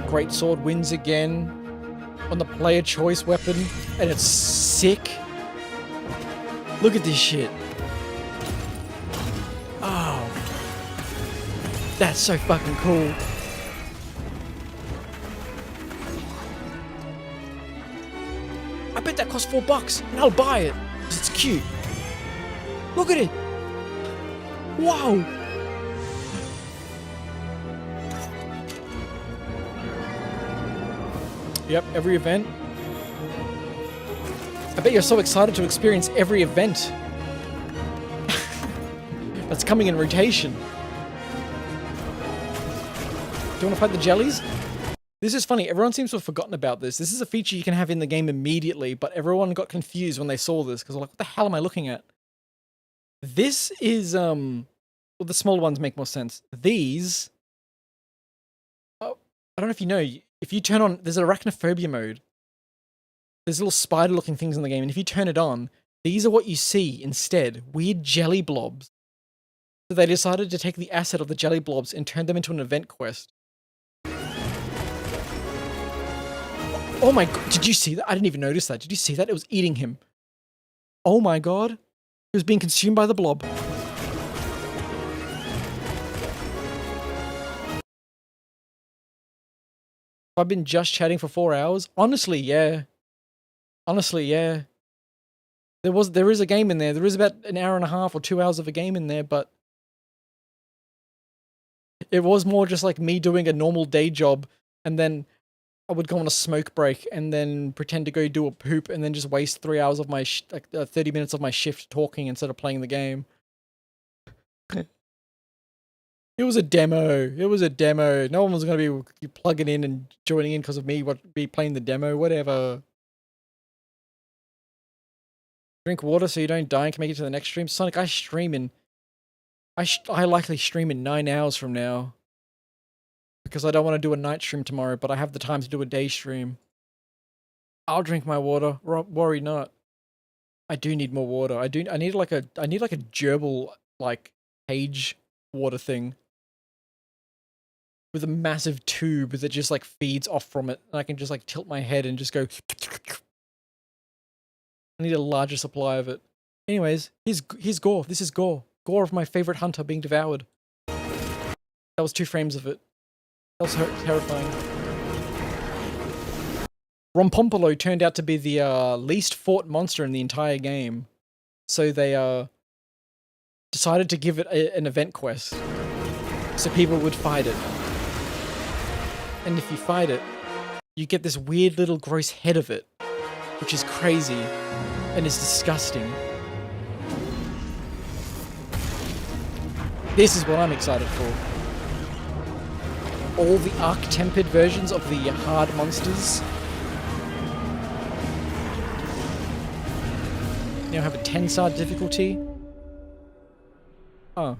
Great Sword wins again on the player choice weapon, and it's sick. Look at this shit. Oh. That's so fucking cool. I bet that costs $4 and I'll buy it because it's cute. Look at it. Wow. Yep, every event. I bet you're so excited to experience every event that's coming in rotation. Do you want to fight the jellies? This is funny. Everyone seems to have forgotten about this. This is a feature you can have in the game immediately, but everyone got confused when they saw this because they're like, what the hell am I looking at? This is, well, the smaller ones make more sense. These, oh, I don't know if you know, if you turn on, there's an arachnophobia mode. There's little spider-looking things in the game, and if you turn it on, these are what you see instead. Weird jelly blobs. So they decided to take the asset of the jelly blobs and turn them into an event quest. Oh my god, did you see that? I didn't even notice that. Did you see that? It was eating him. Oh my god. He was being consumed by the blob. I've been just chatting for 4 hours, honestly, yeah. Honestly, yeah. There is a game in there. There is about an hour and a half or 2 hours of a game in there, but it was more just like me doing a normal day job, and then I would go on a smoke break and then pretend to go do a poop and then just waste 3 hours of my 30 minutes of my shift talking instead of playing the game. It was a demo. It was a demo. No one was going to be plugging in and joining in because of me be playing the demo, whatever. Drink water so you don't die and can make it to the next stream. Sonic, I stream in... I likely stream in 9 hours from now. Because I don't want to do a night stream tomorrow, but I have the time to do a day stream. I'll drink my water. Worry not. I do need more water. I need like a gerbil like cage water thing with a massive tube that just like feeds off from it, and I can just like tilt my head and just go. I need a larger supply of it. Anyways, here's Gore. This is Gore. Gore of my favorite hunter being devoured. That was 2 frames of it. That was terrifying. Rompompolo turned out to be the least fought monster in the entire game. So they decided to give it an event quest. So people would fight it. And if you fight it, you get this weird little gross head of it. Which is crazy. And is disgusting. This is what I'm excited for. All the arc-tempered versions of the hard monsters now have a 10-star difficulty. Oh.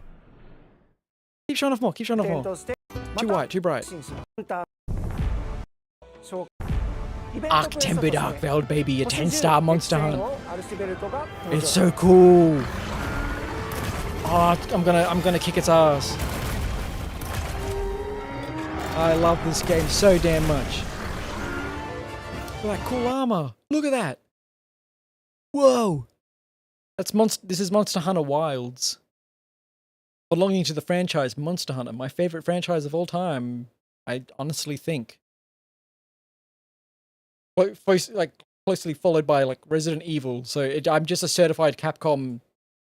Keep showing off more, keep showing off more. Too white, too bright. Arc-tempered Arcveld, baby, a 10-star monster hunt. It's so cool. Oh, I'm gonna kick its ass. I love this game so damn much. Look at that cool armor. Look at that. Whoa. This is Monster Hunter Wilds. Belonging to the franchise Monster Hunter, my favorite franchise of all time, I honestly think. Closely followed by like Resident Evil, so I'm just a certified Capcom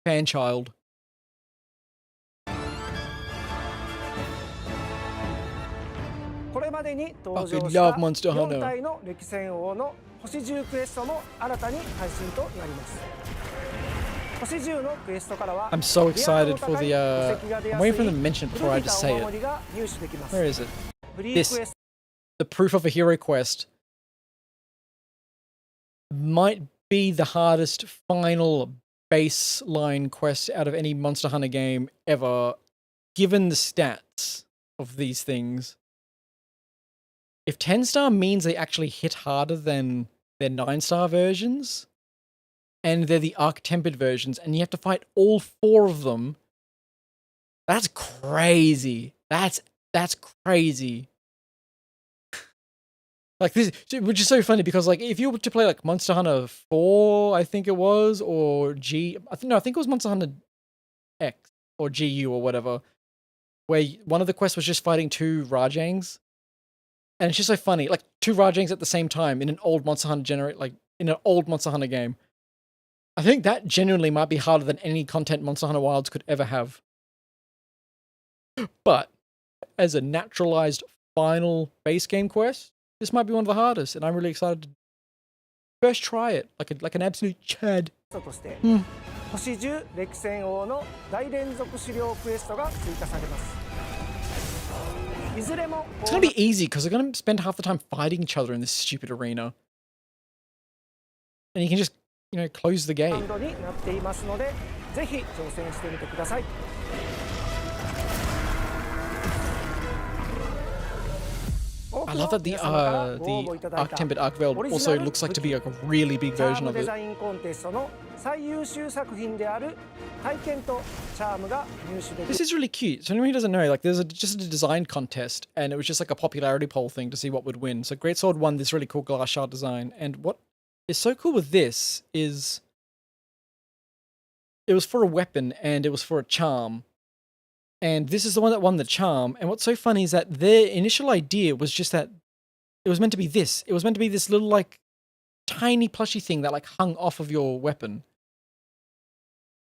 fan child. I love Monster Hunter. I'm so excited for the I'm waiting for them to mention it before I just say it. Where is it? This. The Proof of a Hero quest might be the hardest final baseline quest out of any Monster Hunter game ever, given the stats of these things. If 10-star means they actually hit harder than their 9-star versions, and they're the arc-tempered versions, and you have to fight all 4 of them, that's crazy. That's crazy. Like this, which is so funny because like if you were to play like Monster Hunter 4, I think it was, or I think it was Monster Hunter X or GU or whatever, where one of the quests was just fighting 2 Rajangs. And it's just so funny, like 2 Rajangs at the same time in an old Monster Hunter in an old Monster Hunter game. I think that genuinely might be harder than any content Monster Hunter Wilds could ever have. But as a naturalized final base game quest, this might be one of the hardest, and I'm really excited to first try it, like an absolute chad. It's gonna be easy because they're gonna spend half the time fighting each other in this stupid arena. And you can just, close the gate. I love that the arc-tempered Arcveld also looks like to be like a really big version of it. This is really cute. So anyone who doesn't know, like there's just a design contest, and it was just like a popularity poll thing to see what would win. So Greatsword won this really cool glass shard design, and what is so cool with this is it was for a weapon and it was for a charm. And this is the one that won the charm. And what's so funny is that their initial idea was just that It was meant to be this. It was meant to be this little like tiny plushy thing that like hung off of your weapon.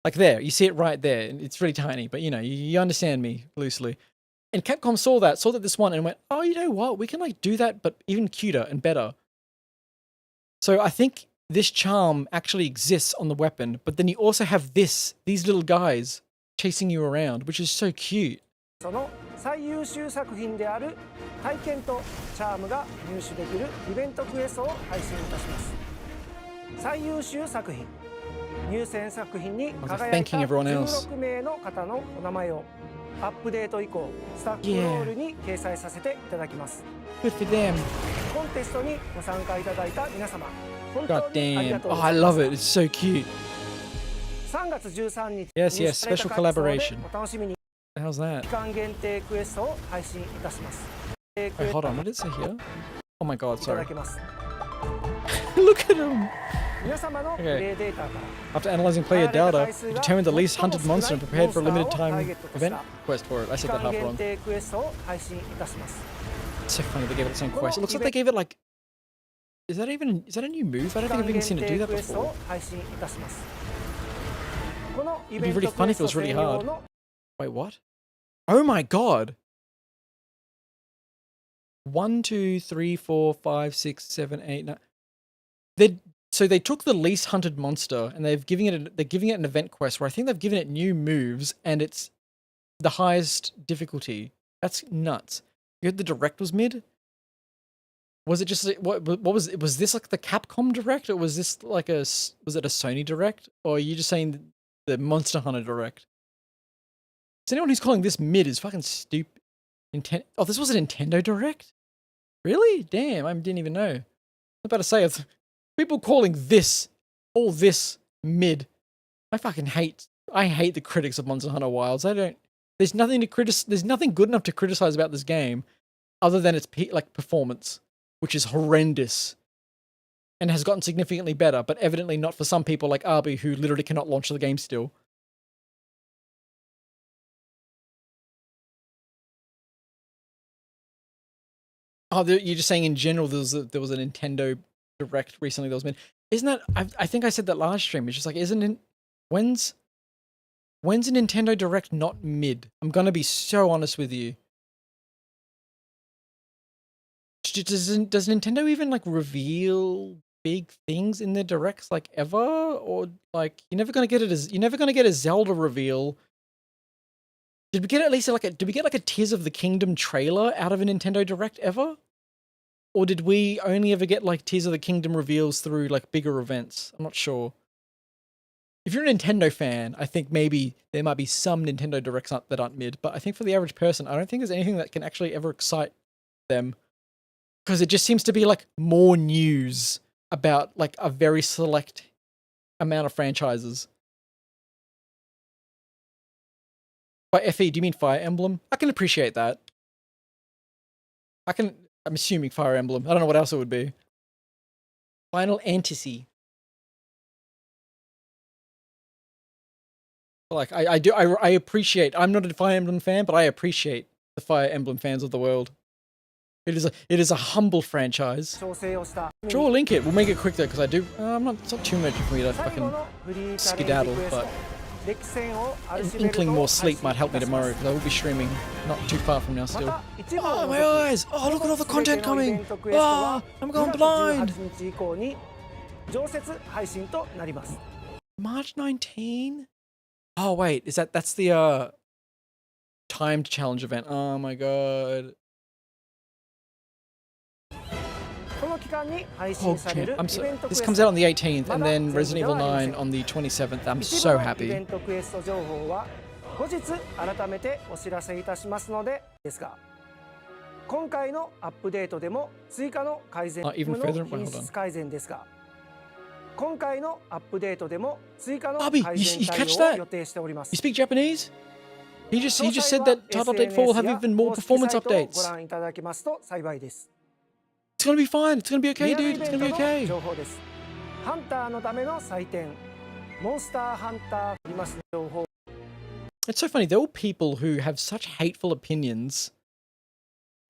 Like there, you see it right there. It's really tiny, but you know, you understand me loosely. And Capcom saw that this one and went, oh, you know what? We can like do that, but even cuter and better. So I think this charm actually exists on the weapon, but then you also have these little guys chasing you around, which is so cute. その最優秀作品である体験とチャームが入手できるイベントクエストを配信いたします。最優秀作品、入選作品に輝いた16名の方のお名前をアップデート以降スタッフロールに掲載させていただきます。Good for them. コンテストにご参加いただいた皆様、本当にありが God とう damn. ご Oh, ざ I います。 love it. It's so cute. 3月13日 Yes, に yes, された special 回答で collaboration. お楽しみに。 How's that? 期間限定クエストを配信いたします。 Wait, hold on. What did it say here? Oh my god, いただ sorry. けます。 Look at him. 皆様のプレイデータから After analyzing player data, we determined the least hunted monster and prepared for a limited time event quest for it. I said that half wrong. 限定クエストを配信いたします。 It's so funny they gave it its own quest. It looks like they gave it like... Is that a new move? I don't think I've even seen it do that before. 配信いたします。このイ It'd ベ be ン really トク funny エ if it スト was really 専 hard. 用の Wait, what? Oh my god! 1, 2, 3, 4, 5, 6, 7, 8, 9. So they took the least hunted monster and they're giving it an event quest where I think they've given it new moves and it's the highest difficulty. That's nuts. You heard the direct was mid? Was it just what was this like the Capcom direct or was this like was it a Sony direct or are you just saying the Monster Hunter direct? So anyone who's calling this mid is fucking stupid. Oh, this was a Nintendo direct? Really? Damn, I didn't even know. I was about to say people calling all this mid. I hate the critics of Monster Hunter Wilds. There's nothing good enough to criticize about this game other than its like performance, which is horrendous and has gotten significantly better, but evidently not for some people like Arby who literally cannot launch the game still. Oh, you're just saying in general there was a Nintendo direct recently that was mid. Isn't that? I think I said that last stream. It's just like, when's a Nintendo direct not mid? I'm gonna be so honest with you. Does Nintendo even like reveal big things in their directs like ever, or like you're never gonna get a Zelda reveal? Did we get at least did we get like a Tears of the Kingdom trailer out of a Nintendo direct ever? Or did we only ever get like Tears of the Kingdom reveals through like bigger events? I'm not sure. If you're a Nintendo fan, I think maybe there might be some Nintendo directs that aren't mid, but I think for the average person, I don't think there's anything that can actually ever excite them. Because it just seems to be like more news about like a very select amount of franchises. By FE, do you mean Fire Emblem? I can appreciate that. I'm assuming Fire Emblem. I don't know what else it would be. Final Fantasy. Like, I appreciate, I'm not a Fire Emblem fan, but I appreciate the Fire Emblem fans of the world. It is a humble franchise. Sure, link it. We'll make it quick though, because it's not too much for me to fucking skedaddle, but an inkling more sleep might help me tomorrow, because I will be streaming not too far from now still. Oh, my eyes! Oh, look at all the content coming! Oh, I'm going blind! March 19? Oh, wait, that's the, timed challenge event. Oh my god. Okay. This comes out on the 18th and then Resident Evil 9 on the 27th. I'm so happy. Even further? Wait, hold on. Bobby, you catch that? You speak Japanese? He just said that Title Update 4 will have even more performance updates. It's gonna be fine. It's gonna be okay, dude. It's gonna be okay. It's so funny. They're all people who have such hateful opinions,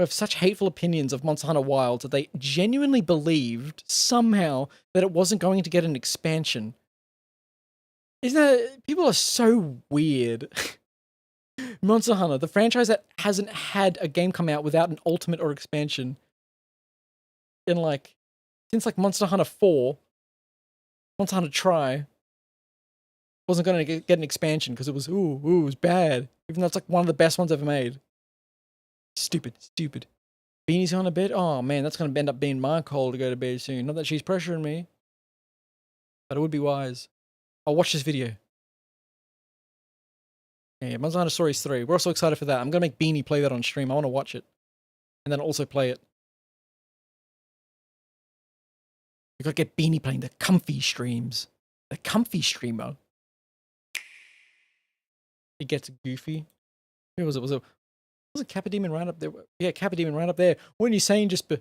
who have such hateful opinions of Monster Hunter Wilds that they genuinely believed somehow that it wasn't going to get an expansion. Isn't that... People are so weird. Monster Hunter, the franchise that hasn't had a game come out without an ultimate or expansion in like... Since like Monster Hunter 4, Monster Hunter Tri wasn't going to get an expansion because it was, it was bad. Even though it's like one of the best ones ever made. Stupid. Beanie's on a bed? Oh man, that's going to end up being my call to go to bed soon. Not that she's pressuring me. But it would be wise. I'll watch this video. Yeah, Monster Hunter Stories 3. We're also excited for that. I'm going to make Beanie play that on stream. I want to watch it. And then also play it. We got to get Beanie playing the comfy streams. The comfy streamer. It gets goofy. Who was it? Was it Kappa Demon right up there? Yeah, Kappa Demon right up there. When you're saying just...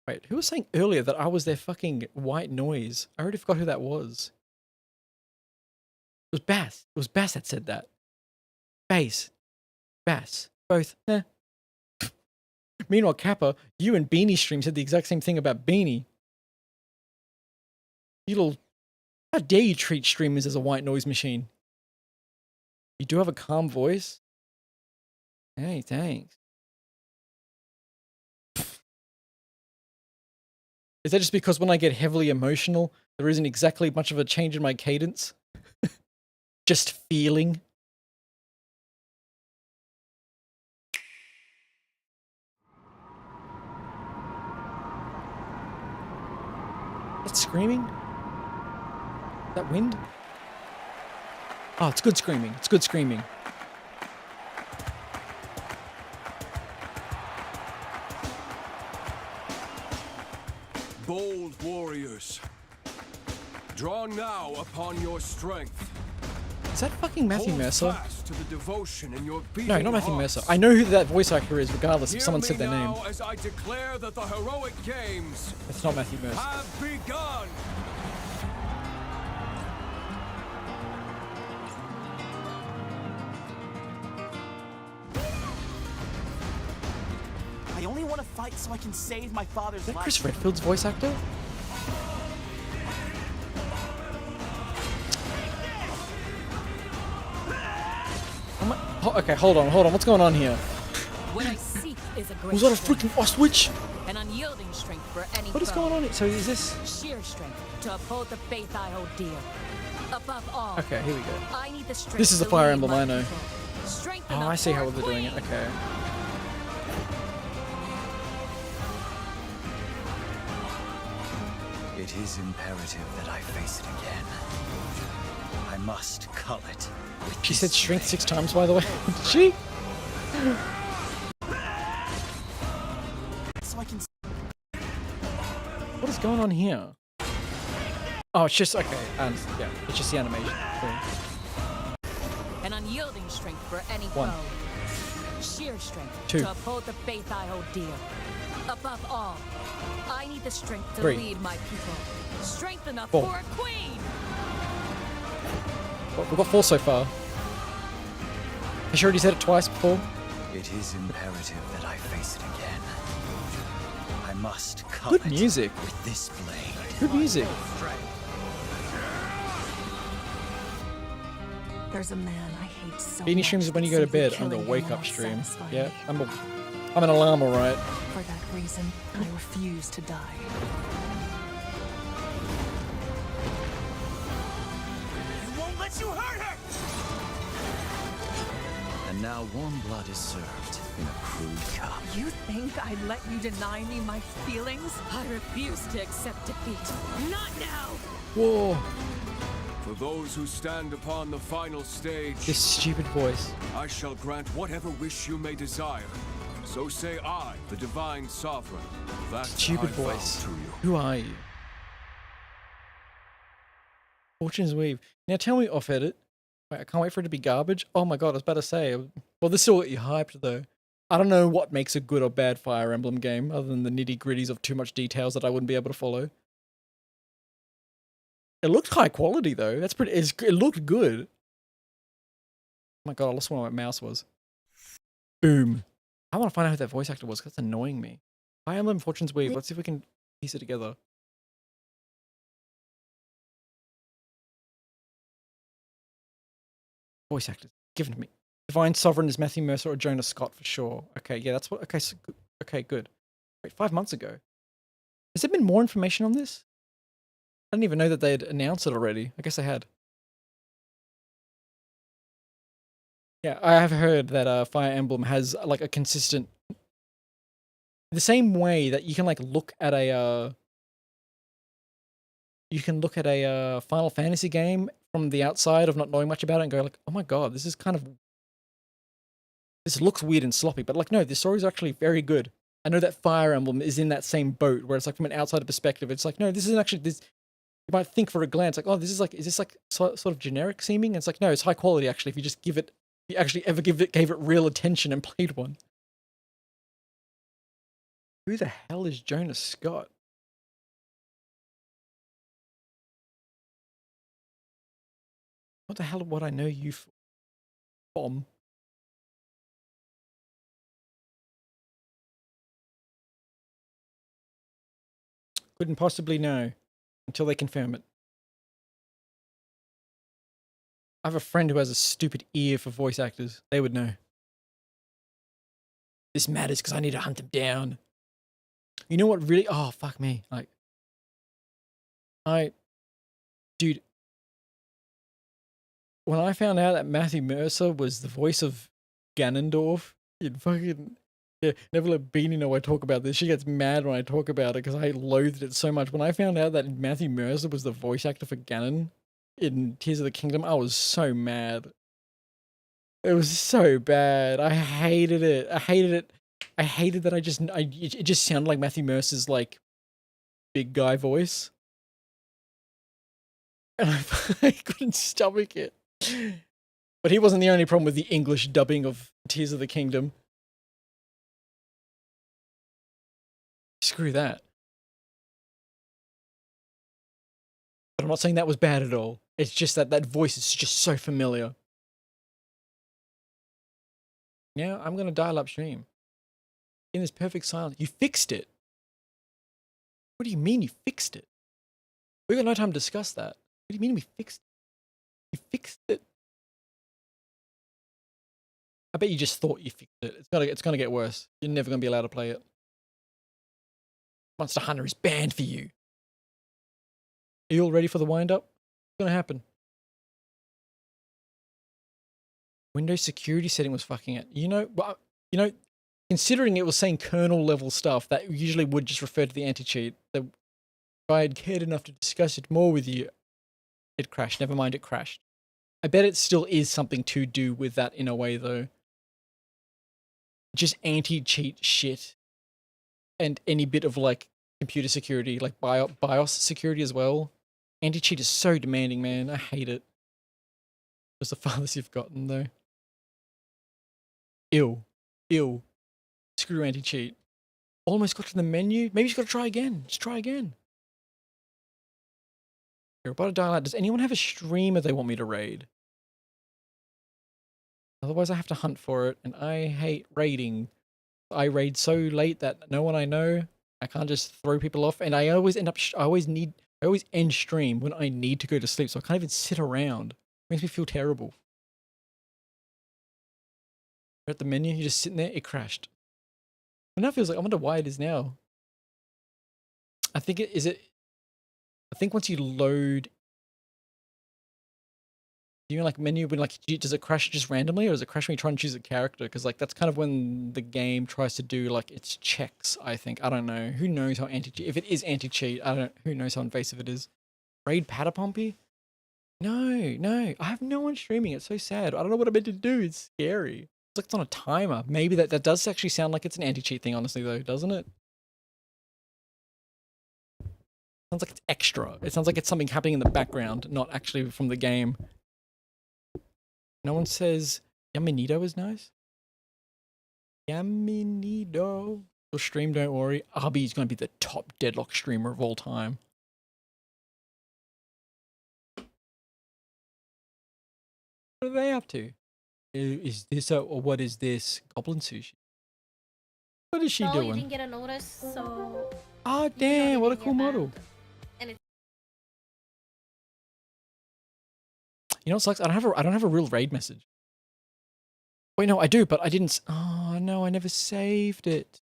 Wait, who was saying earlier that I was their fucking white noise? I already forgot who that was. It was Bass. It was Bass that said that. Bass. Both. Meanwhile, Kappa, you and Beanie Stream said the exact same thing about Beanie. You little... How dare you treat streamers as a white noise machine? You do have a calm voice? Hey, thanks. Is that just because when I get heavily emotional, there isn't exactly much of a change in my cadence? Just feeling? That's screaming? Is that wind? Oh, it's good screaming. It's good screaming. Bold warriors, draw now upon your strength. Is that fucking Matthew Mercer? To the devotion in your No, not Matthew Mercer. I know who that voice actor is, regardless if someone said their name. As I declare that the heroic games It's not Matthew Mercer. have begun. I only want to fight so I can save my father's Is that life. Chris Redfield's voice actor? Okay, hold on. What's going on here? What I seek is a great Was that a strength, freaking ostrich? an unyielding strength for any What is foe. going on here? So is this... Sheer strength to uphold the faith I hold dear. Above all, Okay, here we go. I need the strength This is the to Fire lead Emblem, my I know. people. Strength Oh, enough I see for how a they're doing it. queen. Okay. It is imperative that I face it again. I must cull it. She said strength 6 times, by the way. Did she? So I can. What is going on here? Oh, it's just... Okay, yeah, it's just the animation. Cool. An unyielding strength for any 1. foe. Sheer strength 2. to uphold the faith I hold dear. Above all, I need the strength to 3. lead my people. Strength enough 4. for a queen. Well, we've got 4 so far. Has she already said it twice before? It is imperative that I face it again. I must cull Good it music. with this blade. Good music. There's a man I hate so Beanie much streams is when you that go to simply bed. I'm the killing wake him up won't stream. satisfy Yeah, me. I'm an alarm, alright. For that reason, I refuse to die. I won't let you hurt her. And now warm blood is served in a crude cup. You think I'd let you deny me my feelings? I refuse to accept defeat. Not now. Whoa. For those who stand upon the final stage, This stupid voice. I shall grant whatever wish you may desire. So say I, the divine sovereign, that Stupid I vow voice. to you. Who are you? Fortune's Weave. Now tell me off edit. Wait, I can't wait for it to be garbage. Oh my god, I was about to say. Well, this still got you hyped though. I don't know what makes a good or bad Fire Emblem game, other than the nitty gritties of too much details that I wouldn't be able to follow. It looked high quality though. That's pretty. It looked good. Oh my god, I lost where my mouse was. Boom. I want to find out who that voice actor was, because that's annoying me. Fire Emblem Fortune's Weave. Let's see if we can piece it together. Voice actors. Given to me. Divine Sovereign is Matthew Mercer or Jonah Scott for sure. Okay, yeah, that's what... Okay, so, okay, good. Wait, 5 months ago. Has there been more information on this? I didn't even know that they'd announced it already. I guess they had. Yeah, I have heard that Fire Emblem has like a consistent... The same way that you can like look at a... you can look at a Final Fantasy game from the outside of not knowing much about it and go like, oh my god, this is kind of... This looks weird and sloppy, but like, no, the story's actually very good. I know that Fire Emblem is in that same boat where it's like from an outsider perspective, it's like, no, this isn't actually this. You might think for a glance like, oh, this is like, is this like sort of generic seeming? And it's like, no, it's high quality actually. If you just give it, if you actually ever gave it real attention and played one. Who the hell is Jonah Scott? What the hell would I know you for? Bomb. Couldn't possibly know until they confirm it. I have a friend who has a stupid ear for voice actors. They would know. This matters because I need to hunt them down. You know what really... Oh, fuck me. Like... Dude... When I found out that Matthew Mercer was the voice of Ganondorf in fucking... Yeah, never let Beanie know I talk about this. She gets mad when I talk about it because I loathed it so much. When I found out that Matthew Mercer was the voice actor for Ganon in Tears of the Kingdom, I was so mad. It was so bad. I hated it. I hated it. I hated that it just sounded like Matthew Mercer's like big guy voice. And I couldn't stomach it. But he wasn't the only problem with the English dubbing of Tears of the Kingdom. Screw that. But I'm not saying that was bad at all. It's just that that voice is just so familiar. Yeah, I'm going to dial up stream. In this perfect silence. You fixed it. What do you mean you fixed it? We got no time to discuss that. What do you mean we fixed it? You fixed it? I bet you just thought you fixed it. It's gonna get worse. You're never gonna be allowed to play it. Monster Hunter is banned for you. Are you all ready for the wind-up? What's gonna happen? Windows security setting was fucking it. You know, considering it was saying kernel level stuff, that usually would just refer to the anti-cheat. If I had cared enough to discuss it more with you, it crashed. Never mind, it crashed. I bet it still is something to do with that in a way, though. Just anti-cheat shit. And any bit of, like, computer security, like BIOS security as well. Anti-cheat is so demanding, man. I hate it. What's the farthest you've gotten, though? Ew. Ew. Screw anti-cheat. Almost got to the menu. Maybe you just gotta try again. Just try again. You're about to dial out. Does anyone have a streamer they want me to raid? Otherwise I have to hunt for it, and I hate raiding. I raid so late that no one I know, I can't just throw people off, and I always end up, I always end stream when I need to go to sleep, so I can't even sit around. It makes me feel terrible. You're at the menu, you're just sitting there, it crashed. And now it feels like, I wonder why it is now. I think I think once you load, you know, like menu, when like, does it crash just randomly, or does it crash when you try and choose a character? Because like, that's kind of when the game tries to do like its checks, I think. I don't know. Who knows how anti-cheat, if it is anti-cheat, who knows how invasive it is. Raid Patapompy? No, I have no one streaming. It's so sad. I don't know what I'm meant to do. It's scary. It's like it's on a timer. Maybe that does actually sound like it's an anti-cheat thing, honestly, though, doesn't it? Sounds like it's extra. It sounds like it's something happening in the background, not actually from the game. No one says Yaminito is nice. Yaminito. Your stream, don't worry. Arby's going to be the top deadlock streamer of all time. What are they up to? Is this or what is this? Goblin sushi. What is she so doing? you didn't get a notice, so... Oh, damn, what a cool model. And it's... You know what sucks? I don't have a real raid message. Wait, no, I do, but I didn't. Oh, no, I never saved it.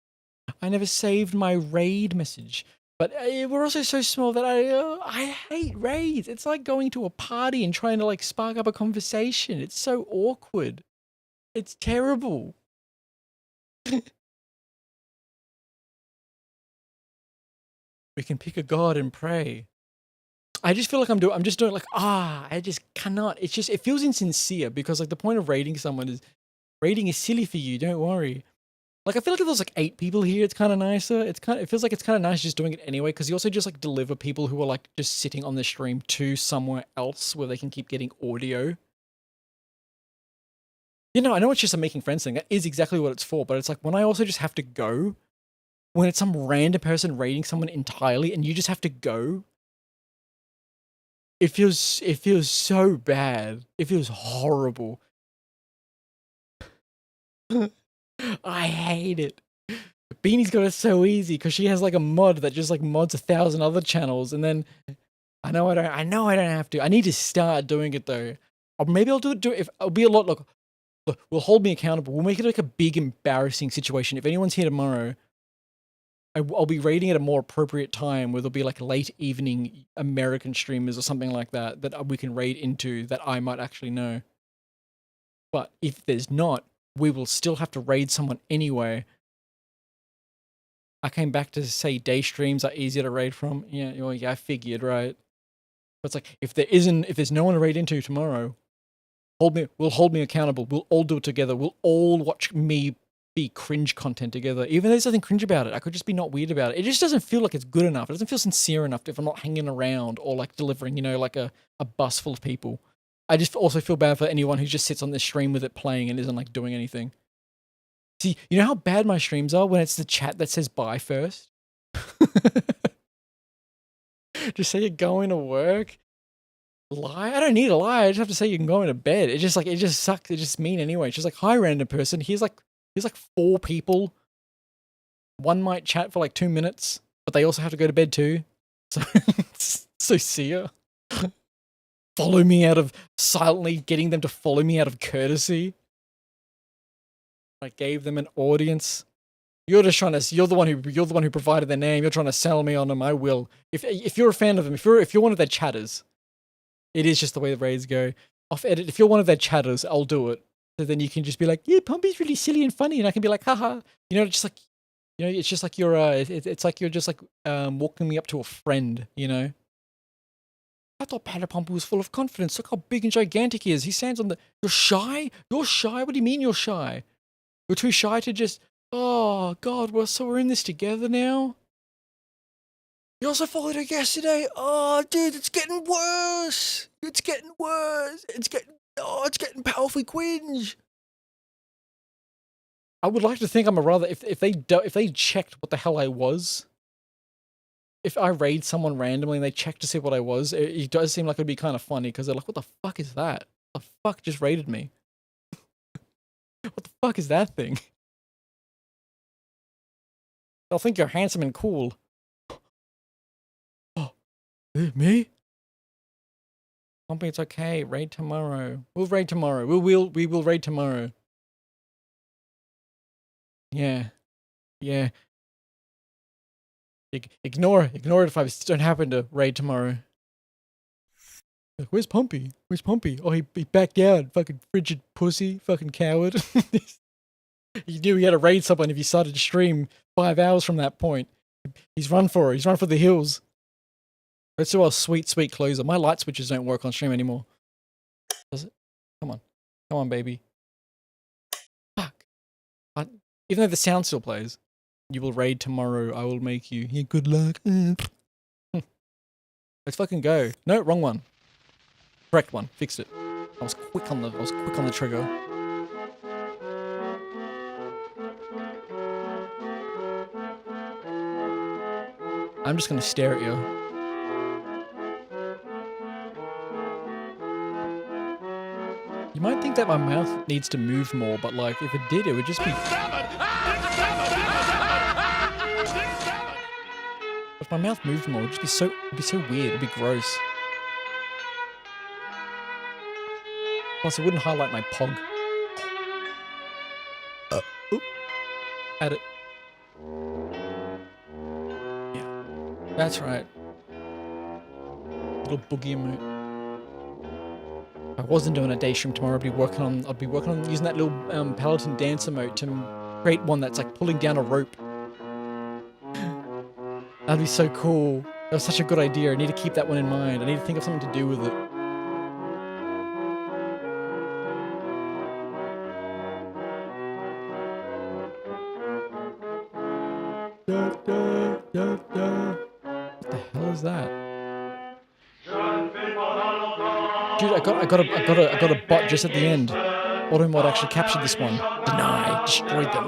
I never saved my raid message. But we're also so small that I hate raids. It's like going to a party and trying to like spark up a conversation. It's so awkward. It's terrible. We can pick a god and pray. I just feel like I'm just doing like, I just cannot. It's just, it feels insincere because like the point of raiding someone is, raiding is silly for you, don't worry. Like, I feel like if there's like 8 people here, it's kind of nicer. It feels like it's kind of nice just doing it anyway, because you also just like deliver people who are like just sitting on the stream to somewhere else where they can keep getting audio. You know, I know it's just a making friends thing. That is exactly what it's for, but it's like when I also just have to go, when it's some random person raiding someone entirely and you just have to go, it feels so bad. It feels horrible. I hate it. Beanie's got it so easy because she has like a mod that just like mods 1,000 other channels, and then I know I don't have to. I need to start doing it though. Or maybe I'll do it if it'll be a lot. Look, we'll hold me accountable. We'll make it like a big embarrassing situation. If anyone's here tomorrow, I'll be raiding at a more appropriate time where there'll be like late evening American streamers or something like that that we can raid into that I might actually know. But if there's not, we will still have to raid someone anyway. I came back to say day streams are easier to raid from. Yeah, well, yeah, I figured, right? But it's like, if there's no one to raid into tomorrow, we'll hold me accountable. We'll all do it together. We'll all watch me be cringe content together. Even though there's nothing cringe about it. I could just be not weird about it. It just doesn't feel like it's good enough. It doesn't feel sincere enough if I'm not hanging around or like delivering, you know, like a bus full of people. I just also feel bad for anyone who just sits on this stream with it playing and isn't like doing anything. See, you know how bad my streams are when it's the chat that says bye first? Just say you're going to work. Lie? I don't need a lie. I just have to say you can go into bed. It just sucks. It's just mean anyway. It's just like, hi random person. Here's like 4 people. One might chat for like 2 minutes, but they also have to go to bed too. So see ya. Follow me out of silently getting them to follow me out of courtesy. I gave them an audience. You're just trying to. You're the one who provided their name. You're trying to sell me on them. I will. If you're a fan of them, if you're one of their chatters, it is just the way the raids go. Off edit. If you're one of their chatters, I'll do it. So then you can just be like, yeah, Pumpy's really silly and funny, and I can be like, haha. You know, just like, you know, it's just like you're. It's like you're just like walking me up to a friend. You know. I thought Pumpy was full of confidence. Look how big and gigantic he is. He stands on the. You're shy. You're shy. What do you mean you're shy? You're too shy to just. Oh God, we're in this together now. You also followed her yesterday. Oh, dude, it's getting worse. It's getting worse. It's getting powerfully cringe. I would like to think I'm a rather if they checked what the hell I was. If I raid someone randomly and they check to see what I was, it does seem like it'd be kind of funny because they're like, "What the fuck is that? What the fuck just raided me? What the fuck is that thing?" They'll think you're handsome and cool. Oh, me? Pumpy, it's okay. Raid tomorrow. We'll raid tomorrow. We will raid tomorrow. Yeah. Yeah. Ignore it if I don't happen to raid tomorrow. Like, where's Pumpy? Where's Pumpy? Oh, he backed out. Fucking frigid pussy. Fucking coward. He knew he had to raid someone if he started to stream 5 hours from that point. He's run for it. He's run for the hills. Let's do our sweet closer. My light switches don't work on stream anymore. Does it? Come on. Come on, baby. Fuck. Even though the sound still plays. You will raid tomorrow. I will make you. Yeah, good luck. Let's fucking go. No, wrong one. Correct one. Fixed it. I was quick on the trigger. I'm just gonna stare at you. You might think that my mouth needs to move more, but like if it did, it would just be. my mouth moved more, it'd be so weird. It'd be gross. Plus, it wouldn't highlight my pog. Oop. Add it. Yeah, that's right. Little boogie emote. If I wasn't doing a day stream tomorrow, I'd be working on using that little Paladin dance emote to create one that's like pulling down a rope. That'd be so cool. That was such a good idea. I need to keep that one in mind. I need to think of something to do with it. What the hell is that? Dude, I got a bot just at the end. Automod actually captured this one. Deny, destroyed them,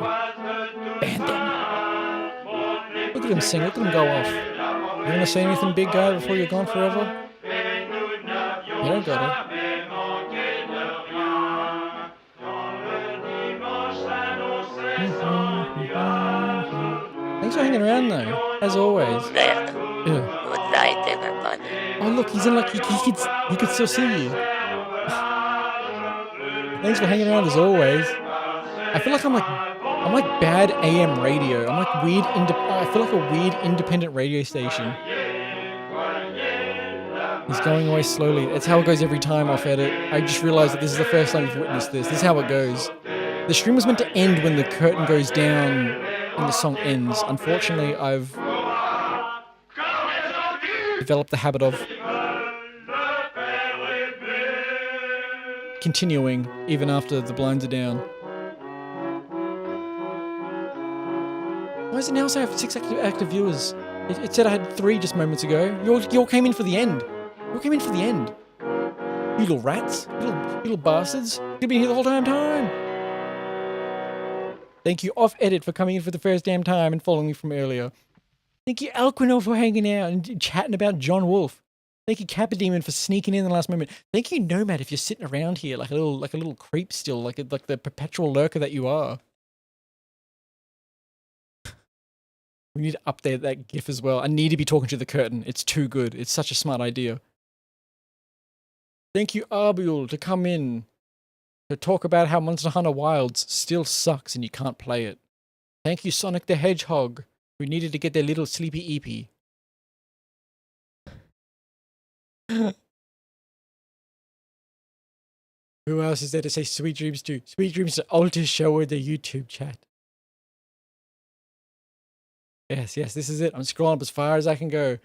banned them. Look at him sing. Look at him go off. You want to say anything, big guy, before you're gone forever? Yeah, I got it. Thanks for hanging around, though, as always. Yeah. Yeah. Good night, everybody. Oh, look, he's in like he could still see you. Thanks for hanging around, as always. I feel like I'm like bad AM radio. I'm like weird. I feel like a weird independent radio station. He's going away slowly. It's how it goes every time off edit. I just realized that this is the first time you've witnessed this. This is how it goes. The stream was meant to end when the curtain goes down and the song ends. Unfortunately, I've developed the habit of continuing even after the blinds are down. Why does it now say I have 6 active viewers? It said I had 3 just moments ago. You all came in for the end. You all came in for the end. You little rats. You little bastards. You've been here the whole time. Thank you, Off Edit, for coming in for the first damn time and following me from earlier. Thank you, Alquinol, for hanging out and chatting about John Wolfe. Thank you, Capademon, for sneaking in the last moment. Thank you, Nomad, if you're sitting around here like a little creep still, like the perpetual lurker that you are. We need to update that GIF as well. I need to be talking to the curtain. It's too good. It's such a smart idea. Thank you, Arbul, to come in to talk about how Monster Hunter Wilds still sucks and you can't play it. Thank you, Sonic the Hedgehog, who needed to get their little sleepy eepy. Who else is there to say sweet dreams to? Sweet dreams to Alter Show the YouTube chat. Yes, this is it. I'm scrolling up as far as I can go.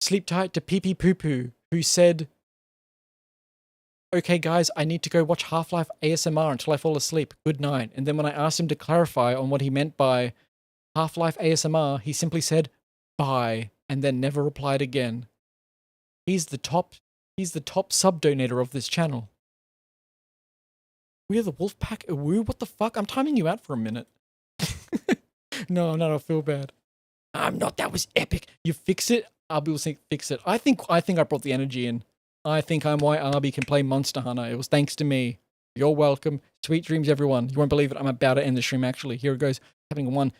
Sleep tight to Pee Pee Poo Poo, who said, okay guys, I need to go watch Half-Life ASMR until I fall asleep. Good night. And then when I asked him to clarify on what he meant by Half-Life ASMR, he simply said, bye, and then never replied again. He's the top sub-donator of this channel. We are the Wolfpack Awoo? What the fuck? I'm timing you out for a minute. No, I feel bad. I'm not, that was epic. You fix it, Arby will think fix it. I think I brought the energy in. I think I'm why Arby can play Monster Hunter. It was thanks to me. You're welcome. Sweet dreams, everyone. You won't believe it. I'm about to end the stream, actually. Here it goes. Having 1, 2,